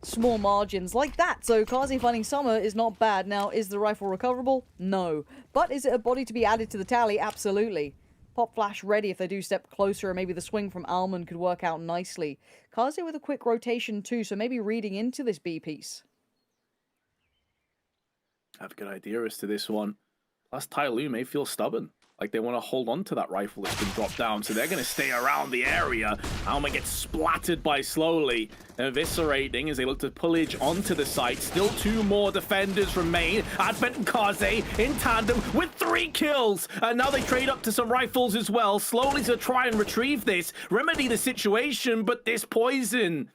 small margins like that. So Kaze finding Summer is not bad. Now, is the rifle recoverable? No. But is it a body to be added to the tally? Absolutely. Pop flash ready if they do step closer, and maybe the swing from Almond could work out nicely. Kaze with a quick rotation too, so maybe reading into this B piece. I have a good idea as to this one. Plus, Tai Lu may feel stubborn. Like they want to hold on to that rifle that's been dropped down, so they're going to stay around the area. Alma gets splattered by Slowly, eviscerating as they look to pillage onto the site. Still 2 more defenders remain. Advent and Kaze in tandem with 3 kills. And now they trade up to some rifles as well. Slowly to try and retrieve this, remedy the situation, but this poison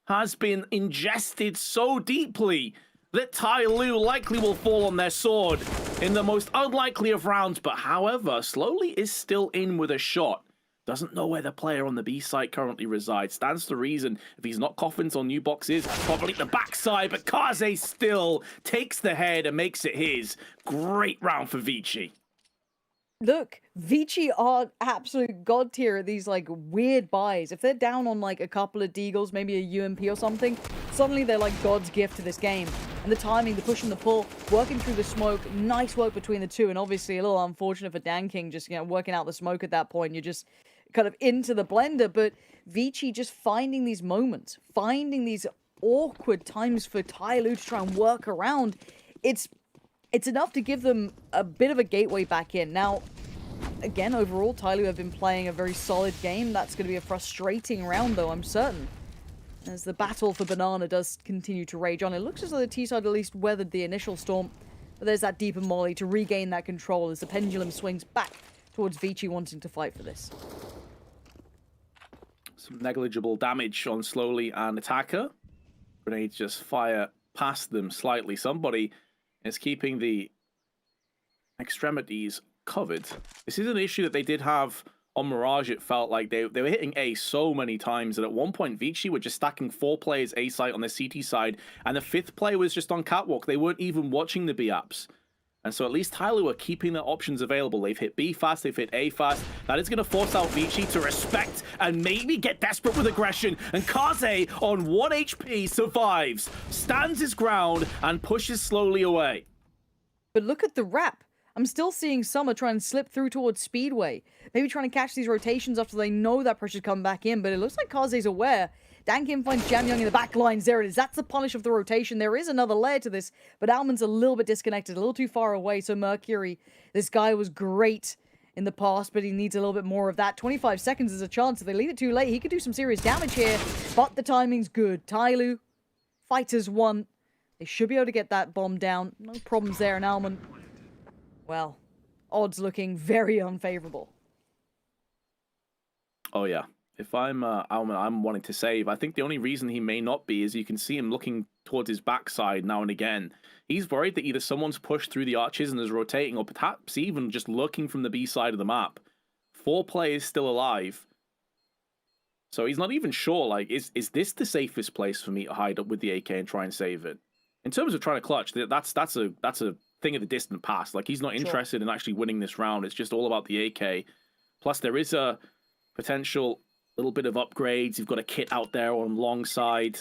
has been ingested so deeply that Tai Lu likely will fall on their sword in the most unlikely of rounds, but however, Slowly is still in with a shot. Doesn't know where the player on the B site currently resides. Stands to reason, if he's not coffins on new boxes, probably the backside, but Kaze still takes the head and makes it his. Great round for Vici. Look, Vici are absolute god tier at these, like, weird buys. If they're down on, like, a couple of deagles, maybe a UMP or something, suddenly they're, like, God's gift to this game. And the timing, the push and the pull, working through the smoke, nice work between the two, and obviously a little unfortunate for Dan King just, working out the smoke at that point. You're just kind of into the blender, but Vici just finding these moments, finding these awkward times for Tai Lu to try and work around. It's enough to give them a bit of a gateway back in. Now, again, overall, Tai Lu have been playing a very solid game. That's going to be a frustrating round, though, I'm certain. As the battle for Banana does continue to rage on. It looks as though the T-side at least weathered the initial storm. But there's that deeper molly to regain that control as the pendulum swings back towards Vici wanting to fight for this. Some negligible damage on Slowly and Attacker. Grenades just fire past them slightly. Somebody is keeping the extremities covered. This is an issue that they did have on Mirage. It felt like they were hitting A so many times that at one point Vici were just stacking 4 players A site on the CT side, and the 5th player was just on catwalk. They weren't even watching the B apps. And so at least Tai Lu are keeping their options available. They've hit B fast, they've hit A fast. That is going to force out Vici to respect and maybe get desperate with aggression. And Kaze on 1 HP survives, stands his ground, and pushes Slowly away. But look at the wrap. I'm still seeing Summer try and slip through towards Speedway. Maybe trying to catch these rotations after they know that pressure's come back in, but it looks like Kaze's aware. Dan Kim finds Jamyoung in the back lines. There it is. That's the punish of the rotation. There is another layer to this, but Almond's a little bit disconnected, a little too far away. So Mercury, this guy was great in the past, but he needs a little bit more of that. 25 seconds is a chance. If they leave it too late, he could do some serious damage here, but the timing's good. Tai Lu, fighters won. They should be able to get that bomb down. No problems there, and Almond, well, odds looking very unfavorable. Oh, yeah. If I'm Alman, I'm wanting to save. I think the only reason he may not be is you can see him looking towards his backside now and again. He's worried that either someone's pushed through the arches and is rotating, or perhaps even just looking from the B side of the map. 4 players still alive. So he's not even sure, like, is this the safest place for me to hide up with the AK and try and save it? In terms of trying to clutch, that's a thing of the distant past. Like, he's not interested in actually winning this round. It's just all about the AK. Plus, there is a potential little bit of upgrades. You've got a kit out there on long side.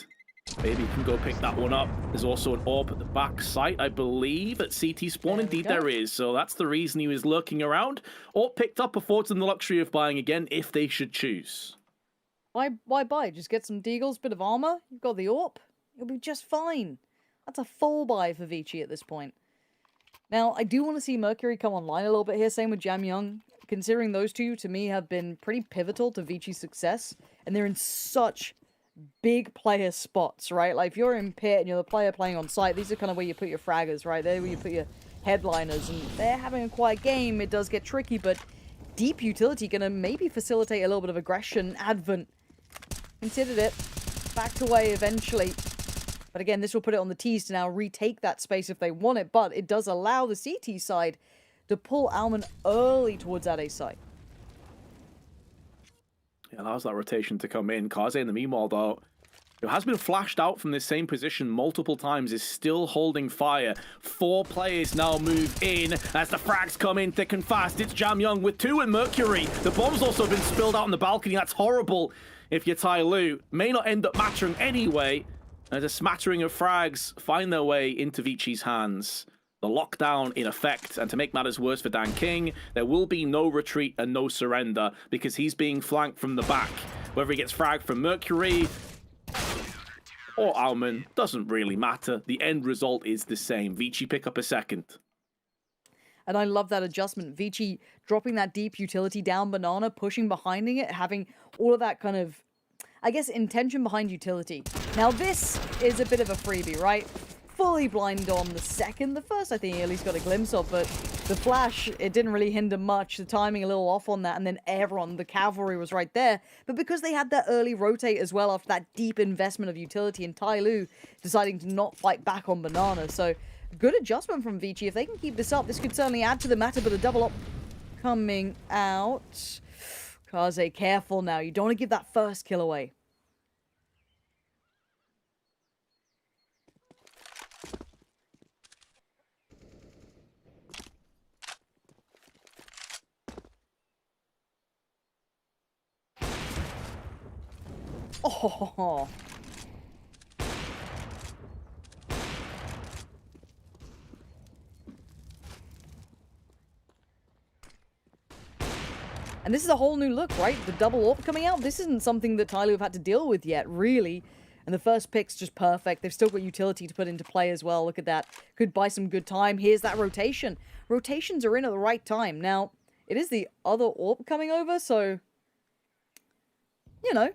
Maybe you can go pick that one up. There's also an AWP at the back site, I believe, at CT spawn. Indeed, there is. So that's the reason he was lurking around. AWP picked up, affords them the luxury of buying again if they should choose. Why buy? Just get some deagles, bit of armor. You've got the AWP. You'll be just fine. That's a full buy for Vici at this point. Now, I do want to see Mercury come online a little bit here. Same with Jamyoung. Considering those two, to me, have been pretty pivotal to Vici's success. And they're in such big player spots, right? Like, if you're in pit and you're the player playing on site, these are kind of where you put your fraggers, right? They're where you put your headliners. And they're having a quiet game. It does get tricky, but deep utility going to maybe facilitate a little bit of aggression. Advent considered it. Backed away eventually. But again, this will put it on the T's to now retake that space if they want it, but it does allow the CT side to pull Alman early towards that A site. It allows that rotation to come in. Kaze, in the meanwhile, though, who has been flashed out from this same position multiple times, is still holding fire. 4 players now move in as the frags come in thick and fast. It's Jam Young with 2 and Mercury. The bomb's also been spilled out on the balcony. That's horrible if you're Tai Lu. May not end up mattering anyway, as a smattering of frags find their way into Vici's hands. The lockdown in effect, and to make matters worse for Dan King, there will be no retreat and no surrender because he's being flanked from the back. Whether he gets fragged from Mercury or Alman, doesn't really matter. The end result is the same. Vici pick up a second. And I love that adjustment. Vici dropping that deep utility down Banana, pushing behind it, having all of that kind of, I guess, intention behind utility. Now this is a bit of a freebie, right? Fully blind on the second. The first, I think he at least got a glimpse of, but the flash, it didn't really hinder much. The timing a little off on that, and then everyone, the cavalry was right there. But because they had that early rotate as well after that deep investment of utility, and Tai Lu deciding to not fight back on Banana. So good adjustment from Vici. If they can keep this up, this could certainly add to the matter, but a double up coming out. Kaze, careful now. You don't want to give that first kill away. Oh. And this is a whole new look, right? The double AWP coming out. This isn't something that Tai Lu have had to deal with yet, really. And the first pick's just perfect. They've still got utility to put into play as well. Look at that. Could buy some good time. Here's that rotation. Rotations are in at the right time. Now, it is the other AWP coming over, so, you know.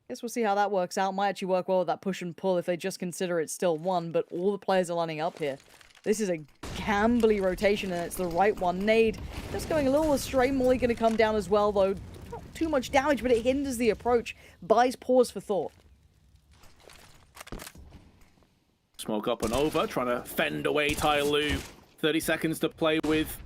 Guess we'll see how that works out. Might actually work well with that push and pull if they just consider it's still one, but all the players are lining up here. This is a gambly rotation, and it's the right one. Nade just going a little astray. Molly going to come down as well, though. Not too much damage, but it hinders the approach. Buys pause for thought. Smoke up and over, trying to fend away Tai Lu. 30 seconds to play with.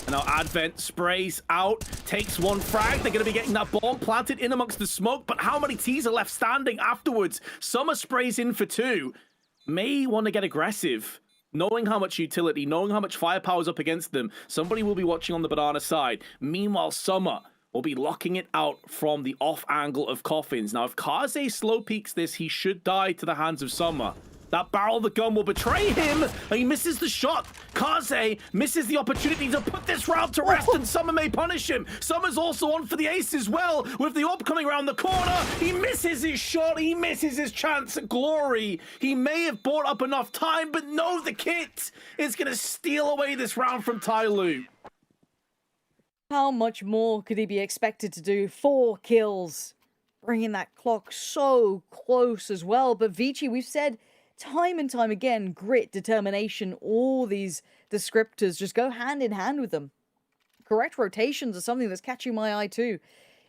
And now Advent sprays out, takes 1 frag. They're going to be getting that bomb planted in amongst the smoke, but how many T's are left standing afterwards? Summer sprays in for 2. May want to get aggressive. Knowing how much utility, knowing how much firepower is up against them, somebody will be watching on the Banana side. Meanwhile, Summer will be locking it out from the off angle of Coffins. Now, if Kaze slow peeks this, he should die to the hands of Summer. That barrel of the gun will betray him, and he misses the shot. Kaze misses the opportunity to put this round to rest, and Summer may punish him. Summer's also on for the ace as well, with the AWP coming around the corner. He misses his shot, he misses his chance at glory. He may have bought up enough time, but no, the kit is going to steal away this round from Tai Lu. How much more could he be expected to do? 4 kills, bringing that clock so close as well. But Vici, we've said time and time again, grit, determination, all these descriptors just go hand in hand with them. Correct rotations are something that's catching my eye too.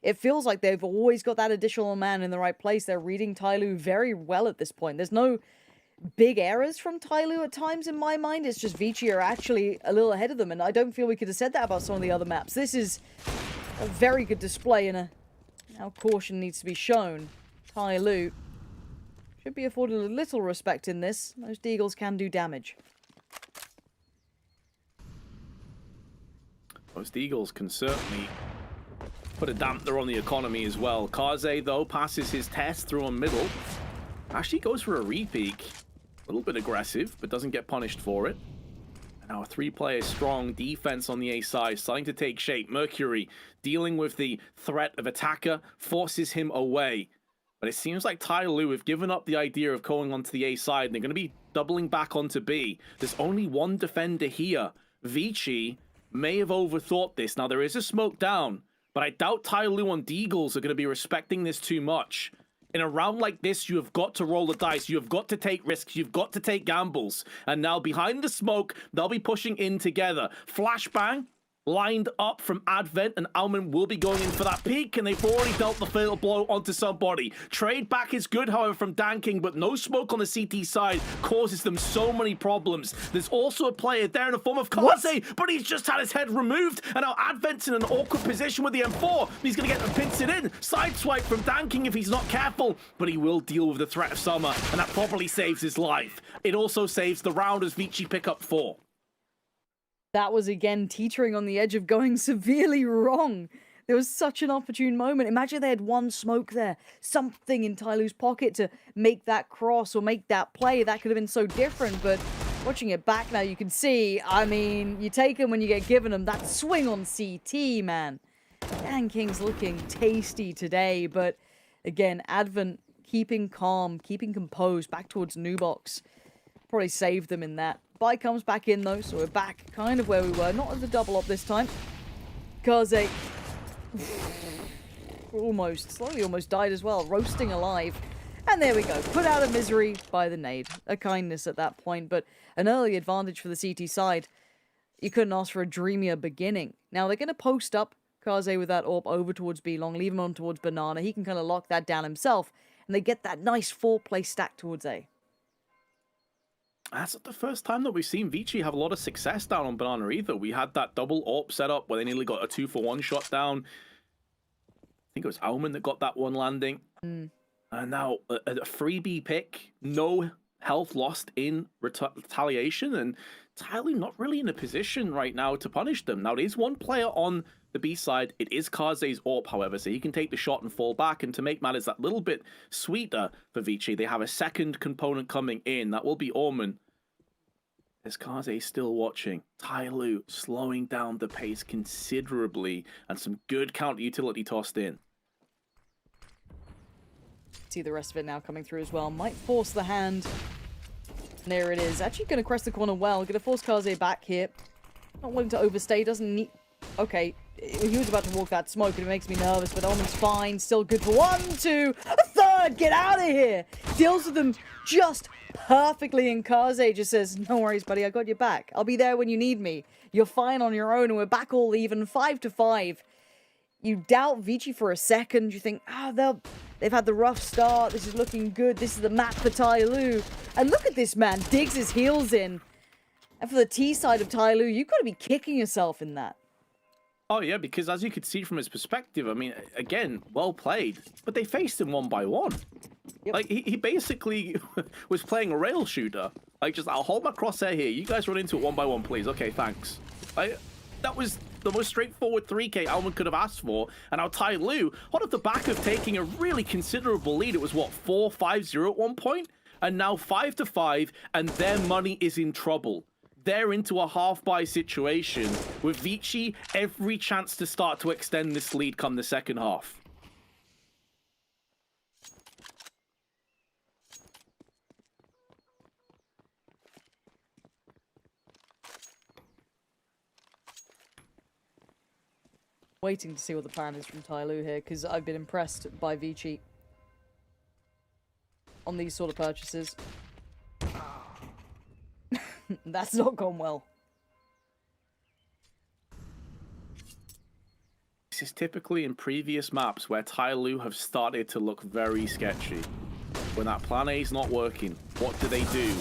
It feels like they've always got that additional man in the right place. They're reading Tai Lu very well at this point. There's no big errors from Tai Lu at times in my mind. It's just Vici are actually a little ahead of them, and I don't feel we could have said that about some of the other maps. This is a very good display, and now caution needs to be shown. Tai Lu should be afforded a little respect in this. Those Deagles can do damage. Those Deagles can certainly put a dampener on the economy as well. Kaze, though, passes his test through on middle. Actually goes for a repeak. A little bit aggressive, but doesn't get punished for it. And now a 3-player strong defense on the A side, starting to take shape. Mercury dealing with the threat of attacker, forces him away. But it seems like Tai Lu have given up the idea of going onto the A side, and they're going to be doubling back onto B. There's only 1 defender here. Vici may have overthought this. Now, there is a smoke down, but I doubt Tai Lu on Deagles are going to be respecting this too much. In a round like this, you have got to roll the dice. You have got to take risks. You've got to take gambles. And now, behind the smoke, they'll be pushing in together. Flashbang lined up from Advent, and Alman will be going in for that peak, and they've already dealt the fatal blow onto somebody. Trade back is good, however, from Danking, but no smoke on the CT side causes them so many problems. There's also a player there in the form of Kaze, but he's just had his head removed, and now Advent's in an awkward position with the M4. He's going to get pinch it in. Sideswipe from Danking if he's not careful, but he will deal with the threat of Summer, and that probably saves his life. It also saves the round as Vici pick up 4. That was again teetering on the edge of going severely wrong. There was such an opportune moment. Imagine they had one smoke there, something in Tyloo's pocket to make that cross or make that play. That could have been so different, but watching it back now, you can see, I mean, you take them when you get given them. That swing on CT, man. Dan King's looking tasty today, but again, Advent keeping calm, keeping composed back towards Nubox. Probably saved them in that. Bai comes back in though, so we're back kind of where we were. Not at the double up this time. Kaze slowly almost died as well, roasting alive. And there we go, put out of misery by the nade. A kindness at that point, but an early advantage for the CT side. You couldn't ask for a dreamier beginning. Now they're going to post up Kaze with that AWP over towards B long, leave him on towards Banana. He can kind of lock that down himself, and they get that nice 4-play stack towards A. That's not the first time that we've seen Vici have a lot of success down on Banana either. We had that double AWP setup where they nearly got a 2-for-1 shot down. I think it was Alman that got that one landing. And now a freebie pick, no health lost in retaliation, and Tyloo not really in a position right now to punish them. Now, there is one player on the B side. It is Kaze's AWP, however, so he can take the shot and fall back. And to make matters that little bit sweeter for Vici, they have a second component coming in. That will be Orman. As Kaze still watching, Tyloo slowing down the pace considerably, and some good counter utility tossed in. See the rest of it now coming through as well. Might force the hand. And there it is. Actually going to crest the corner well. Going to force Kaze back here. Not willing to overstay. Doesn't need... Okay. He was about to walk that smoke and it makes me nervous, but Orman's fine. Still good for 1, 2, a third! Get out of here! Deals with them just perfectly, and Kaze just says, no worries, buddy, I got your back. I'll be there when you need me. You're fine on your own, and we're back all even, 5-5. You doubt Vici for a second. You think, they've had the rough start. This is looking good. This is the map for Tyloo. And look at this man, digs his heels in. And for the T side of Tyloo, you've got to be kicking yourself in that. Oh, yeah, because as you could see from his perspective, I mean, again, well played, but they faced him one by one. Yep. Like, he basically was playing a rail shooter. Like, just, I'll hold my crosshair here. You guys run into it one by one, please. Okay, thanks. That was the most straightforward 3K Alman could have asked for. And now Tyloo, off the back of taking a really considerable lead, it was, what, 4-5-0 at one point? And now 5-5, and their money is in trouble. They're into a half-buy situation with Vici every chance to start to extend this lead come the second half. Waiting to see what the plan is from Tyloo here, because I've been impressed by Vici on these sort of purchases. That's not gone well. This is typically in previous maps where Tyloo have started to look very sketchy. When that plan A is not working, what do they do?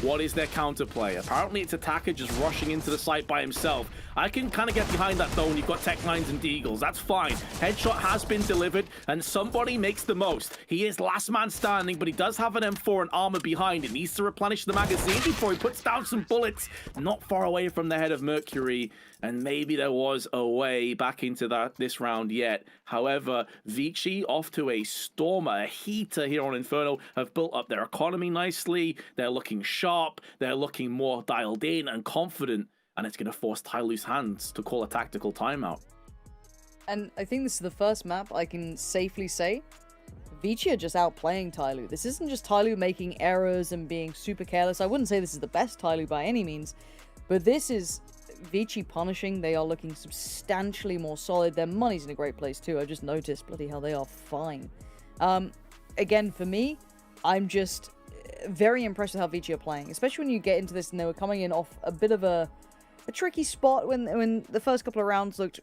What is their counterplay? Apparently it's Attacker just rushing into the site by himself. I can kind of get behind that though when you've got Tech-9s and Deagles. That's fine. Headshot has been delivered and somebody makes the most. He is last man standing, but he does have an M4 and armor behind. It needs to replenish the magazine before he puts down some bullets. Not far away from the head of Mercury. And maybe there was a way back into this round yet. However, Vici off to a stormer, a heater here on Inferno, have built up their economy nicely. They're looking sharp. They're looking more dialed in and confident. And it's going to force Tyloo's hands to call a tactical timeout. And I think this is the first map I can safely say Vici are just outplaying Tyloo. This isn't just Tyloo making errors and being super careless. I wouldn't say this is the best Tyloo by any means, but this is Vici punishing. They are looking substantially more solid. Their money's in a great place too. I just noticed, bloody hell, they are fine. Again, for me, I'm just very impressed with how Vici are playing, especially when you get into this and they were coming in off a bit of a a tricky spot when the first couple of rounds looked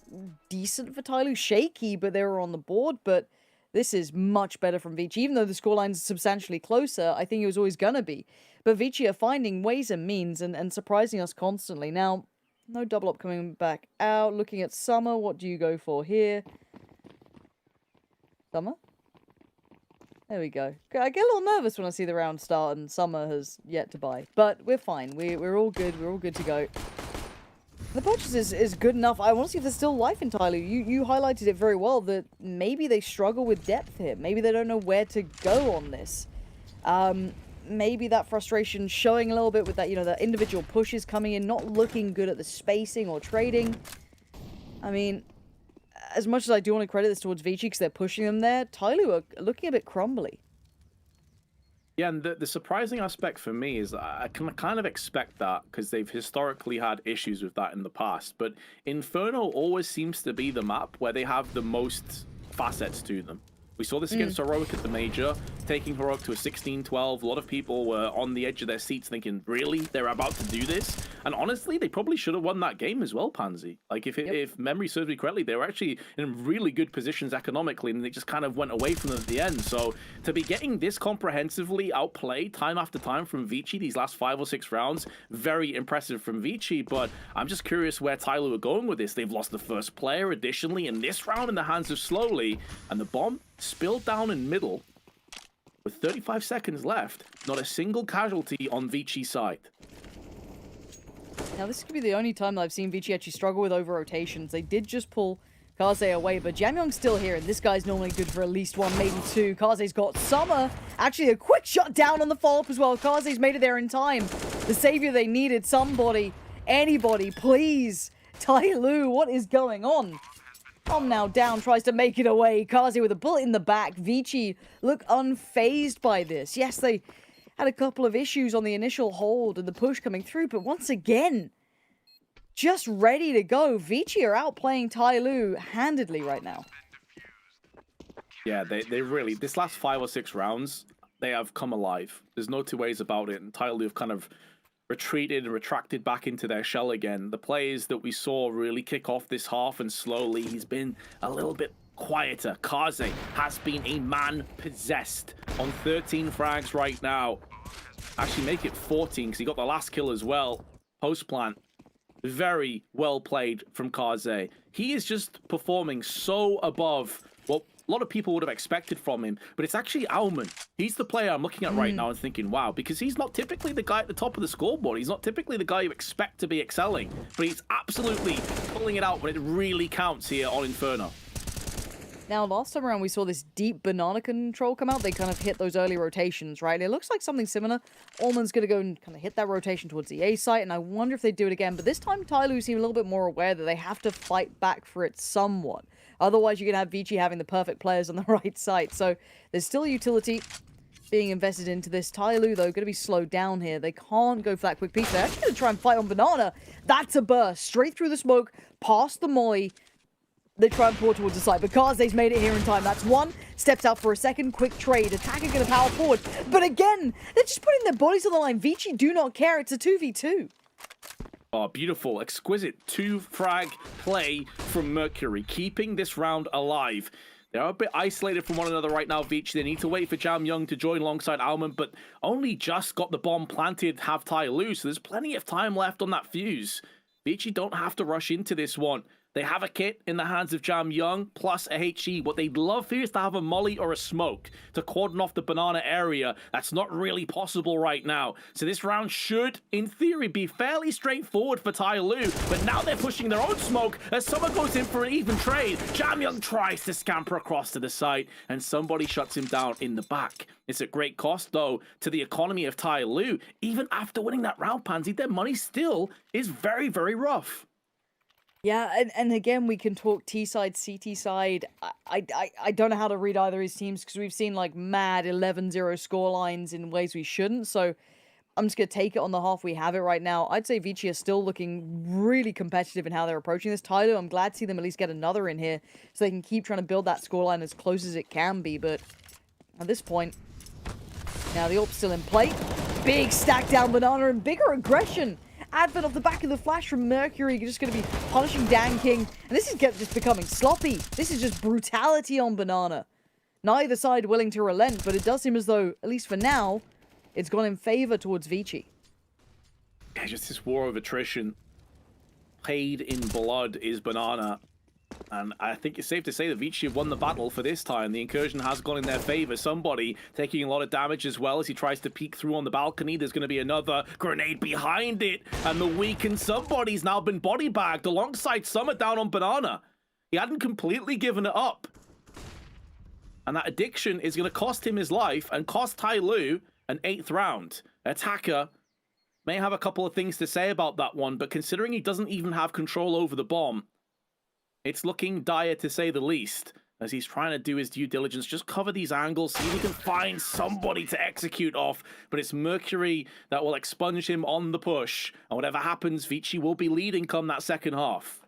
decent for Tyloo. Shaky, but they were on the board. But this is much better from Vici. Even though the scoreline's substantially closer, I think it was always going to be. But Vici are finding ways and means and surprising us constantly. Now, no double up coming back out. Looking at Summer, what do you go for here? Summer? There we go. I get a little nervous when I see the round start and Summer has yet to buy. But we're fine. We're all good. We're all good to go. The purchase is good enough. I want to see if there's still life in Tyloo. You highlighted it very well that maybe they struggle with depth here. Maybe they don't know where to go on this. Maybe that frustration showing a little bit with that, the individual pushes coming in, not looking good at the spacing or trading. I mean, as much as I do want to credit this towards Vici because they're pushing them there, Tyloo are looking a bit crumbly. Yeah, and the surprising aspect for me is that I can kind of expect that because they've historically had issues with that in the past. But Inferno always seems to be the map where they have the most facets to them. We saw this against Heroic at the Major, taking Heroic to a 16-12. A lot of people were on the edge of their seats thinking, really? They're about to do this? And honestly, they probably should have won that game as well, Pansy. Like, if memory serves me correctly, they were actually in really good positions economically, and they just kind of went away from them at the end. So to be getting this comprehensively outplayed time after time from Vici these last 5 or 6 rounds, very impressive from Vici. But I'm just curious where Tyloo are going with this. They've lost the first player, additionally, in this round in the hands of Slowly, and the bomb spilled down in middle with 35 seconds left. Not a single casualty on Vici's side. Now, this could be the only time that I've seen Vici actually struggle with over-rotations. They did just pull Kaze away, but Jamyoung's still here, and this guy's normally good for at least 1, maybe 2. Kaze's got Summer. Actually, a quick shot down on the follow-up as well. Kaze's made it there in time. The savior they needed. Somebody, anybody, please. Tyloo, what is going on? Tom now down, tries to make it away. Kaze with a bullet in the back. Vici look unfazed by this. Yes, they had a couple of issues on the initial hold and the push coming through, but once again, just ready to go. Vici are outplaying Tyloo handedly right now. Yeah, they really, this last 5 or 6 rounds, they have come alive. There's no two ways about it, and Tyloo have kind of retreated and retracted back into their shell again. The players that we saw really kick off this half, and slowly he's been a little bit quieter. Kaze has been a man possessed on 13 frags right now. Actually make it 14 because he got the last kill as well. Post plant. Very well played from Kaze. He is just performing so above what a lot of people would have expected from him, but it's actually Alman. He's the player I'm looking at right now and thinking, wow, because he's not typically the guy at the top of the scoreboard. He's not typically the guy you expect to be excelling, but he's absolutely pulling it out when it really counts here on Inferno. Now, last time around, we saw this deep banana control come out. They kind of hit those early rotations, right? And it looks like something similar. Allman's going to go and kind of hit that rotation towards the A site, and I wonder if they do it again. But this time, Tyloo seem a little bit more aware that they have to fight back for it somewhat. Otherwise, you're going to have Vici having the perfect players on the right side. So there's still utility being invested into this. Tyloo, though, going to be slowed down here. They can't go for that quick piece. They're actually going to try and fight on banana. That's a burst. Straight through the smoke, past the molly. They try and pour towards the side, but Kaze's made it here in time. That's one. Steps out for a second. Quick trade. Attacker going to power forward. But again, they're just putting their bodies on the line. Vici do not care. It's a 2v2. Oh, beautiful, exquisite 2-frag play from Mercury, keeping this round alive. They're a bit isolated from one another right now, Vici. They need to wait for Jamyoung to join alongside Alman, but only just got the bomb planted, have Tyloo, so there's plenty of time left on that fuse. Vici don't have to rush into this one. They have a kit in the hands of Jamyoung, plus a HE. What they'd love here is to have a molly or a smoke to cordon off the banana area. That's not really possible right now. So this round should, in theory, be fairly straightforward for Tyloo. But now they're pushing their own smoke as someone goes in for an even trade. Jamyoung tries to scamper across to the site, and somebody shuts him down in the back. It's at great cost, though, to the economy of Tyloo. Even after winning that round, Pansy, their money still is very, very rough. Yeah, and again, we can talk T-side, CT side. I don't know how to read either of these teams because we've seen like mad 11-0 score lines in ways we shouldn't. So I'm just going to take it on the half we have it right now. I'd say Vici are still looking really competitive in how they're approaching this. Tyloo, I'm glad to see them at least get another in here so they can keep trying to build that scoreline as close as it can be. But at this point, now the AWP's still in play. Big stack down banana and bigger aggression advent off the back of the flash from Mercury, just going to be punishing Dan King. And this is just becoming sloppy. This is just brutality on Banana. Neither side willing to relent, but it does seem as though, at least for now, it's gone in favor towards Vici. Yeah, just this war of attrition. Paid in blood is Banana. And I think it's safe to say that Vici have won the battle for this time. The incursion has gone in their favor. Somebody taking a lot of damage as well as he tries to peek through on the balcony. There's going to be another grenade behind it. And the weakened somebody's now been body bagged alongside Summer down on Banana. He hadn't completely given it up. And that addiction is going to cost him his life and cost Tai Lu an 8th round. Attacker may have a couple of things to say about that one, but considering he doesn't even have control over the bomb, it's looking dire to say the least, as he's trying to do his due diligence, just cover these angles, see if he can find somebody to execute off, but it's Mercury that will expunge him on the push, and whatever happens, Vici will be leading come that second half.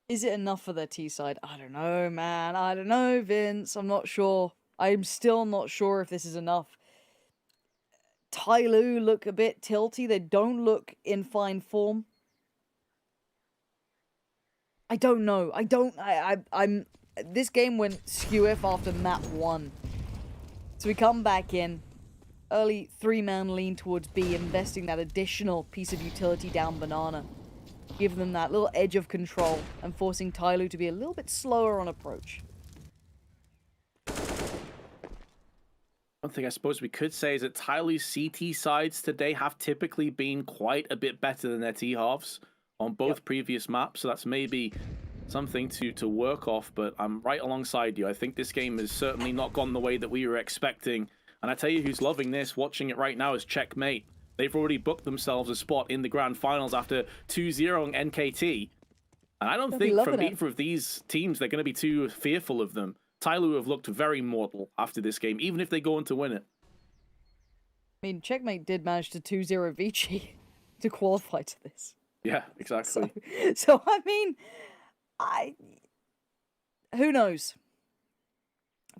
Is it enough for their T-side? I don't know, man. I don't know, Vince. I'm not sure. I'm still not sure if this is enough. Tai Lu look a bit tilty. They don't look in fine form. I don't know. I'm... This game went skew-if after map 1. So we come back in. Early 3-man lean towards B, investing that additional piece of utility down Banana. Give them that little edge of control and forcing Tai Lu to be a little bit slower on approach. One thing I suppose we could say is that Tai Lu's CT sides today have typically been quite a bit better than their T-halves on both previous maps, so that's maybe something to work off, but I'm right alongside you. I think this game has certainly not gone the way that we were expecting, and I tell you who's loving this, watching it right now, is Checkmate. They've already booked themselves a spot in the grand finals after 2-0ing NKT, and I don't think from either of these teams they're going to be too fearful of them. Tai Lu have looked very mortal after this game, even if they go on to win it. I mean, Checkmate did manage to 2-0 Vici to qualify to this. Yeah, exactly. So I mean, who knows?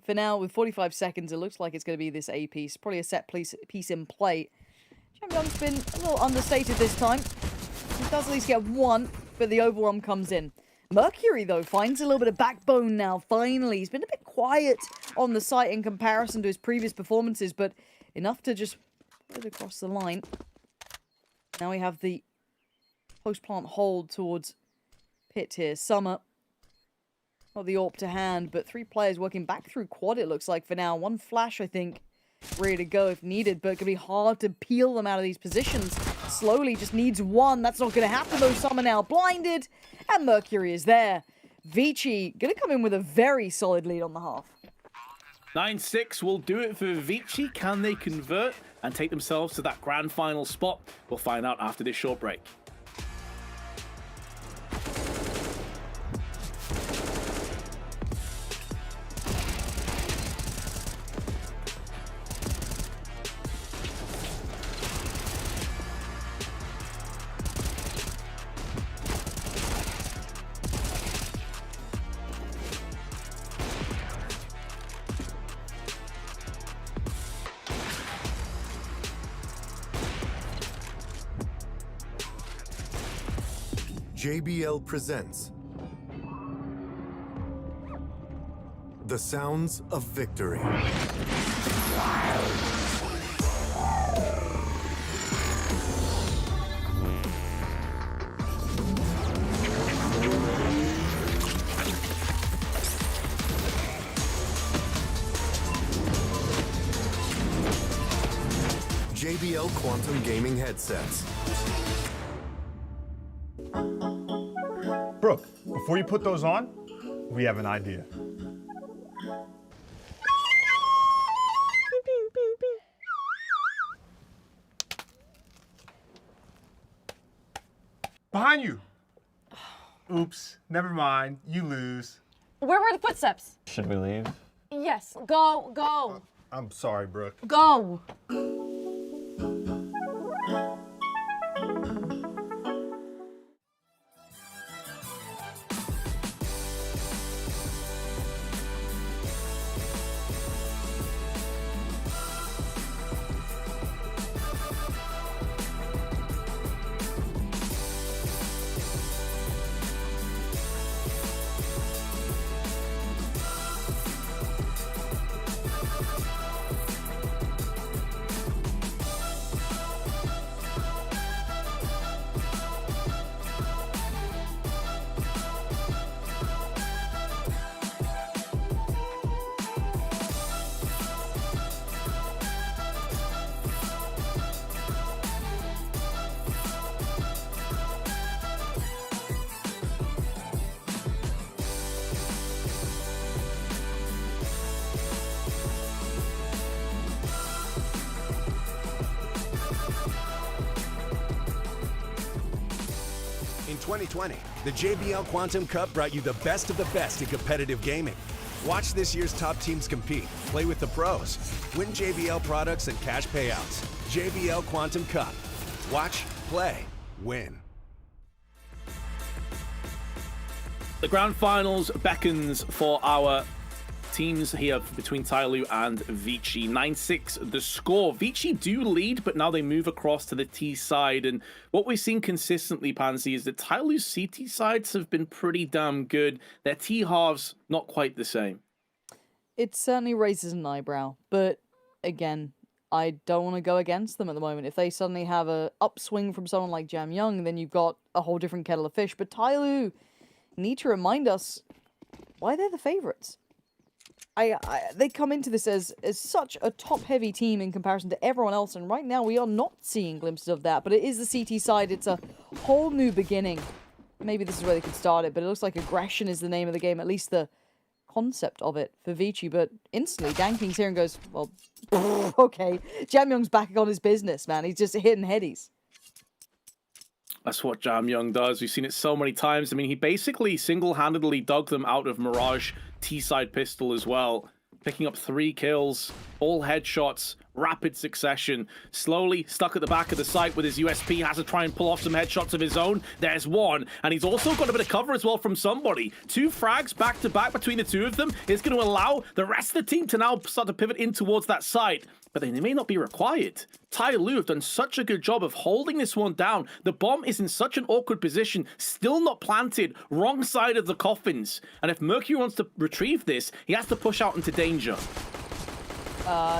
For now, with 45 seconds, it looks like it's going to be this A piece. Probably a set piece in play. Champion has been a little understated this time. He does at least get one, but the overwhelm comes in. Mercury, though, finds a little bit of backbone now, finally. He's been a bit quiet on the site in comparison to his previous performances, but enough to just put it across the line. Now we have the post-plant hold towards Pit here. Summer, not the AWP to hand, but 3 players working back through quad, it looks like, for now. 1 flash, I think, ready to go if needed, but it can be hard to peel them out of these positions. Slowly, just needs 1. That's not going to happen, though. Summer now blinded, and Mercury is there. Vici going to come in with a very solid lead on the half. 9-6 will do it for Vici. Can they convert and take themselves to that grand final spot? We'll find out after this short break. JBL presents The Sounds of Victory. JBL Quantum Gaming Headsets. Brooke, before you put those on, we have an idea. Behind you. Oops, never mind. You lose. Where were the footsteps? Should we leave? Yes, go. I'm sorry, Brooke. Go. 2020, the JBL Quantum Cup brought you the best of the best in competitive gaming. Watch this year's top teams compete, play with the pros, win JBL products and cash payouts. JBL Quantum Cup. Watch, play, win. The grand finals beckons for our teams here between Tyloo and Vici. 9-6 the score. Vici do lead, but now they move across to the T side. And what we've seen consistently, Pansy, is that Tyloo's CT sides have been pretty damn good. Their T halves, not quite the same. It certainly raises an eyebrow, but again, I don't want to go against them at the moment. If they suddenly have a upswing from someone like Jam Young, then you've got a whole different kettle of fish. But Tyloo need to remind us why they're the favorites. They come into this as such a top-heavy team in comparison to everyone else, and right now we are not seeing glimpses of that. But it is the CT side. It's a whole new beginning. Maybe this is where they could start it, but it looks like aggression is the name of the game, at least the concept of it for Vici. But instantly, Danking's here and goes, well, okay. Jam Young's back on his business, man. He's just hitting headies. That's what Jam Young does. We've seen it so many times. I mean, he basically single-handedly dug them out of Mirage T-side pistol as well, picking up 3 kills, all headshots, rapid succession, slowly stuck at the back of the site with his USP, has to try and pull off some headshots of his own. There's one, and he's also got a bit of cover as well from somebody. 2 frags back-to-back between the two of them is going to allow the rest of the team to now start to pivot in towards that site, but they may not be required. Tyloo have done such a good job of holding this one down. The bomb is in such an awkward position, still not planted, wrong side of the coffins. And if Mercury wants to retrieve this, he has to push out into danger.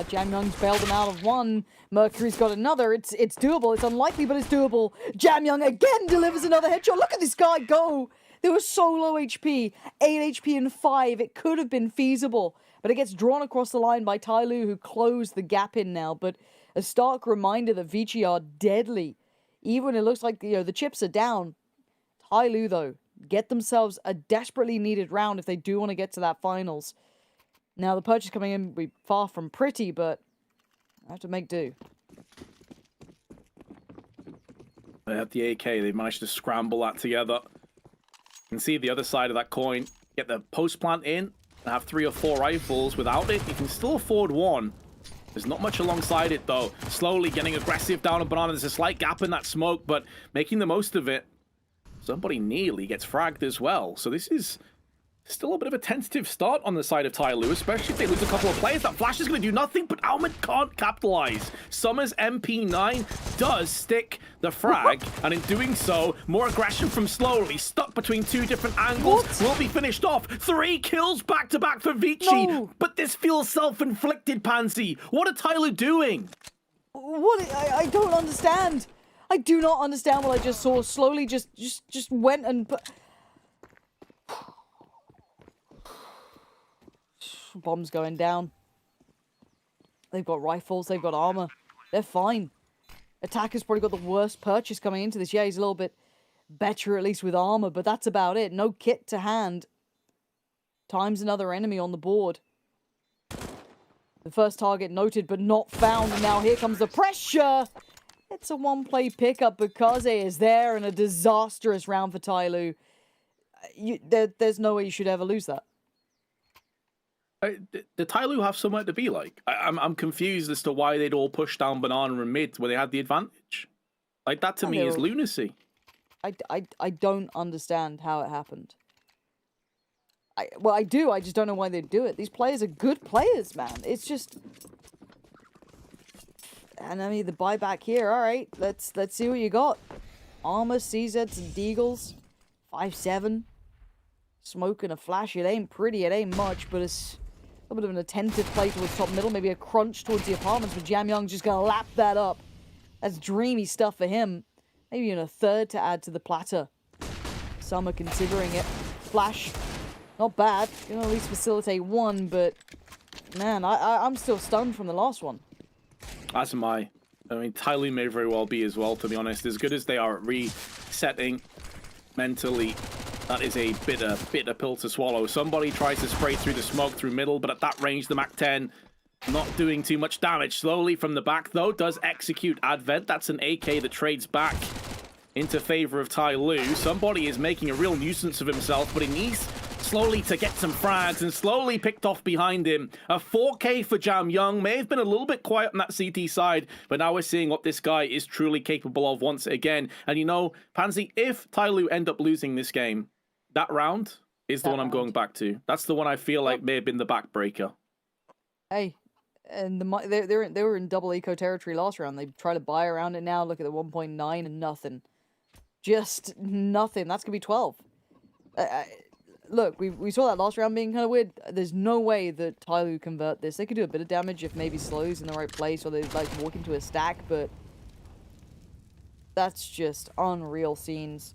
Jam Young's bailed him out of one. Mercury's got another. It's doable. It's unlikely, but it's doable. Jam Young again delivers another headshot. Look at this guy go. They were so low HP. 8 HP and 5. It could have been feasible. But it gets drawn across the line by Tyloo, who closed the gap in now. But a stark reminder that Vici are deadly. Even when it looks like, the chips are down. Tyloo, though, get themselves a desperately needed round if they do want to get to that finals. Now, the purchase coming in will be far from pretty, but I have to make do. They have the AK. They've managed to scramble that together. You can see the other side of that coin. Get the post plant in and have 3 or 4 rifles. Without it, you can still afford 1. There's not much alongside it, though. Slowly getting aggressive down on Banana. There's a slight gap in that smoke, but making the most of it. Somebody nearly gets fragged as well. So this is still a bit of a tentative start on the side of Tyloo, especially if they lose a couple of players. That flash is going to do nothing, but Almond can't capitalize. Summers MP9 does stick the frag, and in doing so, more aggression from Slowly, stuck between 2 different angles, will be finished off. 3 kills back-to-back for Vici, but this feels self-inflicted, Pansy. What are Tyloo doing? What? I don't understand. I do not understand what I just saw. Slowly just went and... Bombs going down. They've got rifles, they've got armor. They're fine. Attacker's probably got the worst purchase coming into this. Yeah, he's a little bit better, at least with armor, but that's about it. No kit to hand. Times another enemy on the board. The first target noted, but not found. And now here comes the pressure. It's a one-play pickup. Bukaze is there, and a disastrous round for Tyloo. There's no way you should ever lose that. The Tyloo have somewhere to be like. I'm confused as to why they'd all push down Banana and mid where they had the advantage. Like, that to me is lunacy. I don't understand how it happened. Well, I do. I just don't know why they'd do it. These players are good players, man. It's just... And I mean, the buyback here. All right, let's see what you got. Armor, CZs, and Deagles. 5-7. Smoke and a flash. It ain't pretty. It ain't much, but it's a bit of an attentive play towards top middle. Maybe a crunch towards the apartments, but Jam Young's just going to lap that up. That's dreamy stuff for him. Maybe even a third to add to the platter. Some are considering it. Flash. Not bad. You know, at least facilitate 1, but... Man, I'm still stunned from the last one. As am I. I mean, Tyloo may very well be as well, to be honest. As good as they are at resetting mentally, that is a bitter pill to swallow. Somebody tries to spray through the smoke through middle, but at that range, the MAC-10 not doing too much damage. Slowly from the back, though, does execute Advent. That's an AK that trades back. into favor of Tai Lu. Somebody is making a real nuisance of himself, but he needs slowly to get some frags and slowly picked off behind him. A 4K for Jam Young. May have been a little bit quiet on that CT side, but now we're seeing what this guy is truly capable of once again. And you know, Pansy, if Tai Lu end up losing this game, that round is the one I'm going back to. That's the one I feel like may have been the backbreaker. Hey, and they were in double eco territory last round. They try to buy around it now. Look at the 1.9 and nothing. Just nothing. That's going to be 12. Look, we saw that last round being kind of weird. There's no way that Tai Lu convert this. They could do a bit of damage if maybe Slow's in the right place or they like walk into a stack, but that's just unreal scenes.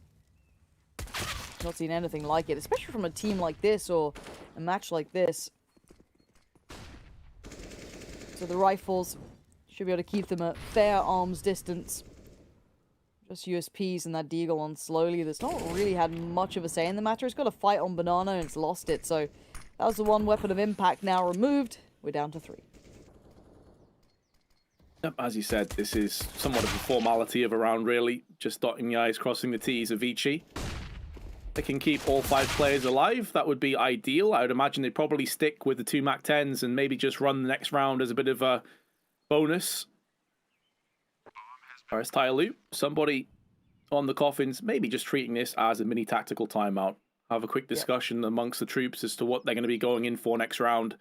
Not seen anything like it, especially from a team like this or a match like this. So the rifles should be able to keep them at fair arm's distance. Just USPs and that Deagle on slowly. That's not really had much of a say in the matter. It's got a fight on Banana and it's lost it. So that was the one weapon of impact now removed. We're down to 3. Yep, as you said, this is somewhat of a formality of a round, really. Just dotting the I's, crossing the T's of Vici. They can keep all 5 players alive. That would be ideal. I would imagine they'd probably stick with the 2 MAC-10s and maybe just run the next round as a bit of a bonus. Whereas Tai Lu, somebody on the coffins, maybe just treating this as a mini tactical timeout. Have a quick discussion amongst the troops as to what they're going to be going in for next round.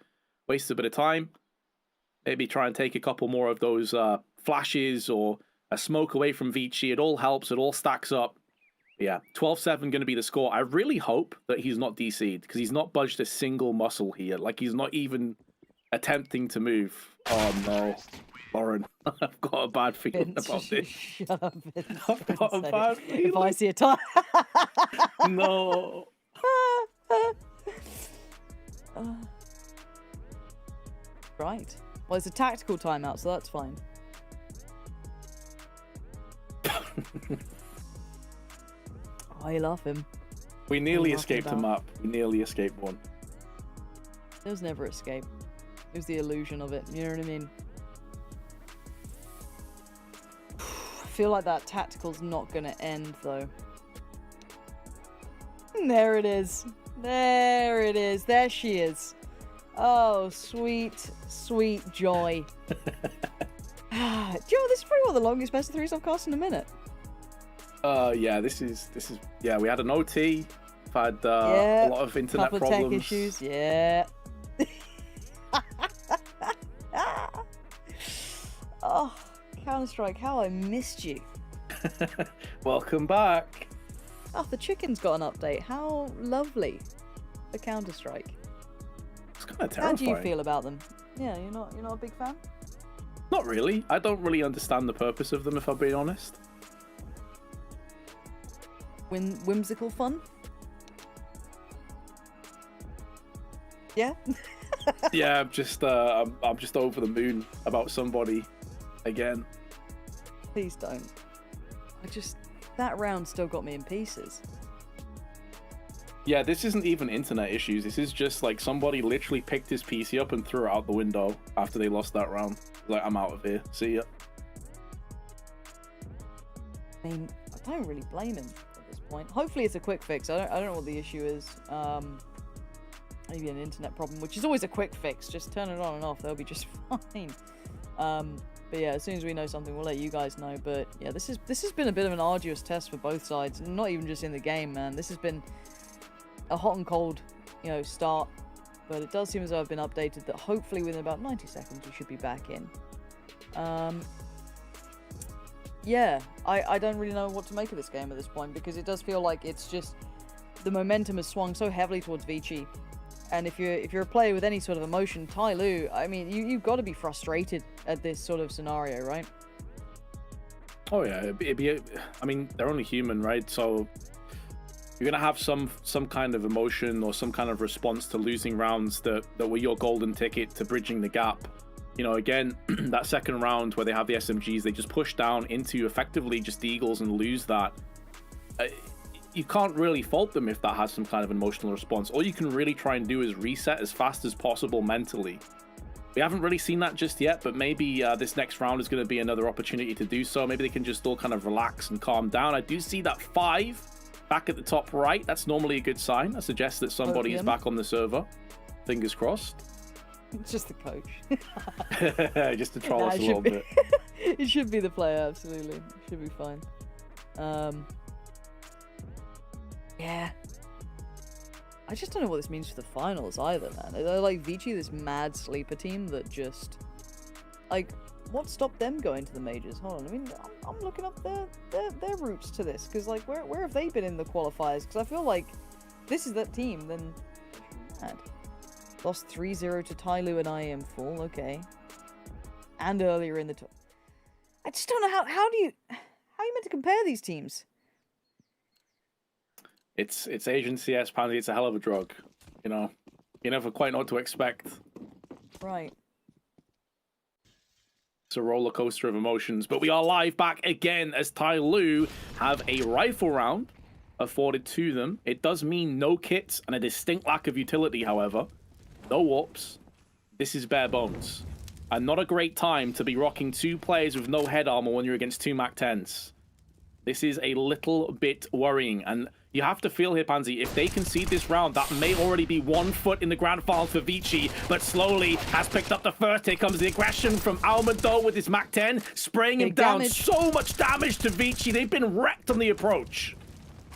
Waste a bit of time. Maybe try and take a couple more of those flashes or a smoke away from Vici. It all helps. It all stacks up. Yeah, 12-7 going to be the score. I really hope that he's not DC'd because he's not budged a single muscle here. Like, he's not even attempting to move. Oh, no. Lauren, I've got a bad feeling about this. Shut up, Vince. I've got a bad feeling. If I see a time... No. Right. Well, it's a tactical timeout, so that's fine. I love him. We nearly escaped a map. We nearly escaped one. There was never escape. It was the illusion of it. You know what I mean? I feel like that tactical's not going to end, though. There it is. There it is. There she is. Oh, sweet, sweet joy. Joe, this is pretty well the longest best of 3s I've cast in a minute. Yeah, this is yeah, we had an OT, we've had a lot of internet couple problems. Of tech issues, yeah. Oh, Counter-Strike, how I missed you. Welcome back. Oh, the chicken's got an update. How lovely. The Counter-Strike. It's kind of terrifying. How do you feel about them? Yeah, you're not a big fan? Not really. I don't really understand the purpose of them, if I'm being honest. Whimsical fun? Yeah? Yeah, I'm just over the moon about somebody again. Please don't. That round still got me in pieces. Yeah, this isn't even internet issues. This is just like somebody literally picked his PC up and threw it out the window after they lost that round. Like, I'm out of here. See ya. I mean, I don't really blame him at this point. Hopefully it's a quick fix. I don't know what the issue is. Maybe an internet problem, which is always a quick fix. Just turn it on and off. They'll be just fine. But yeah, as soon as we know something, we'll let you guys know. But yeah, this has been a bit of an arduous test for both sides. Not even just in the game, man. This has been a hot and cold, start. But it does seem as though I've been updated that hopefully within about 90 seconds we should be back in. Yeah, I don't really know what to make of this game at this point, because it does feel like it's just the momentum has swung so heavily towards Vici. And if you're a player with any sort of emotion, Tai Lu, I mean, you've got to be frustrated at this sort of scenario, right? Oh yeah, I mean, they're only human, right? So you're gonna have some kind of emotion or some kind of response to losing rounds that were your golden ticket to bridging the gap. Again, that second round where they have the SMGs, they just push down into effectively just Eagles and lose that. You can't really fault them if that has some kind of emotional response. All you can really try and do is reset as fast as possible mentally We haven't really seen that just yet, but maybe this next round is going to be another opportunity to do so. Maybe they can just all kind of relax and calm down. I do see that 5 back at the top right. That's normally a good sign. That suggests that somebody is back on the server. Fingers crossed. It's just the coach. Just to troll us a little bit. It should be the player, absolutely. It should be fine. Yeah. I just don't know what this means for the finals either, man. They're like Vici, this mad sleeper team that just... Like, what stopped them going to the majors? Hold on, I mean, I'm looking up their routes to this, because, like, where have they been in the qualifiers? Because I feel like this is that team, then... Mad. Lost 3-0 to Tyloo and IM Full, okay. And earlier in the... I just don't know how are you meant to compare these teams? It's Asian CS, Pansy. It's a hell of a drug. You know, you never quite know what to expect. Right. It's a roller coaster of emotions. But we are live back again as Tyloo have a rifle round afforded to them. It does mean no kits and a distinct lack of utility, however. No warps. This is bare bones. And not a great time to be rocking 2 players with no head armor when you're against 2 MAC-10s. This is a little bit worrying, and you have to feel here, Pansy, if they concede this round, that may already be 1 foot in the grand finals for Vici, but slowly has picked up the first. Here comes the aggression from Almado with his MAC-10, spraying him down. So much damage to Vici. They've been wrecked on the approach.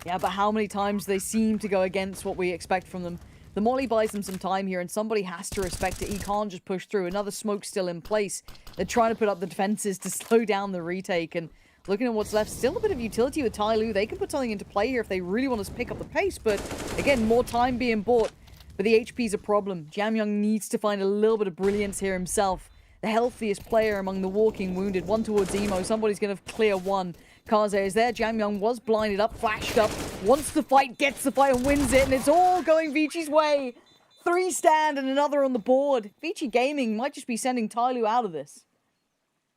Yeah, but how many times they seem to go against what we expect from them? The Molly buys them some time here, and somebody has to respect it. He can't just push through. Another smoke still in place. They're trying to put up the defenses to slow down the retake, and looking at what's left, still a bit of utility with Tyloo. They can put something into play here if they really want to pick up the pace, but again, more time being bought. But the HP's a problem. Jamyoung needs to find a little bit of brilliance here himself. The healthiest player among the walking wounded. One towards Emo. Somebody's going to clear one. Kaze is there. Jamyoung was blinded up, flashed up, wants the fight, gets the fight and wins it, and it's all going Vici's way. 3 stand and another on the board. Vici Gaming might just be sending Tyloo out of this.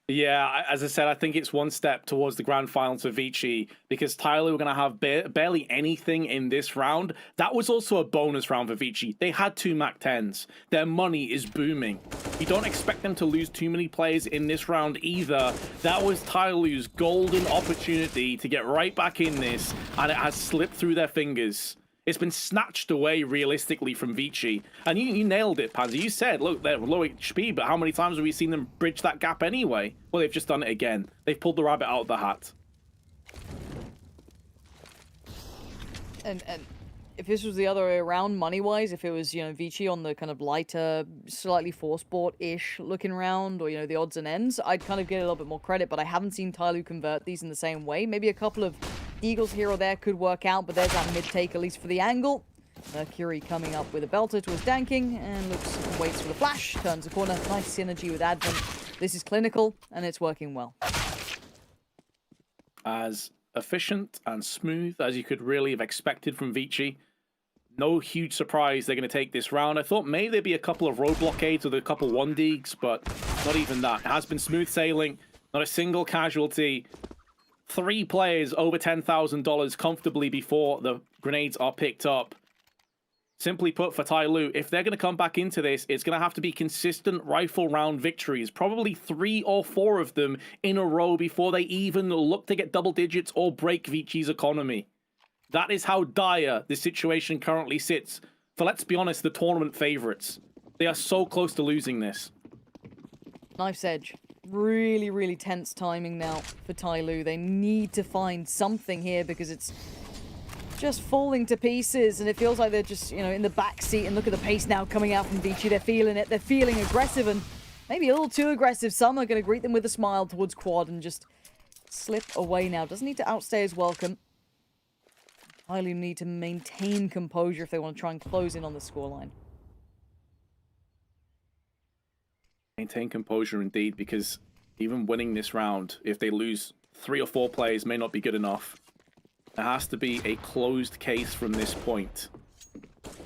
Yeah, as I said, I think it's 1 step towards the grand finals for Vici, because Tyloo were going to have barely anything in this round. That was also a bonus round for Vici. They had 2 MAC-10s. Their money is booming. You don't expect them to lose too many players in this round either. That was Tyloo's golden opportunity to get right back in this, and it has slipped through their fingers. It's been snatched away realistically from Vici. And you nailed it, Pansy. You said, look, they're low HP, but how many times have we seen them bridge that gap anyway? Well, they've just done it again. They've pulled the rabbit out of the hat. And if this was the other way around, money-wise, if it was, you know, Vici on the kind of lighter, slightly force-bought-ish looking round, or, you know, the odds and ends, I'd kind of get a little bit more credit, but I haven't seen Tyloo convert these in the same way. Maybe a couple of Eagles here or there could work out, but there's that mid-take, at least for the angle. Mercury coming up with a belter to his danking, and looks and waits for the flash, turns the corner. Nice synergy with Advent. This is clinical, and it's working well. As efficient and smooth as you could really have expected from Vici. No huge surprise they're going to take this round. I thought maybe there'd be a couple of road blockades with a couple 1-digs, but not even that. It has been smooth sailing, not a single casualty. 3 players over $10,000 comfortably before the grenades are picked up. Simply put, for Tyloo, if they're going to come back into this, it's going to have to be consistent rifle round victories. Probably 3 or 4 of them in a row before they even look to get double digits or break Vici's economy. That is how dire the situation currently sits for, let's be honest, the tournament favorites. They are so close to losing this. Knife's edge. Really, really tense timing now for Tyloo. They need to find something here because it's just falling to pieces, and it feels like they're just, you know, in the back seat. And look at the pace now coming out from Vici. They're feeling it. They're feeling aggressive, and maybe a little too aggressive. Some are going to greet them with a smile towards Quad and just slip away now. Doesn't need to outstay his welcome. Tyloo need to maintain composure if they want to try and close in on the scoreline. Maintain composure indeed, because even winning this round, if they lose 3 or 4 players, may not be good enough. There has to be a closed case from this point.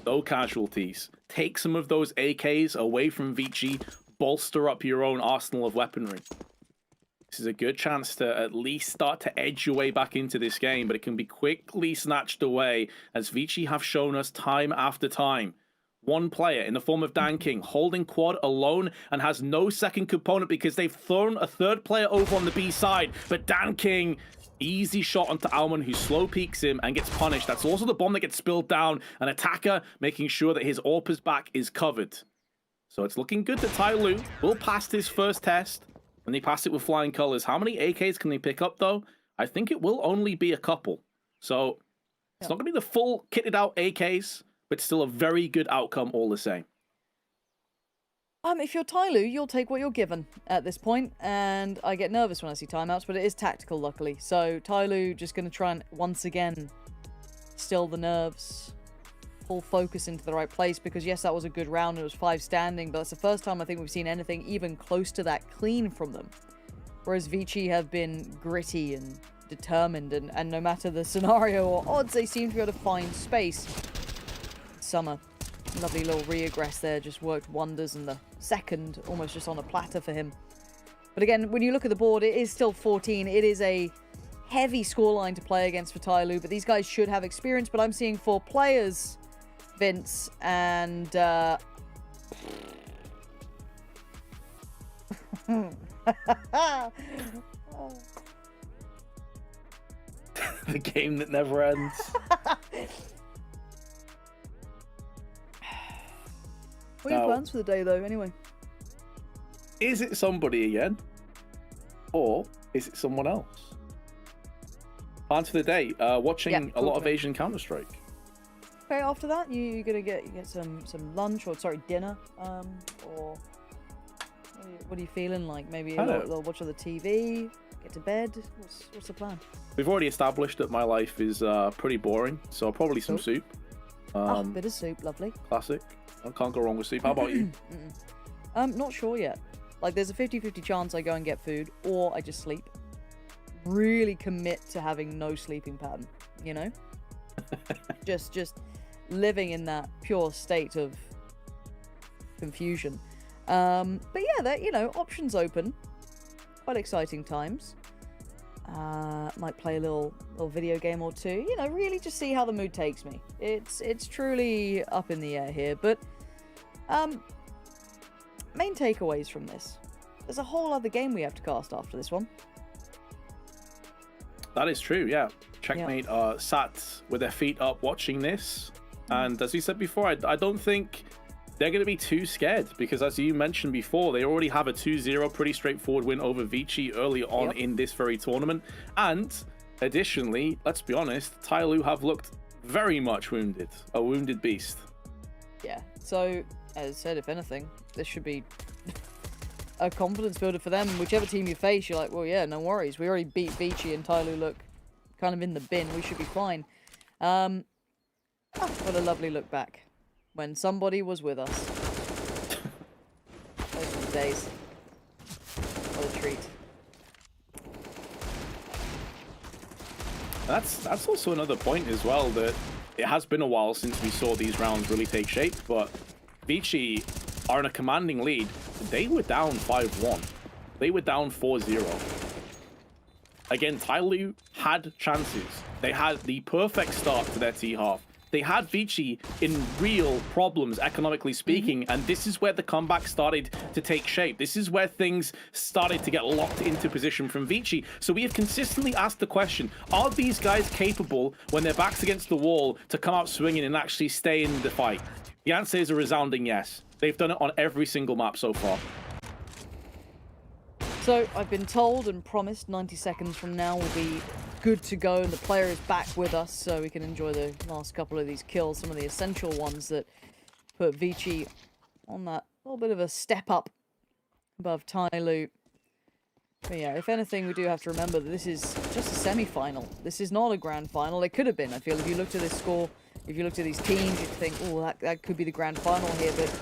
No casualties. Take some of those AKs away from Vici. Bolster up your own arsenal of weaponry. This is a good chance to at least start to edge your way back into this game, but it can be quickly snatched away, as Vici have shown us time after time. one player in the form of Dan King holding quad alone and has no second component because they've thrown a third player over on the B side. But Dan King, easy shot onto Alman, who slow peeks him and gets punished. That's also the bomb that gets spilled down. An attacker making sure that his AWP's back is covered. So it's looking good that Ty Lue will pass his first test, and they pass it with flying colors. How many AKs can they pick up, though? I think it will only be a couple. So it's not going to be the full kitted out AKs, but still a very good outcome all the same. If you're Ty Lue, you'll take what you're given at this point, and I get nervous when I see timeouts, but it is tactical, luckily. So Ty Lue just going to try and, once again, still the nerves, pull focus into the right place, because yes, that was a good round, it was 5 standing, but it's the first time I think we've seen anything even close to that clean from them. Whereas Vici have been gritty and determined, and no matter the scenario or odds, they seem to be able to find space. Summer, lovely little reaggress there, just worked wonders, and the second almost just on a platter for him. But again, when you look at the board, it is still 14. It is a heavy scoreline to play against for Ty Lue, but these guys should have experience. But I'm seeing 4 players, Vince, and the game that never ends. What are your plans for the day, though, anyway? Is it somebody again? Or is it someone else? Plans for the day. Watching a lot of Asian Counter-Strike. Okay, after that, you're gonna get some lunch, or sorry, dinner, or what are you feeling like? Maybe a little watch on the TV, get to bed. What's the plan? We've already established that my life is pretty boring, so probably some soup. Bit of soup, lovely. Classic. I can't go wrong with soup. How about you? Not sure yet. Like, there's a 50-50 chance I go and get food, or I just sleep. Really commit to having no sleeping pattern, you know? just living in that pure state of confusion. But yeah, that, you know, options open. Quite exciting times. Might play a little video game or two. You know, really just see how the mood takes me. It's truly up in the air here. But main takeaways from this. There's a whole other game we have to cast after this one. That is true, yeah. Checkmate sat with their feet up watching this. And as we said before, I don't think they're going to be too scared, because as you mentioned before, they already have a 2-0 pretty straightforward win over Vici early on in this very tournament. And additionally, let's be honest, Ty Lue have looked very much wounded. A wounded beast. Yeah, so as I said, if anything, this should be a confidence builder for them. Whichever team you face, you're like, well, yeah, no worries. We already beat Vici, and Ty Lue look kind of in the bin. We should be fine. What a lovely look back when somebody was with us. Those were the days. What a treat. That's also another point as well, that it has been a while since we saw these rounds really take shape, but Vici are in a commanding lead. They were down 5-1. They were down 4-0. Again, Ty Lue had chances. They had the perfect start to their T-half. They had Vici in real problems, economically speaking, and this is where the comeback started to take shape. This is where things started to get locked into position from Vici. So we have consistently asked the question, are these guys capable, when their back's against the wall, to come out swinging and actually stay in the fight? The answer is a resounding yes. They've done it on every single map so far. So I've been told and promised 90 seconds from now will be good to go, and the player is back with us, so we can enjoy the last couple of these kills, some of the essential ones that put Vici on that little bit of a step up above Ty Lue. But yeah, if anything, we do have to remember that this is just a semi-final. This is not a grand final. It could have been. I feel if you looked at this score, if you looked at these teams, you'd think, oh, that could be the grand final here. But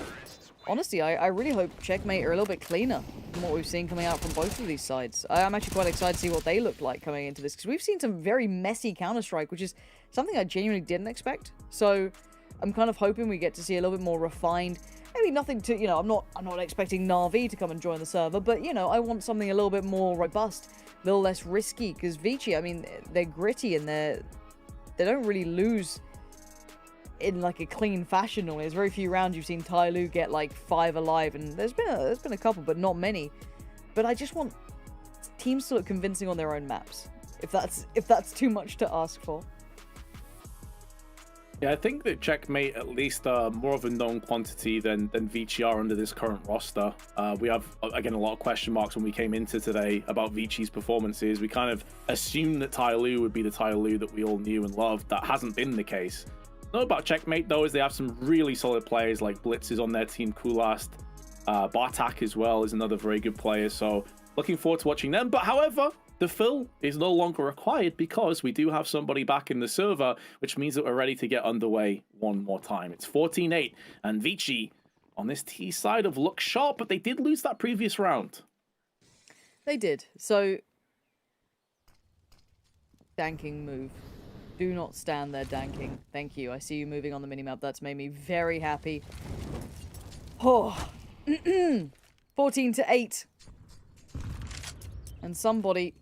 honestly, I really hope Checkmate are a little bit cleaner than what we've seen coming out from both of these sides. I'm actually quite excited to see what they look like coming into this, because we've seen some very messy Counter-Strike, which is something I genuinely didn't expect. So I'm kind of hoping we get to see a little bit more refined. Maybe nothing to, you know, I'm not expecting Na'Vi to come and join the server, but, you know, I want something a little bit more robust, a little less risky, because Vici, I mean, they're gritty and they don't really lose in like a clean fashion normally. There's very few rounds you've seen Ty Lue get like 5 alive, and there's been a couple, but not many. But I just want teams to look convincing on their own maps. If that's too much to ask for. Yeah, I think that Checkmate at least more of a known quantity than Vici are under this current roster. We have, again, a lot of question marks when we came into today about Vici's performances. We kind of assumed that Ty Lue would be the Ty Lue that we all knew and loved. That hasn't been the case. Know about Checkmate, though, is they have some really solid players, like Blitz is on their team, Kulast. Bartak as well is another very good player, so looking forward to watching them. But however, the fill is no longer required because we do have somebody back in the server, which means that we're ready to get underway one more time. It's 14-8, and Vici on this T side have looked sharp, but they did lose that previous round. They did. So, danking move. Do not stand there, danking. Thank you. I see you moving on the minimap. That's made me very happy. Oh, 14-8. And somebody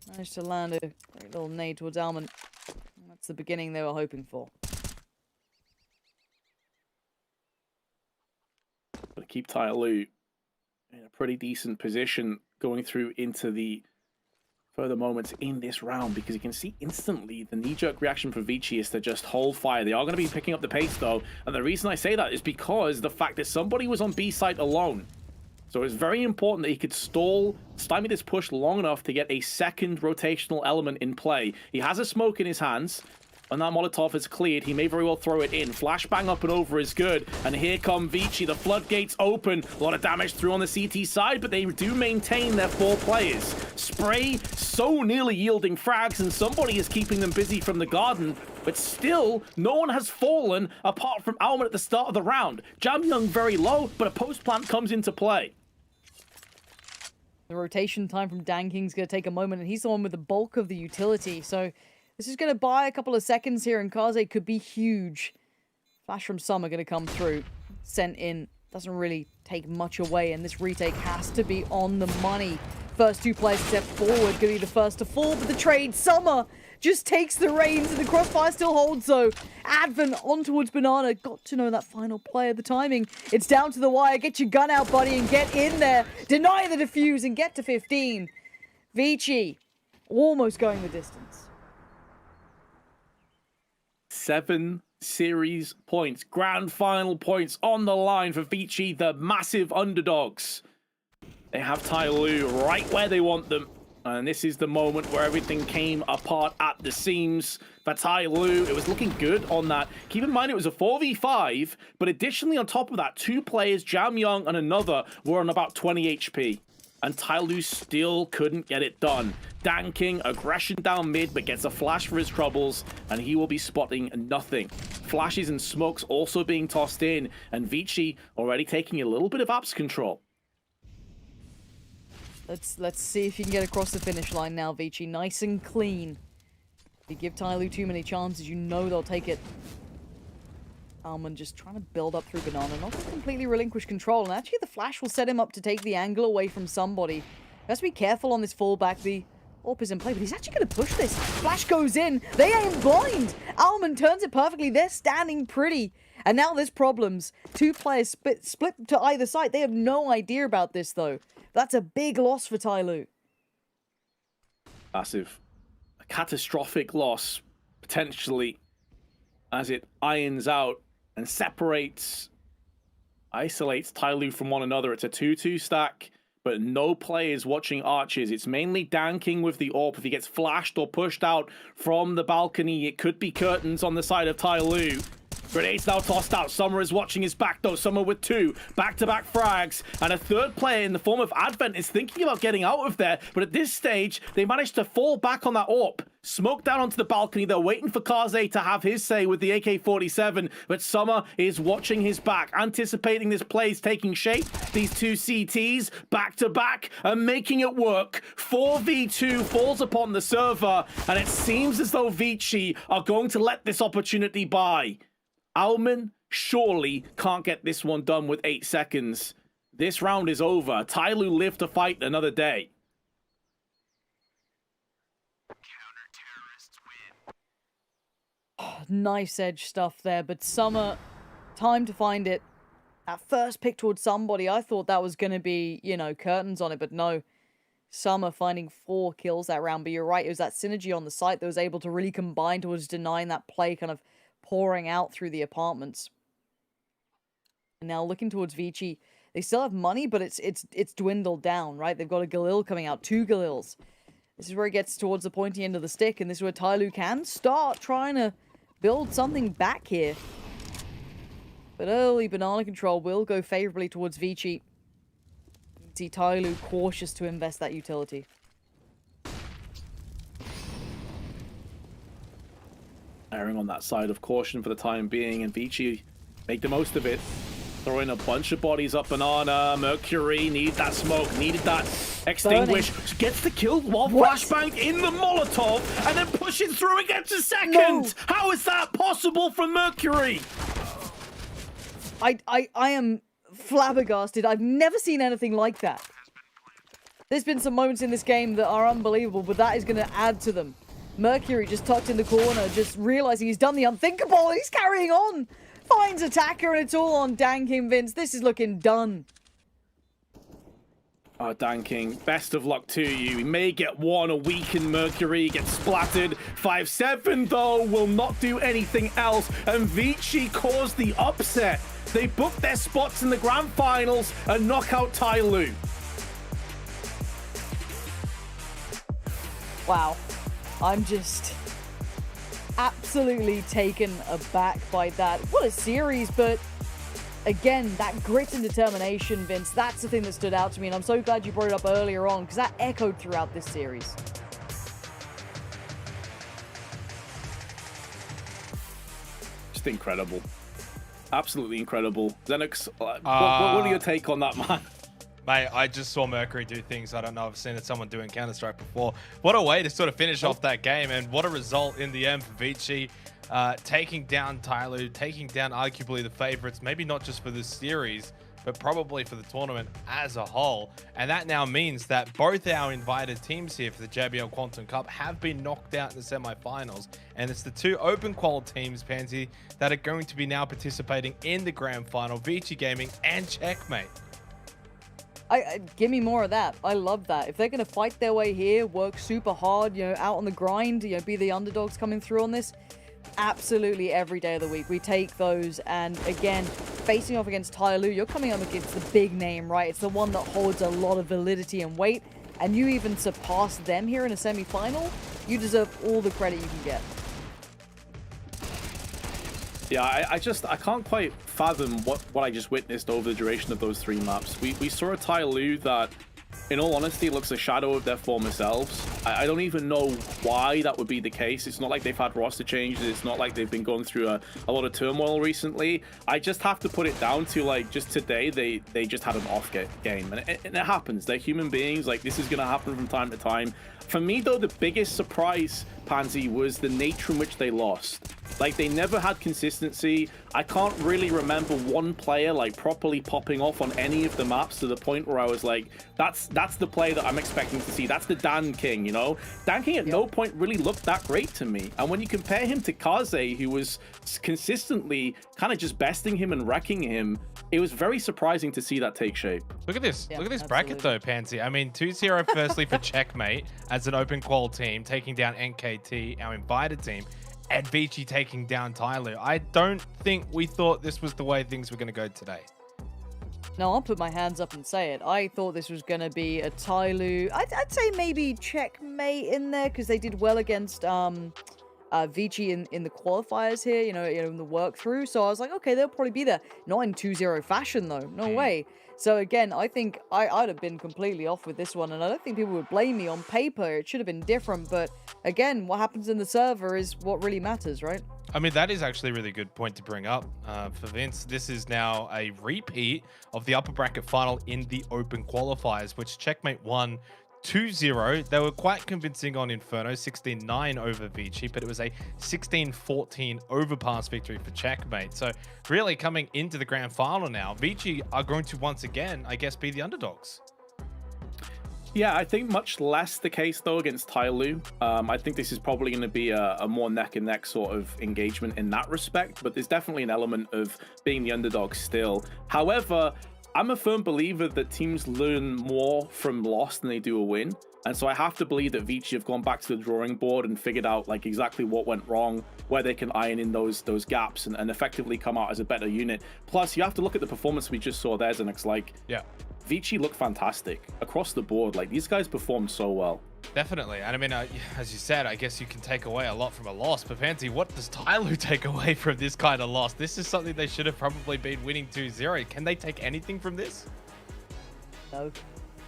managed to land a great little nade towards Alman. That's the beginning they were hoping for. But keep Ty Lue in a pretty decent position going through into the further moments in this round, because you can see instantly the knee-jerk reaction for Vici is to just hold fire. They are going to be picking up the pace, though, and the reason I say that is because the fact that somebody was on B site alone. So it's very important that he could stymie this push long enough to get a second rotational element in play. He has a smoke in his hands. When that Molotov is cleared, he may very well throw it in. Flashbang up and over is good. And here come Vici. The floodgates open. A lot of damage through on the CT side, but they do maintain their 4 players. Spray so nearly yielding frags, and somebody is keeping them busy from the garden. But still, no one has fallen apart from Alman at the start of the round. Jam Young very low, but a post plant comes into play. The rotation time from Danking's going to take a moment, and he's the one with the bulk of the utility. So this is going to buy a couple of seconds here, and Kaze could be huge. Flash from Summer going to come through. Sent in. Doesn't really take much away, and this retake has to be on the money. First 2 players step forward, going to be the first to fall, but the trade, Summer just takes the reins, and the crossfire still holds, though. Advent on towards Banana. Got to know that final player, the timing. It's down to the wire. Get your gun out, buddy, and get in there. Deny the defuse and get to 15. Vici almost going the distance. 7 series points, grand final points on the line for Vici, the massive underdogs. They have Ty Lue right where they want them. And this is the moment where everything came apart at the seams for Ty Lue. It was looking good on that. Keep in mind, it was a 4v5, but additionally on top of that, 2 players, Jam Young and another, were on about 20 HP. And Ty Lue still couldn't get it done. Danking, aggression down mid, but gets a flash for his troubles, and he will be spotting nothing. Flashes and smokes also being tossed in, and Vici already taking a little bit of apps control. Let's see if you can get across the finish line now, Vici. Nice and clean. If you give Ty Lue too many chances, you know they'll take it. Alman just trying to build up through Banana, not to completely relinquish control. And actually, the flash will set him up to take the angle away from somebody. He has to be careful on this fallback. The AWP is in play, but he's actually going to push this. Flash goes in. They aim blind. Alman turns it perfectly. They're standing pretty. And now there's problems. 2 players split to either side. They have no idea about this, though. That's a big loss for Ty Lue. Massive. A catastrophic loss, potentially, as it irons out and isolates Ty Lue from one another. It's a 2-2 stack, but no players watching arches. It's mainly Danking with the AWP. If he gets flashed or pushed out from the balcony, it could be curtains on the side of Ty Lue. Grenades now tossed out. Summer is watching his back, though. Summer with 2 back-to-back frags. And a 3rd player in the form of Advent is thinking about getting out of there. But at this stage, they managed to fall back on that AWP. Smoke down onto the balcony. They're waiting for Kaze to have his say with the AK-47. But Summer is watching his back, anticipating this play is taking shape. These 2 CTs back-to-back and making it work. 4v2 falls upon the server. And it seems as though Vici are going to let this opportunity by. Alman surely can't get this one done with 8 seconds. This round is over. Ty Lue lived to fight another day. nice edge stuff there, but Summer, time to find it. That first pick towards somebody, I thought that was going to be, you know, curtains on it, but no. Summer finding 4 kills that round, but you're right, it was that synergy on the site that was able to really combine towards denying that play kind of pouring out through the apartments. And now looking towards Vici, they still have money, but it's dwindled down, right? They've got a Galil coming out, 2 Galils. This is where it gets towards the pointy end of the stick, and this is where Tyloo can start trying to build something back here. But early banana control will go favorably towards Vici. See Tyloo cautious to invest that utility. Erring on that side of caution for the time being, and Vici make the most of it. Throwing a bunch of bodies up banana. Mercury need that smoke, needed that extinguish. Burning. Gets the kill while flashbang in the Molotov and then pushes through again to second. No. How is that possible for Mercury? I am flabbergasted. I've never seen anything like that. There's been some moments in this game that are unbelievable, but that is going to add to them. Mercury just tucked in the corner, just realizing he's done the unthinkable. He's carrying on. Finds attacker, and it's all on Dan King Vince. This is looking done. Oh, Dan King, best of luck to you. He may get one, a weakened Mercury, gets splattered. 5-7, though, will not do anything else. And Vici caused the upset. They booked their spots in the grand finals and knock out Tyloo. Wow. I'm just absolutely taken aback by that. What a series, but again, that grit and determination, Vince, that's the thing that stood out to me, and I'm so glad you brought it up earlier on, because that echoed throughout this series. Just incredible. Absolutely incredible. Xenox, what are your take on that, man? Mate, I just saw Mercury do things I don't know I've seen someone do in Counter-Strike before. What a way to sort of finish off that game, and what a result in the end for Vici. Taking down Tyloo, taking down arguably the favorites, maybe not just for this series, but probably for the tournament as a whole. And that now means that both our invited teams here for the JBL Quantum Cup have been knocked out in the semifinals. And it's the 2 open qual teams, Pansy, that are going to be now participating in the grand final, Vici Gaming and Checkmate. Give me more of that. I love that. If they're going to fight their way here, work super hard, you know, out on the grind, you know, be the underdogs coming through on this, absolutely every day of the week we take those. And again, facing off against Tyloo, you're coming up against the big name, right? It's the one that holds a lot of validity and weight, and you even surpass them here in a semi-final. You deserve all the credit you can get. Yeah, I can't quite fathom what I just witnessed over the duration of those 3 maps. We saw a Tyloo that, in all honesty, looks a shadow of their former selves. I don't even know why that would be the case. It's not like they've had roster changes. It's not like they've been going through a lot of turmoil recently. I just have to put it down to, like, just today, they just had an off game. And it happens. They're human beings. Like, this is going to happen from time to time. For me, though, the biggest surprise, Pansy, was the nature in which they lost. Like, they never had consistency. I can't really remember one player, like, properly popping off on any of the maps to the point where I was like, that's the play that I'm expecting to see. That's the Dan King, you know? Dan King at no point really looked that great to me. And when you compare him to Kaze, who was consistently kind of just besting him and wrecking him, it was very surprising to see that take shape. Look at this. Look at this bracket, though, Pansy. I mean, 2-0 firstly for Checkmate as an open qual team, taking down NKT, our invited team, and Vici taking down Tyloo. I don't think we thought this was the way things were going to go today. No, I'll put my hands up and say it. I thought this was going to be a Tyloo. I'd say maybe Checkmate in there, because they did well against Vici in the qualifiers here, you know, in the work through. So I was like, okay, they'll probably be there. Not in 2-0 fashion, though. No way. So again, I think I'd have been completely off with this one, and I don't think people would blame me. On paper, it should have been different, but again, what happens in the server is what really matters, right? I mean, that is actually a really good point to bring up for Vince. This is now a repeat of the upper bracket final in the open qualifiers, which Checkmate won 2-0. They were quite convincing on Inferno, 16-9 over Vici, but it was a 16-14 overpass victory for Checkmate. So really coming into the grand final now, Vici are going to once again, I guess, be the underdogs. Yeah, I think much less the case though against Tyloo. I think this is probably going to be a more neck and neck sort of engagement in that respect, but there's definitely an element of being the underdog still. However, I'm a firm believer that teams learn more from loss than they do a win. And so I have to believe that Vici have gone back to the drawing board and figured out like exactly what went wrong, where they can iron in those gaps and effectively come out as a better unit. Plus, you have to look at the performance we just saw there, Xenix. Like, yeah, Vici looked fantastic across the board. Like, these guys performed so well. Definitely. And I mean, as you said, I guess you can take away a lot from a loss. But Pansy, what does Tyloo take away from this kind of loss? This is something they should have probably been winning 2-0. Can they take anything from this?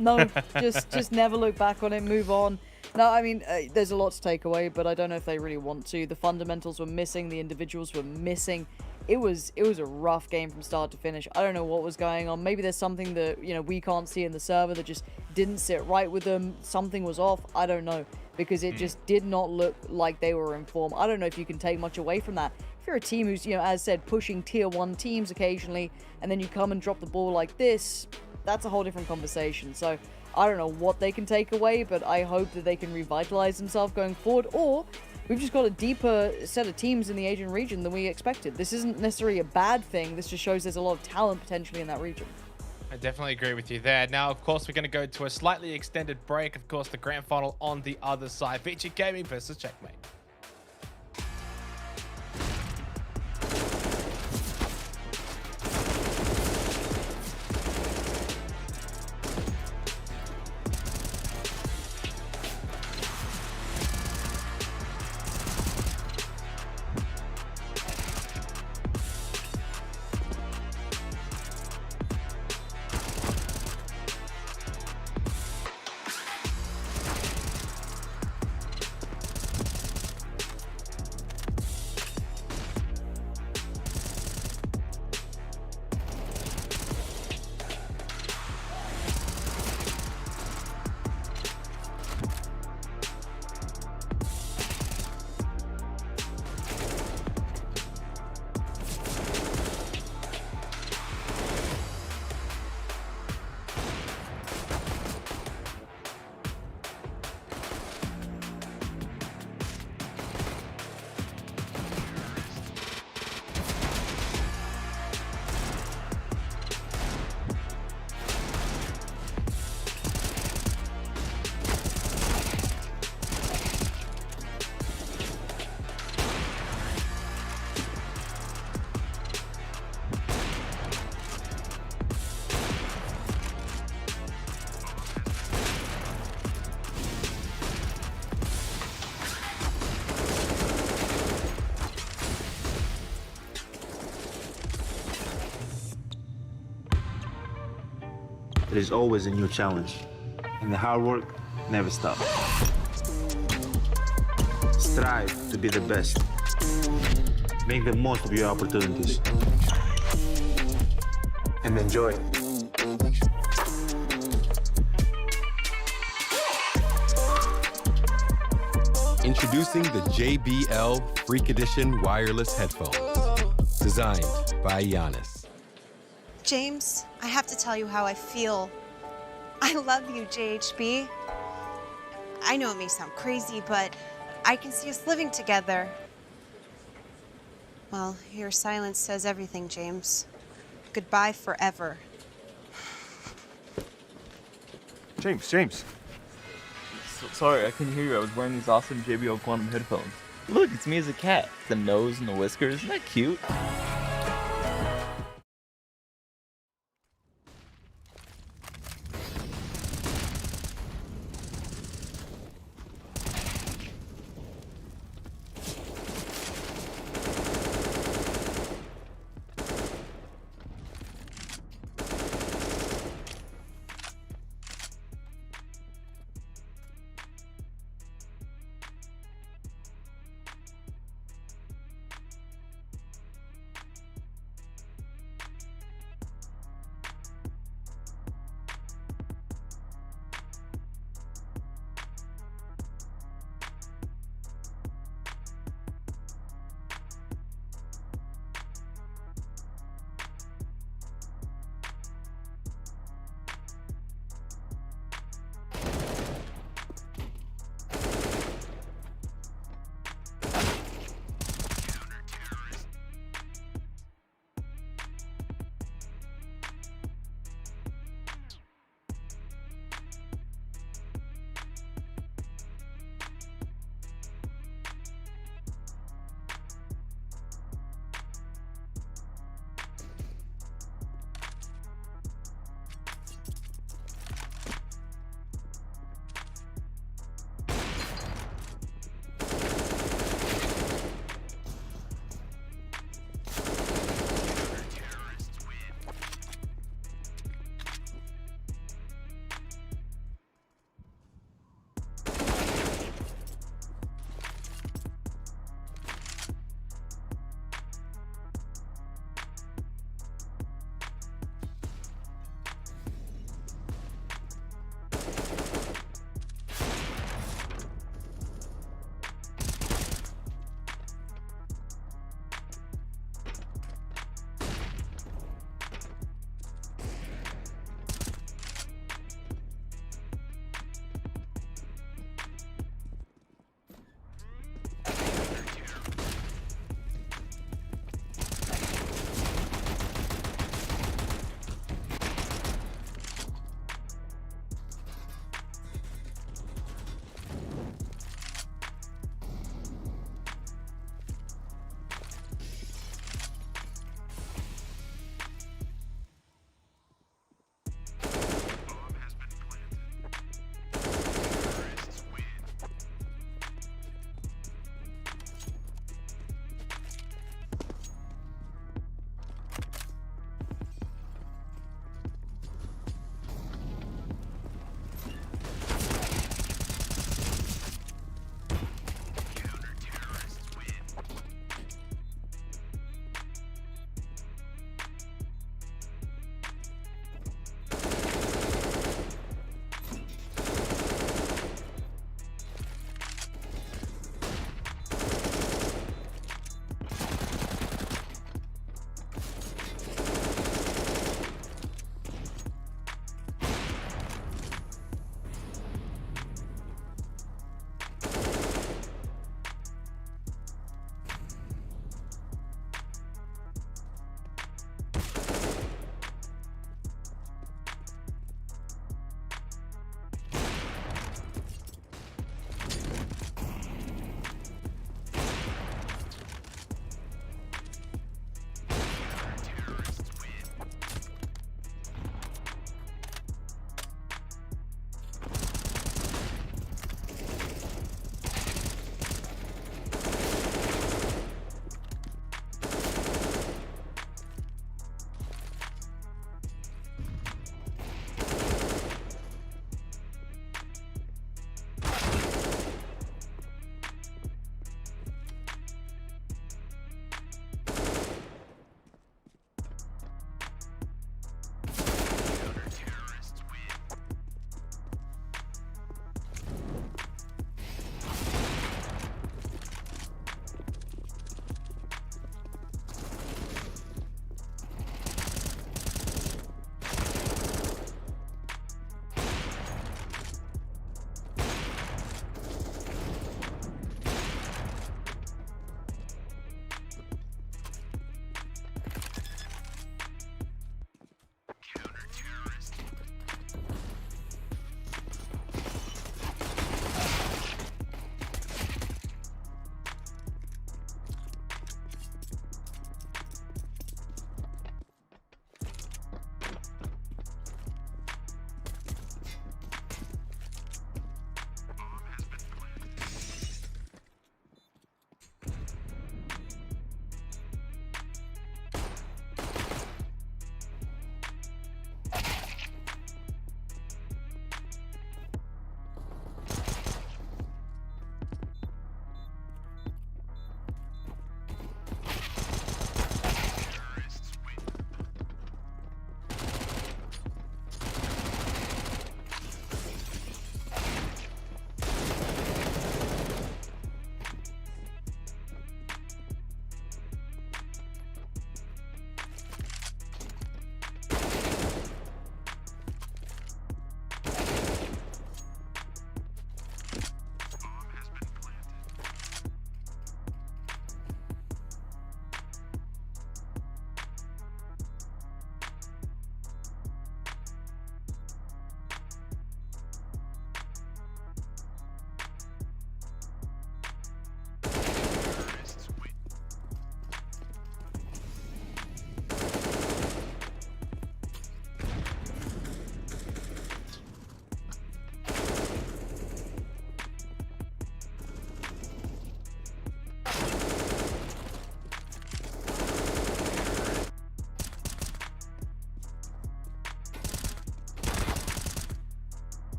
No, just never look back on it, move on. No, I mean, there's a lot to take away, but I don't know if they really want to. The fundamentals were missing, the individuals were missing. It was a rough game from start to finish. I don't know what was going on. Maybe there's something that, you know, we can't see in the server that just didn't sit right with them. Something was off. I don't know, because it just did not look like they were in form. I don't know if you can take much away from that. If you're a team who's, you know, as said, pushing tier 1 teams occasionally, and then you come and drop the ball like this, that's a whole different conversation. So I don't know what they can take away, but I hope that they can revitalize themselves going forward, or we've just got a deeper set of teams in the Asian region than we expected. This isn't necessarily a bad thing. This just shows there's a lot of talent potentially in that region. I definitely agree with you there. Now, of course, we're going to go to a slightly extended break. Of course, the grand final on the other side. Vici Gaming versus Checkmate. There is always a new challenge, and the hard work never stops. Strive to be the best. Make the most of your opportunities. And enjoy. Introducing the JBL Freak Edition wireless headphones, designed by Giannis. James, I have to tell you how I feel. I love you, JHB. I know it may sound crazy, but I can see us living together. Well, your silence says everything, James. Goodbye forever. James. Sorry, I couldn't hear you. I was wearing these awesome JBL Quantum headphones. Look, it's me as a cat. The nose and the whiskers. Isn't that cute?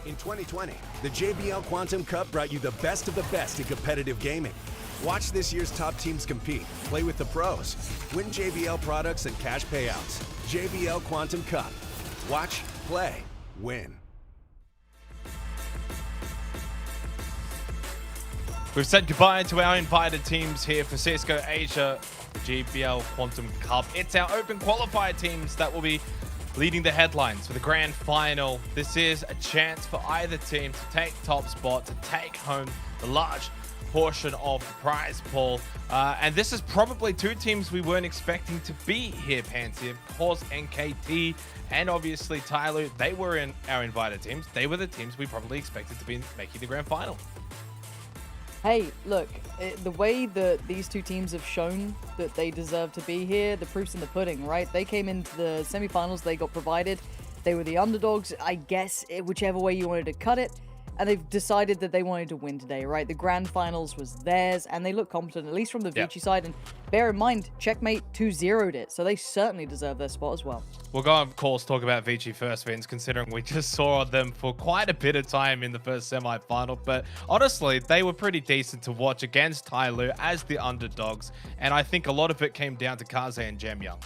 In 2020, the JBL Quantum Cup brought you the best of the best in competitive gaming. Watch this year's top teams compete, play with the pros, win JBL products and cash payouts. JBL Quantum Cup. Watch, play, win. We've said goodbye to our invited teams here for CSGO Asia, the JBL Quantum Cup. It's our open qualifier teams that will be leading the headlines for the grand final. This is a chance for either team to take top spot, to take home the large portion of the prize pool. And this is probably two teams we weren't expecting to be here, Pansy. Of course, NKT and obviously Tyloo, they were in our invited teams. They were the teams we probably expected to be making the grand final. Hey, look, the way that these two teams have shown that they deserve to be here, the proof's in the pudding, right? They came into the semifinals, they got provided, they were the underdogs, I guess, whichever way you wanted to cut it, and they've decided that they wanted to win today, right? The grand finals was theirs, and they look competent, at least from the Vici side, and bear in mind, Checkmate 2-0'd it, so they certainly deserve their spot as well. We'll go, of course, talk about Vici first, Vince, considering we just saw them for quite a bit of time in the first semi-final. But honestly, they were pretty decent to watch against Tyloo as the underdogs. And I think a lot of it came down to Kaze and Jamyoung.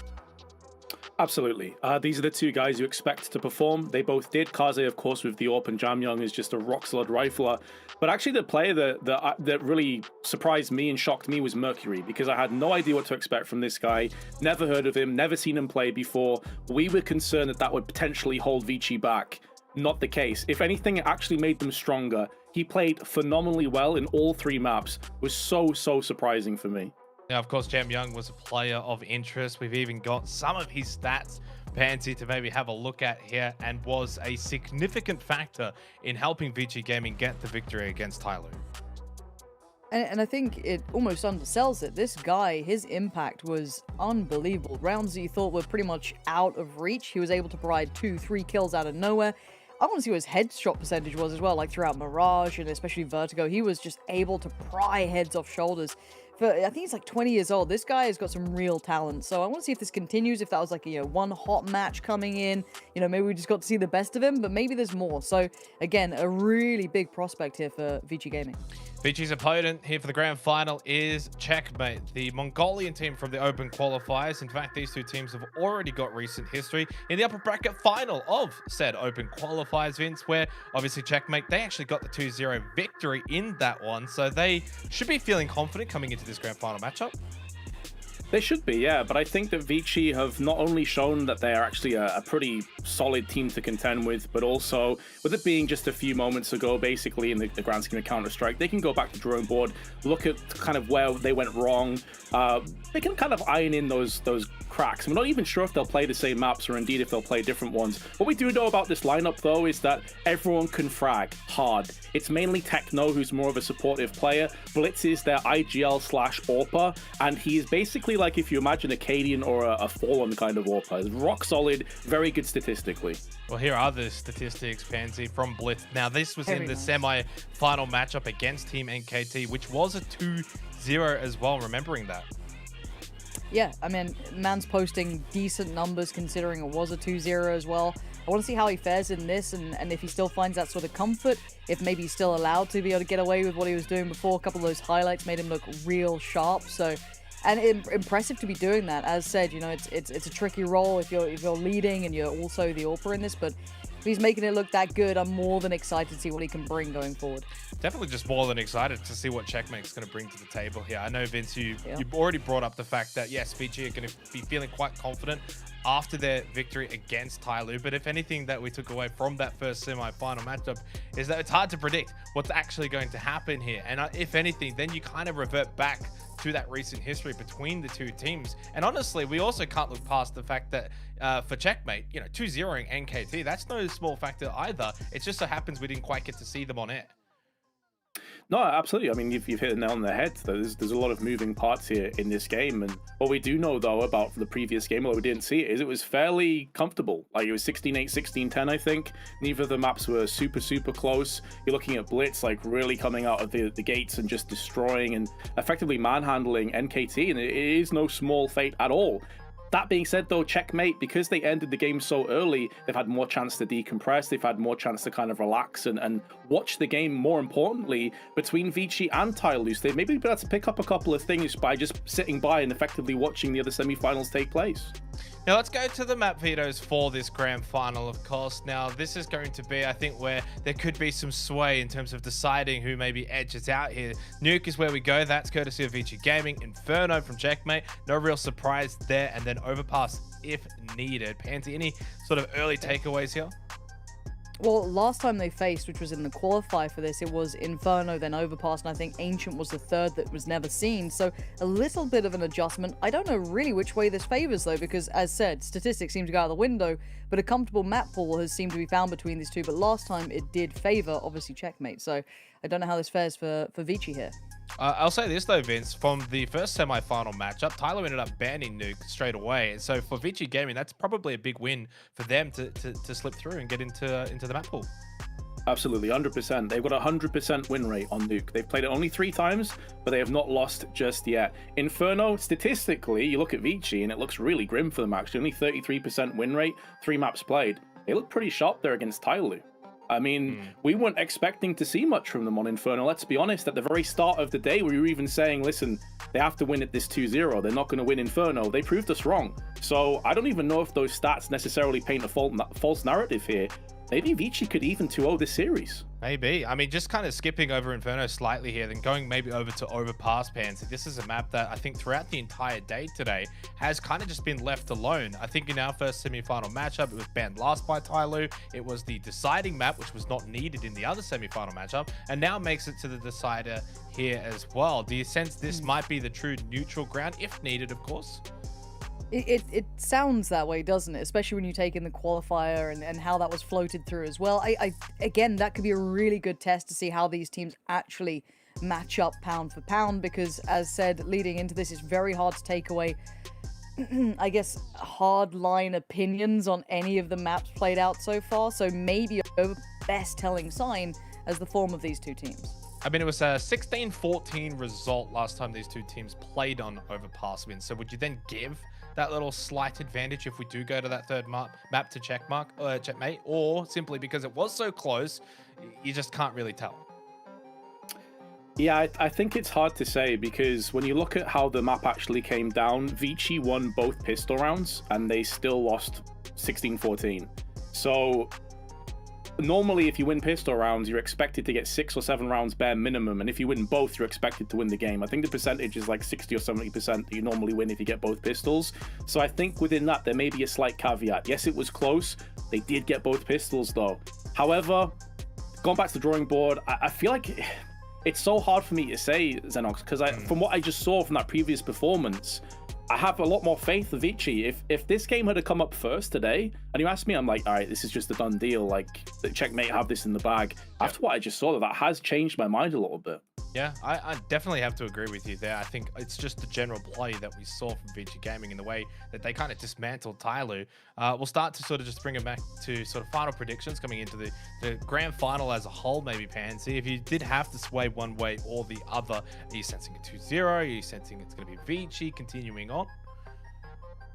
Absolutely. These are the two guys you expect to perform. They both did. Kaze, of course, with the AWP, and Jamyoung is just a rock-solid rifler. But actually, the player that really surprised me and shocked me was Mercury, because I had no idea what to expect from this guy. Never heard of him, never seen him play before. We were concerned that that would potentially hold Vici back. Not the case. If anything, it actually made them stronger. He played phenomenally well in all three maps. It was so surprising for me. Now, of course, Jamyoung was a player of interest. We've even got some of his stats, Pansy, to maybe have a look at here, and was a significant factor in helping Vici Gaming get the victory against Tyloo. And I think it almost undersells it. This guy, his impact was unbelievable. Rounds that you thought were pretty much out of reach, he was able to provide 2-3 kills out of nowhere. I want to see what his headshot percentage was as well, like throughout Mirage and especially Vertigo. He was just able to pry heads off shoulders. I think he's like 20 years old. This guy has got some real talent. So I want to see if this continues, if that was like, one hot match coming in. Maybe we just got to see the best of him, but maybe there's more. So again, a really big prospect here for Vici Gaming. Vici's opponent here for the grand final is Checkmate, the Mongolian team from the open qualifiers. In fact, these two teams have already got recent history in the upper bracket final of said open qualifiers, Vince, where obviously Checkmate, they actually got the 2-0 victory in that one. So they should be feeling confident coming into this grand final matchup. They should be, yeah, but I think that Vici have not only shown that they are actually a pretty solid team to contend with, but also, with it being just a few moments ago, basically, in the grand scheme of Counter-Strike, they can go back to the drawing board, look at kind of where they went wrong. They can kind of iron in those cracks. I'm not even sure if they'll play the same maps or indeed if they'll play different ones. What we do know about this lineup, though, is that everyone can frag hard. It's mainly Techno, who's more of a supportive player. Blitz is their IGL/AWPer, and he's basically like if you imagine a Cadian or a Fallen kind of AWPer. Rock solid, very good statistically. Well, here are the statistics, Pansy, from Blitz. Now, this was in the semi-final matchup against Team NKT, which was a 2-0 as well, remembering that. Yeah, I mean, man's posting decent numbers considering it was a 2-0 as well. I want to see how he fares in this and if he still finds that sort of comfort, if maybe he's still allowed to be able to get away with what he was doing before. A couple of those highlights made him look real sharp, so... And impressive to be doing that. As said, it's a tricky role if you're leading and you're also the AWPer in this, but if he's making it look that good, I'm more than excited to see what he can bring going forward. Definitely just more than excited to see what Checkmate's going to bring to the table here. I know, Vince, you've already brought up the fact that, yes, Vici are going to be feeling quite confident after their victory against Tyloo, but if anything that we took away from that first semi-final matchup is that it's hard to predict what's actually going to happen here. And if anything, then you kind of revert back to that recent history between the two teams. And honestly, we also can't look past the fact that for Checkmate, 2-0ing NKT, that's no small factor either. It just so happens we didn't quite get to see them on air. No, absolutely. I mean, you've hit it nail on the head. There's a lot of moving parts here in this game. And what we do know, though, about the previous game, although we didn't see it, is it was fairly comfortable. Like, it was 16-8, 16-10, I think. Neither of the maps were super close. You're looking at Blitz, like, really coming out of the gates and just destroying and effectively manhandling NKT. And it is no small feat at all. That being said, though, Checkmate, because they ended the game so early, they've had more chance to decompress, they've had more chance to kind of relax and watch the game, more importantly, between Vici and Tyloo. They maybe be able to pick up a couple of things by just sitting by and effectively watching the other semifinals take place. Now let's go to the map vetoes for this grand final, of course. Now this is going to be, I think, where there could be some sway in terms of deciding who maybe edges out here. Nuke is where we go. That's courtesy of Vici Gaming. Inferno from Checkmate. No real surprise there. And then Overpass if needed. Pansy, any sort of early takeaways here? Well, last time they faced, which was in the qualifier for this, it was Inferno, then Overpass, and I think Ancient was the third that was never seen. So a little bit of an adjustment. I don't know really which way this favors, though, because as said, statistics seem to go out the window, but a comfortable map pool has seemed to be found between these two. But last time it did favor, obviously, Checkmate. So I don't know how this fares for Vici here. I'll say this though, Vince, from the first semi-final matchup, Tyloo ended up banning Nuke straight away. So for Vici Gaming, that's probably a big win for them to slip through and get into the map pool. Absolutely, 100%. They've got a 100% win rate on Nuke. They've played it only 3 times, but they have not lost just yet. Inferno, statistically, you look at Vici and it looks really grim for them actually. Only 33% win rate, 3 maps played. They look pretty sharp there against Tyloo. I mean, we weren't expecting to see much from them on Inferno. Let's be honest, at the very start of the day, we were even saying, listen, they have to win at this 2-0. They're not going to win Inferno. They proved us wrong. So I don't even know if those stats necessarily paint a false narrative here. Maybe Vici could even 2-0 this series. Maybe. I mean, just kind of skipping over Inferno slightly here, then going maybe over to Overpass, Pansy. This is a map that I think throughout the entire day today has kind of just been left alone. I think in our first semi-final matchup, it was banned last by Tyloo. It was the deciding map, which was not needed in the other semi-final matchup, and now makes it to the decider here as well. Do you sense this might be the true neutral ground, if needed, of course? It sounds that way, doesn't it? Especially when you take in the qualifier and how that was floated through as well. Again, that could be a really good test to see how these teams actually match up pound for pound, because as said, leading into this, it's very hard to take away, I guess, hardline opinions on any of the maps played out so far. So maybe a best telling sign as the form of these two teams. I mean, it was a 16-14 result last time these two teams played on Overpass win. So would you then give that little slight advantage if we do go to that third map to checkmate, or simply because it was so close, you just can't really tell? Yeah, I think it's hard to say, because when you look at how the map actually came down, Vici won both pistol rounds and they still lost 16-14. So normally if you win pistol rounds, you're expected to get 6 or 7 rounds bare minimum, and if you win both, you're expected to win the game. I think the percentage is like 60 or 70% that you normally win if you get both pistols. So I think within that there may be a slight caveat. Yes, it was close. They did get both pistols though. However, going back to the drawing board, I feel like it's so hard for me to say, Xenox, because from what I just saw from that previous performance, I have a lot more faith of Vici. If this game had come up first today, and you asked me, I'm like, all right, this is just a done deal. Like, Checkmate have this in the bag. After what I just saw, that has changed my mind a little bit. Yeah, I definitely have to agree with you there. I think it's just the general play that we saw from Vici Gaming in the way that they kind of dismantled Tyloo. We'll start to sort of just bring it back to sort of final predictions coming into the grand final as a whole, maybe, Pansy. If you did have to sway one way or the other, are you sensing a 2-0? Are you sensing it's going to be Vici continuing on?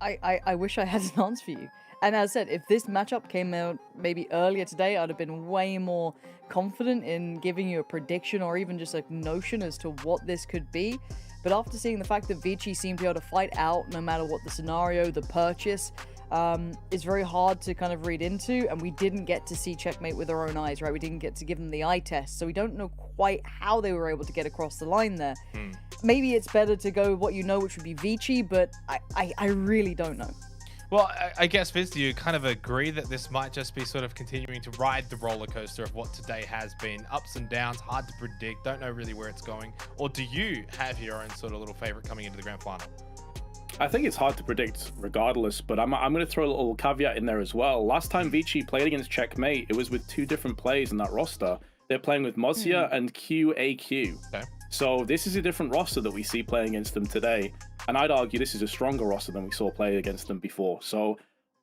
I wish I had an answer for you. And as I said, if this matchup came out maybe earlier today, I'd have been way more confident in giving you a prediction or even just a notion as to what this could be. But after seeing the fact that Vici seemed to be able to fight out no matter what the scenario, the purchase, is very hard to kind of read into. And we didn't get to see Checkmate with our own eyes, right? We didn't get to give them the eye test. So we don't know quite how they were able to get across the line there. Maybe it's better to go with what you know, which would be Vici, but I really don't know. Well, I guess, Vince, do you kind of agree that this might just be sort of continuing to ride the roller coaster of what today has been? Ups and downs, hard to predict, don't know really where it's going. Or do you have your own sort of little favorite coming into the grand final? I think it's hard to predict regardless, but I'm going to throw a little caveat in there as well. Last time Vici played against Checkmate, it was with 2 different players in that roster. They're playing with Mozia and QAQ. Okay. So this is a different roster that we see playing against them today. And I'd argue this is a stronger roster than we saw play against them before. So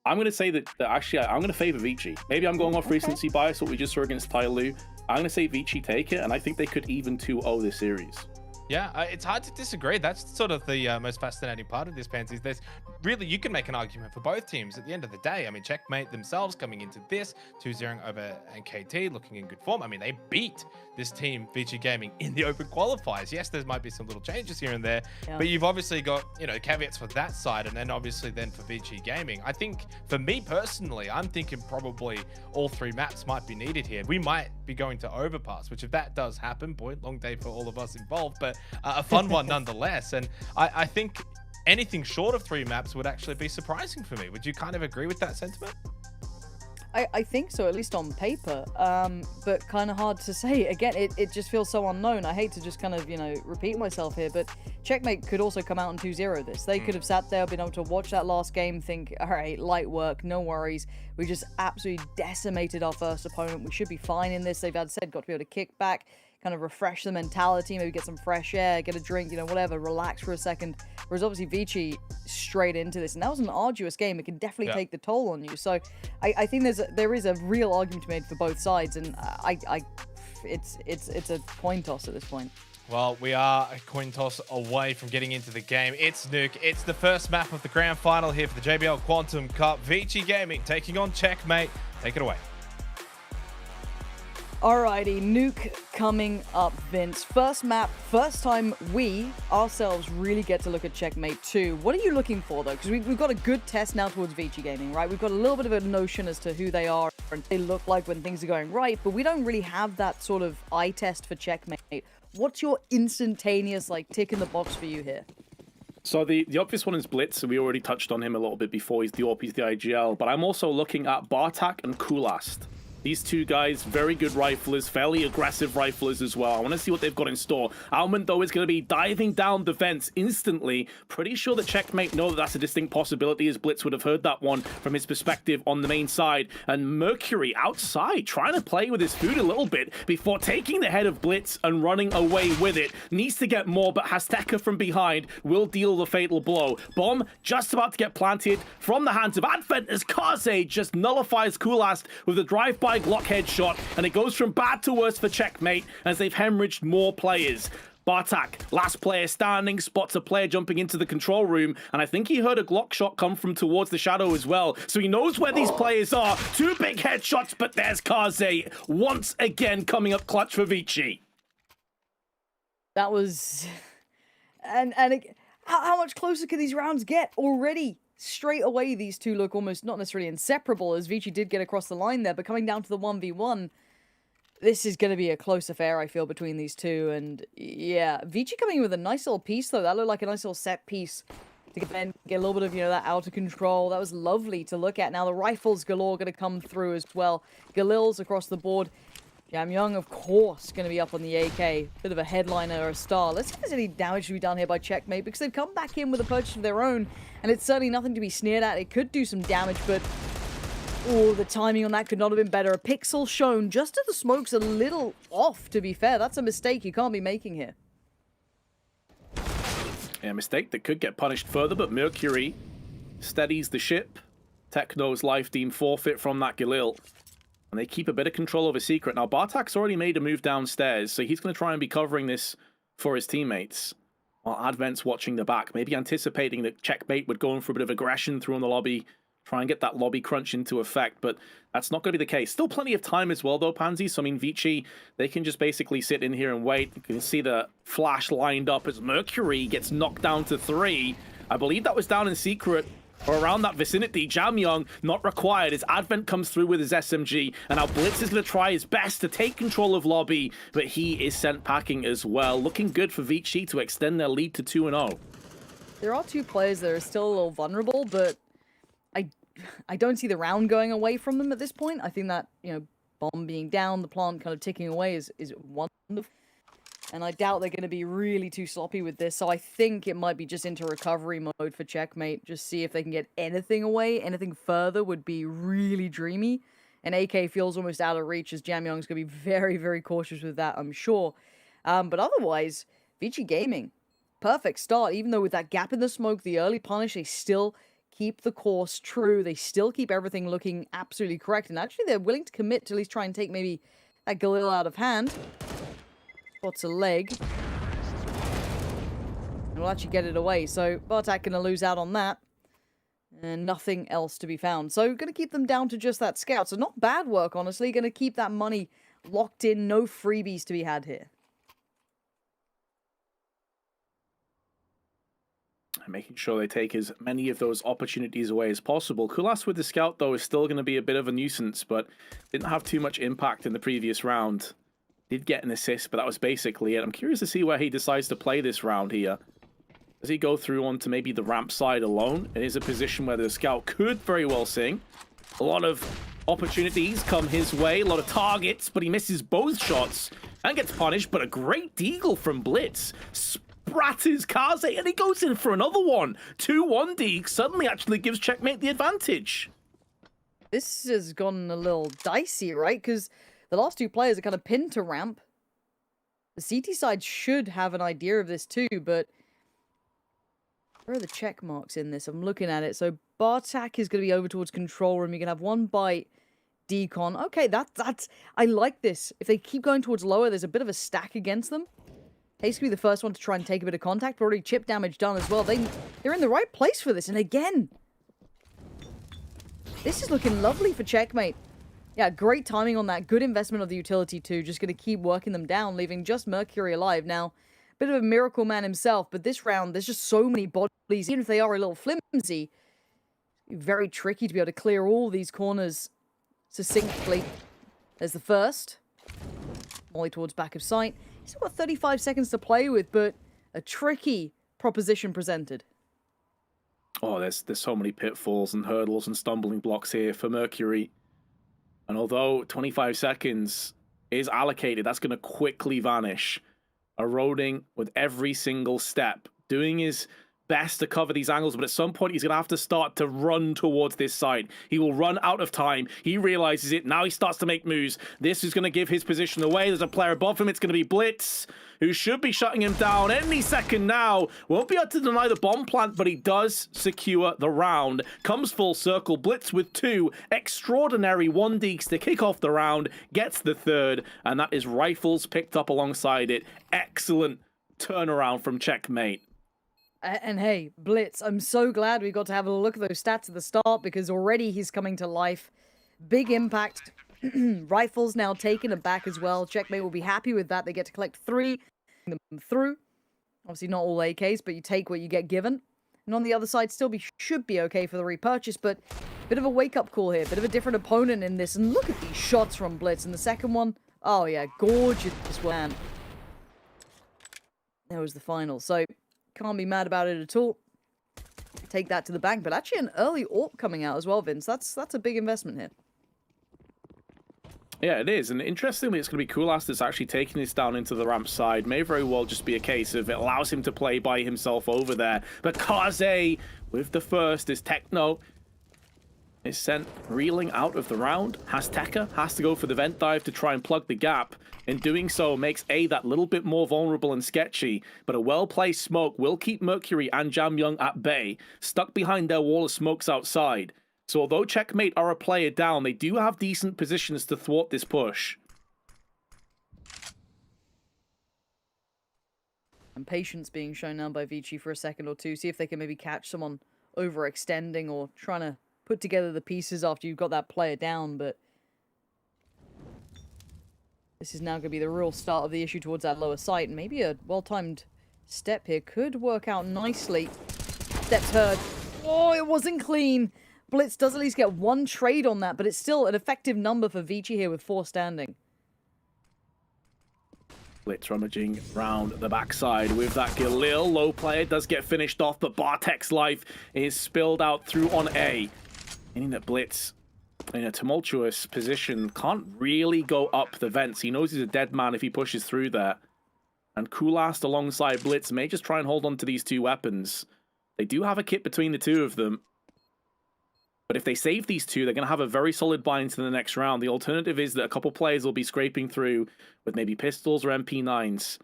I'm going to say that actually I'm going to favor Vici. Maybe I'm going off recency bias, what we just saw against Tyloo. I'm going to say Vici take it, and I think they could even 2-0 this series. Yeah, it's hard to disagree. That's sort of the most fascinating part of this, Pansies. There's really, you can make an argument for both teams at the end of the day. I mean, Checkmate themselves coming into this 2-0 over NKT, looking in good form. I mean, they beat this team, VG Gaming, in the open qualifiers. Yes, there might be some little changes here and there, but you've obviously got, you know, caveats for that side, and then obviously then for VG Gaming. I think for me personally, I'm thinking probably all 3 maps might be needed here. We might be going to overpass, which if that does happen, boy, long day for all of us involved, but a fun one nonetheless. And I think anything short of 3 maps would actually be surprising for me. Would you kind of agree with that sentiment? I think so, at least on paper, but kind of hard to say. Again, it just feels so unknown. I hate to just kind of, you know, repeat myself here, but Checkmate could also come out and 2-0 this. They could have sat there, been able to watch that last game, think, all right, light work, no worries. We just absolutely decimated our first opponent. We should be fine in this. They've had said, got to be able to kick back, kind of refresh the mentality, maybe get some fresh air, get a drink, you know, whatever, relax for a second. Whereas obviously Vici straight into this, and that was an arduous game. It can definitely take the toll on you. So I think there is a real argument to be made for both sides, and it's a coin toss at this point. Well, we are a coin toss away from getting into the game. It's Nuke. It's the first map of the grand final here for the JBL Quantum Cup. Vici Gaming taking on Checkmate. Take it away. Alrighty, Nuke coming up, Vince. First map, first time we ourselves really get to look at Checkmate 2. What are you looking for, though? Because we've got a good test now towards Vici Gaming, right? We've got a little bit of a notion as to who they are and what they look like when things are going right, but we don't really have that sort of eye test for Checkmate. What's your instantaneous, like, tick in the box for you here? So the obvious one is Blitz, so we already touched on him a little bit before. He's the AWP, he's the IGL, but I'm also looking at Bartak and Kulast. These 2 guys, very good riflers, fairly aggressive riflers as well. I want to see what they've got in store. Almond, though, is going to be diving down the fence instantly. Pretty sure that Checkmate know that that's a distinct possibility, as Blitz would have heard that one from his perspective on the main side. And Mercury outside, trying to play with his food a little bit before taking the head of Blitz and running away with it. Needs to get more, but Azteca from behind will deal the fatal blow. Bomb just about to get planted from the hands of Advent as Kaze just nullifies Kulast with a drive-by Glock headshot, and it goes from bad to worse for Checkmate as they've hemorrhaged more players. Bartak, last player standing, spots a player jumping into the control room, and I think he heard a Glock shot come from towards the shadow as well, so he knows where these players are. 2 big headshots, but there's Kaze once again coming up clutch for Vici. That was... how much closer can these rounds get already? Straight away, these 2 look almost not necessarily inseparable, as Vici did get across the line there, but coming down to the 1v1, this is going to be a close affair, I feel, between these 2. And yeah, Vici coming in with a nice little piece, though. That looked like a nice little set piece to get a little bit of, you know, that out of control. That was lovely to look at. Now the rifles galore going to come through as well. Galil's across the board. Jam Young, of course, going to be up on the AK. Bit of a headliner or a star. Let's see if there's any damage to be done here by Checkmate, because they've come back in with a purchase of their own, and it's certainly nothing to be sneered at. It could do some damage, but... oh, the timing on that could not have been better. A pixel shown just as the smoke's a little off, to be fair. That's a mistake you can't be making here. Yeah, mistake that could get punished further, but Mercury steadies the ship. Techno's life deemed forfeit from that Galil. And they keep a bit of control over Secret. Now, Bartak's already made a move downstairs, so he's going to try and be covering this for his teammates. While Advent's watching the back, maybe anticipating that Checkmate would go in for a bit of aggression through in the lobby, try and get that lobby crunch into effect, but that's not going to be the case. Still plenty of time as well, though, Pansy. So, I mean, Vici, they can just basically sit in here and wait. You can see the flash lined up as Mercury gets knocked down to 3. I believe that was down in Secret, or around that vicinity. Jam Young, not required, as Advent comes through with his SMG, and now Blitz is going to try his best to take control of lobby, but he is sent packing as well. Looking good for Vici to extend their lead to 2-0. There are 2 players that are still a little vulnerable, but I don't see the round going away from them at this point. I think that, you know, bomb being down, the plant kind of ticking away is wonderful. And I doubt they're going to be really too sloppy with this. So I think it might be just into recovery mode for Checkmate. Just see if they can get anything away. Anything further would be really dreamy. And AK feels almost out of reach, as Jam Young's going to be very, very cautious with that, I'm sure. But otherwise, Vici Gaming, perfect start. Even though with that gap in the smoke, the early punish, they still keep the course true. They still keep everything looking absolutely correct. And actually, they're willing to commit to at least try and take maybe that Galil out of hand. Spots a leg. And we'll actually get it away. So Bartak going to lose out on that. And nothing else to be found. So going to keep them down to just that scout. So not bad work, honestly. Going to keep that money locked in. No freebies to be had here. Making sure they take as many of those opportunities away as possible. Kulas with the scout, though, is still going to be a bit of a nuisance, but didn't have too much impact in the previous round. Did get an assist, but that was basically it. I'm curious to see where he decides to play this round here. Does he go through onto maybe the ramp side alone? It is a position where the scout could very well sing. A lot of opportunities come his way, a lot of targets, but he misses both shots and gets punished, but a great deagle from Blitz. Spratters Kaze, and he goes in for another one. 2-1 Deeg suddenly actually gives Checkmate the advantage. This has gone a little dicey, right? Because the last two players are kind of pinned to ramp. The CT side should have an idea of this too, but where are the check marks in this? I'm looking at it. So Bartak is going to be over towards control room. You can have one bite. Decon. Okay, that's... I like this. If they keep going towards lower, there's a bit of a stack against them. Haste could be the first one to try and take a bit of contact, but already chip damage done as well. They're in the right place for this. And again, this is looking lovely for Checkmate. Yeah, great timing on that. Good investment of the utility too. Just going to keep working them down, leaving just Mercury alive. Now, bit of a miracle man himself, but this round, there's just so many bodies. Even if they are a little flimsy, very tricky to be able to clear all these corners succinctly. There's the first. Molly towards back of sight. He's got 35 seconds to play with, but a tricky proposition presented. Oh, there's so many pitfalls and hurdles and stumbling blocks here for Mercury. And although 25 seconds is allocated, that's going to quickly vanish. Eroding with every single step. Doing his best to cover these angles, but at some point he's going to have to start to run towards this side. He will run out of time. He realizes it. Now he starts to make moves. This is going to give his position away. There's a player above him. It's going to be Blitz, who should be shutting him down any second now. Won't be able to deny the bomb plant, but he does secure the round. Comes full circle. Blitz with 2 extraordinary 1 deeks to kick off the round. Gets the third, and that is Rifles picked up alongside it. Excellent turnaround from Checkmate. And hey, Blitz, I'm so glad we got to have a look at those stats at the start, because already he's coming to life. Big impact. Rifles now taken aback as well. Checkmate will be happy with that. They get to collect 3 them through. Obviously not all AKs, but you take what you get given. And on the other side, should be okay for the repurchase, but bit of a wake-up call here. Bit of a different opponent in this. And look at these shots from Blitz. And the second one, oh yeah, gorgeous one. There was the final. So can't be mad about it at all. Take that to the bank. But actually an early AWP coming out as well, Vince. That's a big investment here. Yeah, it is. And interestingly, it's going to be Kulas that's actually taking this down into the ramp side. May very well just be a case of it allows him to play by himself over there. But Kaze with the first is Techno is sent reeling out of the round. Tekka has to go for the vent dive to try and plug the gap. In doing so, makes A that little bit more vulnerable and sketchy, but a well-placed smoke will keep Mercury and Jam Young at bay, stuck behind their wall of smokes outside. So although Checkmate are a player down, they do have decent positions to thwart this push. And patience being shown now by Vici for a second or two. See if they can maybe catch someone overextending or trying to put together the pieces after you've got that player down, but this is now going to be the real start of the issue towards that lower site, and maybe a well-timed step here could work out nicely. Steps heard. Oh, it wasn't clean. Blitz does at least get 1 trade on that, but it's still an effective number for Vici here with 4 standing. Blitz rummaging round the backside with that Galil. Low player does get finished off, but Bartek's life is spilled out through on A. Meaning that Blitz, in a tumultuous position, can't really go up the vents. He knows he's a dead man if he pushes through there. And Kulast alongside Blitz may just try and hold on to these 2 weapons. They do have a kit between the 2 of them. But if they save these 2, they're going to have a very solid buy into the next round. The alternative is that a couple players will be scraping through with maybe pistols or MP9s.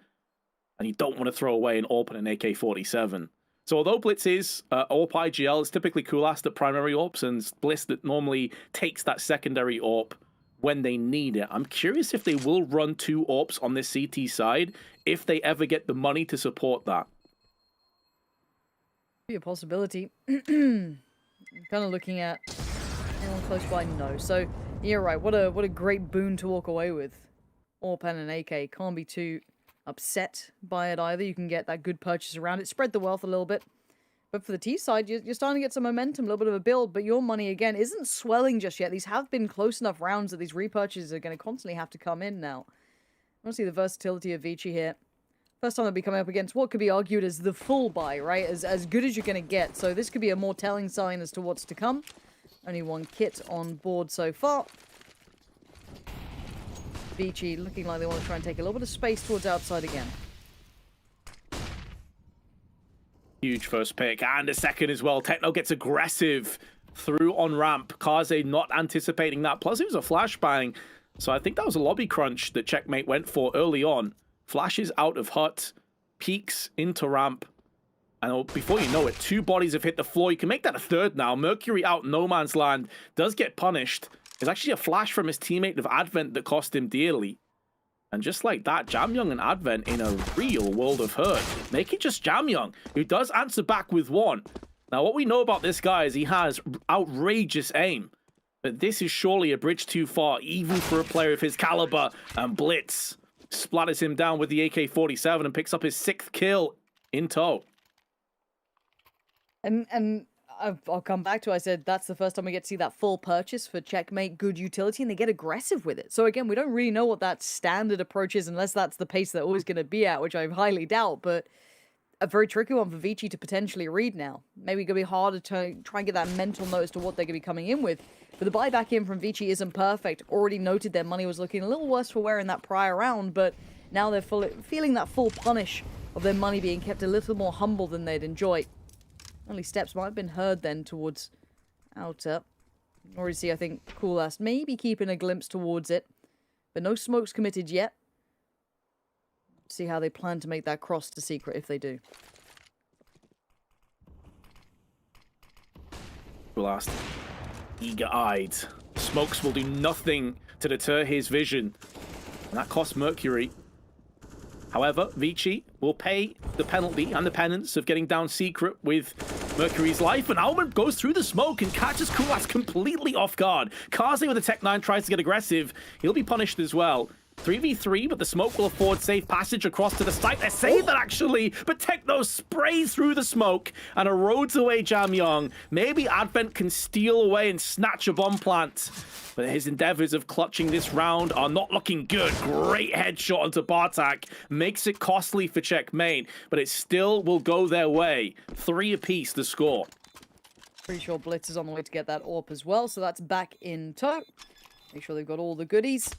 And you don't want to throw away an AWP and an AK-47. So although Blitz is AWP IGL, it's typically Kulast at primary AWPs and Blitz that normally takes that secondary AWP when they need it. I'm curious if they will run 2 AWPs on this CT side, if they ever get the money to support that. Be a possibility. Kind of looking at anyone close by. No. So yeah, right. What a great boon to walk away with. Orpen and AK can't be too upset by it either. You can get that good purchase around it. Spread the wealth a little bit. But for the T side, you're starting to get some momentum, a little bit of a build, but your money, again, isn't swelling just yet. These have been close enough rounds that these repurchases are going to constantly have to come in now. I want to see the versatility of Vici here. First time they'll be coming up against what could be argued as the full buy, right? As good as you're going to get. So this could be a more telling sign as to what's to come. Only one kit on board so far. Vici looking like they want to try and take a little bit of space towards outside again. Huge first pick, and a second as well. Techno gets aggressive through on ramp. Kaze not anticipating that. Plus, it was a flashbang. So I think that was a lobby crunch that Checkmate went for early on. Flashes out of hut, peeks into ramp. And before you know it, 2 bodies have hit the floor. You can make that a third now. Mercury out no man's land. Does get punished. There's actually a flash from his teammate of Advent that cost him dearly. And just like that, Jamyoung and Advent in a real world of hurt. Make it just Jamyoung, who does answer back with 1. Now, what we know about this guy is he has outrageous aim. But this is surely a bridge too far, even for a player of his caliber. And Blitz splatters him down with the AK-47 and picks up his 6th kill in tow. And I'll come back to, I said that's the first time we get to see that full purchase for Checkmate, good utility, and they get aggressive with it. So again, we don't really know what that standard approach is unless that's the pace they're always going to be at, which I highly doubt, but a very tricky one for Vici to potentially read now. Maybe going to be harder to try and get that mental note as to what they're going to be coming in with. But the buyback in from Vici isn't perfect. Already noted their money was looking a little worse for wear in that prior round, but now they're feeling that full punish of their money being kept a little more humble than they'd enjoy. Only steps might have been heard then towards outer. Already see, I think, Coolast maybe keeping a glimpse towards it. But no smokes committed yet. See how they plan to make that cross to secret if they do. Coolast, eager-eyed. Smokes will do nothing to deter his vision. And that costs Mercury. However, Vici will pay the penalty and the penance of getting down secret with Mercury's life, and Almond goes through the smoke and catches Kulas completely off guard. Kaze with a Tech 9 tries to get aggressive. He'll be punished as well. 3v3, but the smoke will afford safe passage across to the site. They save that actually, but Techno sprays through the smoke and erodes away Jamyoung. Maybe Advent can steal away and snatch a bomb plant, but his endeavors of clutching this round are not looking good. Great headshot onto Bartak. Makes it costly for Checkmate, but it still will go their way. 3 apiece the score. Pretty sure Blitz is on the way to get that AWP as well, so that's back in tow. Make sure they've got all the goodies.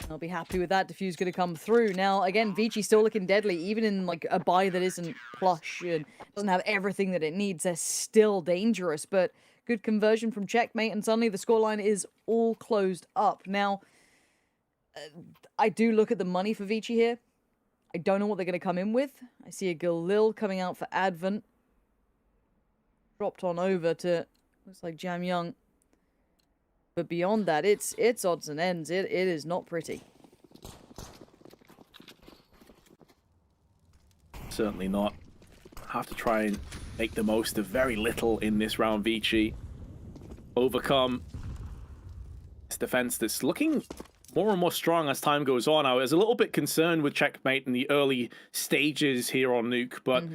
I'll be happy with that. Diffuse going to come through. Now, again, Vici still looking deadly. Even in like a buy that isn't plush and doesn't have everything that it needs, they're still dangerous. But good conversion from Checkmate, and suddenly the scoreline is all closed up. Now, I do look at the money for Vici here. I don't know what they're going to come in with. I see a Galil coming out for Advent. Dropped on over to, looks like Jamyoung. But beyond that, it's odds and ends. It is not pretty. Certainly not. Have to try and make the most of very little in this round, Vici. Overcome this defense that's looking more and more strong as time goes on. I was a little bit concerned with Checkmate in the early stages here on Nuke, but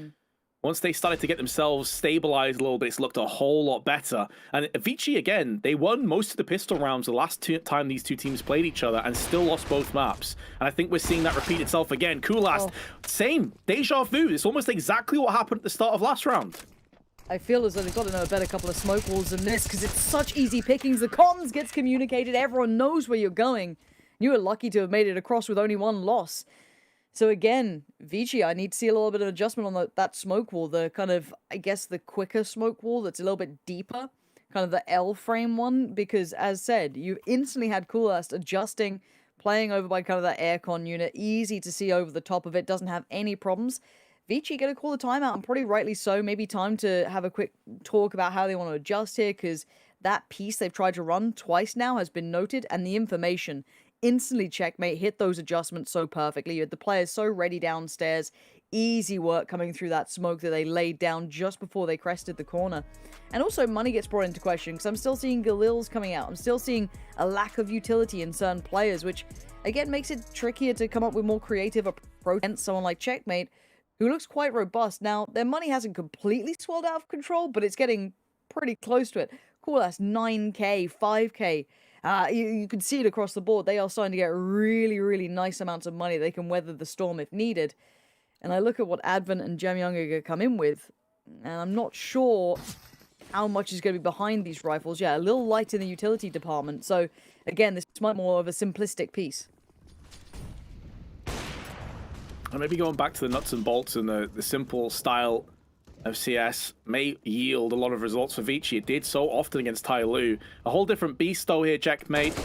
once they started to get themselves stabilized a little bit, it's looked a whole lot better. And Vici, again, they won most of the pistol rounds the last time these two teams played each other and still lost both maps. And I think we're seeing that repeat itself again. Coolast, same. Deja vu. It's almost exactly what happened at the start of last round. I feel as though they've got to know a better couple of smoke walls than this, because it's such easy pickings. The comms gets communicated. Everyone knows where you're going. You were lucky to have made it across with only 1 loss. So again, Vici, I need to see a little bit of adjustment on that smoke wall. The kind of, I guess, the quicker smoke wall that's a little bit deeper. Kind of the L frame one. Because, as said, you instantly had Coolast adjusting, playing over by kind of that aircon unit. Easy to see over the top of it. Doesn't have any problems. Vici going to call the timeout, and probably rightly so. Maybe time to have a quick talk about how they want to adjust here, because that piece they've tried to run twice now has been noted, and the information instantly Checkmate hit those adjustments so perfectly. You had the players so ready downstairs, Easy work coming through that smoke that they laid down just before they crested the corner. And also, money gets brought into question because I'm still seeing Galils coming out. I'm still seeing a lack of utility in certain players, which, again, makes it trickier to come up with more creative approach against someone like Checkmate, who looks quite robust. Now, their money hasn't completely swelled out of control, but it's getting pretty close to it. Cool, that's 9k, 5k. You can see it across the board. They are starting to get really, really nice amounts of money. They can weather the storm if needed. And I look at what Advent and Jamyang are going to come in with, and I'm not sure how much is going to be behind these rifles. Yeah, a little light in the utility department. So, again, this might be more of a simplistic piece. And maybe going back to the nuts and bolts and the simple style of CS may yield a lot of results for Vici. It did so often against Tai Lu. A whole different beast, though, here, Checkmate.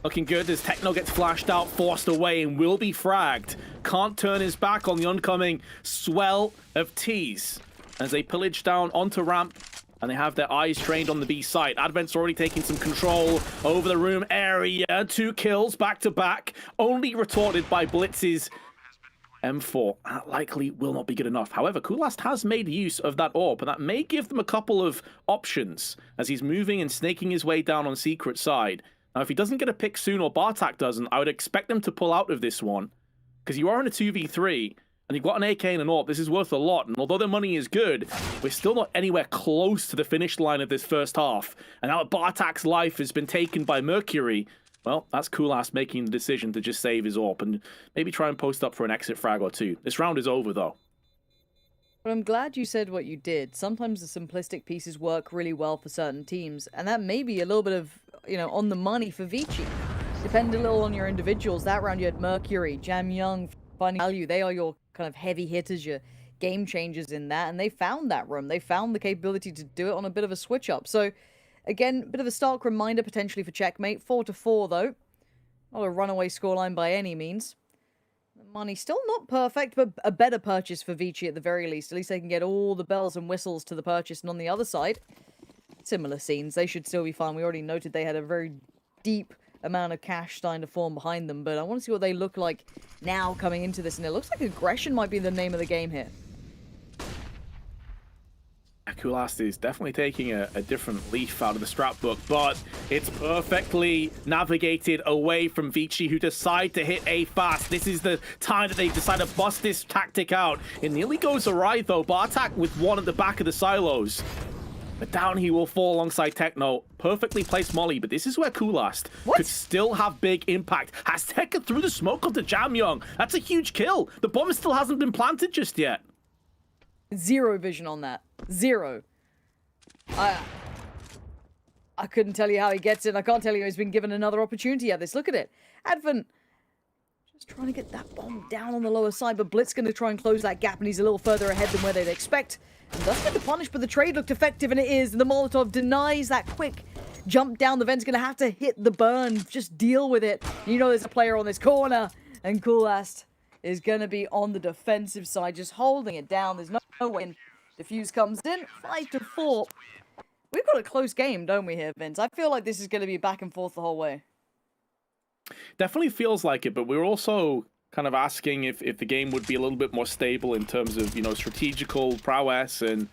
Looking good as Techno gets flashed out, forced away, and will be fragged. Can't turn his back on the oncoming swell of T's as they pillage down onto ramp, and they have their eyes trained on the B site. Advent's already taking some control over the room area. 2 kills back to back, only retorted by Blitz's M4. That likely will not be good enough. However, Kulast has made use of that AWP, and that may give them a couple of options as he's moving and snaking his way down on secret side. Now, if he doesn't get a pick soon, or Bartak doesn't, I would expect them to pull out of this one, because you are in a 2v3, and you've got an AK and an AWP. This is worth a lot, and although the money is good, we're still not anywhere close to the finish line of this first half. And now that Bartak's life has been taken by Mercury, well, that's Kulast making the decision to just save his AWP and maybe try and post up for an exit frag or two. This round is over, though. But I'm glad you said what you did. Sometimes the simplistic pieces work really well for certain teams, and that may be a little bit of, on the money for Vici. Depend a little on your individuals. That round you had Mercury, Jamyang, Funny Value. They are your kind of heavy hitters, your game changers in that, and they found that room. They found the capability to do it on a bit of a switch up. So, again, a bit of a stark reminder potentially for Checkmate. 4-4, though. Not a runaway scoreline by any means. The money still not perfect, but a better purchase for Vici at the very least. At least they can get all the bells and whistles to the purchase. And on the other side, similar scenes. They should still be fine. We already noted they had a very deep amount of cash starting to form behind them. But I want to see what they look like now coming into this. And it looks like aggression might be the name of the game here. Kulast is definitely taking a different leaf out of the strap book, but it's perfectly navigated away from Vici, who decide to hit A fast. This is the time that they decide to bust this tactic out. It nearly goes awry, though. Bartak with one at the back of the silos. But down he will fall alongside Techno. Perfectly placed molly, but this is where Kulast could still have big impact. Has taken through the smoke onto Jamyang. That's a huge kill. The bomb still hasn't been planted just yet. Zero vision on that. Zero. I couldn't tell you how he gets it. I can't tell you he's been given another opportunity at this. Look at it. Advent just trying to get that bomb down on the lower side, but Blitz going to try and close that gap, and he's a little further ahead than where they'd expect. And does get the punish, but the trade looked effective, and it is. And the Molotov denies that quick jump down. The Vent's going to have to hit the burn. Just deal with it. You know there's a player on this corner, and Kulast is going to be on the defensive side, just holding it down. There's no way. Diffuse comes in, 5-4. We've got a close game, don't we, here, Vince? I feel like this is going to be back and forth the whole way. Definitely feels like it, but we're also kind of asking if the game would be a little bit more stable in terms of, strategical prowess and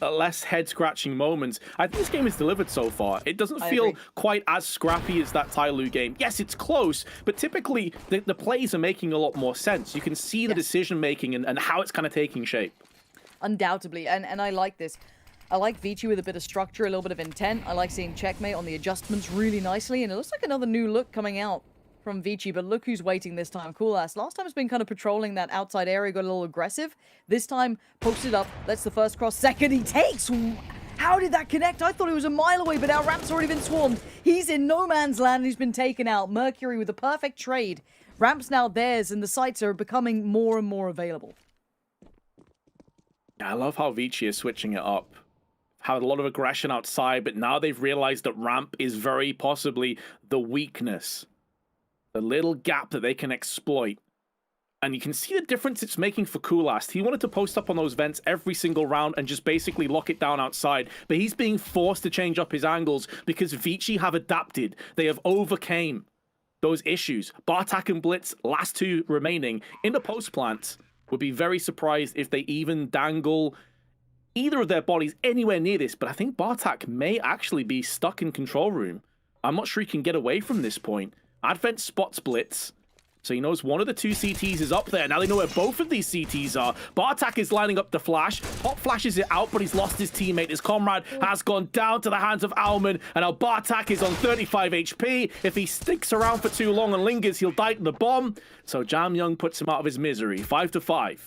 less head-scratching moments. I think this game is delivered so far. It doesn't feel quite as scrappy as that Tai Lu game. Yes, it's close, but typically the plays are making a lot more sense. You can see the decision-making and how it's kind of taking shape. Undoubtedly, and I like this. I like Vici with a bit of structure, a little bit of intent. I like seeing Checkmate on the adjustments really nicely, and it looks like another new look coming out from Vici, but look who's waiting this time. Kulast. Last time it's been kind of patrolling that outside area, got a little aggressive. This time, posted up, lets the first cross, second he takes. How did that connect? I thought it was a mile away, but now Ramp's already been swarmed. He's in no man's land, and he's been taken out. Mercury with a perfect trade. Ramp's now theirs, and the sites are becoming more and more available. I love how Vici is switching it up. Had a lot of aggression outside, but now they've realized that ramp is very possibly the weakness. The little gap that they can exploit. And you can see the difference it's making for Kulast. He wanted to post up on those vents every single round and just basically lock it down outside. But he's being forced to change up his angles because Vici have adapted. They have overcame those issues. Bartak and Blitz, last two remaining in the post plant. Would be very surprised if they even dangle either of their bodies anywhere near this, but I think Bartak may actually be stuck in control room. I'm not sure he can get away from this point. Advent spots Blitz, so he knows one of the two CTs is up there. Now they know where both of these CTs are. Bartak is lining up the flash. Pop flashes it out, but he's lost his teammate. His comrade has gone down to the hands of Alman, and now Bartak is on 35 HP. If he sticks around for too long and lingers, he'll die to the bomb. So Jam Young puts him out of his misery. 5-5.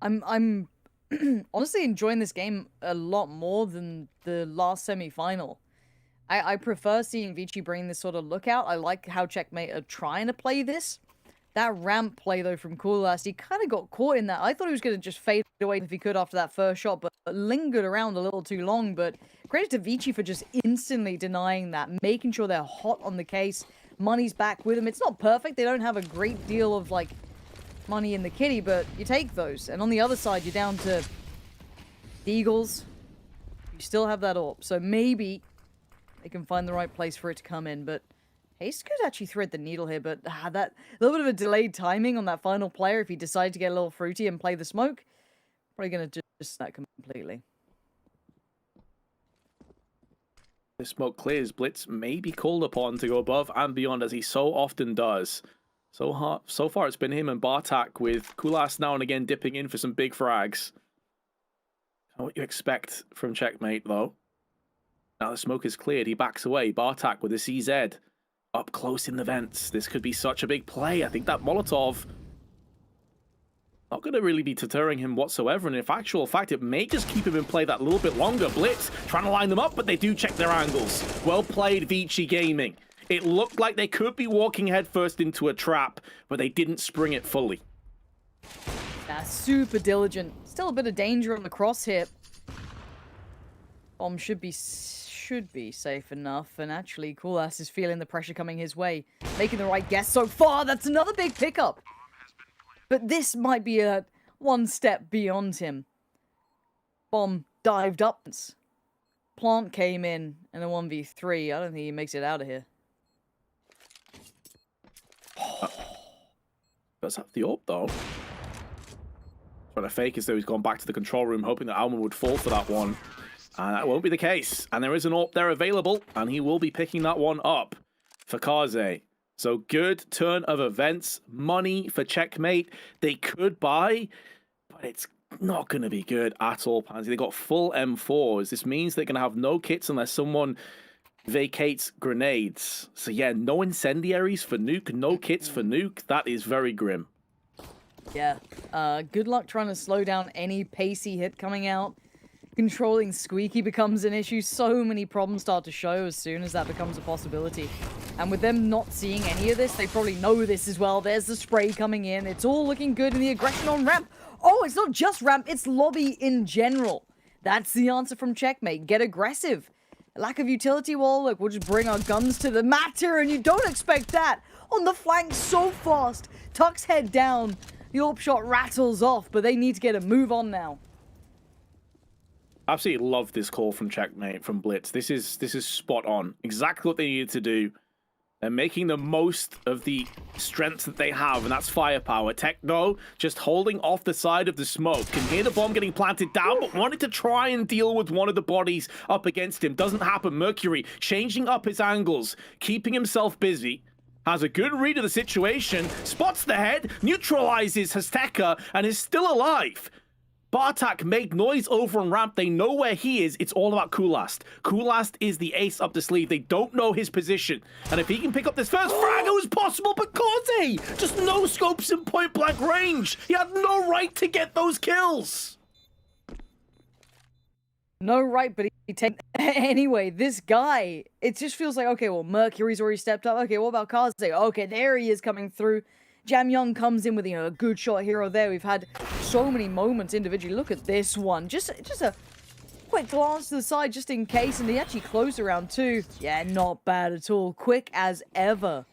I'm honestly enjoying this game a lot more than the last semi-final. I prefer seeing Vici bring this sort of lookout. I like how Checkmate are trying to play this. That ramp play, though, from Coolast, he kind of got caught in that. I thought he was going to just fade away if he could after that first shot, but lingered around a little too long. But credit to Vici for just instantly denying that, making sure they're hot on the case. Money's back with them. It's not perfect. They don't have a great deal of, like, money in the kitty, but you take those. And on the other side, you're down to the Eagles. You still have that AWP, so maybe they can find the right place for it to come in. But Haste could actually thread the needle here, but that little bit of a delayed timing on that final player, if he decided to get a little fruity and play the smoke, probably going to just that completely. The smoke clears. Blitz may be called upon to go above and beyond, as he so often does. So far, it's been him and Bartak, with Kulas now and again dipping in for some big frags. Not what you expect from Checkmate, though. Now the smoke is cleared. He backs away. Bartak with a CZ up close in the vents. This could be such a big play. I think that Molotov not going to really be deterring him whatsoever. And in actual fact, it may just keep him in play that little bit longer. Blitz trying to line them up, but they do check their angles. Well played, Vici Gaming. It looked like they could be walking headfirst into a trap, but they didn't spring it fully. Super diligent. Still a bit of danger on the crosshair. Bomb should be safe enough, and actually Coolass is feeling the pressure coming his way, making the right guess so far. That's another big pickup, but this might be a one step beyond him. Bomb dived up, Plant came in a 1v3. I don't think he makes it out of here. Does have the AWP though. Trying to fake as though he's gone back to the control room, hoping that Alman would fall for that one. And that won't be the case. And there is an AWP there available, and he will be picking that one up for Kaze. So good turn of events. Money for Checkmate. They could buy, but it's not going to be good at all, Pansy. They got full M4s. This means they're going to have no kits unless someone vacates grenades. So yeah, no incendiaries for Nuke, no kits for Nuke. That is very grim. Yeah, good luck trying to slow down any pacey hit coming out. Controlling Squeaky becomes an issue. So many problems start to show as soon as that becomes a possibility. And with them not seeing any of this, they probably know this as well. There's the spray coming in. It's all looking good in the aggression on ramp. Oh, it's not just ramp, it's lobby in general. That's the answer from Checkmate. Get aggressive. Lack of utility wall, look, we'll just bring our guns to the matter, and you don't expect that. On the flank so fast. Tuck's head down. The AWP shot rattles off, but they need to get a move on now. Absolutely love this call from Checkmate, from Blitz. This is spot on. Exactly what they needed to do. They're making the most of the strength that they have, and that's firepower. Techno just holding off the side of the smoke. Can hear the bomb getting planted down, but wanted to try and deal with one of the bodies up against him. Doesn't happen. Mercury changing up his angles, keeping himself busy. Has a good read of the situation, spots the head, neutralizes Hasteka, and is still alive. Bartak make noise over on ramp. They know where he is. It's all about Coolast. Coolast is the ace up the sleeve. They don't know his position. And if he can pick up this first frag, it was possible, but Corte just no scopes in point blank range. He had no right to get those kills. No right, but he takes... Anyway, this guy, it just feels like, okay, well, Mercury's already stepped up. Okay, what about Kaze? Okay, there he is coming through. Jam Young comes in with, you know, a good shot here or there. We've had so many moments individually. Look at this one. Just a quick glance to the side just in case, and he actually closed around two. Yeah, not bad at all. Quick as ever.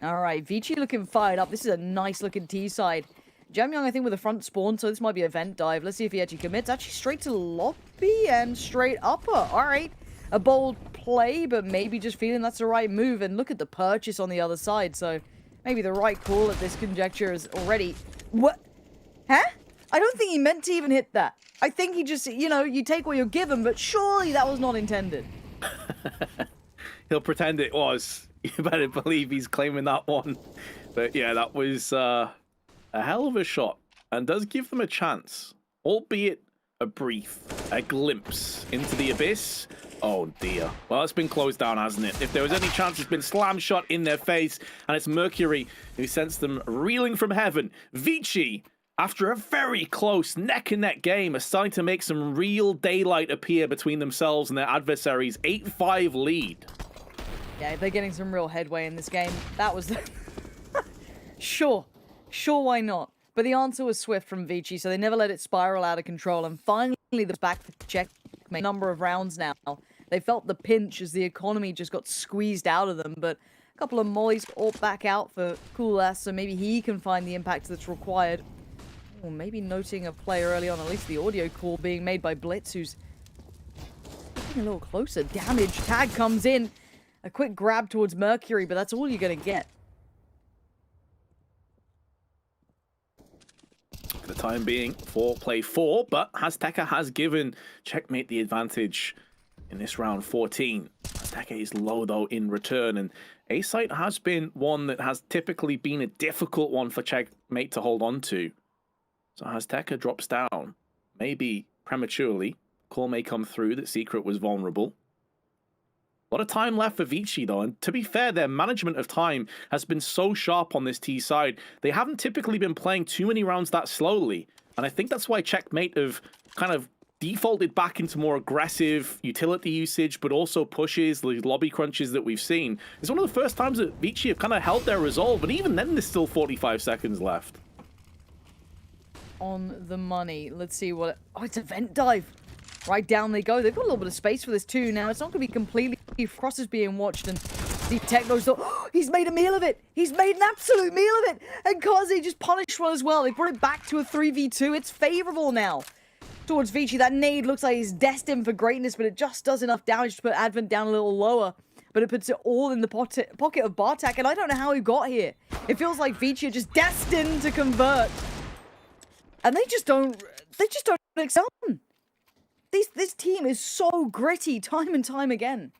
All right, Vici looking fired up. This is a nice looking T-side. Jam Young, I think, with a front spawn, so this might be a vent dive. Let's see if he actually commits. Actually straight to lobby and straight upper. All right. A bold play, but maybe just feeling that's the right move. And look at the purchase on the other side. So maybe the right call at this conjecture is already... What? Huh? I don't think he meant to even hit that. I think he just, you know, you take what you're given, but surely that was not intended. He'll pretend it was. You better believe he's claiming that one. But yeah, that was a hell of a shot and does give them a chance, albeit a brief, a glimpse into the abyss. Oh dear. Well, it's been closed down, hasn't it? If there was any chance, it's been slam shot in their face, and it's Mercury who sends them reeling from heaven. Vici, after a very close neck-and-neck game, are starting to make some real daylight appear between themselves and their adversaries. 8-5 lead. Yeah, they're getting some real headway in this game. That was the... Sure, why not? But the answer was swift from Vici, so they never let it spiral out of control, and finally they're back for checkmate. Number of rounds now. They felt the pinch as the economy just got squeezed out of them, but a couple of mollies all back out for Cool Ass, so maybe he can find the impact that's required. Or maybe noting a play early on, at least the audio call being made by Blitz, who's getting a little closer. Damage tag comes in. A quick grab towards Mercury, but that's all you're going to get. For the time being, 4 play 4, but Azteca has given checkmate the advantage in this round 14. Azteca is low, though, in return, and A-Site has been one that has typically been a difficult one for checkmate to hold on to. So Azteca drops down, maybe prematurely. Call may come through that Secret was vulnerable. A lot of time left for Vici, though, and to be fair, their management of time has been so sharp on this T side. They haven't typically been playing too many rounds that slowly, and I think that's why checkmate have kind of defaulted back into more aggressive utility usage, but also pushes, the lobby crunches that we've seen. It's one of the first times that Vici have kind of held their resolve, but even then there's still 45 seconds left. On the money. Let's see what... Oh, it's a vent dive. Right down they go. They've got a little bit of space for this too. Now, it's not going to be completely... Frost is being watched, and the Techno's thought, oh, he's made a meal of it. He's made an absolute meal of it. And Kaze just punished one as well. They brought it back to a 3v2. It's favorable now towards Vici. That nade looks like he's destined for greatness, but it just does enough damage to put Advent down a little lower. But it puts it all in the pocket of Bartak, and I don't know how he got here. It feels like Vici are just destined to convert. And they just don't excel. This team is so gritty time and time again.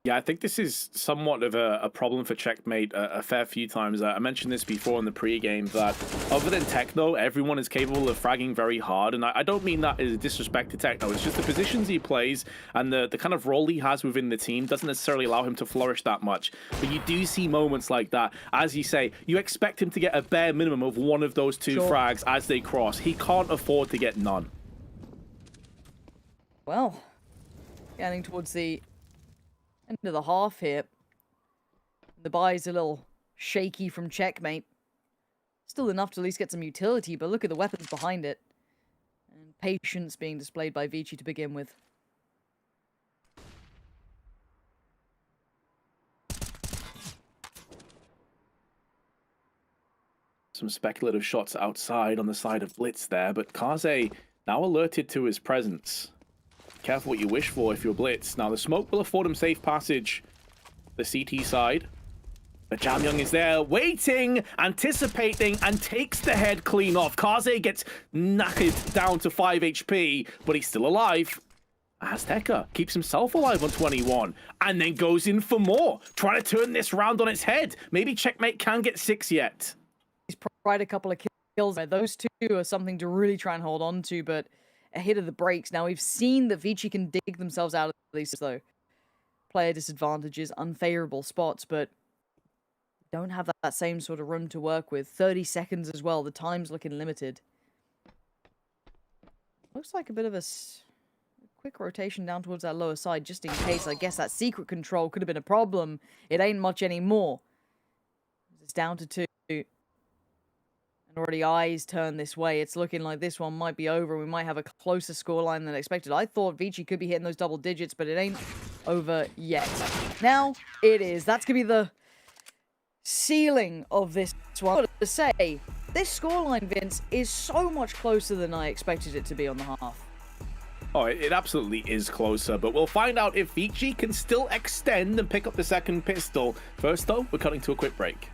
Yeah, I think this is somewhat of a problem for checkmate a fair few times. I mentioned this before in the pregame that other than Techno, everyone is capable of fragging very hard. And I don't mean that as a disrespect to Techno. It's just the positions he plays and the kind of role he has within the team doesn't necessarily allow him to flourish that much. But you do see moments like that. As you say, you expect him to get a bare minimum of one of those two frags as they cross. He can't afford to get none. Well, getting towards the end of the half here. The buy's a little shaky from checkmate. Still enough to at least get some utility, but look at the weapons behind it. And patience being displayed by Vici to begin with. Some speculative shots outside on the side of Blitz there, but Kaze now alerted to his presence. Careful what you wish for if you're Blitz. Now, the smoke will afford him safe passage. The CT side. But Jamyoung is there, waiting, anticipating, and takes the head clean off. Kaze gets knackered down to 5 HP, but he's still alive. Azteca keeps himself alive on 21, and then goes in for more, trying to turn this round on its head. Maybe checkmate can get 6 yet. He's tried a couple of kills there. Those two are something to really try and hold on to, but ahead of the breaks. Now, we've seen that Vici can dig themselves out of these, though. Player disadvantages, unfavorable spots, but don't have that same sort of room to work with. 30 seconds as well. The time's looking limited. Looks like a bit of a quick rotation down towards that lower side, just in case. I guess that secret control could have been a problem. It ain't much anymore. It's down to 2. Already eyes turn this way. It's looking like this one might be over. We might have a closer scoreline than expected. I thought Vici could be hitting those double digits, but it ain't over yet. Now it is. That's going to be the ceiling of this one. To say, this scoreline, Vince, is so much closer than I expected it to be on the half. Oh, it absolutely is closer, but we'll find out if Vici can still extend and pick up the second pistol. First, though, we're cutting to a quick break.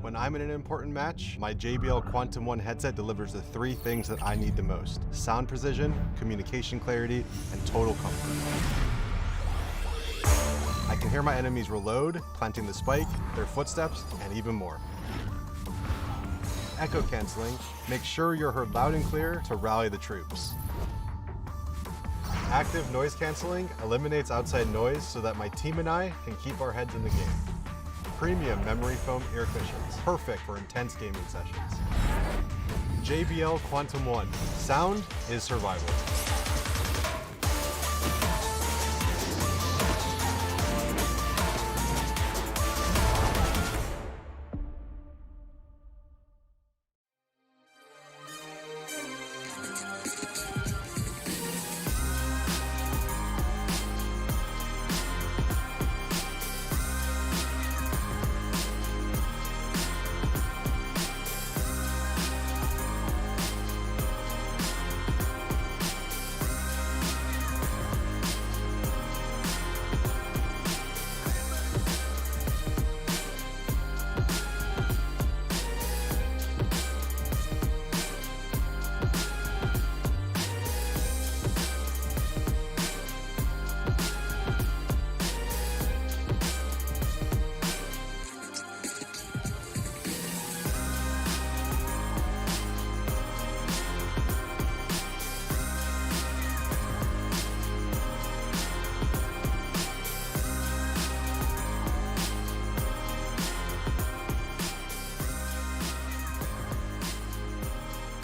When I'm in an important match, my JBL Quantum 1 headset delivers the 3 things that I need the most: sound precision, communication clarity, and total comfort. I can hear my enemies reload, planting the spike, their footsteps, and even more. Echo canceling makes sure you're heard loud and clear to rally the troops. Active noise canceling eliminates outside noise so that my team and I can keep our heads in the game. Premium memory foam ear cushions, perfect for intense gaming sessions. JBL Quantum 1, sound is survival.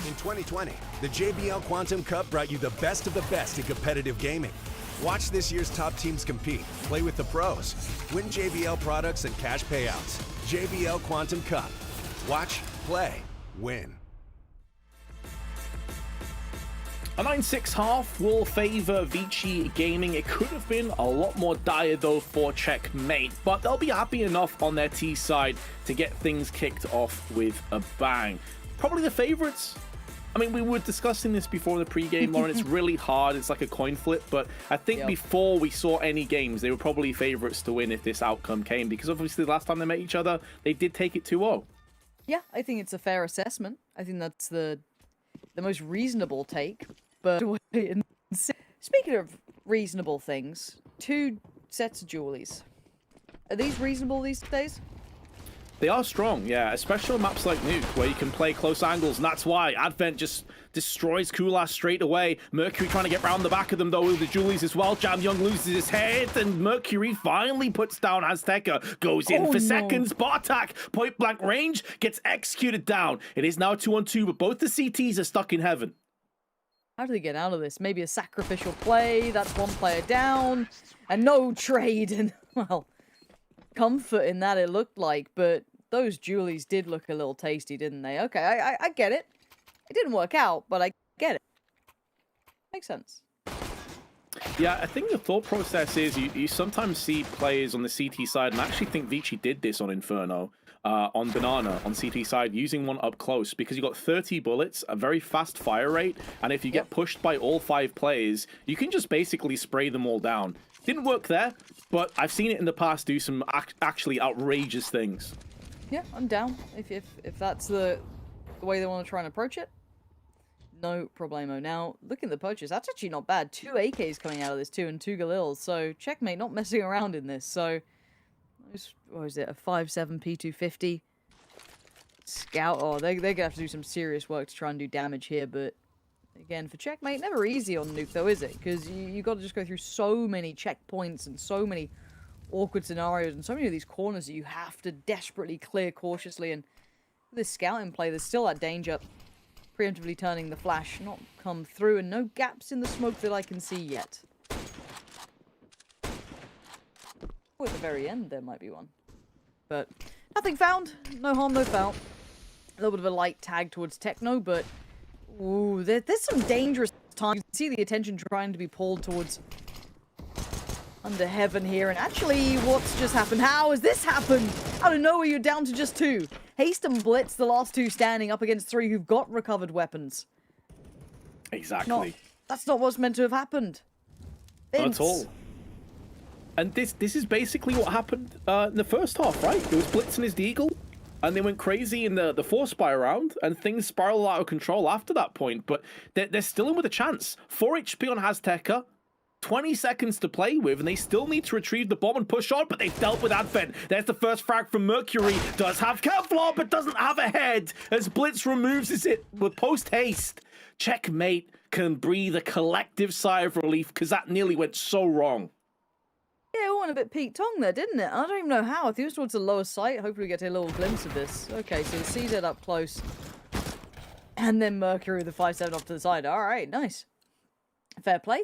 In 2020, the JBL Quantum Cup brought you the best of the best in competitive gaming. Watch this year's top teams compete, play with the pros, win JBL products and cash payouts. JBL Quantum Cup. Watch, play, win. A 9-6 half will favor Vici Gaming. It could have been a lot more dire, though, for Checkmate, but they'll be happy enough on their T side to get things kicked off with a bang. Probably the favorites. I mean, we were discussing this before in the pregame, Lauren. It's really hard. It's like a coin flip, but I think before we saw any games, they were probably favorites to win if this outcome came, because obviously the last time they met each other, they did take it 2-0. Yeah, I think it's a fair assessment. I think that's the most reasonable take. But speaking of reasonable things, 2 sets of jewelies. Are these reasonable these days? They are strong, yeah, especially on maps like Nuke, where you can play close angles, and that's why Advent just destroys Kulas straight away. Mercury trying to get round the back of them, though, with the Julies as well. Jam Young loses his head, and Mercury finally puts down Azteca. Goes in for seconds. Bartak, point blank range, gets executed down. It is now 2-on-2, but both the CTs are stuck in heaven. How do they get out of this? Maybe a sacrificial play, that's 1 player down, and no trade, and, well, comfort in that it looked like, but those Julies did look a little tasty, didn't they? Okay, I get it. It didn't work out, but I get it. Makes sense. Yeah, I think the thought process is you sometimes see players on the CT side, and I actually think Vici did this on Inferno, on Banana, on CT side, using one up close, because you got 30 bullets, a very fast fire rate, and if you get pushed by all 5 players, you can just basically spray them all down. Didn't work there, but I've seen it in the past do some actually outrageous things. Yeah, I'm down. If that's the way they want to try and approach it, no problemo. Now, looking at the purchase, that's actually not bad. 2 AKs coming out of this too, and 2 Galils. So Checkmate not messing around in this. So, what is it? A 5.7 P250 Scout. Oh, they're gonna have to do some serious work to try and do damage here. But again, for Checkmate, never easy on Nuke though, is it? Because you got to just go through so many checkpoints and so many awkward scenarios and so many of these corners that you have to desperately clear cautiously. And with this scouting play, there's still that danger Preemptively turning the flash, not come through, and no gaps in the smoke that I can see yet. Oh, at the very end there might be one. But nothing found. No harm, no foul. A little bit of a light tag towards Techno, but ooh, there's some dangerous times. You can see the attention trying to be pulled towards Under Heaven here. And actually, what's just happened? How has this happened? Out of nowhere, you're down to just 2. Haste and Blitz, the last 2 standing up against 3 who've got recovered weapons. Exactly. That's not what's meant to have happened. Not at all. And this is basically what happened in the first half, right? It was Blitz and his Deagle, and they went crazy in the 4-spy round, and things spiraled out of control after that point. But they're still in with a chance. 4 HP on Azteca, 20 seconds to play with, and they still need to retrieve the bomb and push on, but they've dealt with Advent. There's the first frag from Mercury. Does have Kevlar, but doesn't have a head, as Blitz removes it with post-haste. Checkmate can breathe a collective sigh of relief, because that nearly went so wrong. Yeah, it went a bit Pete Tong there, didn't it? I don't even know how. I think it was towards the lower site. Hopefully we get a little glimpse of this. Okay, so the CZ up close. And then Mercury with the 5-7 off to the side. All right, nice. Fair play.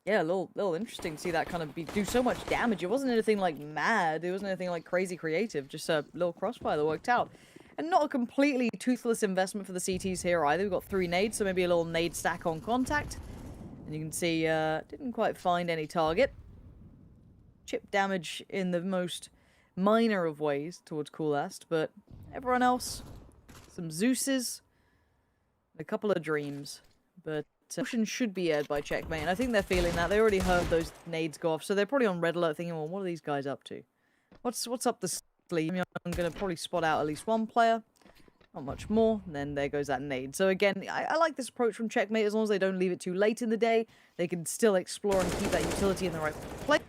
Yeah, a little interesting to see that kind of do so much damage. It wasn't anything like mad. It wasn't anything like crazy creative. Just a little crossfire that worked out. And not a completely toothless investment for the CTs here either. We've got 3 nades, so maybe a little nade stack on contact. And you can see, didn't quite find any target. Chip damage in the most minor of ways towards Coolast, but everyone else, some Zeuses, a couple of Dreams. But Ocean should be aired by Checkmate, and I think they're feeling that. They already heard those nades go off, so they're probably on red alert thinking, well, what are these guys up to? What's up the sleeve? I'm going to probably spot out at least one player. Not much more, and then there goes that nade. So again, I like this approach from Checkmate. As long as they don't leave it too late in the day, they can still explore and keep that utility in the right place.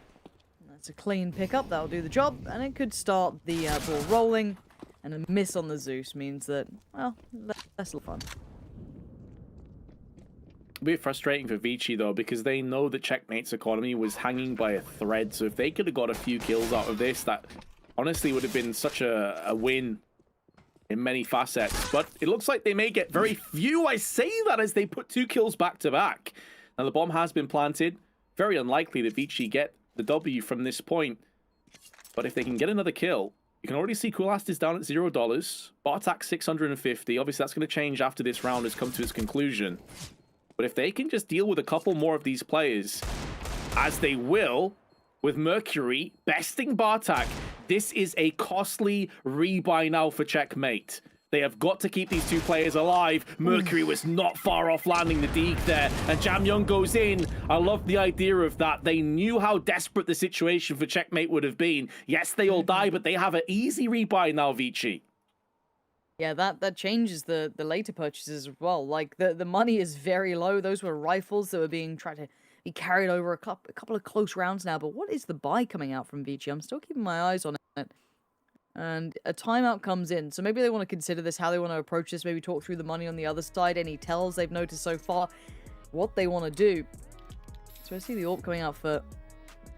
That's a clean pickup. That'll do the job, and it could start the ball rolling. And a miss on the Zeus means that, well, less fun. A bit frustrating for Vici, though, because they know that Checkmate's economy was hanging by a thread. So if they could have got a few kills out of this, that honestly would have been such a win in many facets. But it looks like they may get very few. I say that as they put 2 kills back to back. Now the bomb has been planted. Very unlikely that Vici get the W from this point. But if they can get another kill, you can already see Coolast is down at $0. Bot attack 650. Obviously that's going to change after this round has come to its conclusion. But if they can just deal with a couple more of these players, as they will, with Mercury besting Bartak, this is a costly rebuy now for Checkmate. They have got to keep these 2 players alive. Mercury was not far off landing the Deke there, and Jam Young goes in. I love the idea of that. They knew how desperate the situation for Checkmate would have been. Yes, they all die, but they have an easy rebuy now, Vici. Yeah, that changes the later purchases as well. Like, the money is very low. Those were rifles that were being tried to be carried over a couple of close rounds now. But what is the buy coming out from Vici? I'm still keeping my eyes on it. And a timeout comes in. So maybe they want to consider this, how they want to approach this, maybe talk through the money on the other side, any tells they've noticed so far, what they want to do. So I see the AWP coming out for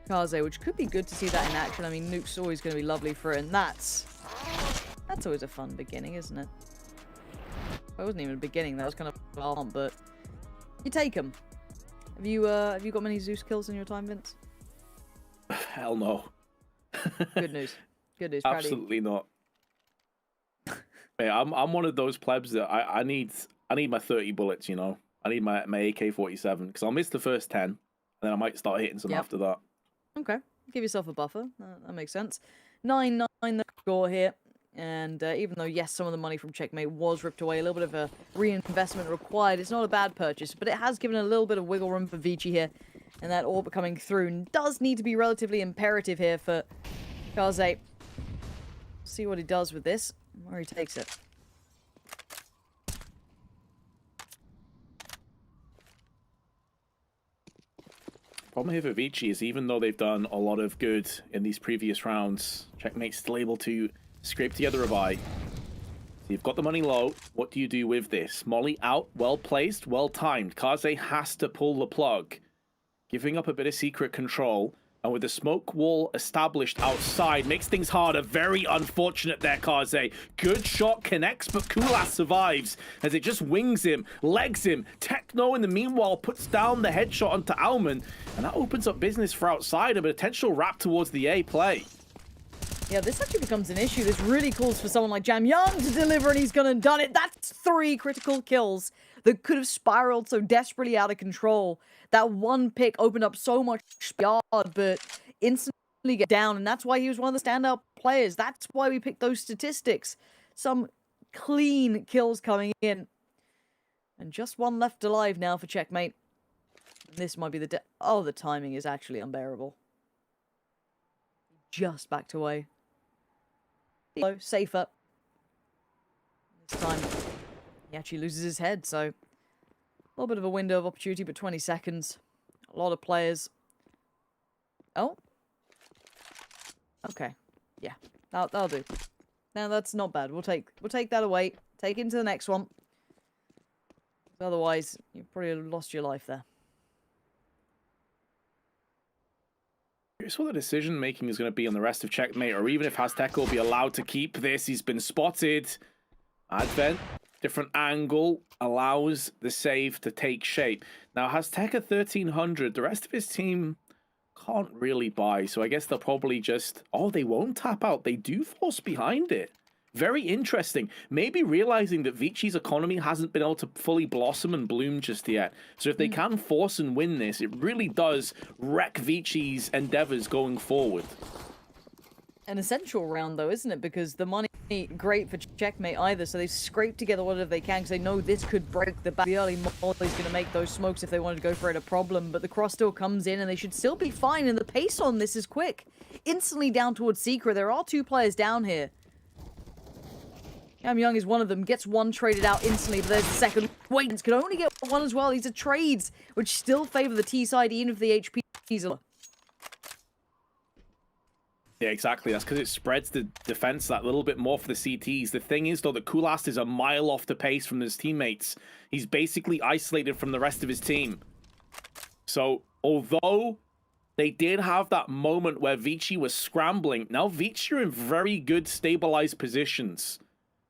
Kaze, which could be good to see that in action. I mean, Nuke's always going to be lovely for it, and that's always a fun beginning, isn't it? It wasn't even a beginning, that was kind of fun, but you take them. Have you got many Zeus kills in your time, Vince? Hell no. Good news. Good news. Absolutely not. Hey, I'm one of those plebs that I need my 30 bullets, you know. I need my AK-47 because I'll miss the first 10, and then I might start hitting some after that. Okay, give yourself a buffer. That makes sense. 9-9 the score here. And even though, yes, some of the money from Checkmate was ripped away, a little bit of a reinvestment required, it's not a bad purchase, but it has given a little bit of wiggle room for Vici here. And that AWP coming through does need to be relatively imperative here for Kaze. See what he does with this, where he takes it. Problem here for Vici is even though they've done a lot of good in these previous rounds, Checkmate's still able to scrape together a buy. So you've got the money low. What do you do with this? Molly out, well placed, well timed. Kaze has to pull the plug, giving up a bit of secret control. And with the smoke wall established outside, makes things harder. Very unfortunate there, Kaze. Good shot connects, but Kulas survives as it just wings him, legs him. Techno, in the meanwhile, puts down the headshot onto Alman, and that opens up business for outside, a potential wrap towards the A play. Yeah, this actually becomes an issue. This really calls for someone like Jam Young to deliver, and he's gone and done it. That's 3 critical kills that could have spiraled so desperately out of control. That one pick opened up so much yard, but instantly get down, and that's why he was one of the standout players. That's why we picked those statistics. Some clean kills coming in. And just one left alive now for Checkmate. This might be the oh, the timing is actually unbearable. Just backed away. Safer. This time, he actually loses his head, so a little bit of a window of opportunity, but 20 seconds. A lot of players. Oh. Okay. Yeah, that'll do. Now that's not bad. We'll take that away. Take it into the next one. Otherwise, you probably lost your life there. Here's what the decision making is going to be on the rest of Checkmate, or even if Azteca will be allowed to keep this. He's been spotted. Advent, different angle, allows the save to take shape. Now, Azteca 1300, the rest of his team can't really buy, so I guess they'll probably just... Oh, they won't tap out. They do force behind it. Very interesting. Maybe realizing that Vichi's economy hasn't been able to fully blossom and bloom just yet. So if they can force and win this, it really does wreck Vichi's endeavors going forward. An essential round, though, isn't it? Because the money ain't great for Checkmate either, so they've scraped together whatever they can because they know this could break the back. The early Molly's going to make those smokes if they wanted to go for it a problem, but the cross still comes in and they should still be fine, and the pace on this is quick. Instantly down towards Secret. There are 2 players down here. Jam Young is one of them, gets one traded out instantly, but there's the second. Wait, could only get one as well. These are trades, which still favor the T side, even if the HP is low. Yeah, exactly. That's because it spreads the defense that little bit more for the CTs. The thing is, though, that Kulast is a mile off the pace from his teammates. He's basically isolated from the rest of his team. So, although they did have that moment where Vici was scrambling, now Vici are in very good stabilized positions.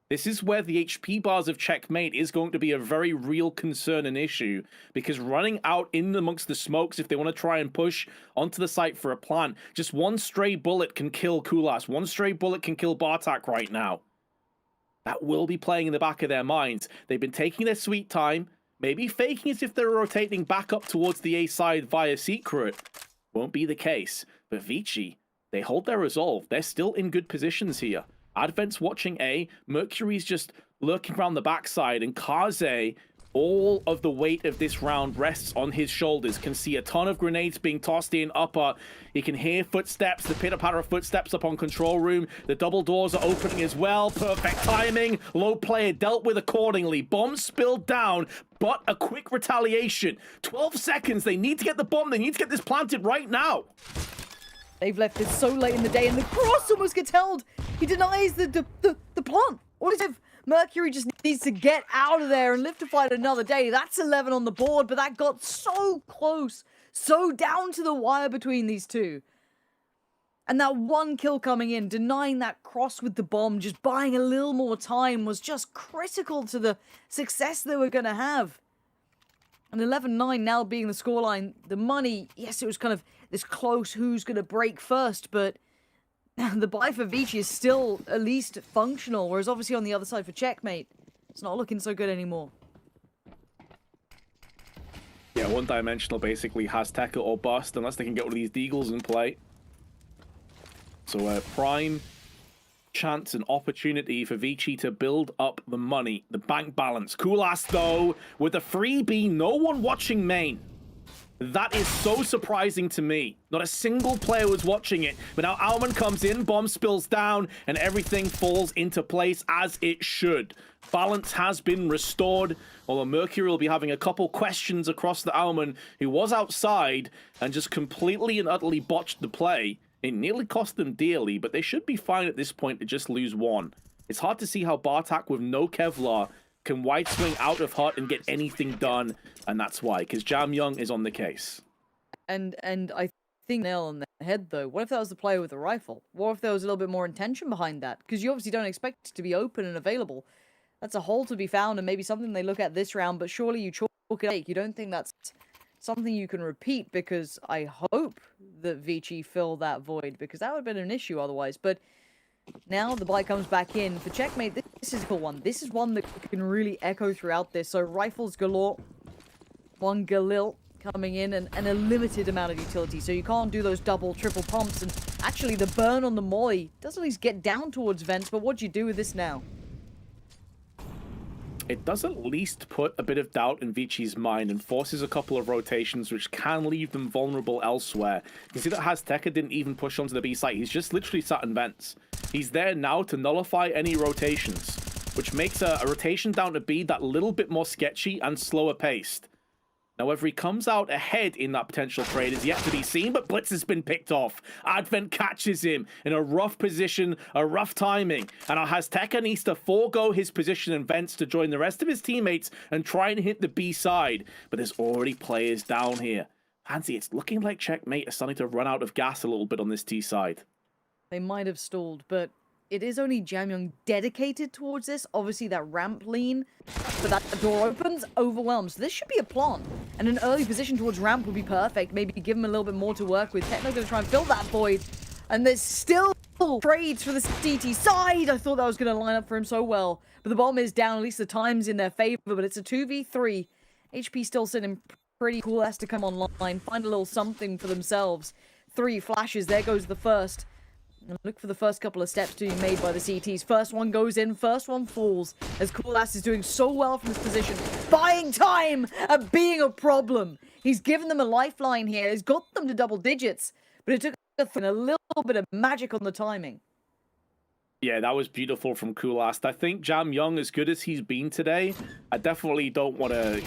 This is where the HP bars of Checkmate is going to be a very real concern and issue, because running out in amongst the smokes, if they want to try and push onto the site for a plant, just one stray bullet can kill Kulas. One stray bullet can kill Bartak right now. That will be playing in the back of their minds. They've been taking their sweet time, maybe faking as if they're rotating back up towards the A side via Secret. Won't be the case. But Vici, they hold their resolve. They're still in good positions here. Advent's watching A, Mercury's just lurking around the backside, and Kaze, all of the weight of this round rests on his shoulders. Can see a ton of grenades being tossed in upper. He can hear footsteps, the pitter-patter of footsteps up on control room. The double doors are opening as well. Perfect timing. Low player dealt with accordingly. Bomb spilled down, but a quick retaliation. 12 seconds. They need to get the bomb. They need to get this planted right now. They've left this so late in the day, and the cross almost gets held. He denies the plant. What is it? Mercury just needs to get out of there and live to fight another day. That's 11 on the board, but that got so close, so down to the wire between these two. And that one kill coming in, denying that cross with the bomb, just buying a little more time, was just critical to the success they were going to have. And 11-9 now being the scoreline. The money, yes, it was kind of this close who's going to break first, but the buy for Vici is still at least functional, whereas obviously on the other side for Checkmate, it's not looking so good anymore. Yeah, one-dimensional basically has Tekka or bust, unless they can get one of these Deagles in play. So prime chance and opportunity for Vici to build up the money, the bank balance. Kulas, though, with a freebie, no one watching main. That is so surprising to me. Not a single player was watching it. But now Alman comes in, bomb spills down, and everything falls into place as it should. Balance has been restored, although Mercury will be having a couple questions across the Alman, who was outside and just completely and utterly botched the play. It nearly cost them dearly, but they should be fine at this point to just lose one. It's hard to see how Bartak with no Kevlar can wide swing out of hut and get anything done, and that's why, because Jam Young is on the case. And I thing nail on the head, though. What if that was the player with the rifle? What if there was a little bit more intention behind that? Because you obviously don't expect it to be open and available. That's a hole to be found and maybe something they look at this round, but surely you chalk it up. You don't think that's something you can repeat, because I hope that Vici fill that void, because that would have been an issue otherwise. But now the buy comes back in for checkmate. This is a cool one. This is one that can really echo throughout this. So rifles galore, one Galil coming in, and a limited amount of utility. So you can't do those double, triple pumps. And actually the burn on the molly does at least get down towards vents, but what do you do with this now? It does at least put a bit of doubt in Vici's mind and forces a couple of rotations which can leave them vulnerable elsewhere. You can see that Azteca didn't even push onto the B site. He's just literally sat in vents. He's there now to nullify any rotations, which makes a rotation down to B that little bit more sketchy and slower paced. Now, whether he comes out ahead in that potential trade is yet to be seen, but Blitz has been picked off. Advent catches him in a rough position, a rough timing, and Azteca needs to forego his position in vents to join the rest of his teammates and try and hit the B side. But there's already players down here. Fancy, it's looking like checkmate is starting to run out of gas a little bit on this T side. They might have stalled, but it is only Jamyoung dedicated towards this. Obviously, that ramp lean, but that door opens, overwhelmed. So this should be a plant. And an early position towards ramp would be perfect. Maybe give him a little bit more to work with. Techno going to try and fill that void. And there's still trades for the CT side. I thought that was going to line up for him so well. But the bomb is down. At least the time's in their favor. But it's a 2v3. HP still sitting pretty cool. Has to come online. Find a little something for themselves. 3 flashes. There goes the first. And look for the first couple of steps to be made by the CTs. First one goes in, first one falls. As Coolass is doing so well from this position. Buying time and being a problem. He's given them a lifeline here. He's got them to double digits. But it took a little bit of magic on the timing. Yeah, that was beautiful from Coolast. I think Jamyoung, as good as he's been today, I definitely don't want to,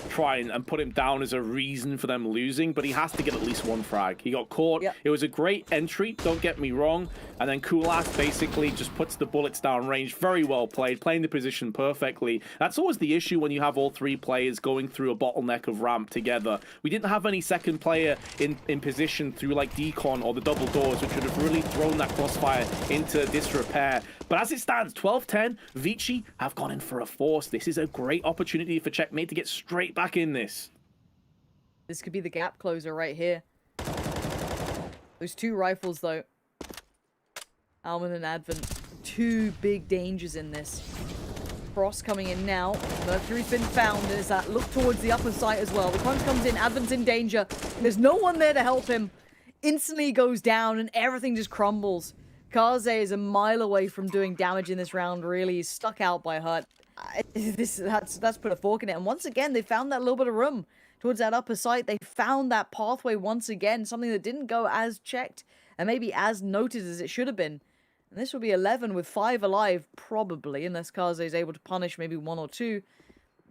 try and put him down as a reason for them losing, but he has to get at least one frag. He got caught. Yep. It was a great entry, don't get me wrong. And then Coolast basically just puts the bullets down range. Very well played, playing the position perfectly. That's always the issue when you have all 3 players going through a bottleneck of ramp together. We didn't have any second player in position through like Decon or the double doors, which would have really thrown that crossfire into disrepair. But as it stands, 12-10, Vici have gone in for a force. This is a great opportunity for checkmate to get straight back in this. This could be the gap closer right here. Those 2 rifles, though. Alman and Advent. 2 big dangers in this. Frost coming in now. Mercury's been found. There's that look towards the upper site as well. The crunch comes in. Advent's in danger. There's no one there to help him. Instantly goes down and everything just crumbles. Kaze is a mile away from doing damage in this round, really. He's stuck out by hurt. That's put a fork in it. And once again, they found that little bit of room towards that upper site. They found that pathway once again, something that didn't go as checked and maybe as noted as it should have been. And this will be 11 with 5 alive, probably, unless Kaze is able to punish maybe 1 or 2.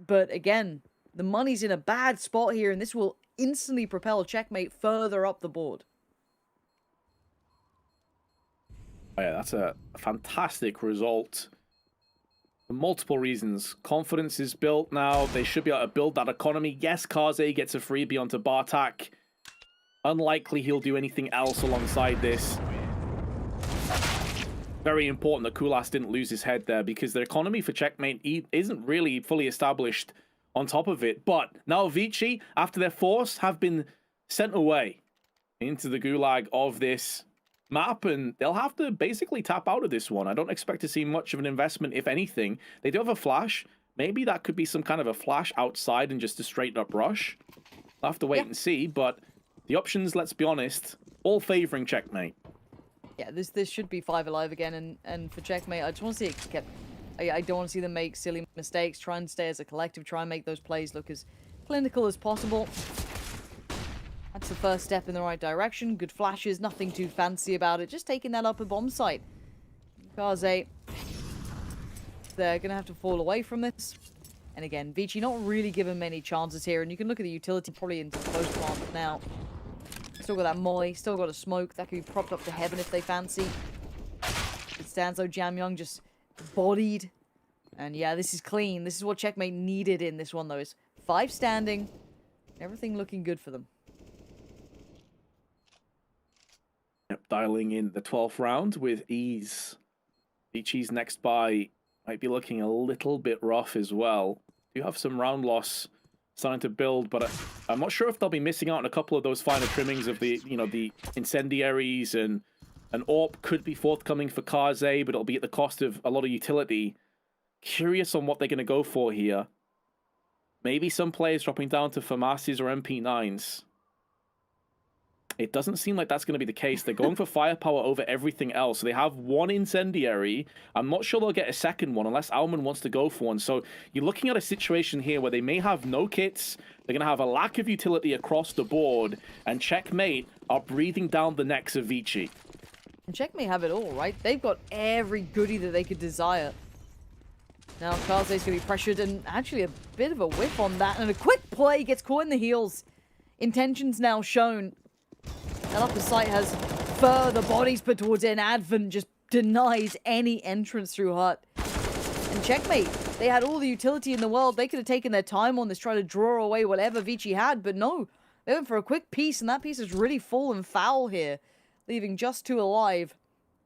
But again, the money's in a bad spot here, and this will instantly propel checkmate further up the board. Oh yeah, that's a fantastic result. For multiple reasons. Confidence is built now. They should be able to build that economy. Yes, Kaze gets a freebie onto Bartak. Unlikely he'll do anything else alongside this. Very important that Kulas didn't lose his head there, because the economy for checkmate isn't really fully established on top of it. But now Vici, after their force, have been sent away into the gulag of this map, and they'll have to basically tap out of this one. I don't expect to see much of an investment, if anything. They do have a flash. Maybe that could be some kind of a flash outside and just a straight up rush. I'll have to wait and see, but the options, let's be honest, all favoring checkmate. Yeah, this should be 5 alive again, and for checkmate, I just want to see it kept. I don't want to see them make silly mistakes. Try and stay as a collective. Try and make those plays look as clinical as possible. That's the first step in the right direction. Good flashes, nothing too fancy about it. Just taking that upper bomb site. Kaze, they're going to have to fall away from this. And again, Vici not really given many chances here. And you can look at the utility probably into the post plant now. Still got that molly, still got a smoke. That could be propped up to heaven if they fancy. It stands though, Jamyoung just bodied. And yeah, this is clean. This is what checkmate needed in this one though. Is 5 standing. Everything looking good for them. Yep, dialing in the 12th round with ease. Vichi's next buy might be looking a little bit rough as well. Do have some round loss starting to build, but I'm not sure if they'll be missing out on a couple of those finer trimmings of the, the incendiaries, and an AWP could be forthcoming for Kaze, but it'll be at the cost of a lot of utility. Curious on what they're going to go for here. Maybe some players dropping down to FAMASs or MP9s. It doesn't seem like that's going to be the case. They're going for firepower over everything else. So they have one incendiary. I'm not sure they'll get a second one unless Alman wants to go for one. So you're looking at a situation here where they may have no kits. They're going to have a lack of utility across the board. And Checkmate are breathing down the necks of Vici. And Checkmate have it all, right? They've got every goodie that they could desire. Now Kaze's going to be pressured, and actually a bit of a whiff on that. And a quick play gets caught in the heels. Intentions now shown. That upper site has further bodies put towards it, and Advent just denies any entrance through Hut. And Checkmate, they had all the utility in the world. They could have taken their time on this, trying to draw away whatever Vici had, but no. They went for a quick piece, and that piece has really fallen foul here, leaving just 2 alive.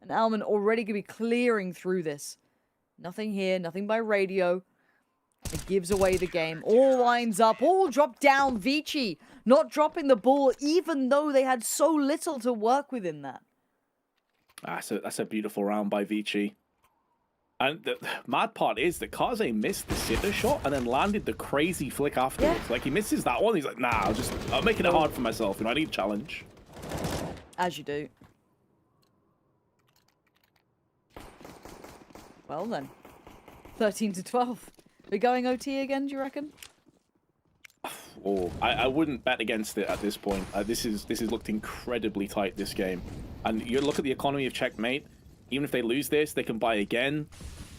And Alman already going to be clearing through this. Nothing here, nothing by radio. It gives away the game. All lines up, all drop down. Vici not dropping the ball, even though they had so little to work with in that. That's a beautiful round by Vici. And the mad part is that Kaze missed the sitter shot and then landed the crazy flick afterwards. Yeah. Like, he misses that one. He's like, nah, I'm making it hard for myself. I need a challenge. As you do. Well then. 13-12. We're going OT again, do you reckon? Oh, I wouldn't bet against it at this point. This has looked incredibly tight, this game. And you look at the economy of Checkmate. Even if they lose this, they can buy again.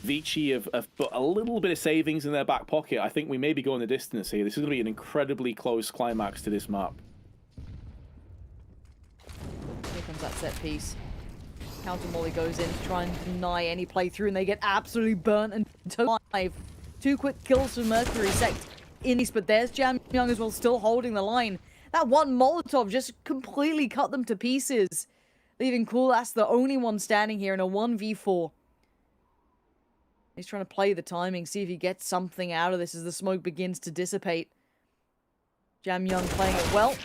Vici have put a little bit of savings in their back pocket. I think we may be going the distance here. This is going to be an incredibly close climax to this map. Here comes that set piece. Counter Molly goes in to try and deny any playthrough, and they get absolutely burnt until 5. 2 quick kills from Mercury sect in this, but there's Jam Young as well, still holding the line. That one Molotov just completely cut them to pieces, leaving Kulas the only one standing here in a 1v4. He's trying to play the timing, see if he gets something out of this as the smoke begins to dissipate. Jam Young playing it well.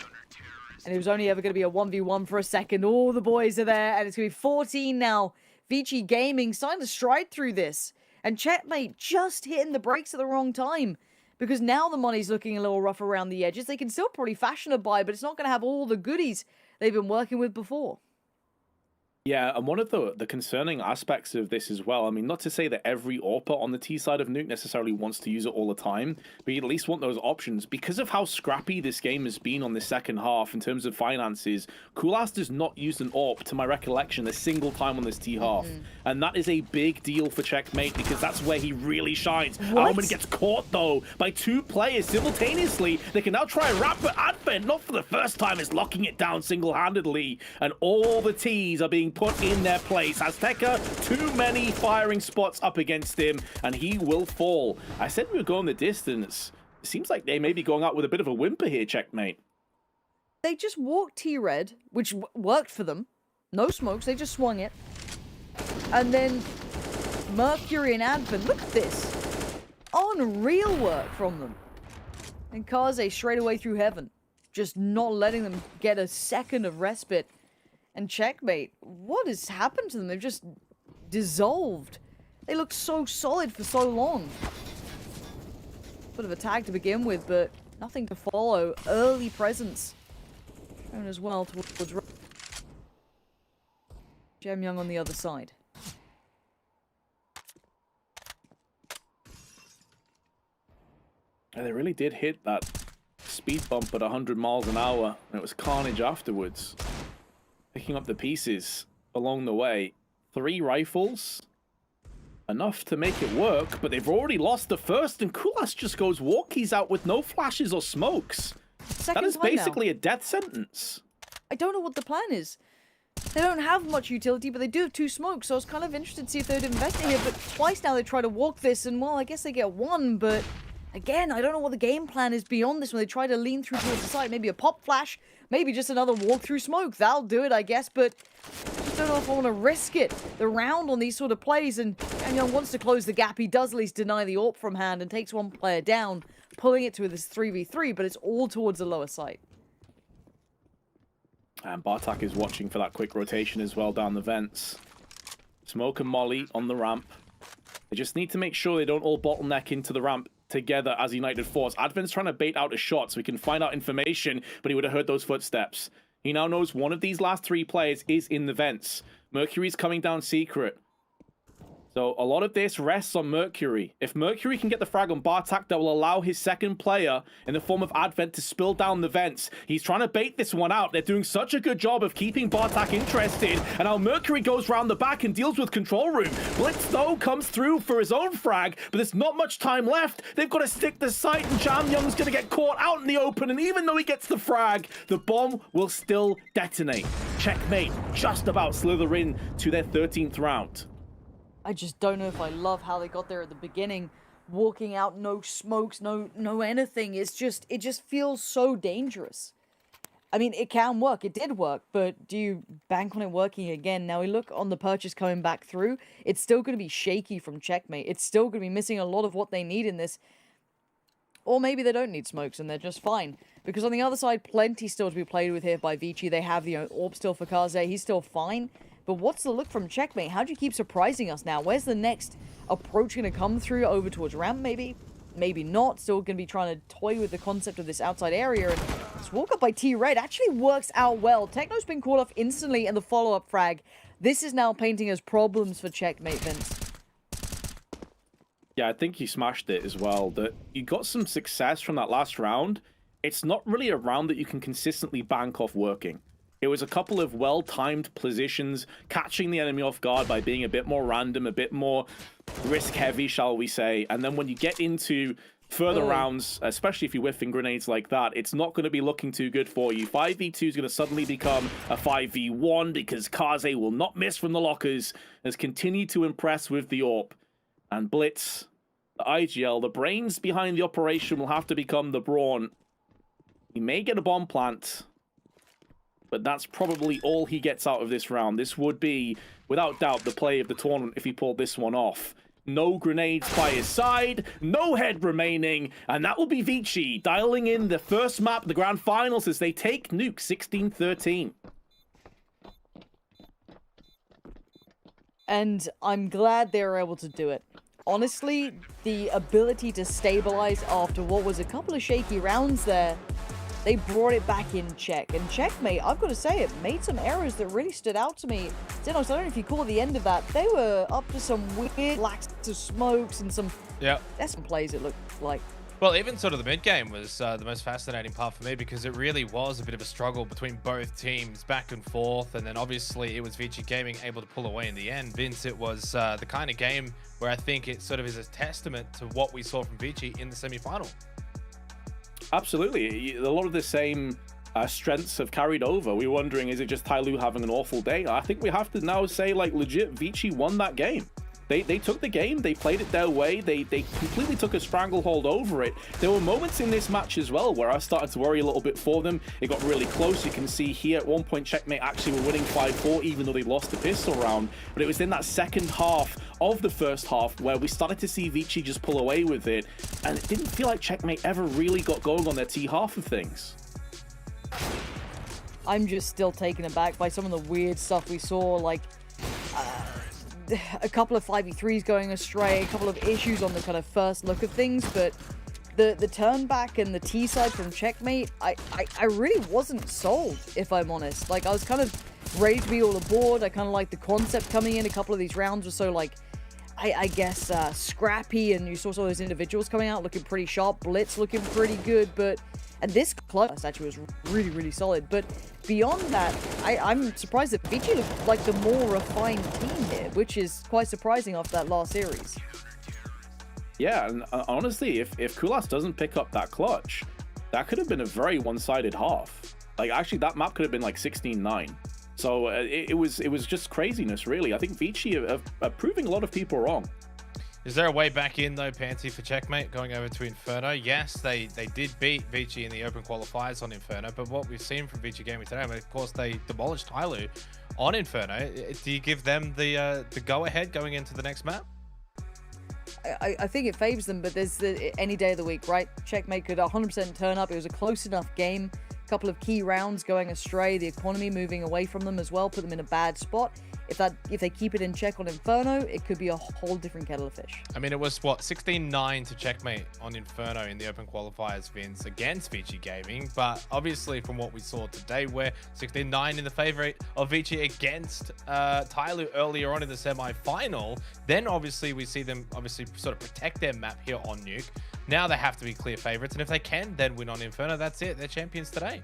And it was only ever going to be a 1v1 for a second. All the boys are there, and it's going to be 14 now. Vici Gaming starting to stride through this. And Checkmate just hitting the brakes at the wrong time. Because now the money's looking a little rough around the edges. They can still probably fashion a buy, but it's not going to have all the goodies they've been working with before. Yeah, and one of the concerning aspects of this as well, I mean, not to say that every AWPer on the T side of Nuke necessarily wants to use it all the time, but you at least want those options. Because of how scrappy this game has been on the second half in terms of finances, Kulas does not use an AWP, to my recollection, a single time on this T half. And that is a big deal for Checkmate, because that's where he really shines. Alman gets caught, though, by 2 players simultaneously. They can now try and wrap, but Advent, not for the first time, is locking it down single-handedly. And all the Ts are being put in their place. Azteca, too many firing spots up against him, and he will fall. I said we were going the distance. It seems like they may be going out with a bit of a whimper here, Checkmate. They just walked T-Red, which worked for them. No smokes, they just swung it. And then Mercury and Advent, look at this. Unreal work from them. And Kaze straight away through heaven. Just not letting them get a second of respite. And Checkmate, what has happened to them? They've just dissolved. They looked so solid for so long. Bit of a tag to begin with, but nothing to follow. Early presence shown as well towards Jam Young on the other side. And they really did hit that speed bump at 100 miles an hour, and it was carnage afterwards. Picking up the pieces along the way. 3 rifles. Enough to make it work, but they've already lost the first, and Kulas just goes walkies out with no flashes or smokes. That is basically a death sentence. I don't know what the plan is. They don't have much utility, but they do have 2 smokes, so I was kind of interested to see if they would invest in it, but twice now they try to walk this, and well, I guess they get 1, but again, I don't know what the game plan is beyond this when they try to lean through towards the side. Maybe a pop flash, maybe just another walk through smoke. That'll do it, I guess, but I just don't know if I want to risk it. The round on these sort of plays, and Young wants to close the gap. He does at least deny the AWP from hand and takes one player down, pulling it to this 3v3, but it's all towards the lower site. And Bartak is watching for that quick rotation as well down the vents. Smoke and Molly on the ramp. They just need to make sure they don't all bottleneck into the ramp together as United Force. Advent's trying to bait out a shot so we can find out information, but he would have heard those footsteps. He now knows one of these last 3 players is in the vents. Mercury's coming down secret. So a lot of this rests on Mercury. If Mercury can get the frag on Bartak, that will allow his second player in the form of Advent to spill down the vents. He's trying to bait this one out. They're doing such a good job of keeping Bartak interested. And now Mercury goes round the back and deals with control room. Blitz, though, comes through for his own frag, but there's not much time left. They've got to stick the site, and Jam Young's going to get caught out in the open. And even though he gets the frag, the bomb will still detonate. Checkmate just about slither in to their 13th round. I just don't know if I love how they got there at the beginning. Walking out, no smokes, no anything. It just feels so dangerous. I mean, it can work. It did work, but do you bank on it working again? Now we look on the purchase coming back through. It's still going to be shaky from Checkmate. It's still going to be missing a lot of what they need in this. Or maybe they don't need smokes and they're just fine. Because on the other side, plenty still to be played with here by Vici. They have the AWP still for Kaze. He's still fine. But what's the look from Checkmate? How do you keep surprising us now? Where's the next approach going to come through? Over towards ramp, maybe? Maybe not. Still going to be trying to toy with the concept of this outside area. And this walk up by T-Red actually works out well. Techno's been caught off instantly in the follow-up frag. This is now painting as problems for Checkmate, Vince. Yeah, I think he smashed it as well. That you got some success from that last round. It's not really a round that you can consistently bank off working. It was a couple of well-timed positions, catching the enemy off guard by being a bit more random, a bit more risk-heavy, shall we say. And then when you get into further rounds, especially if you're whiffing grenades like that, it's not going to be looking too good for you. 5v2 is going to suddenly become a 5v1 because Kaze will not miss from the lockers, has continued to impress with the AWP. And Blitz, the IGL, the brains behind the operation will have to become the Brawn. He may get a bomb plant, but that's probably all he gets out of this round. This would be, without doubt, the play of the tournament if he pulled this one off. No grenades by his side, no head remaining, and that will be Vici dialing in the first map of the grand finals as they take Nuke 16-13. And I'm glad they were able to do it. Honestly, the ability to stabilize after what was a couple of shaky rounds there, they brought it back in check. And Checkmate, I've got to say, it made some errors that really stood out to me. Xenos, I don't know if you caught the end of that. They were up to some weird lax of smokes and some... Yeah. There's some plays it looked like. Well, even sort of the mid-game was the most fascinating part for me because it really was a bit of a struggle between both teams, back and forth, and then obviously it was Vici Gaming able to pull away in the end. Vince, it was the kind of game where I think it sort of is a testament to what we saw from Vici in the semi-final. Absolutely. A lot of the same strengths have carried over. We were wondering, is it just Ty Lue having an awful day? I think we have to now say, like, legit, Vici won that game. They took the game, they played it their way, they completely took a stranglehold over it. There were moments in this match as well where I started to worry a little bit for them. It got really close. You can see here at one point Checkmate actually were winning 5-4 even though they lost the pistol round. But it was in that second half of the first half where we started to see Vici just pull away with it. And it didn't feel like Checkmate ever really got going on their T half of things. I'm just still taken aback by some of the weird stuff we saw, like... a couple of 5v3s going astray, a couple of issues on the kind of first look of things, but the turn back and the T side from Checkmate, I really wasn't sold, if I'm honest. Like, I was kind of ready to be all aboard. I kind of like the concept coming in. A couple of these rounds were so, like, I guess, scrappy, and you saw some of those individuals coming out looking pretty sharp, Blitz looking pretty good, but... And this clutch actually was really, really solid. But beyond that, I'm surprised that Vici looked like the more refined team here, which is quite surprising after that last series. Yeah, and honestly, if Kulas doesn't pick up that clutch, that could have been a very one-sided half. Like, actually, that map could have been like 16-9. So it was just craziness, really. I think Vici are proving a lot of people wrong. Is there a way back in though, Panty, for Checkmate going over to Inferno? Yes, they did beat Vici in the open qualifiers on Inferno, but what we've seen from Vici Gaming today, I mean, of course, they demolished Tyloo on Inferno. Do you give them the go-ahead going into the next map? I think it favors them, but there's any day of the week, right? Checkmate could 100% turn up. It was a close enough game. A couple of key rounds going astray. The economy moving away from them as well, put them in a bad spot. If they keep it in check on Inferno, it could be a whole different kettle of fish. I mean, it was, what, 16-9 to Checkmate on Inferno in the open qualifiers, Vince, against Vici Gaming. But obviously, from what we saw today, we're 16-9 in the favor of Vici against Tyloo earlier on in the semi-final. Then, obviously, we see them sort of protect their map here on Nuke. Now they have to be clear favorites. And if they can then win on Inferno, that's it. They're champions today.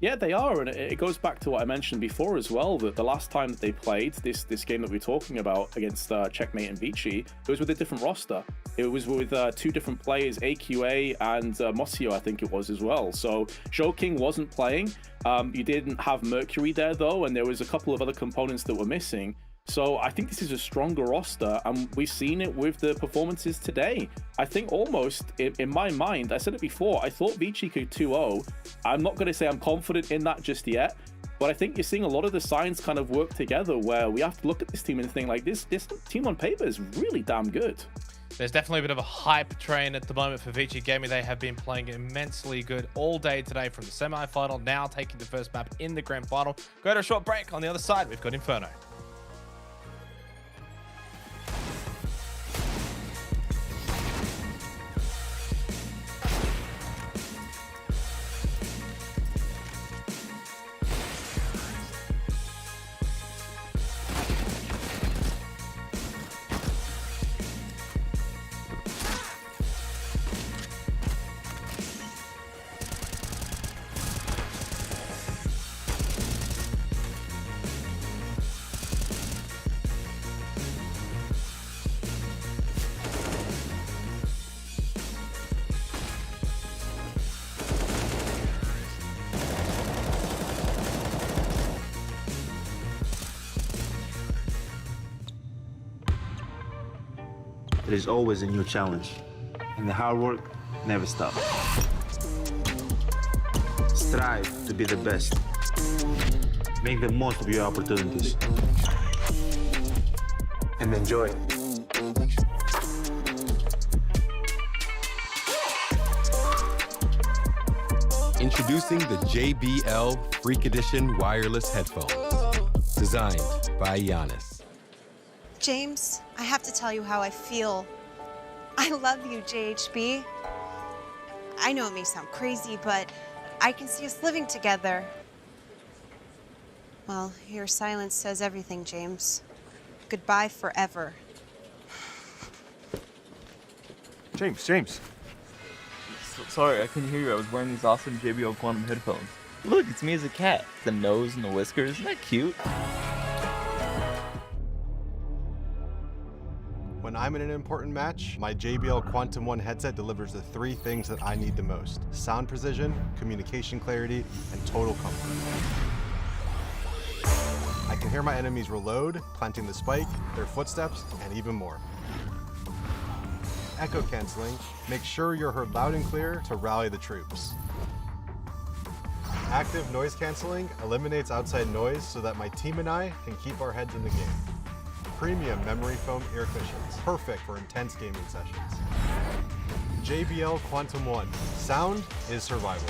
Yeah, they are, and it goes back to what I mentioned before as well, that the last time that they played this game that we're talking about against Checkmate and Vici, it was with a different roster. It was with two different players, AQA and Mosio, I think it was as well. So Show King wasn't playing. You didn't have Mercury there though, and there was a couple of other components that were missing. So I think this is a stronger roster, and we've seen it with the performances today. I think almost, in my mind, I said it before, I thought Vici could 2-0. I'm not going to say I'm confident in that just yet, but I think you're seeing a lot of the signs kind of work together where we have to look at this team and think like, this team on paper is really damn good. There's definitely a bit of a hype train at the moment for Vici Gaming. They have been playing immensely good all day today from the semi-final, now taking the first map in the grand final. Go to a short break. On the other side, we've got Inferno. There is always a new challenge, and the hard work never stops. Strive to be the best. Make the most of your opportunities. And enjoy. Introducing the JBL Freak Edition wireless headphones, designed by Giannis. James, I have to tell you how I feel. I love you, JHB. I know it may sound crazy, but I can see us living together. Well, your silence says everything, James. Goodbye forever. James. Sorry, I couldn't hear you. I was wearing these awesome JBL Quantum headphones. Look, it's me as a cat. The nose and the whiskers. Isn't that cute? When I'm in an important match, my JBL Quantum 1 headset delivers the three things that I need the most: sound precision, communication clarity, and total comfort. I can hear my enemies reload, planting the spike, their footsteps, and even more. Echo canceling, make sure you're heard loud and clear to rally the troops. Active noise canceling eliminates outside noise so that my team and I can keep our heads in the game. Premium memory foam ear cushions, perfect for intense gaming sessions. JBL Quantum 1, sound is survival.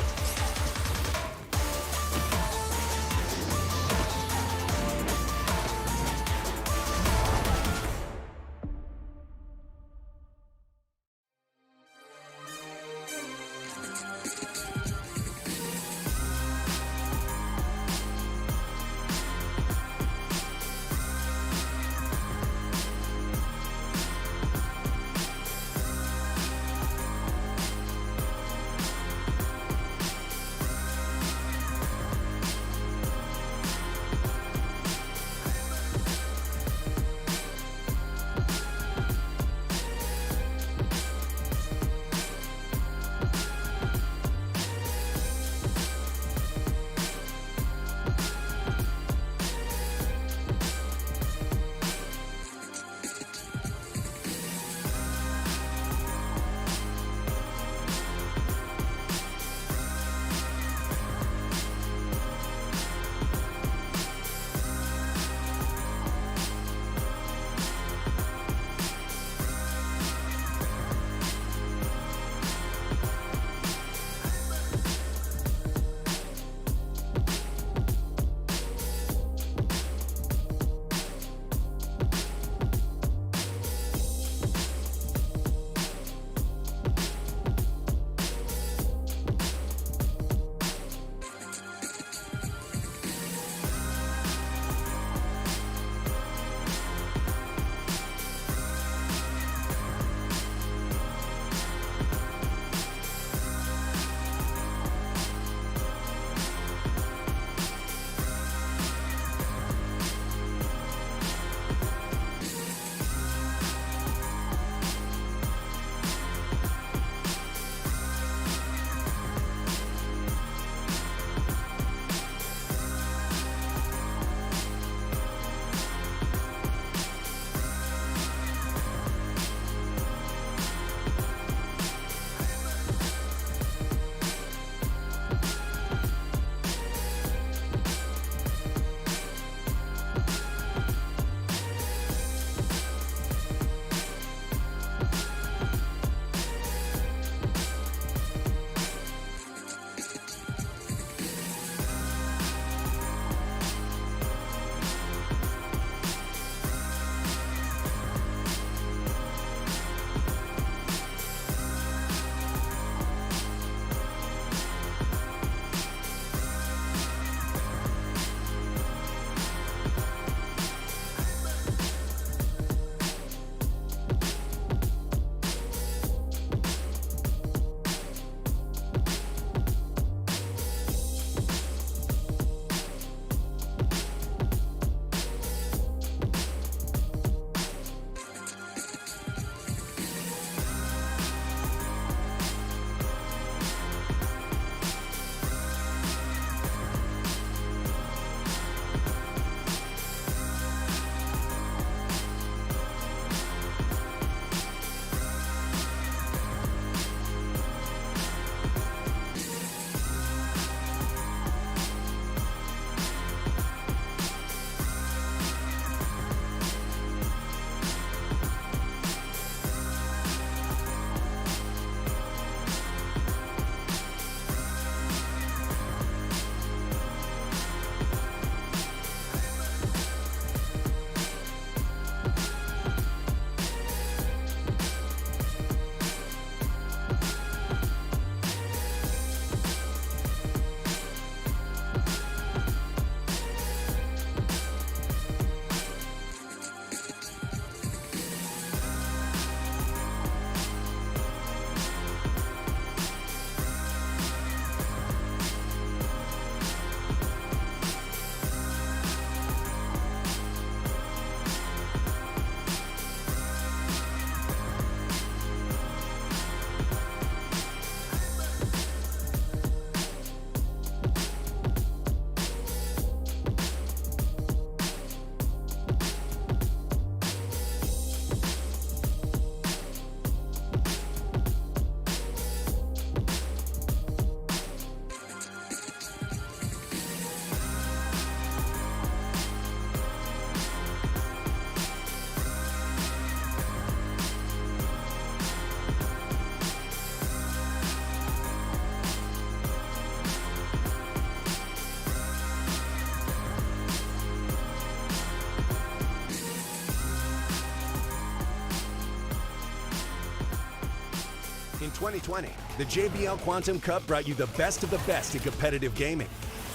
2020, the JBL Quantum Cup brought you the best of the best in competitive gaming.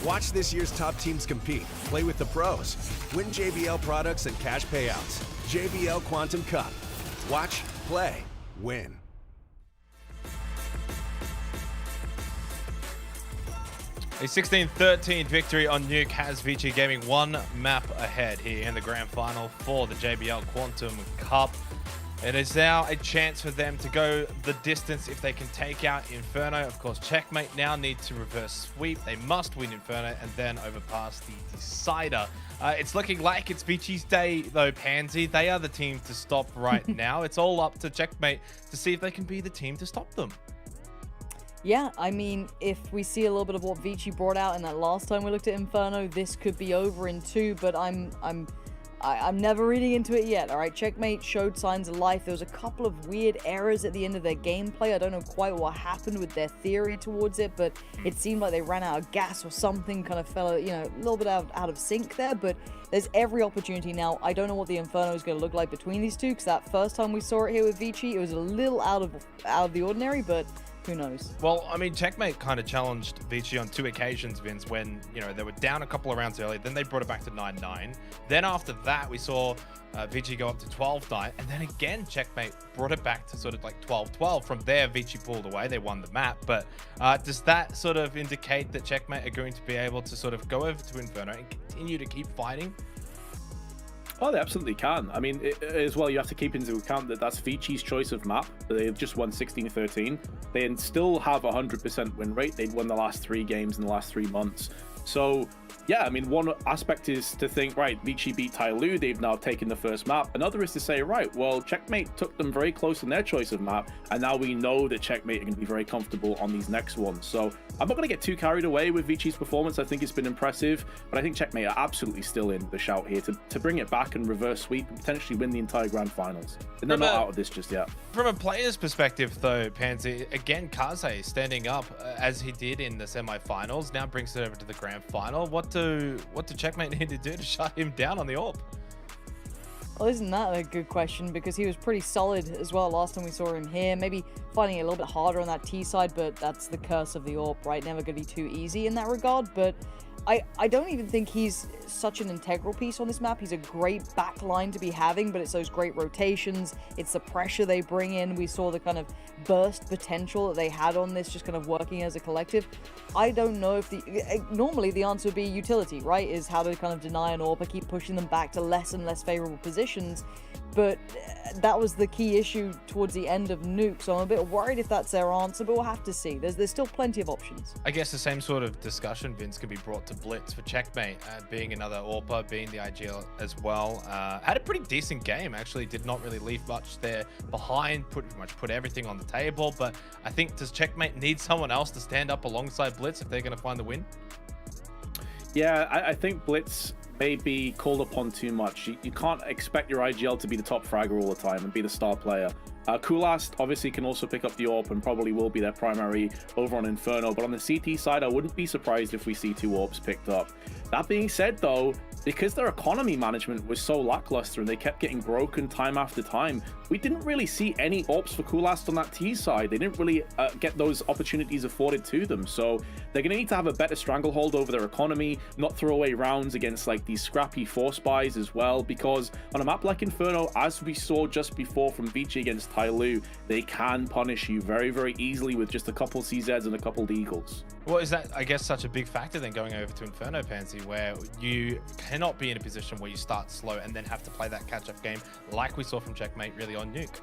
Watch this year's top teams compete, play with the pros, win JBL products and cash payouts. JBL Quantum Cup. Watch, play, win. A 16-13 victory on Nuke has Vici Gaming one map ahead here in the grand final for the JBL Quantum Cup. It is now a chance for them to go the distance if they can take out Inferno. Of course, Checkmate now need to reverse sweep. They must win Inferno and then overpass the Decider. It's looking like it's Vici's day, though, Pansy. They are the team to stop right now. It's all up to Checkmate to see if they can be the team to stop them. Yeah, I mean, if we see a little bit of what Vici brought out in that last time we looked at Inferno, this could be over in 2, but I'm never reading into it yet. All right, Checkmate showed signs of life. There was a couple of weird errors at the end of their gameplay. I don't know quite what happened with their theory towards it, but it seemed like they ran out of gas or something, kind of fell, a little bit out of sync there. But there's every opportunity now. I don't know what the Inferno is going to look like between these two, because that first time we saw it here with Vici, it was a little out of the ordinary, but who knows? Well, I mean, Checkmate kind of challenged Vici on 2 occasions, Vince, when, they were down a couple of rounds early. Then they brought it back to 9-9. Then after that, we saw Vici go up to 12-9. And then again, Checkmate brought it back to sort of like 12-12. From there, Vici pulled away. They won the map. But does that sort of indicate that Checkmate are going to be able to sort of go over to Inferno and continue to keep fighting? Oh, they absolutely can. I mean, as well, you have to keep into account that that's Vici's choice of map. They've just won 16-13. They still have a 100% win rate. They'd won the last 3 games in the last 3 months. So, yeah, I mean, one aspect is to think, right, Vici beat Tyloo. They've now taken the first map. Another is to say, right, well, Checkmate took them very close in their choice of map. And now we know that Checkmate are going to be very comfortable on these next ones. So I'm not going to get too carried away with Vici's performance. I think it's been impressive. But I think Checkmate are absolutely still in the shout here to bring it back and reverse sweep and potentially win the entire grand finals. And they're not out of this just yet. From a player's perspective, though, Pansy, again, Kaze standing up as he did in the semi-finals, now brings it over to the grand final. What do Checkmate need to do to shut him down on the AWP? Well, isn't that a good question? Because he was pretty solid as well last time we saw him here. Maybe finding it a little bit harder on that T side, but that's the curse of the AWP, right? Never going to be too easy in that regard. But I don't even think he's such an integral piece on this map. He's a great back line to be having, but it's those great rotations. It's the pressure they bring in. We saw the kind of burst potential that they had on this, just kind of working as a collective. I don't know if normally the answer would be utility, right? Is how to kind of deny an AWP, keep pushing them back to less and less favorable positions. But that was the key issue towards the end of Nuke, so I'm a bit worried if that's their answer, but we'll have to see. There's still plenty of options. I guess the same sort of discussion, Vince, can be brought to Blitz for Checkmate, being another AWPer, being the IGL as well. Had a pretty decent game, actually. Did not really leave much there behind, pretty much put everything on the table, but I think, does Checkmate need someone else to stand up alongside Blitz if they're going to find the win? Yeah, I think Blitz may be called upon too much. You can't expect your IGL to be the top fragger all the time and be the star player. Kulast obviously can also pick up the AWP and probably will be their primary over on Inferno, but on the CT side, I wouldn't be surprised if we see 2 AWPs picked up. That being said, though, because their economy management was so lackluster and they kept getting broken time after time, we didn't really see any AWPs for Kulast on that T side. They didn't really get those opportunities afforded to them, so they're going to need to have a better stranglehold over their economy, not throw away rounds against like these scrappy force buys as well, because on a map like Inferno, as we saw just before from Vici against Tyloo, they can punish you very, very easily with just a couple CZs and a couple Deagles. Well, is that, I guess, such a big factor then going over to Inferno, Pansy, where you cannot be in a position where you start slow and then have to play that catch-up game like we saw from Checkmate really on Nuke?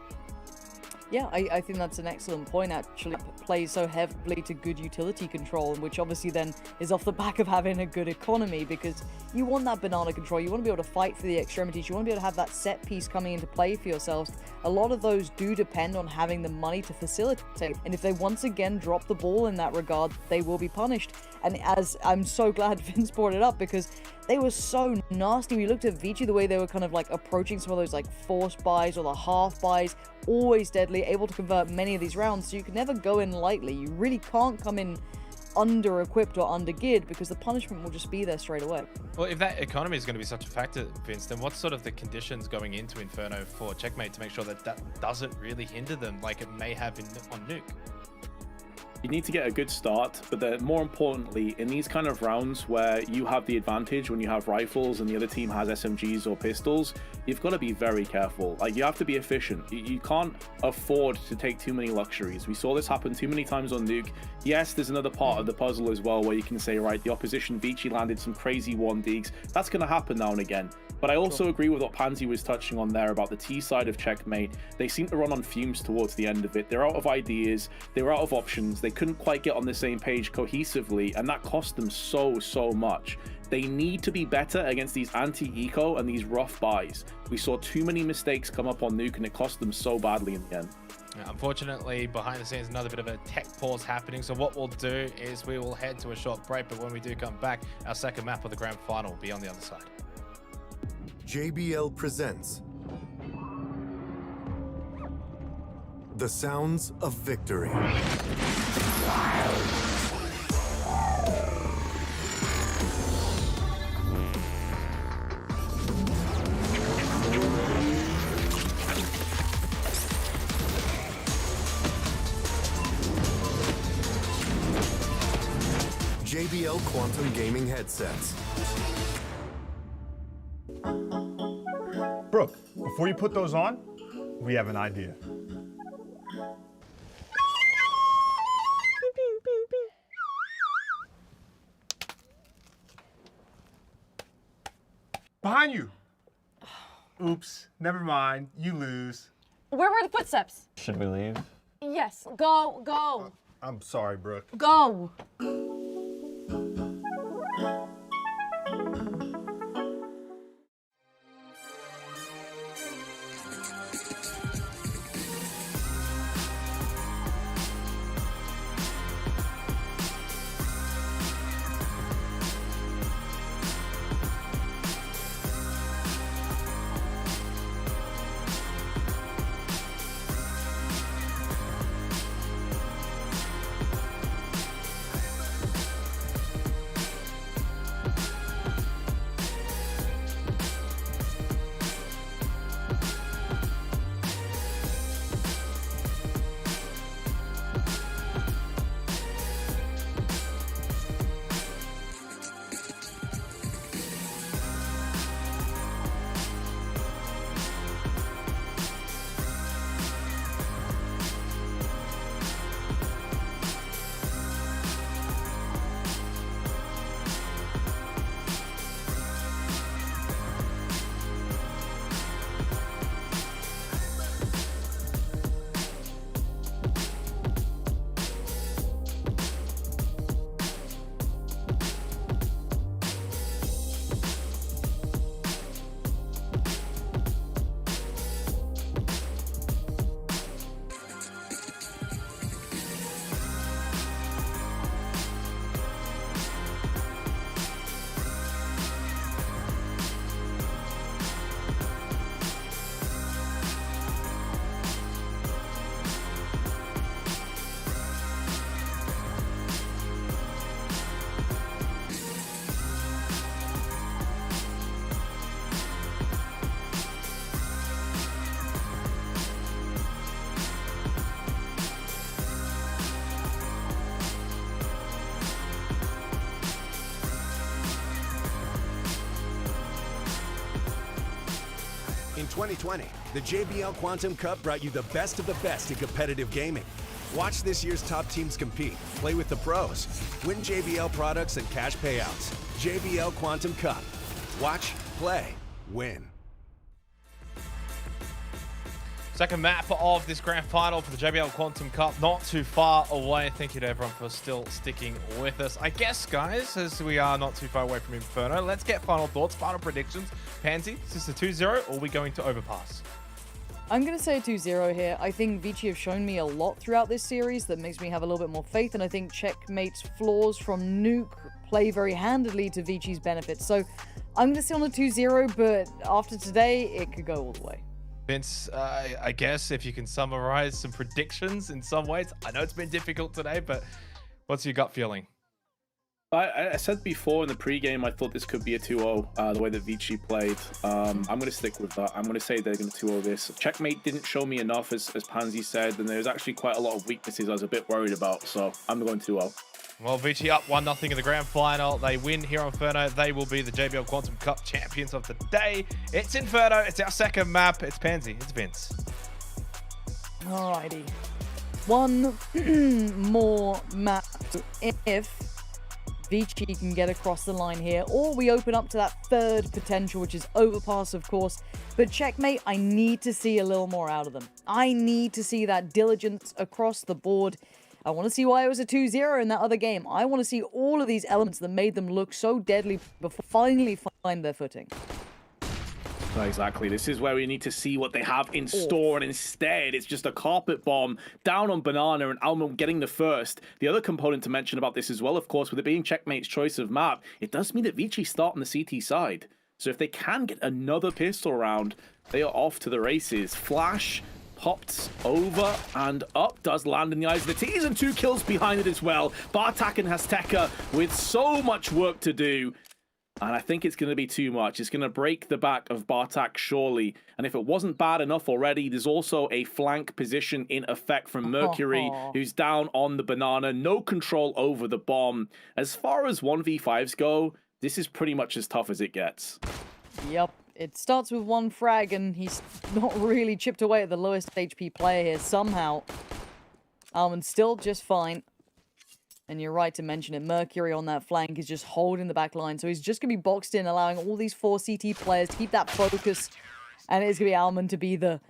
Yeah, I think that's an excellent point, actually. It plays so heavily to good utility control, which obviously then is off the back of having a good economy, because you want that banana control. You want to be able to fight for the extremities. You want to be able to have that set piece coming into play for yourselves. A lot of those do depend on having the money to facilitate. And if they once again drop the ball in that regard, they will be punished. And as I'm so glad Vince brought it up, because they were so nasty. We looked at Vici, the way they were kind of like approaching some of those like force buys or the half buys, always deadly, able to convert many of these rounds. So you can never go in lightly. You really can't come in under-equipped or under-geared because the punishment will just be there straight away. Well, if that economy is going to be such a factor, Vince, then what's sort of the conditions going into Inferno for Checkmate to make sure that that doesn't really hinder them like it may have on Nuke? You need to get a good start, but then more importantly, in these kind of rounds where you have the advantage when you have rifles and the other team has SMGs or pistols, you've got to be very careful. Like, you have to be efficient. You can't afford to take too many luxuries. We saw this happen too many times on Nuke. Yes, there's another part of the puzzle as well where you can say, right, the opposition Vici landed some crazy 1-digs. That's going to happen now and again. But I also agree with what Pansy was touching on there about the T side of Checkmate. They seem to run on fumes towards the end of it. They're out of ideas. They were out of options. They couldn't quite get on the same page cohesively, and that cost them so much. They need to be better against these anti-eco and these rough buys. We saw too many mistakes come up on Nuke, and it cost them so badly in the end. Unfortunately, behind the scenes, another bit of a tech pause happening. So what we'll do is we will head to a short break, but when we do come back, our second map of the grand final will be on the other side. JBL presents The Sounds of Victory. JBL Quantum Gaming Headsets. Brooke, before you put those on, we have an idea. Behind you. Oops, never mind. You lose. Where were the footsteps? Should we leave? Yes, go. I'm sorry, Brooke. Go. In 2020, the JBL Quantum Cup brought you the best of the best in competitive gaming. Watch this year's top teams compete, play with the pros, win JBL products and cash payouts. JBL Quantum Cup. Watch, play, win. Second map of this grand final for the JBL Quantum Cup, not too far away. Thank you to everyone for still sticking with us. I guess, guys, as we are not too far away from Inferno, let's get final thoughts, final predictions. Pansy, is this a 2-0 or are we going to overpass? I'm going to say 2-0 here. I think Vici have shown me a lot throughout this series that makes me have a little bit more faith, and I think Checkmate's flaws from Nuke play very handedly to Vici's benefit. So I'm going to say on the 2-0, but after today, it could go all the way. Vince, I guess if you can summarize some predictions in some ways. I know it's been difficult today, but what's your gut feeling? I said before in the pregame, I thought this could be a 2-0, the way that Vici played. I'm going to stick with that. I'm going to say they're going to 2-0 this. Checkmate didn't show me enough, as Pansy said, and there's actually quite a lot of weaknesses I was a bit worried about, so I'm going 2-0. Well, Vici up 1-0 in the grand final. They win here on Inferno. They will be the JBL Quantum Cup champions of the day. It's Inferno. It's our second map. It's Pansy. It's Vince. Alrighty. One more map. If Vici can get across the line here, or we open up to that third potential, which is Overpass, of course. But Checkmate, I need to see a little more out of them. I need to see that diligence across the board. I want to see why it was a 2-0 in that other game. I want to see all of these elements that made them look so deadly before finally find their footing. Exactly. This is where we need to see what they have in store, and instead it's just a carpet bomb down on Banana and Alman getting the first. The other component to mention about this as well, of course, with it being Checkmate's choice of map, it does mean that Vici start on the CT side. So if they can get another pistol round, they are off to the races. Flash popped over and up, does land in the eyes of the T's, and 2 kills behind it as well. Bartak and Hasteka with so much work to do. And I think it's going to be too much. It's going to break the back of Bartak, surely. And if it wasn't bad enough already, there's also a flank position in effect from Mercury, who's down on the Banana. No control over the bomb. As far as 1v5s go, this is pretty much as tough as it gets. Yep. It starts with 1 frag, and he's not really chipped away at the lowest HP player here somehow. Alman's still just fine. And you're right to mention it. Mercury on that flank is just holding the back line. So he's just going to be boxed in, allowing all these 4 CT players to keep that focus. And it's going to be Alman to be the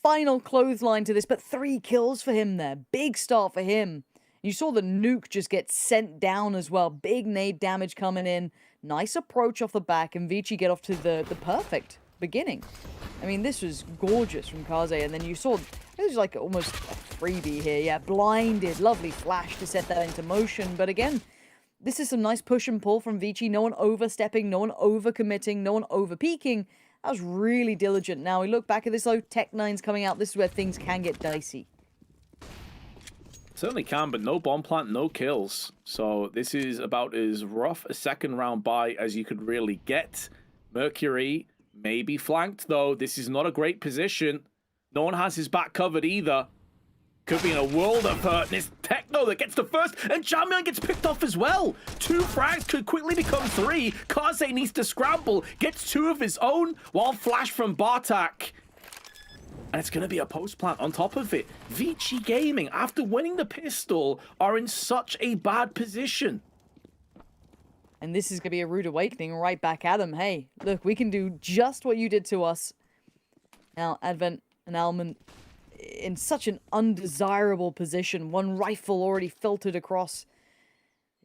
final clothesline to this. But 3 kills for him there. Big start for him. You saw the nuke just get sent down as well. Big nade damage coming in. Nice approach off the back. And Vici get off to the perfect beginning. I mean, this was gorgeous from Kaze. And then you saw, it was like almost a freebie here. Yeah, blinded. Lovely flash to set that into motion. But again, this is some nice push and pull from Vici. No one overstepping, no one overcommitting, no one over-peaking. That was really diligent. Now, we look back at this, though. Tech-9's coming out. This is where things can get dicey. Certainly can, but no bomb plant, no kills. So this is about as rough a second round bye as you could really get. Mercury may be flanked, though. This is not a great position. No one has his back covered either. Could be in a world of hurt. And it's Techno that gets the first, and Jamian gets picked off as well. 2 frags could quickly become 3. Kaze needs to scramble, gets 2 of his own, while flash from Bartak. And it's going to be a post plant on top of it. Vici Gaming, after winning the pistol, are in such a bad position. And this is going to be a rude awakening right back at him. Hey, look, we can do just what you did to us. Now, Advent and Alman in such an undesirable position. 1 rifle already filtered across.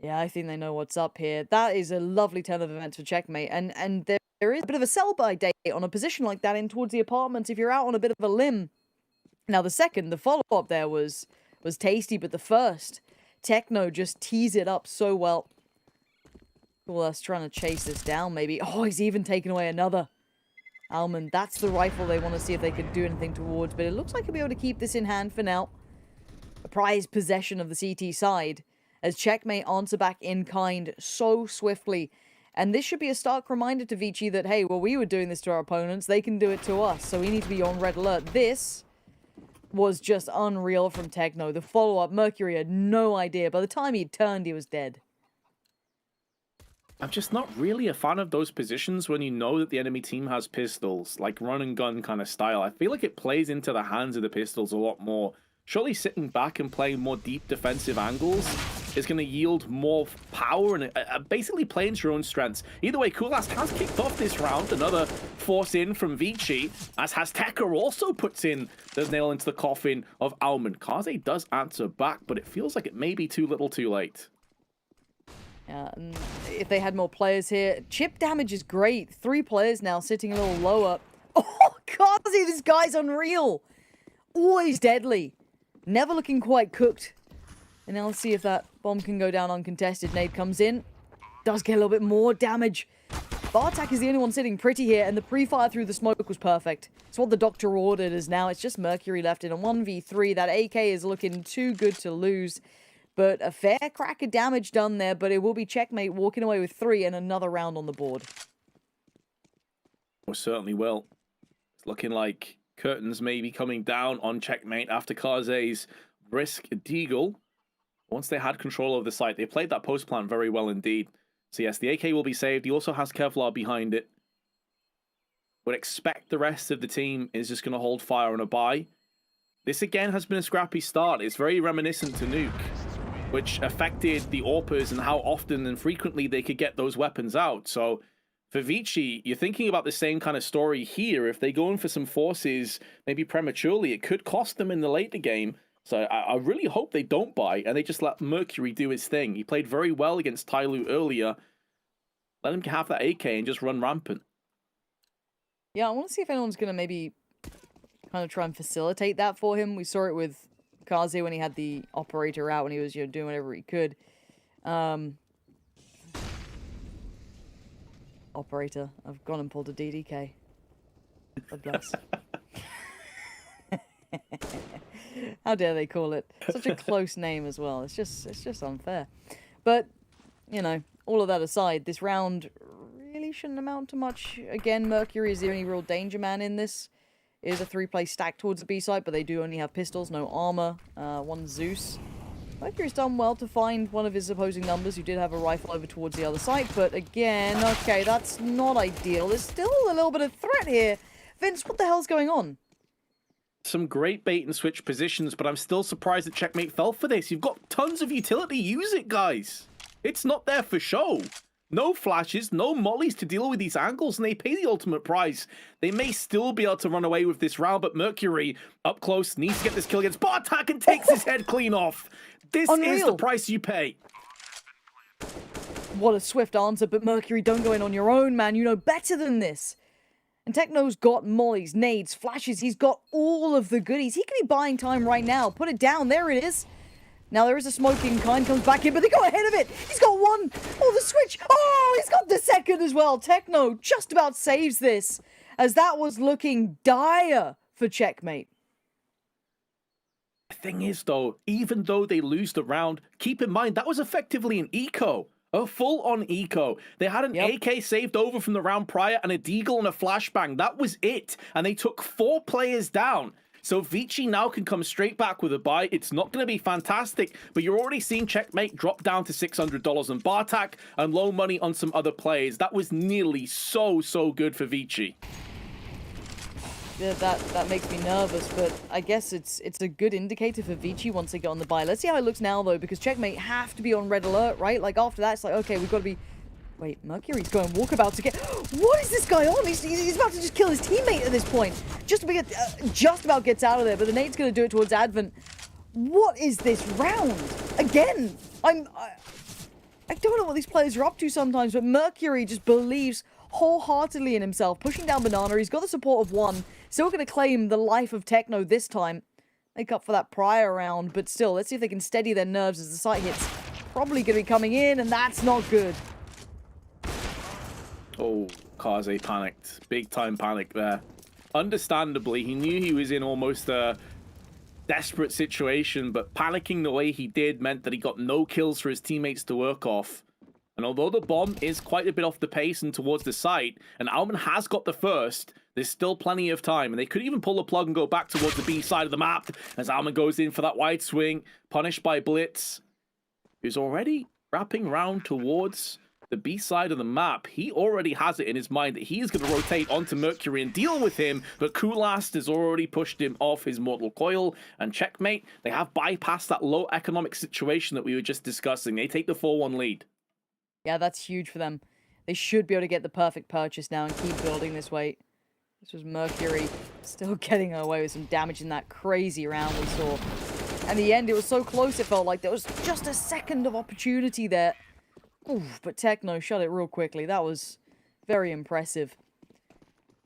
Yeah, I think they know what's up here. That is a lovely turn of events for Checkmate. And there is a bit of a sell-by date on a position like that in towards the apartments if you're out on a bit of a limb. Now, the follow-up there was tasty, but the first, Techno just tees it up so well. Well, us trying to chase this down, maybe. Oh, he's even taken away another. Alman, that's the rifle they want to see if they could do anything towards, but it looks like he'll be able to keep this in hand for now. A prized possession of the CT side, as Checkmate answer back in kind so swiftly. And this should be a stark reminder to Vici that, hey, well, we were doing this to our opponents, they can do it to us, so we need to be on red alert. This was just unreal from Techno. The follow-up, Mercury had no idea. By the time he turned, he was dead. I'm just not really a fan of those positions when you know that the enemy team has pistols, like run and gun kind of style. I feel like it plays into the hands of the pistols a lot more. Surely sitting back and playing more deep defensive angles is going to yield more power and basically playing to your own strengths. Either way, Kulas has kicked off this round. Another force in from Vici, as Hasteka also puts in the nail into the coffin of Alman. Kaze does answer back, but it feels like it may be too little too late. Yeah, and if they had more players here, chip damage is great. 3 players now sitting a little lower. Oh, Kaze, this guy's unreal. Always deadly. Never looking quite cooked. And now let's see if that bomb can go down uncontested. Nade comes in. Does get a little bit more damage. Bartak is the only one sitting pretty here, and the pre-fire through the smoke was perfect. It's what the doctor ordered, as now it's just Mercury left in a 1v3. That AK is looking too good to lose. But a fair crack of damage done there, but it will be checkmate walking away with 3 and another round on the board. Well, certainly will. It's looking like curtains may be coming down on checkmate after Kaze's risk deagle. Once they had control of the site, they played that post plan very well indeed. So yes, the AK will be saved. He also has Kevlar behind it. Would expect the rest of the team is just going to hold fire on a buy. This again has been a scrappy start. It's very reminiscent to Nuke, which affected the AWPers and how often and frequently they could get those weapons out. So for Vici, you're thinking about the same kind of story here. If they go in for some forces, maybe prematurely, it could cost them in the later game. So I really hope they don't buy and they just let Mercury do his thing. He played very well against Tyloo earlier. Let him have that AK and just run rampant. Yeah, I want to see if anyone's going to maybe kind of try and facilitate that for him. We saw it with Kaze when he had the operator out and he was doing whatever he could. Operator, I've gone and pulled a DDK. God bless. How dare they call it such a close name as well? It's just unfair. But you know, all of that aside, this round really shouldn't amount to much. Again, Mercury is the only real danger man in this. It is a 3-play stack towards the B side, but they do only have pistols, no armor. 1 Zeus. Mercury's done well to find one of his opposing numbers who did have a rifle over towards the other side, but again, okay, that's not ideal. There's still a little bit of threat here. Vince, what the hell's going on? Some great bait and switch positions, but I'm still surprised that checkmate fell for this. You've got tons of utility. Use it, guys. It's not there for show. No flashes, no mollies to deal with these angles, and they pay the ultimate price. They may still be able to run away with this round, but Mercury, up close, needs to get this kill against Bartak and takes his head clean off. This is the price you pay. What a swift answer, but Mercury, don't go in on your own, man. You know better than this. And Techno's got mollies, nades, flashes. He's got all of the goodies. He could be buying time right now. Put it down. There it is. Now there is a smoking kind, comes back in, but they go ahead of it. He's got 1. Oh, the switch. Oh, he's got the second as well. Techno just about saves this, as that was looking dire for checkmate. The thing is, though, even though they lose the round, keep in mind that was effectively an eco. A full-on eco. They had an AK saved over from the round prior and a deagle and a flashbang. That was it. And they took 4 players down. So Vici now can come straight back with a buy. It's not going to be fantastic, but you're already seeing checkmate drop down to $600 on Bartak and low money on some other players. That was nearly so good for Vici. Yeah, that makes me nervous, but I guess it's a good indicator for Vici once they get on the buy. Let's see how it looks now, though, because checkmate have to be on red alert, right? Like, after that, it's like, okay, we've got to be... Wait, Mercury's going walkabout to get... What is this guy on? He's about to just kill his teammate at this point. Just about gets out of there, but the nade's going to do it towards Advent. What is this round? Again, I don't know what these players are up to sometimes, but Mercury just believes wholeheartedly in himself. Pushing down Banana, he's got the support of 1. Still going to claim the life of Techno this time. Make up for that prior round, but still, let's see if they can steady their nerves as the site hits. Probably going to be coming in, and that's not good. Oh, Kaze panicked. Big time panic there. Understandably, he knew he was in almost a desperate situation, but panicking the way he did meant that he got no kills for his teammates to work off. And although the bomb is quite a bit off the pace and towards the site, and Alman has got the first, there's still plenty of time. And they could even pull the plug and go back towards the B side of the map as Alman goes in for that wide swing, punished by Blitz, who's already wrapping round towards the B side of the map. He already has it in his mind that he's going to rotate onto Mercury and deal with him, but Kulast has already pushed him off his Mortal Coil, and checkmate, they have bypassed that low economic situation that we were just discussing. They take the 4-1 lead. Yeah, that's huge for them. They should be able to get the perfect purchase now and keep building this way. This was Mercury still getting away with some damage in that crazy round we saw. And the end, it was so close, it felt like there was just a second of opportunity there. Oof, but Techno shut it real quickly. That was very impressive.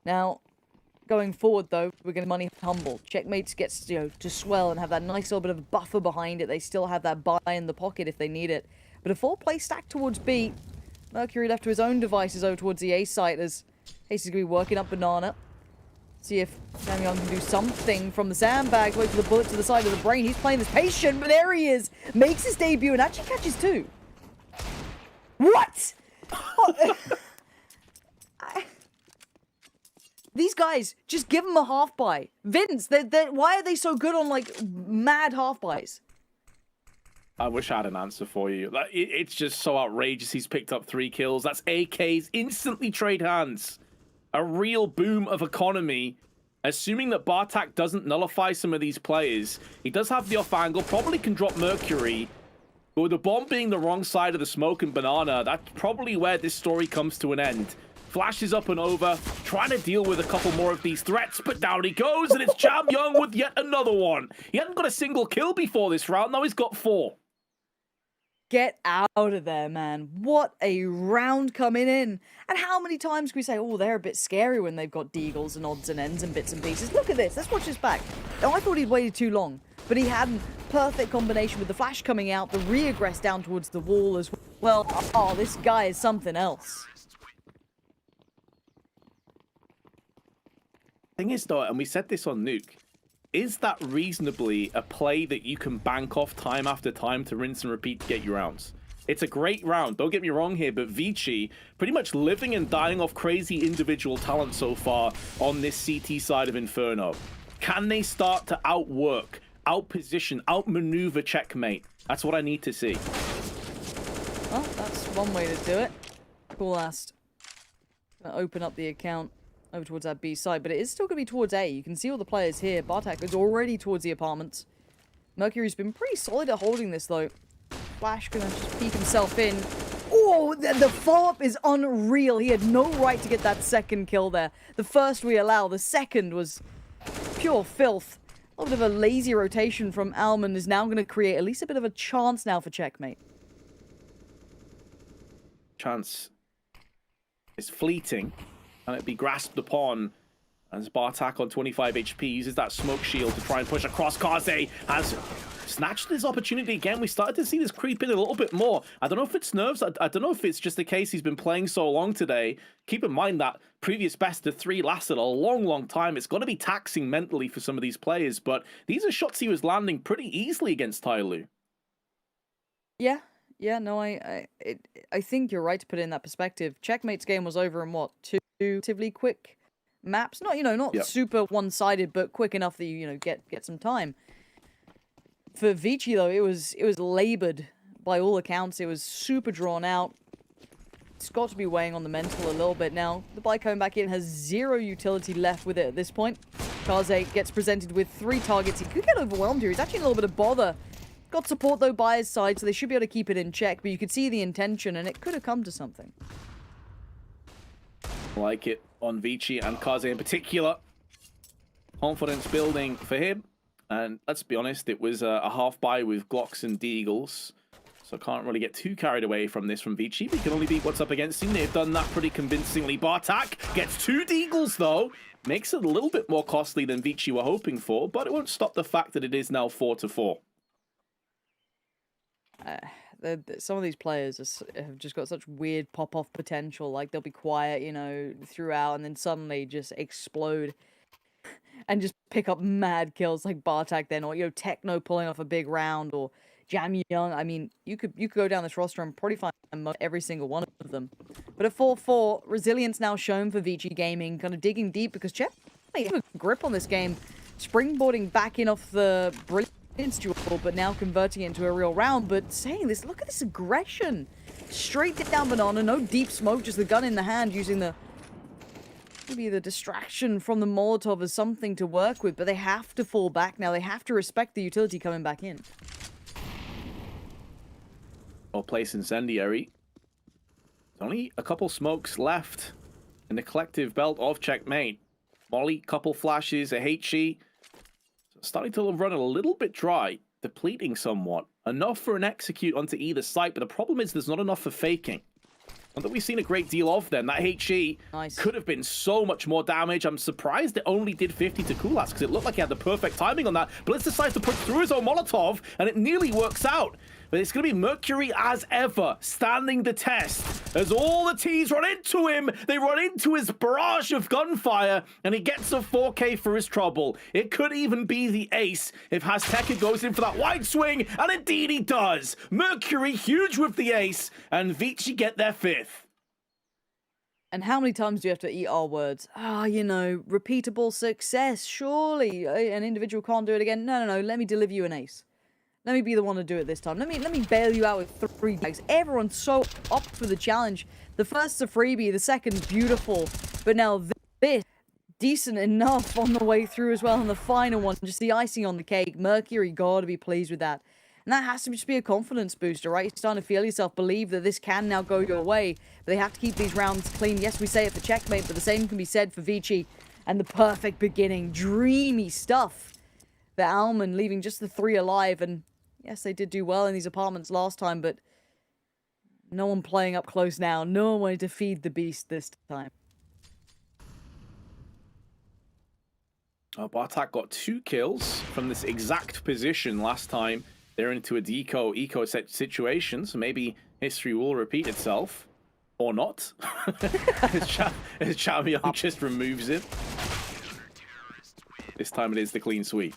Now, going forward, though, we're going to money humble. Checkmates gets, to swell and have that nice little bit of buffer behind it. They still have that buy in the pocket if they need it. But a 4-play stack towards B. Mercury left to his own devices over towards the A site as Ace is going to be working up Banana. See if Sam Young can do something from the sandbag. Wait for the bullet to the side of the brain. He's playing this patient, but there he is. Makes his debut and actually catches two. What? These guys, just give them a half buy. Vince, why are they so good on like mad half buys? I wish I had an answer for you. Like, it's just so outrageous. He's picked up 3 kills. That's AKs instantly trade hands. A real boom of economy. Assuming that Bartak doesn't nullify some of these players, he does have the off angle, probably can drop Mercury. But with the bomb being the wrong side of the smoke and banana, that's probably where this story comes to an end. Flash is up and over, trying to deal with a couple more of these threats, but down he goes, and it's Jam Young with yet another one. He hadn't got a single kill before this round, now he's got 4. Get out of there, man. What a round coming in. And how many times can we say, oh, they're a bit scary when they've got deagles and odds and ends and bits and pieces. Look at this. Let's watch this back. Now, I thought he'd waited too long, but he hadn't. Perfect combination with the flash coming out, the re-aggress down towards the wall as well. Oh, this guy is something else. Thing is, though, and we said this on Nuke, is that reasonably a play that you can bank off time after time to rinse and repeat to get your rounds? It's a great round, don't get me wrong here, but Vici pretty much living and dying off crazy individual talent so far on this CT side of Inferno. Can they start to outwork, outposition, outmaneuver Checkmate? That's what I need to see. Well, that's one way to do it. Cool last. Gonna open up the account over towards that B side, but it is still going to be towards A. You can see all the players here. Bartak is already towards the apartments. Mercury's been pretty solid at holding this, though. Flash going to just peek himself in. Oh, the follow-up is unreal. He had no right to get that second kill there. The first we allow, the second was pure filth. A little bit of a lazy rotation from Alman is now going to create at least a bit of a chance now for Checkmate. Chance is fleeting. And it be grasped upon as Bartak on 25 HP uses that smoke shield to try and push across. Kaze has snatched his opportunity again. We started to see this creep in a little bit more. I don't know if it's nerves. I don't know if it's just the case he's been playing so long today. Keep in mind that previous best of 3 lasted a long, long time. It's got to be taxing mentally for some of these players, but these are shots he was landing pretty easily against Tyloo. Yeah. Yeah, no, I think you're right to put it in that perspective. Checkmate's game was over in what, 2 relatively quick maps? Not, not super one-sided, but quick enough that you, get some time. For Vici though, it was labored by all accounts. It was super drawn out. It's got to be weighing on the mental a little bit now. The buy coming back in has 0 utility left with it at this point. Kaze gets presented with 3 targets. He could get overwhelmed here. He's actually in a little bit of bother. Got support, though, by his side, so they should be able to keep it in check, but you could see the intention, and it could have come to something. Like it on Vici and Kaze in particular. Confidence building for him. And let's be honest, it was a half buy with Glocks and Deagles. So can't really get too carried away from this from Vici. We can only beat what's up against him. They've done that pretty convincingly. Bartak gets 2 Deagles, though. Makes it a little bit more costly than Vici were hoping for, but it won't stop the fact that it is now 4-4. Some of these players have just got such weird pop-off potential. Like, they'll be quiet, throughout, and then suddenly just explode and just pick up mad kills like Bartak then, or, Techno pulling off a big round, or Jam Young. I mean, you could go down this roster and probably find every single one of them. But at 4-4, resilience now shown for Vici Gaming, kind of digging deep, because Chef may have a grip on this game, springboarding back in off the brilliant duel, but now converting it into a real round. But saying this, look at this aggression. Straight down banana, no deep smoke, just the gun in the hand, using maybe the distraction from the Molotov as something to work with, but they have to fall back now. They have to respect the utility coming back in. Well placed incendiary. There's only a couple smokes left in the collective belt of Checkmate. Molly, couple flashes, a HE. Starting to run a little bit dry, depleting somewhat. Enough for an execute onto either side, but the problem is there's not enough for faking. Not that we've seen a great deal of them. That HE could have been so much more damage. I'm surprised it only did 50 to Kulas, because it looked like he had the perfect timing on that. Blitz decides to put through his own Molotov, and it nearly works out. but it's going to be Mercury as ever, standing the test. As all the T's run into him, they run into his barrage of gunfire, and he gets a 4K for his trouble. It could even be the ace if Azteca goes in for that wide swing, and indeed he does. Mercury huge with the ace, and Vici get their 5th. And how many times do you have to eat our words? You know, repeatable success. Surely an individual can't do it again. No. Let me deliver you an ace. Let me be the one to do it this time. Let me bail you out with 3 bags. Everyone's so up for the challenge. The first's a freebie, the second beautiful, but now this decent enough on the way through as well. And the final one, just the icing on the cake. Mercury gotta be pleased with that. And that has to just be a confidence booster, right? You're starting to feel yourself, believe that this can now go your way. But they have to keep these rounds clean. Yes, we say it for Checkmate, but the same can be said for Vici. And the perfect beginning. Dreamy stuff. The Alman leaving just the 3 alive. And yes, they did do well in these apartments last time, but no one playing up close now. No one wanted to feed the beast this time. Bartak got 2 kills from this exact position last time. They're into a eco situation, so maybe history will repeat itself. Or not. As Champion just removes it. This time it is the clean sweep.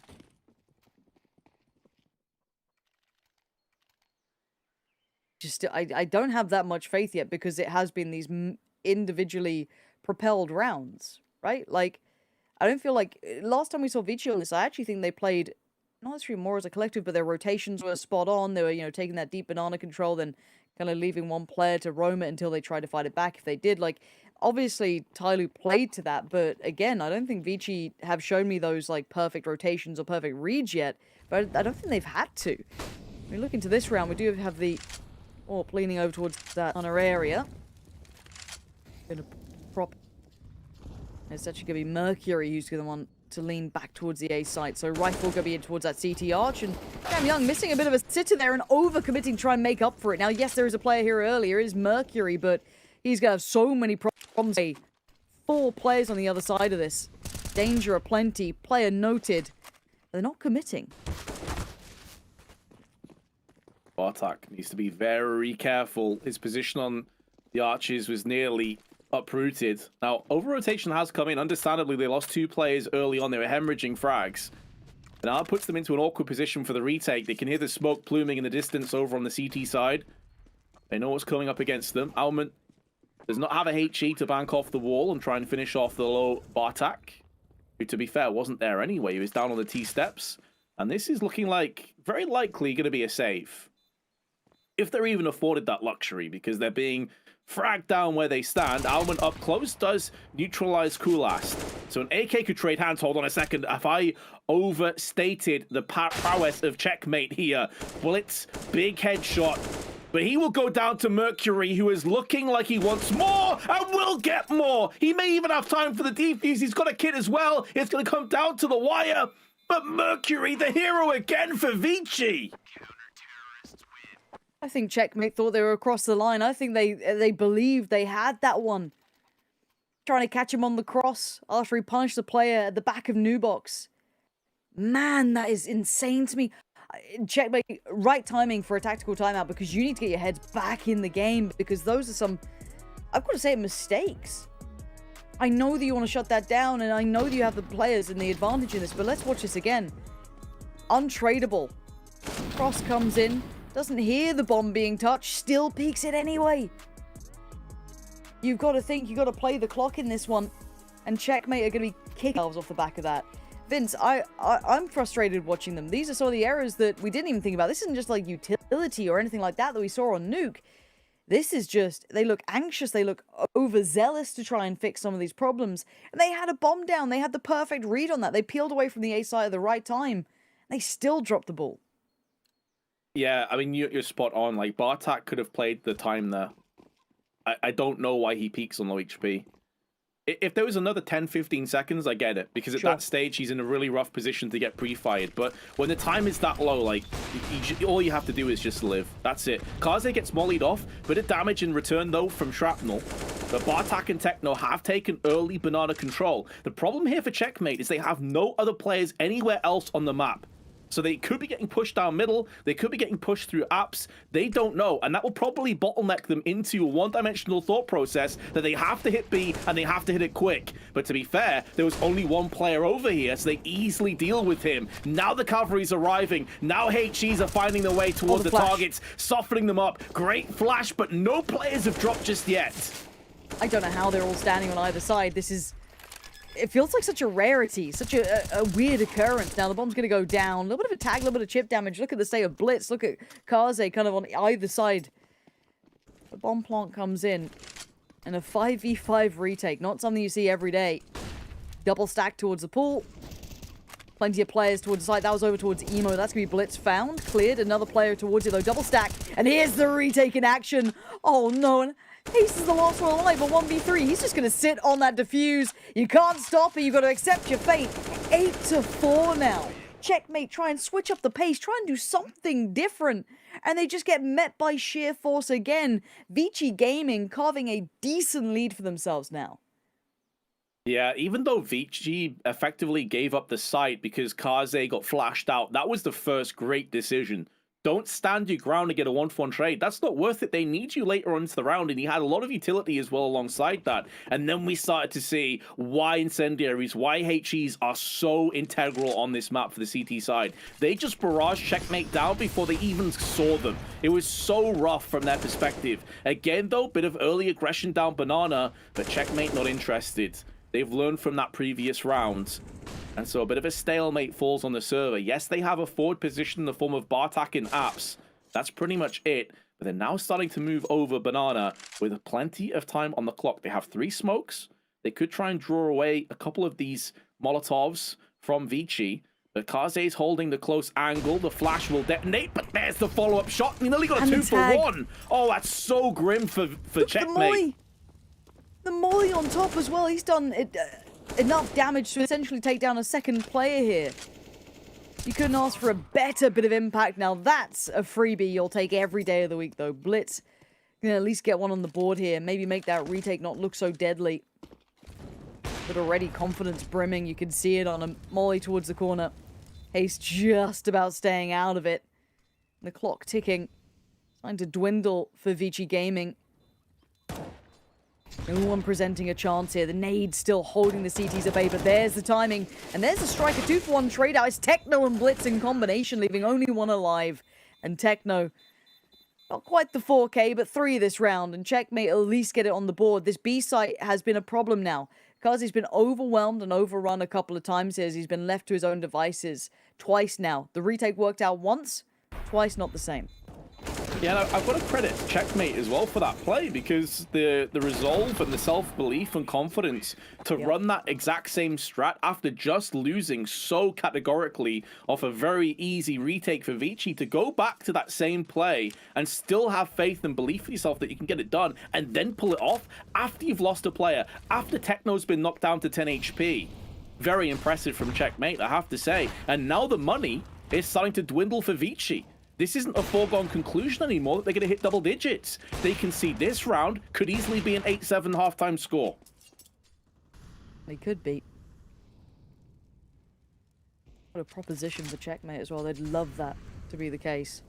I don't have that much faith yet because it has been these individually propelled rounds, right? Like, I don't feel like... Last time we saw Vici on this, I actually think they played not necessarily more as a collective, but their rotations were spot on. They were, you know, taking that deep banana control, then kind of leaving one player to roam it until they tried to fight it back if they did. Like, obviously, Tyloo played to that, but again, I don't think Vici have shown me those, like, perfect rotations or perfect reads yet, but I don't think they've had to. I mean, look into this round, we do have the AWP leaning over towards that honor area. Gonna prop. It's actually gonna be Mercury who's gonna want to lean back towards the A site. So Rifle gonna be in towards that CT arch, and Cam Young missing a bit of a sitter there and overcommitting to try and make up for it. Now, yes, there is a player here earlier, it is Mercury, but he's gonna have so many problems. 4 players on the other side of this. Danger aplenty, player noted. They're not committing. Bartak needs to be very careful. His position on the arches was nearly uprooted. Now, over-rotation has come in. Understandably, they lost 2 players early on. They were hemorrhaging frags. And now it puts them into an awkward position for the retake. They can hear the smoke pluming in the distance over on the CT side. They know what's coming up against them. Alman does not have a HE to bank off the wall and try and finish off the low Bartak, who, to be fair, wasn't there anyway. He was down on the T-steps. And this is looking like very likely going to be a save. If they're even afforded that luxury, because they're being fragged down where they stand. Alman up close does neutralize Kulast. So an AK could trade hands. Hold on a second. Have I overstated the prowess of Checkmate here? Blitz, big headshot. But he will go down to Mercury, who is looking like he wants more and will get more. He may even have time for the defuse. He's got a kit as well. It's going to come down to the wire. But Mercury, the hero again for Vici. I think Checkmate thought they were across the line. I think they believed they had that one. Trying to catch him on the cross after he punched the player at the back of New Box. Man, that is insane to me. Checkmate, right timing for a tactical timeout because you need to get your heads back in the game because those are some, I've got to say, mistakes. I know that you want to shut that down and I know that you have the players and the advantage in this, but let's watch this again. Untradeable. Cross comes in. Doesn't hear the bomb being touched, still peeks it anyway. You've got to think, you've got to play the clock in this one. And Checkmate are going to be kicking themselves off the back of that. Vince, I'm frustrated watching them. These are some of the errors that we didn't even think about. This isn't just like utility or anything like that we saw on Nuke. This is just, they look anxious, they look overzealous to try and fix some of these problems. And they had a bomb down, they had the perfect read on that. They peeled away from the A side at the right time. And they still dropped the ball. Yeah, I mean, you're spot on. Like, Bartak could have played the time there. I don't know why he peaks on low HP. If there was another 10-15 seconds, I get it. Because at that stage, he's in a really rough position to get pre-fired. But when the time is that low, like, all you have to do is just live. That's it. Kaze gets mollied off. Bit of damage in return, though, from Shrapnel. But Bartak and Techno have taken early banana control. The problem here for Checkmate is they have no other players anywhere else on the map. So they could be getting pushed down middle. They could be getting pushed through apps. They don't know. And that will probably bottleneck them into a one-dimensional thought process that they have to hit B and they have to hit it quick. But to be fair, there was only one player over here, so they easily deal with him. Now the cavalry's arriving. Now HEs are finding their way towards the targets, softening them up. Great flash, but no players have dropped just yet. I don't know how they're all standing on either side. This is... It feels like such a rarity, such a weird occurrence. Now the bomb's going to go down. A little bit of a tag, a little bit of chip damage. Look at the state of Blitz. Look at Kaze kind of on either side. The bomb plant comes in. And a 5v5 retake. Not something you see every day. Double stack towards the pool. Plenty of players towards the side. That was over towards Emo. That's going to be Blitz found. Cleared. Another player towards it, though. Double stack. And here's the retake in action. Oh, no. And Ace is the last one alive, but 1v3. He's just going to sit on that defuse. You can't stop it. You've got to accept your fate. 8-4 now. Checkmate, try and switch up the pace. Try and do something different. And they just get met by sheer force again. Vici Gaming carving a decent lead for themselves now. Yeah, even though Vici effectively gave up the site because Kaze got flashed out, that was the first great decision. Don't stand your ground and get a 1-for-1 trade. That's not worth it. They need you later on into the round, and he had a lot of utility as well alongside that. And then we started to see why Incendiaries, why HEs are so integral on this map for the CT side. They just barrage Checkmate down before they even saw them. It was so rough from their perspective. Again, though, bit of early aggression down Banana, but Checkmate not interested. They've learned from that previous round. And so a bit of a stalemate falls on the server. Yes, they have a forward position in the form of Bartak and Apps. That's pretty much it. But they're now starting to move over Banana with plenty of time on the clock. They have 3 smokes. They could try and draw away a couple of these Molotovs from Vici. But Kaze's holding the close angle. The flash will detonate, but there's the follow-up shot. We nearly got a 2-for-1. Oh, that's so grim for Checkmate. The molly on top as well. He's done enough damage to essentially take down a second player here. You couldn't ask for a better bit of impact. Now that's a freebie you'll take every day of the week, though. Blitz can at least get one on the board here. Maybe make that retake not look so deadly. But already confidence brimming. You can see it on a molly towards the corner. Haste just about staying out of it. The clock ticking. Starting to dwindle for Vici Gaming. No one presenting a chance here. The nade still holding the CTs at bay, but there's the timing. And there's a strike, a 2-for-1 trade out. It's Techno and Blitz in combination, leaving only one alive. And Techno, not quite the 4K, but 3 this round. And Checkmate at least get it on the board. This B site has been a problem now. Kazi's been overwhelmed and overrun a couple of times here as he's been left to his own devices twice now. The retake worked out once, twice not the same. Yeah, I've got to credit Checkmate as well for that play, because the resolve and the self-belief and confidence to run that exact same strat after just losing so categorically off a very easy retake for Vici, to go back to that same play and still have faith and belief in yourself that you can get it done and then pull it off after you've lost a player, after Techno's been knocked down to 10 HP. Very impressive from Checkmate, I have to say. And now the money is starting to dwindle for Vici. This isn't a foregone conclusion anymore that they're going to hit double digits. They can see this round could easily be an 8-7 halftime score. They could be. What a proposition for Checkmate as well. They'd love that to be the case.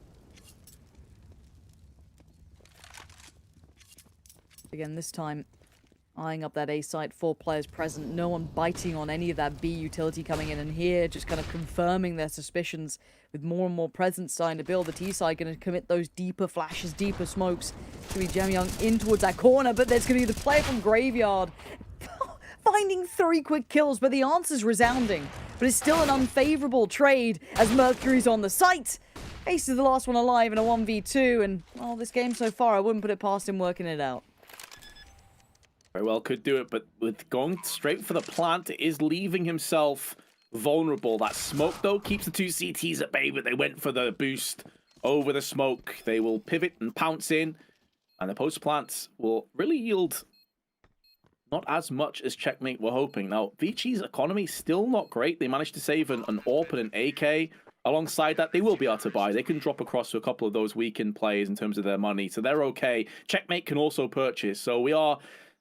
Again, this time, eyeing up that A site, 4 players present, no one biting on any of that B utility coming in, and here just kind of confirming their suspicions with more and more presence starting to build. The T side going to commit those deeper flashes, deeper smokes. It's going to be Jam Young in towards that corner, but there's going to be the player from Graveyard finding 3 quick kills, but the answer's resounding. But it's still an unfavorable trade as Mercury's on the site. Ace is the last one alive in a 1v2, and well, this game so far, I wouldn't put it past him working it out. Very well could do it, but with going straight for the plant, it is leaving himself vulnerable. That smoke, though, keeps the 2 CTs at bay, but they went for the boost over the smoke. They will pivot and pounce in, and the post plants will really yield not as much as Checkmate were hoping. Now, Vici's economy still not great. They managed to save an AWP and an AK. Alongside that, they will be able to buy. They can drop across to a couple of those weekend players in terms of their money, so they're okay. Checkmate can also purchase, so we are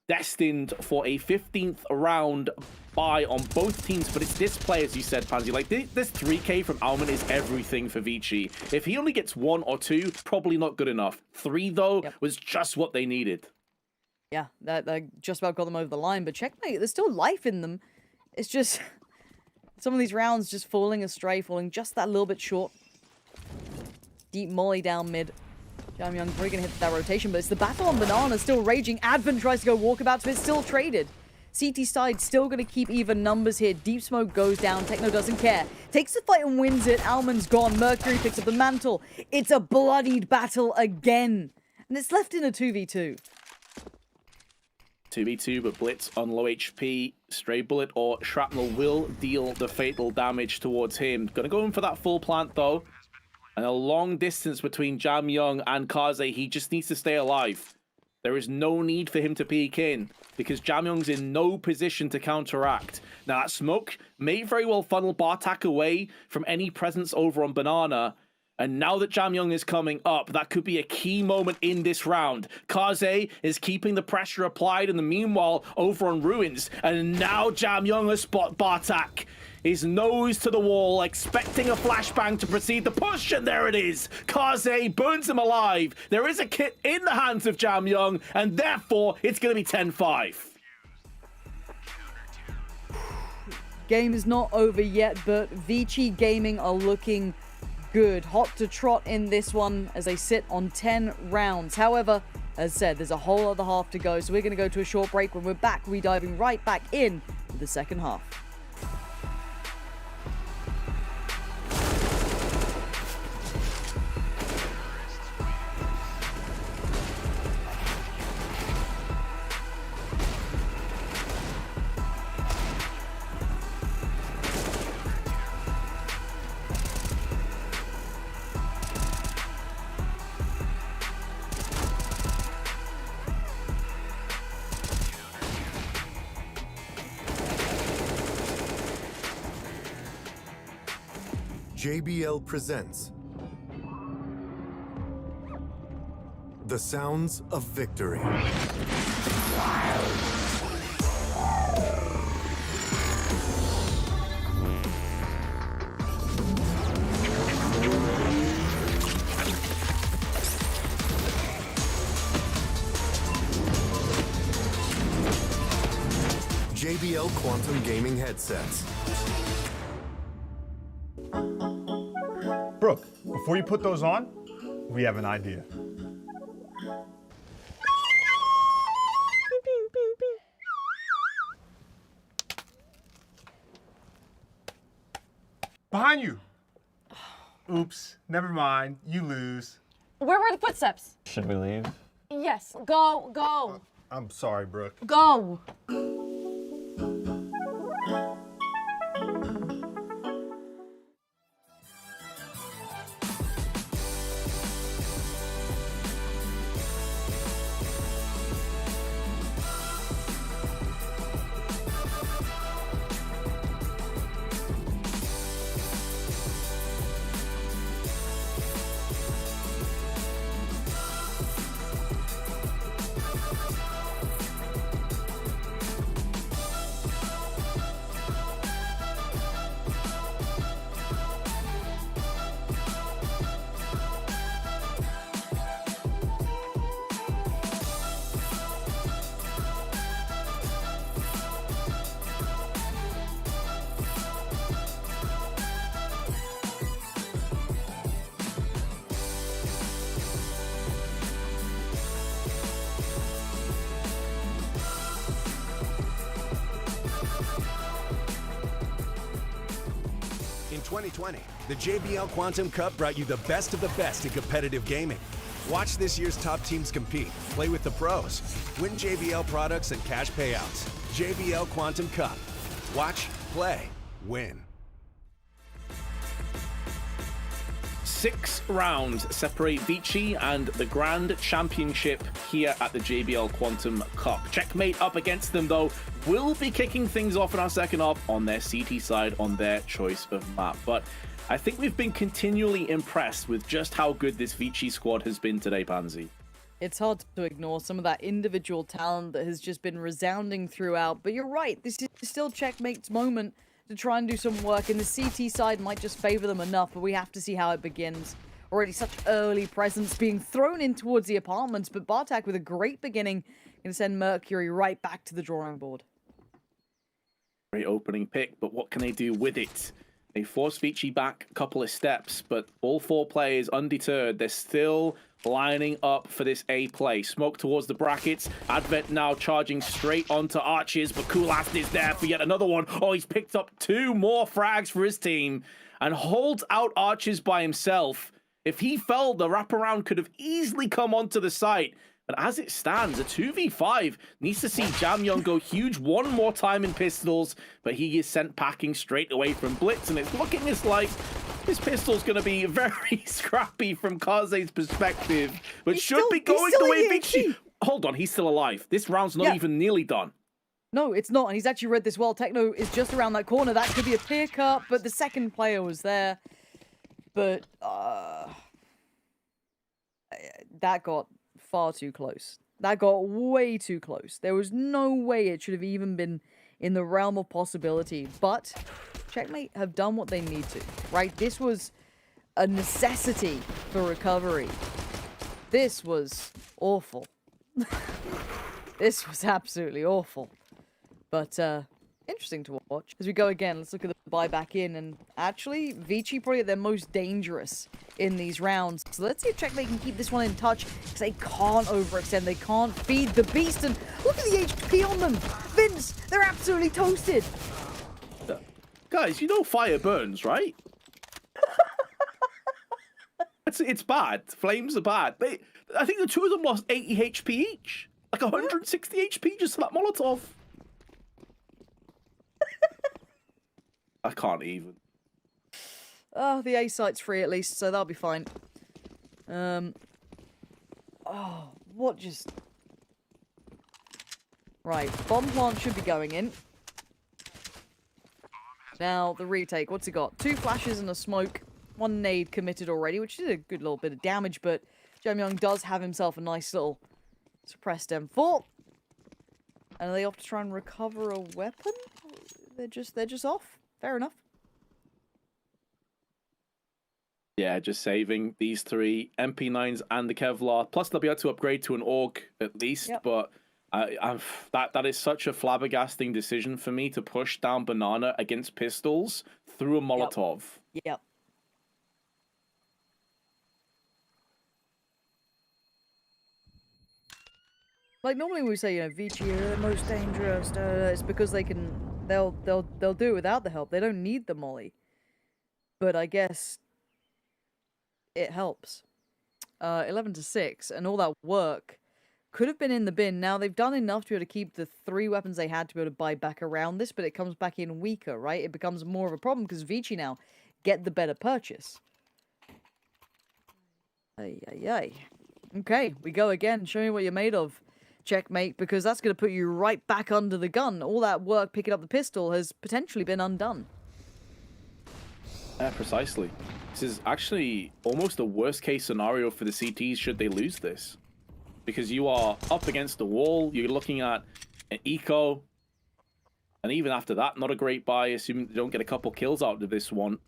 destined for a 15th round bye on both teams, but it's this play, as you said, Pansy. Like, this 3K from Alman is everything for Vici. If he only gets 1 or 2, probably not good enough. 3, though, was just what they needed. Yeah, that just about got them over the line, but checkmate, there's still life in them. It's just some of these rounds just falling astray, falling just that little bit short. Deep molly down mid. Jamyung probably gonna hit that rotation, but it's the battle on Banana still raging. Advent tries to go walkabout, but it's still traded. CT side still gonna keep even numbers here. Deep Smoke goes down. Techno doesn't care. Takes the fight and wins it. Alman's gone. Mercury picks up the mantle. It's a bloodied battle again. And it's left in a 2v2. 2v2, but Blitz on low HP. Stray bullet or shrapnel will deal the fatal damage towards him. Gonna go in for that full plant, though. And a long distance between Jamyung and Kaze. He just needs to stay alive. There is no need for him to peek in, because Jamyung's in no position to counteract. Now, that smoke may very well funnel Bartak away from any presence over on Banana. And now that Jamyung is coming up, that could be a key moment in this round. Kaze is keeping the pressure applied in the meanwhile over on Ruins. And now Jamyung has spot Bartak. His nose to the wall, expecting a flashbang to proceed the push, and there it is. Kaze burns him alive. There is a kit in the hands of Jamyung, and therefore it's going to be 10-5. Game is not over yet, but Vici Gaming are looking good. Hot to trot in this one as they sit on 10 rounds. However, as said, there's a whole other half to go, so we're going to go to a short break. When we're back, we're diving right back in to the second half. JBL presents The Sounds of Victory. JBL Quantum Gaming Headsets. Brooke, before you put those on, we have an idea. Behind you. Oops, never mind. You lose. Where were the footsteps? Should we leave? Yes, go. I'm sorry, Brooke. Go. In 2020, the JBL Quantum Cup brought you the best of the best in competitive gaming. Watch this year's top teams compete, play with the pros, win JBL products and cash payouts. JBL Quantum Cup. Watch, play, win. 6 rounds separate Vici and the Grand Championship here at the JBL Quantum Cup. Checkmate up against them, though, will be kicking things off in our second half on their CT side, on their choice of map. But I think we've been continually impressed with just how good this Vici squad has been today, Pansy. It's hard to ignore some of that individual talent that has just been resounding throughout. But you're right, this is still Checkmate's moment to try and do some work. And the CT side might just favor them enough, but we have to see how it begins. Already such early presence being thrown in towards the apartments, but Bartak with a great beginning going to send Mercury right back to the drawing board. Great opening pick, but what can they do with it? They force Vici back a couple of steps, but all four players undeterred. They're still lining up for this A play. Smoke towards the brackets. Advent now charging straight onto Arches, but Kulast is there for yet another one. Oh, he's picked up 2 more frags for his team and holds out Arches by himself. If he fell, the wraparound could have easily come onto the site. But as it stands, a 2v5 needs to see Jamyong go huge one more time in pistols, but he is sent packing straight away from Blitz, and it's looking as like this pistol's going to be very scrappy from Kaze's perspective, but should be going the way Vici. Hold on, he's still alive. This round's not even nearly done. No, it's not, and he's actually read this well. Techno is just around that corner. That could be a clear cut, but the second player was there. But that got far too close. That got way too close. There was no way it should have even been in the realm of possibility. But Checkmate have done what they need to, right? This was a necessity for recovery. This was awful. This was absolutely awful. But interesting to watch. As we go again, let's look at the buy back in, and actually Vici probably at their most dangerous in these rounds. So let's see if Checkmate can keep this one in touch, because they can't overextend, they can't feed the beast, and look at the HP on them! Vince, they're absolutely toasted! Guys, you know fire burns, right? It's bad. Flames are bad. I think the two of them lost 80 HP each. Like 160 HP just for that Molotov. I can't even. Oh, the A site's free at least, so that'll be fine. Oh, what just... Right, bomb plant should be going in. Now, the retake, what's he got? 2 flashes and a smoke. 1 nade committed already, which is a good little bit of damage, but Jamyong does have himself a nice little suppressed M4. And are they off to try and recover a weapon? They're just off. Fair enough. Yeah, just saving these 3 MP9s and the Kevlar. Plus, they'll be able to upgrade to an AUG at least. Yep. But that is such a flabbergasting decision for me to push down Banana against pistols through a Molotov. Yep. Like normally we say, you know, Vici are the most dangerous. It's because they'll do it without the help. They don't need the molly. But I guess it helps. 11-6, and all that work could have been in the bin. Now they've done enough to be able to keep the 3 weapons they had to be able to buy back around this, but it comes back in weaker, right? It becomes more of a problem because Vici now get the better purchase. Ay, ay, ay. Okay, we go again. Show me what you're made of, Checkmate, because that's going to put you right back under the gun. All that work picking up the pistol has potentially been undone. Yeah, precisely. This is actually almost the worst case scenario for the CTs should they lose this. Because you are up against the wall, you're looking at an eco, and even after that, not a great buy, assuming they don't get a couple kills out of this one.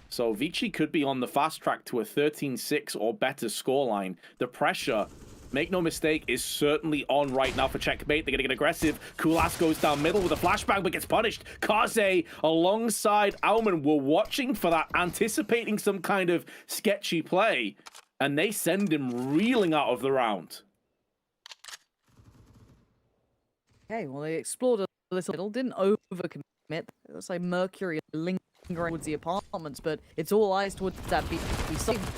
So Vici could be on the fast track to a 13-6 or better scoreline. The pressure, make no mistake, is certainly on right now for Checkmate. They're going to get aggressive. Kulas goes down middle with a flashbang, but gets punished. Kaze alongside Aumann were watching for that, anticipating some kind of sketchy play, and they send him reeling out of the round. Okay, well, they explored a little, didn't overcommit. It looks like Mercury lingering towards the apartments, but it's all eyes towards that B.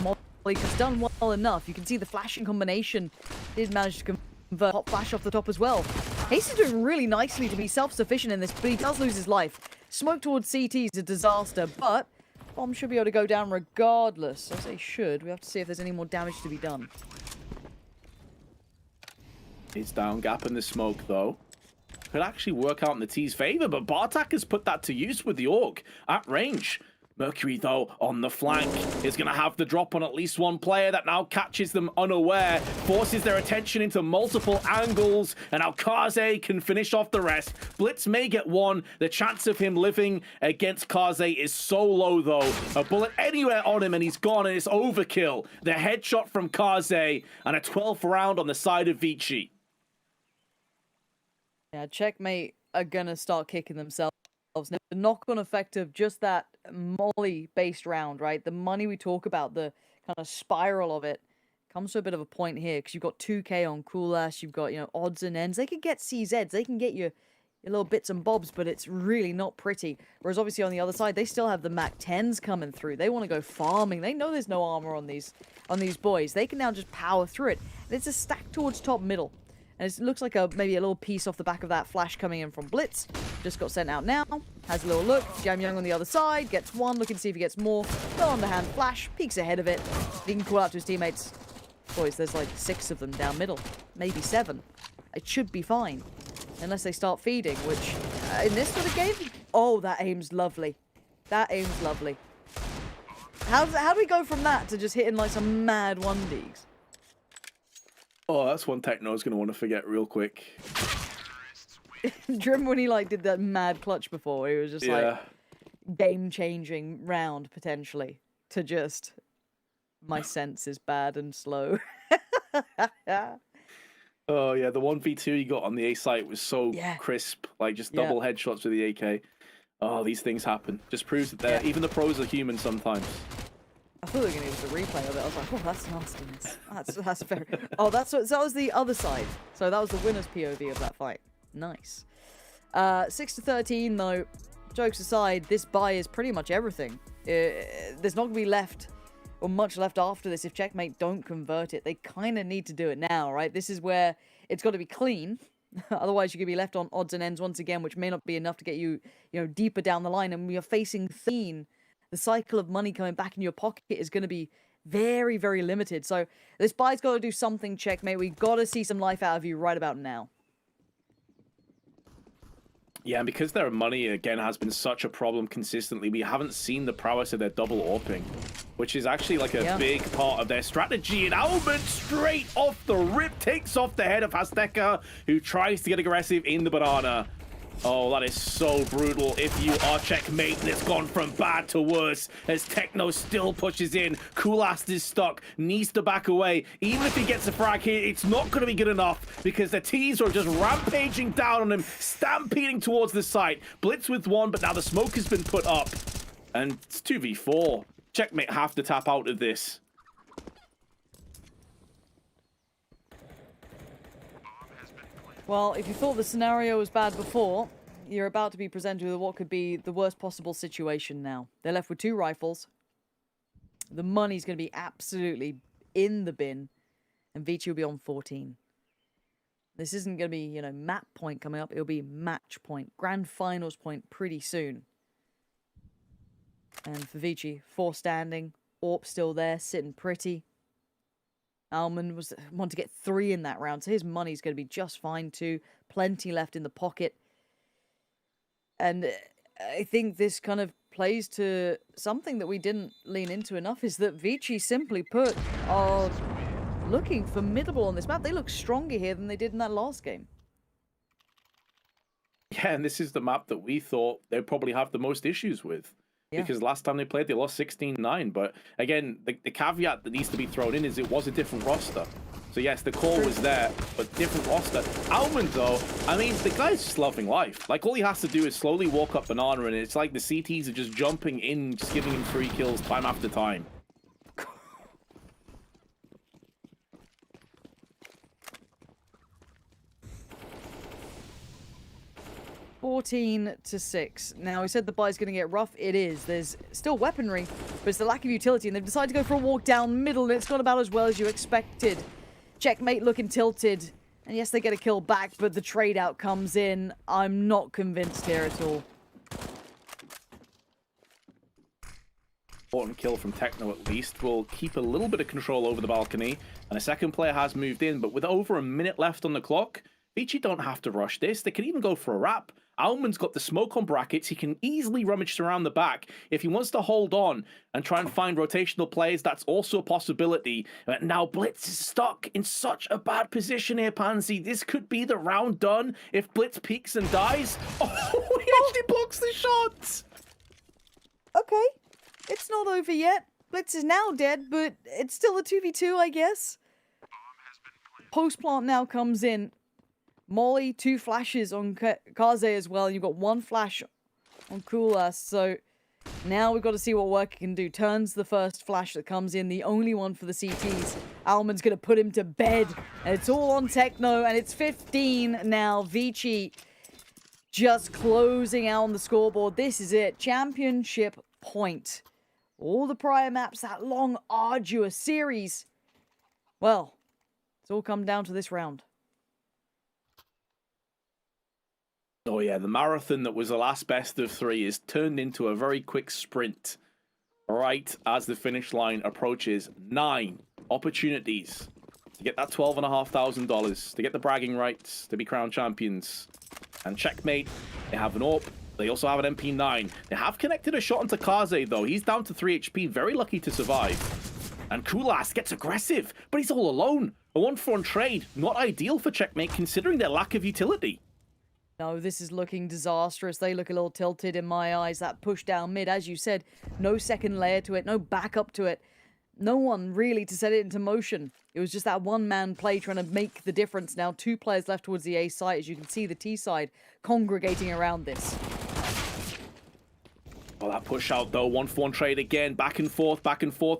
Molly has done well enough. You can see the flashing combination did manage to convert hot flash off the top as well. Ace is doing really nicely to be self-sufficient in this, but he does lose his life. Smoke towards CT is a disaster, but bomb should be able to go down regardless. I say should. We have to see if there's any more damage to be done. It's down, gap in the smoke though. Could actually work out in the T's favor, but Bartak has put that to use with the AUG at range. Mercury, though, on the flank, is going to have the drop on at least one player that now catches them unaware, forces their attention into multiple angles, and now Kaze can finish off the rest. Blitz may get one. The chance of him living against Kaze is so low, though. A bullet anywhere on him, and he's gone, and it's overkill. The headshot from Kaze, and a 12th round on the side of Vici. Yeah, Checkmate are going to start kicking themselves. Now, the knock-on effect of just that molly-based round, right? The money we talk about, the kind of spiral of it, comes to a bit of a point here because you've got 2K on Kulash, you've got, you know, odds and ends. They can get CZs, they can get your little bits and bobs, but it's really not pretty. Whereas obviously on the other side, they still have the Mac 10s coming through. They want to go farming. They know there's no armor on these boys. They can now just power through it. And it's a stack towards top middle. And it looks like maybe a little piece off the back of that flash coming in from Blitz. Just got sent out now. Has a little look. Jam Young on the other side. Gets one. Looking to see if he gets more. No underhand flash. Peeks ahead of it. He can call out to his teammates. Boys, there's like 6 of them down middle. Maybe 7. It should be fine. Unless they start feeding, which in this sort of game... Oh, that aim's lovely. That aim's lovely. How do we go from that to just hitting like some mad 1Ds? Oh, that's one Techno's going to want to forget real quick. Do you remember when he like did that mad clutch before? He was just like game-changing round potentially to just my sense is bad and slow. Oh yeah, the 1v2 he got on the A site was so crisp, like just double headshots with the AK. Oh, these things happen. Just proves that even the pros are human sometimes. I thought they were going to use the replay of it. I was like, oh, that's nastiness. That's very... Oh, that was the other side. So that was the winner's POV of that fight. Nice. 6-13, though. Jokes aside, this buy is pretty much everything. There's not going to be left, or much left after this if Checkmate don't convert it. They kind of need to do it now, right? This is where it's got to be clean. Otherwise, you're going to be left on odds and ends once again, which may not be enough to get you, deeper down the line. And when you're facing Theen, the cycle of money coming back in your pocket is going to be very, very limited. So this buy's got to do something, Checkmate. We got to see some life out of you right about now. Yeah, and because their money, again, has been such a problem consistently, we haven't seen the prowess of their double AWPing, which is actually like a big part of their strategy. And Almond, straight off the rip, takes off the head of Azteca, who tries to get aggressive in the banana. Oh, that is so brutal. If you are Checkmate, and it's gone from bad to worse as Techno still pushes in. Kulast is stuck, needs to back away. Even if he gets a frag here, it's not going to be good enough because the T's are just rampaging down on him, stampeding towards the site. Blitz with one, but now the smoke has been put up. And it's 2v4. Checkmate have to tap out of this. Well, if you thought the scenario was bad before, you're about to be presented with what could be the worst possible situation now. They're left with 2 rifles. The money's going to be absolutely in the bin. And Vici will be on 14. This isn't going to be, map point coming up. It'll be match point. Grand finals point pretty soon. And for Vici, 4 standing. AWP still there, sitting pretty. Almond wanted to get 3 in that round, so his money's going to be just fine too. Plenty left in the pocket. And I think this kind of plays to something that we didn't lean into enough, is that Vici simply put are looking formidable on this map. They look stronger here than they did in that last game. Yeah, and this is the map that we thought they'd probably have the most issues with. Yeah. Because last time they played, they lost 16-9. But again, the caveat that needs to be thrown in is it was a different roster. So yes, the core was there, but different roster. Almond, though, I mean, the guy's just loving life. Like, all he has to do is slowly walk up banana, and it's like the CTs are just jumping in, just giving him 3 kills time after time. 14-6. Now, we said the buy's going to get rough. It is. There's still weaponry, but it's the lack of utility, and they've decided to go for a walk down middle, and it's gone about as well as you expected. Checkmate looking tilted, and yes, they get a kill back, but the trade out comes in. I'm not convinced here at all. Important kill from Techno at least will keep a little bit of control over the balcony, and a second player has moved in, but with over a minute left on the clock, Vici don't have to rush this. They can even go for a wrap. Alman's got the smoke on brackets. He can easily rummage around the back. If he wants to hold on and try and find rotational plays, that's also a possibility. But now Blitz is stuck in such a bad position here, Pansy. This could be the round done if Blitz peaks and dies. Oh, he actually blocks the shot. Okay, it's not over yet. Blitz is now dead, but it's still a 2v2, I guess. Post plant now comes in. Molly, 2 flashes on Kaze as well. You've got 1 flash on Kulas. So now we've got to see what Worker can do. Turns the first flash that comes in, the only one for the CTs. Alman's going to put him to bed. And it's all on Techno, and it's 15 now. Vici just closing out on the scoreboard. This is it. Championship point. All the prior maps, that long, arduous series. Well, it's all come down to this round. Oh yeah, the marathon that was the last best of 3 is turned into a very quick sprint. Right as the finish line approaches. 9 opportunities to get that $12,500, to get the bragging rights, to be crowned champions. And checkmate, they have an AWP. They also have an MP9. They have connected a shot onto Kaze though. He's down to 3 HP, very lucky to survive. And Kulas gets aggressive, but he's all alone. A 1-for-1 trade, not ideal for checkmate considering their lack of utility. No, this is looking disastrous. They look a little tilted in my eyes. That push down mid, as you said, no second layer to it, no backup to it. No one really to set it into motion. It was just that one-man play trying to make the difference. Now 2 players left towards the A side. As you can see, the T side congregating around this. Well, that push out though, 1-for-1 trade again, back and forth,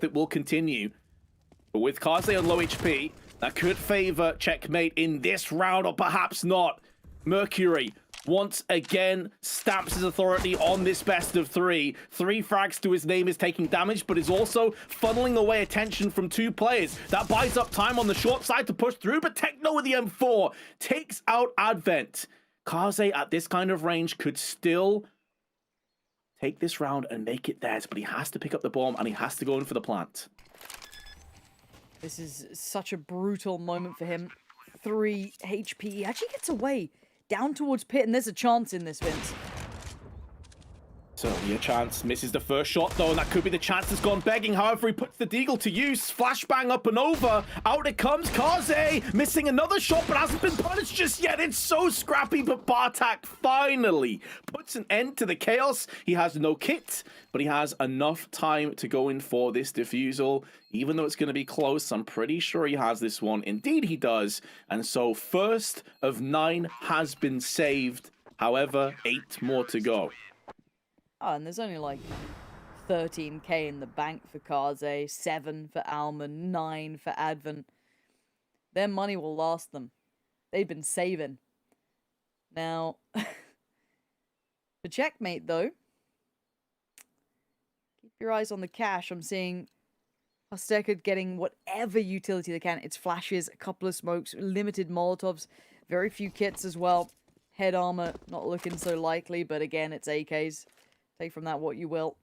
it will continue. But with Kaze on low HP, that could favor checkmate in this round, or perhaps not. Mercury, once again, stamps his authority on this best of 3. 3 frags to his name is taking damage, but is also funneling away attention from 2 players. That buys up time on the short side to push through, but Techno with the M4 takes out Advent. Kaze at this kind of range could still take this round and make it theirs, but he has to pick up the bomb and he has to go in for the plant. This is such a brutal moment for him. 3 HP. He actually gets away down towards pit, and there's a chance in this, Vince. Certainly a chance. Misses the first shot, though, and that could be the chance that's gone begging. However, he puts the deagle to use. Flashbang up and over. Out it comes. Kaze missing another shot, but hasn't been punished just yet. It's so scrappy, but Bartak finally puts an end to the chaos. He has no kit, but he has enough time to go in for this defusal. Even though it's going to be close, I'm pretty sure he has this one. Indeed, he does. And so, first of 9 has been saved. However, 8 more to go. Oh, and there's only like 13k in the bank for Kaze, 7 for Alman, 9 for Advent. Their money will last them. They've been saving. Now, for checkmate though, keep your eyes on the cash. I'm seeing Azteca getting whatever utility they can. It's flashes, a couple of smokes, limited Molotovs, very few kits as well. Head armor, not looking so likely, but again, it's AKs. Take from that what you will.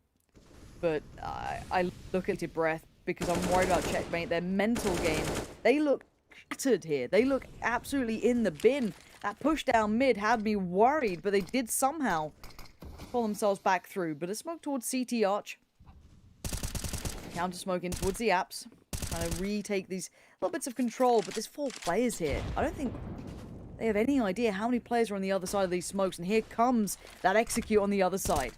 But I look at your breath because I'm worried about checkmate. Their mental game, they look shattered here. They look absolutely in the bin. That push down mid had me worried, but they did somehow pull themselves back through. But a smoke towards CT Arch. Counter smoking towards the apps. Trying to retake these little bits of control, but there's 4 players here. I don't think they have any idea how many players are on the other side of these smokes. And here comes that execute on the other side.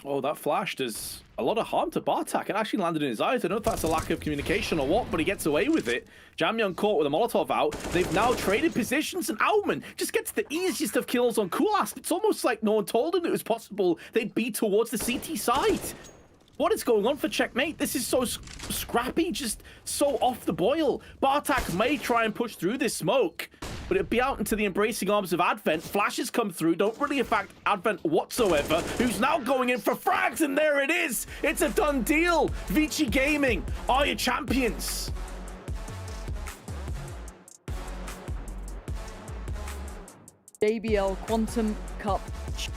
Oh, that flash does a lot of harm to Bartak. It actually landed in his eyes. I don't know if that's a lack of communication or what, but he gets away with it. Jamyeon caught with a Molotov out. They've now traded positions, and Alman just gets the easiest of kills on Kulas. It's almost like no one told him it was possible they'd be towards the CT side. What is going on for checkmate? This is so scrappy, just so off the boil. Bartak may try and push through this smoke, but it'd be out into the embracing arms of Advent. Flashes come through, don't really affect Advent whatsoever, who's now going in for frags, and there it is! It's a done deal! Vici Gaming are your champions! JBL Quantum Cup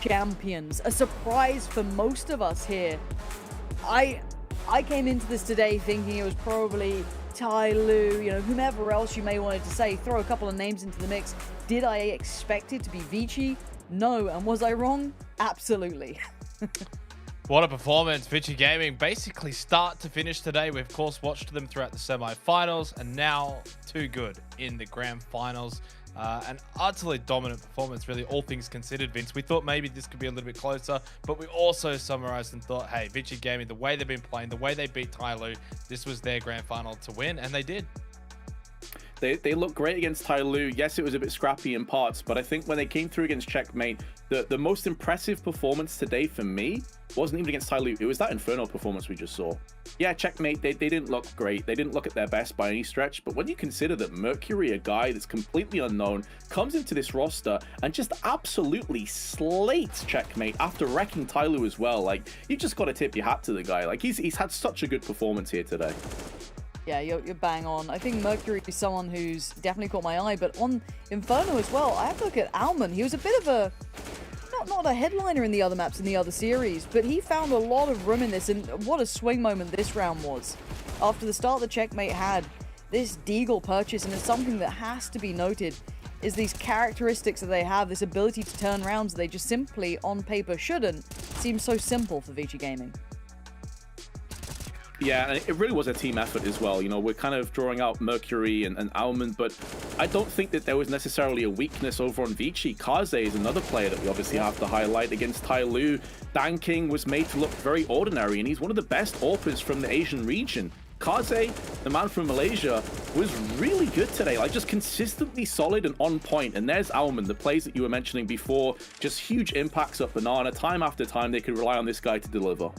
champions. A surprise for most of us here. I came into this today thinking it was probably Tai Lu, you know, whomever else you may wanted to say, throw a couple of names into the mix. Did I expect it to be Vici? No. And was I wrong? Absolutely. What a performance. Vici Gaming basically start to finish today. We of course watched them throughout the semi-finals and now too good in the grand finals. An utterly dominant performance, really, all things considered, Vince. We thought maybe this could be a little bit closer, but we also summarized and thought, hey, Vici Gaming, the way they've been playing, the way they beat Tai Lu, this was their grand final to win, and they did. They looked great against Tai Lu. Yes, it was a bit scrappy in parts, but I think when they came through against Checkmate, the most impressive performance today for me wasn't even against Tai Lu. It was that Inferno performance we just saw. Yeah, Checkmate, they didn't look great. They didn't look at their best by any stretch, but when you consider that Mercury, a guy that's completely unknown, comes into this roster and just absolutely slates Checkmate after wrecking Tai Lu as well, like, you just got to tip your hat to the guy. Like, he's had such a good performance here today. Yeah, you're bang on. I think Mercury is someone who's definitely caught my eye, but on Inferno as well, I have to look at Alman. He was a bit of a, not a headliner in the other maps in the other series, but he found a lot of room in this, and what a swing moment this round was. After the start the Checkmate had, this Deagle purchase, and it's something that has to be noted, is these characteristics that they have, this ability to turn rounds that they just simply, on paper, shouldn't, seems so simple for Vici Gaming. Yeah, and it really was a team effort as well. You know, we're kind of drawing out Mercury and Almond, but I don't think that there was necessarily a weakness over on Vici. Kaze is another player that we obviously have to highlight against Tai Lu. Dan King was made to look very ordinary, and he's one of the best AWPers from the Asian region. Kaze, the man from Malaysia, was really good today, like just consistently solid and on point. And there's Almond, the plays that you were mentioning before, just huge impacts up Banana. Time after time, they could rely on this guy to deliver.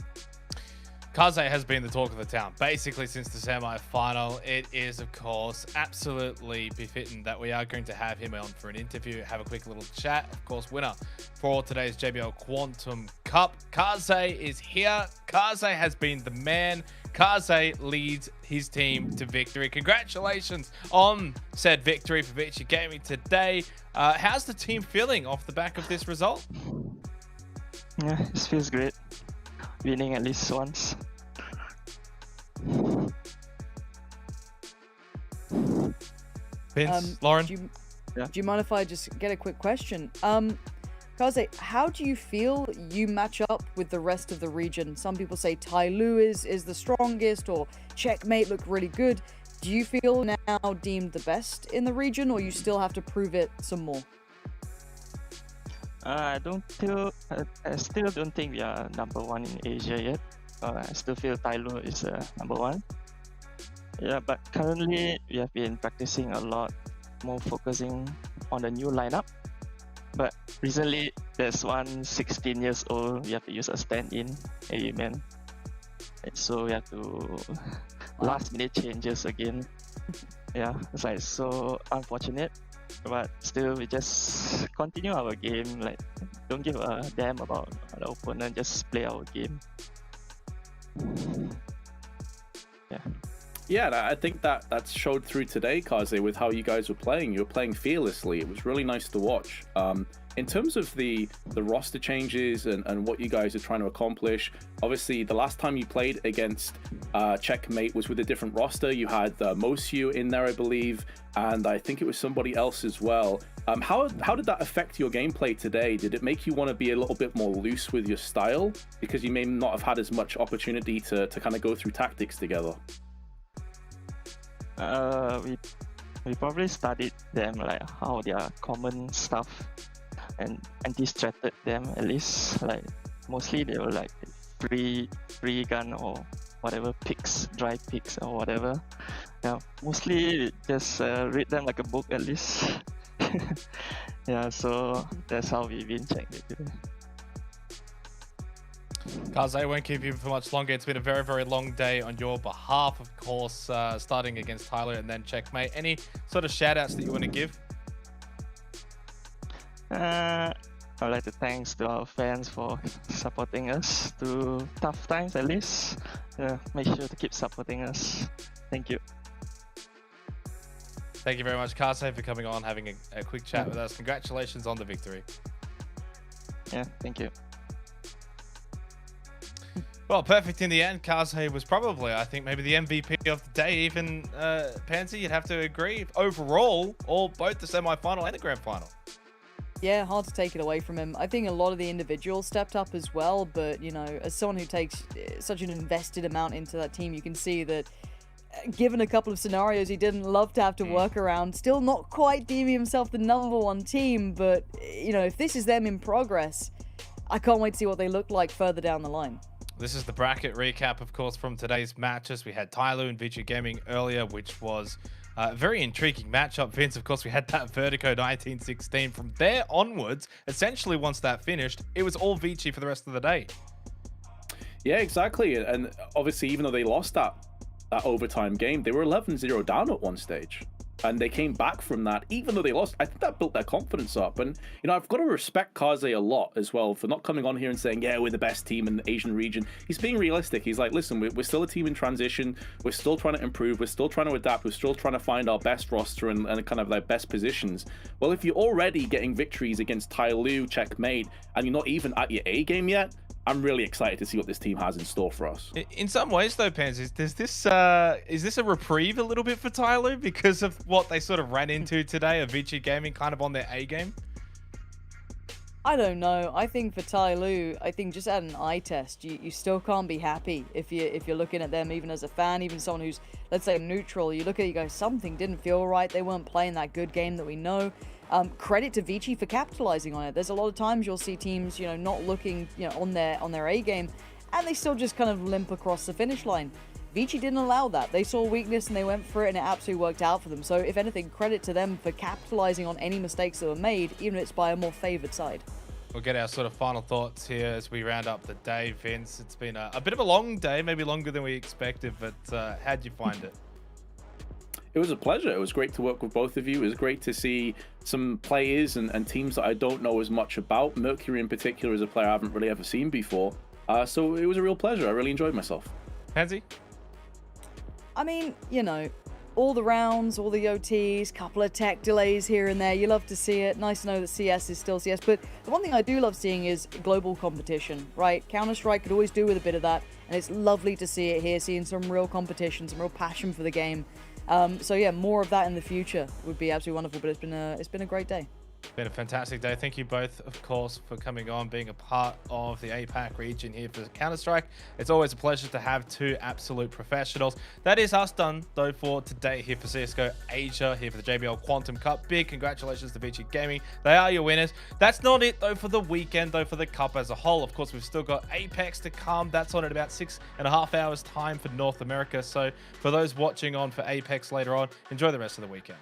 Kaze has been the talk of the town basically since the semi-final. It is, of course, absolutely befitting that we are going to have him on for an interview, have a quick little chat. Of course, winner for today's JBL Quantum Cup. Kaze is here. Kaze has been the man. Kaze leads his team to victory. Congratulations on said victory for Vici Gaming today. How's the team feeling off the back of this result? Yeah, it feels great. Winning at least once. Vince, Lauren? Do you mind if I just get a quick question? Kaze, how do you feel you match up with the rest of the region? Some people say Tai Lu is the strongest, or Checkmate looked really good. Do you feel now deemed the best in the region, or you still have to prove it some more? I still don't think we are number one in Asia yet. I still feel Tai Lu is number one. Yeah, but currently we have been practicing a lot, more focusing on the new lineup. But recently there's one 16 years old, we have to use a stand-in, Amen. So we have to last minute changes again. Yeah, it's like so unfortunate. But still, we just continue our game. Like, don't give a damn about the opponent. Just play our game. Yeah, I think that showed through today, Kaze, with how you guys were playing. You were playing fearlessly. It was really nice to watch. In terms of the roster changes and what you guys are trying to accomplish, obviously the last time you played against Checkmate was with a different roster. You had Mosiu in there, I believe, and I think it was somebody else as well. How did that affect your gameplay today? Did it make you want to be a little bit more loose with your style because you may not have had as much opportunity to kind of go through tactics together? We probably studied them, like how their common stuff, and anti-stratted them at least. Like mostly they were like free gun or whatever picks, dry picks or whatever. Yeah, mostly just read them like a book at least. Yeah, so that's how we've been checking it. Kaze, I won't keep you for much longer. It's been a very, very long day on your behalf, of course, starting against Tyler and then Checkmate. Any sort of shout-outs that you want to give? I'd like to thanks to our fans for supporting us through tough times at least. Make sure to keep supporting us. Thank you. Thank you very much, Kaze, for coming on, having a quick chat with us. Congratulations on the victory. Yeah, thank you. Well, perfect in the end. Kaze was probably, I think, maybe the MVP of the day. Even Pansy, you'd have to agree. Overall, both the semi-final and the grand final. Yeah, hard to take it away from him. I think a lot of the individuals stepped up as well, but, you know, as someone who takes such an invested amount into that team, you can see that given a couple of scenarios he didn't love to have to work around, still not quite deeming himself the #1 team, but, you know, if this is them in progress, I can't wait to see what they look like further down the line. This is the bracket recap, of course, from today's matches. We had Tyloo and Vici Gaming earlier, which was a very intriguing matchup. Vince, of course, we had that Vertigo 1916. From there onwards, essentially once that finished, it was all Vici for the rest of the day. Yeah, exactly. And obviously, even though they lost that overtime game, they were 11-0 down at one stage. And they came back from that, even though they lost. I think that built their confidence up. And, you know, I've got to respect Kaze a lot as well for not coming on here and saying, yeah, we're the best team in the Asian region. He's being realistic. He's like, listen, we're still a team in transition. We're still trying to improve. We're still trying to adapt. We're still trying to find our best roster and kind of like best positions. Well, if you're already getting victories against Tyloo, checkmate, and you're not even at your A game yet, I'm really excited to see what this team has in store for us. In some ways, though, Pans, is this a reprieve a little bit for Tyloo because of what they sort of ran into today, of Vici Gaming kind of on their A game? I don't know. I think for Tyloo, I think just at an eye test, you still can't be happy if you're looking at them, even as a fan, even someone who's, let's say, neutral. You look at it, you go, something didn't feel right. They weren't playing that good game that we know. Credit to Vici for capitalizing on it. There's a lot of times you'll see teams, you know, not looking, you know, on their A game, and they still just kind of limp across the finish line. Vici didn't allow that. They saw weakness and they went for it, and it absolutely worked out for them. So if anything, credit to them for capitalizing on any mistakes that were made, even if it's by a more favored side. We'll get our sort of final thoughts here as we round up the day, Vince. It's been a bit of a long day, maybe longer than we expected, but how'd you find it? It was a pleasure. It was great to work with both of you. It was great to see some players and teams that I don't know as much about. Mercury in particular is a player I haven't really ever seen before. So it was a real pleasure. I really enjoyed myself. Pansy? I mean, you know, all the rounds, all the OTs, couple of tech delays here and there. You love to see it. Nice to know that CS is still CS. But the one thing I do love seeing is global competition, right? Counter-Strike could always do with a bit of that. And it's lovely to see it here, seeing some real competition, some real passion for the game. So yeah, more of that in the future would be absolutely wonderful. But it's been a great day. It's been a fantastic day. Thank you both, of course, for coming on, being a part of the APAC region here for Counter-Strike. It's always a pleasure to have two absolute professionals. That is us done, though, for today here for CSGO Asia, here for the JBL Quantum Cup. Big congratulations to Vici Gaming. They are your winners. That's not it, though, for the weekend, though, for the Cup as a whole. Of course, we've still got Apex to come. That's on at about 6.5 hours time for North America. So for those watching on for Apex later on, enjoy the rest of the weekend.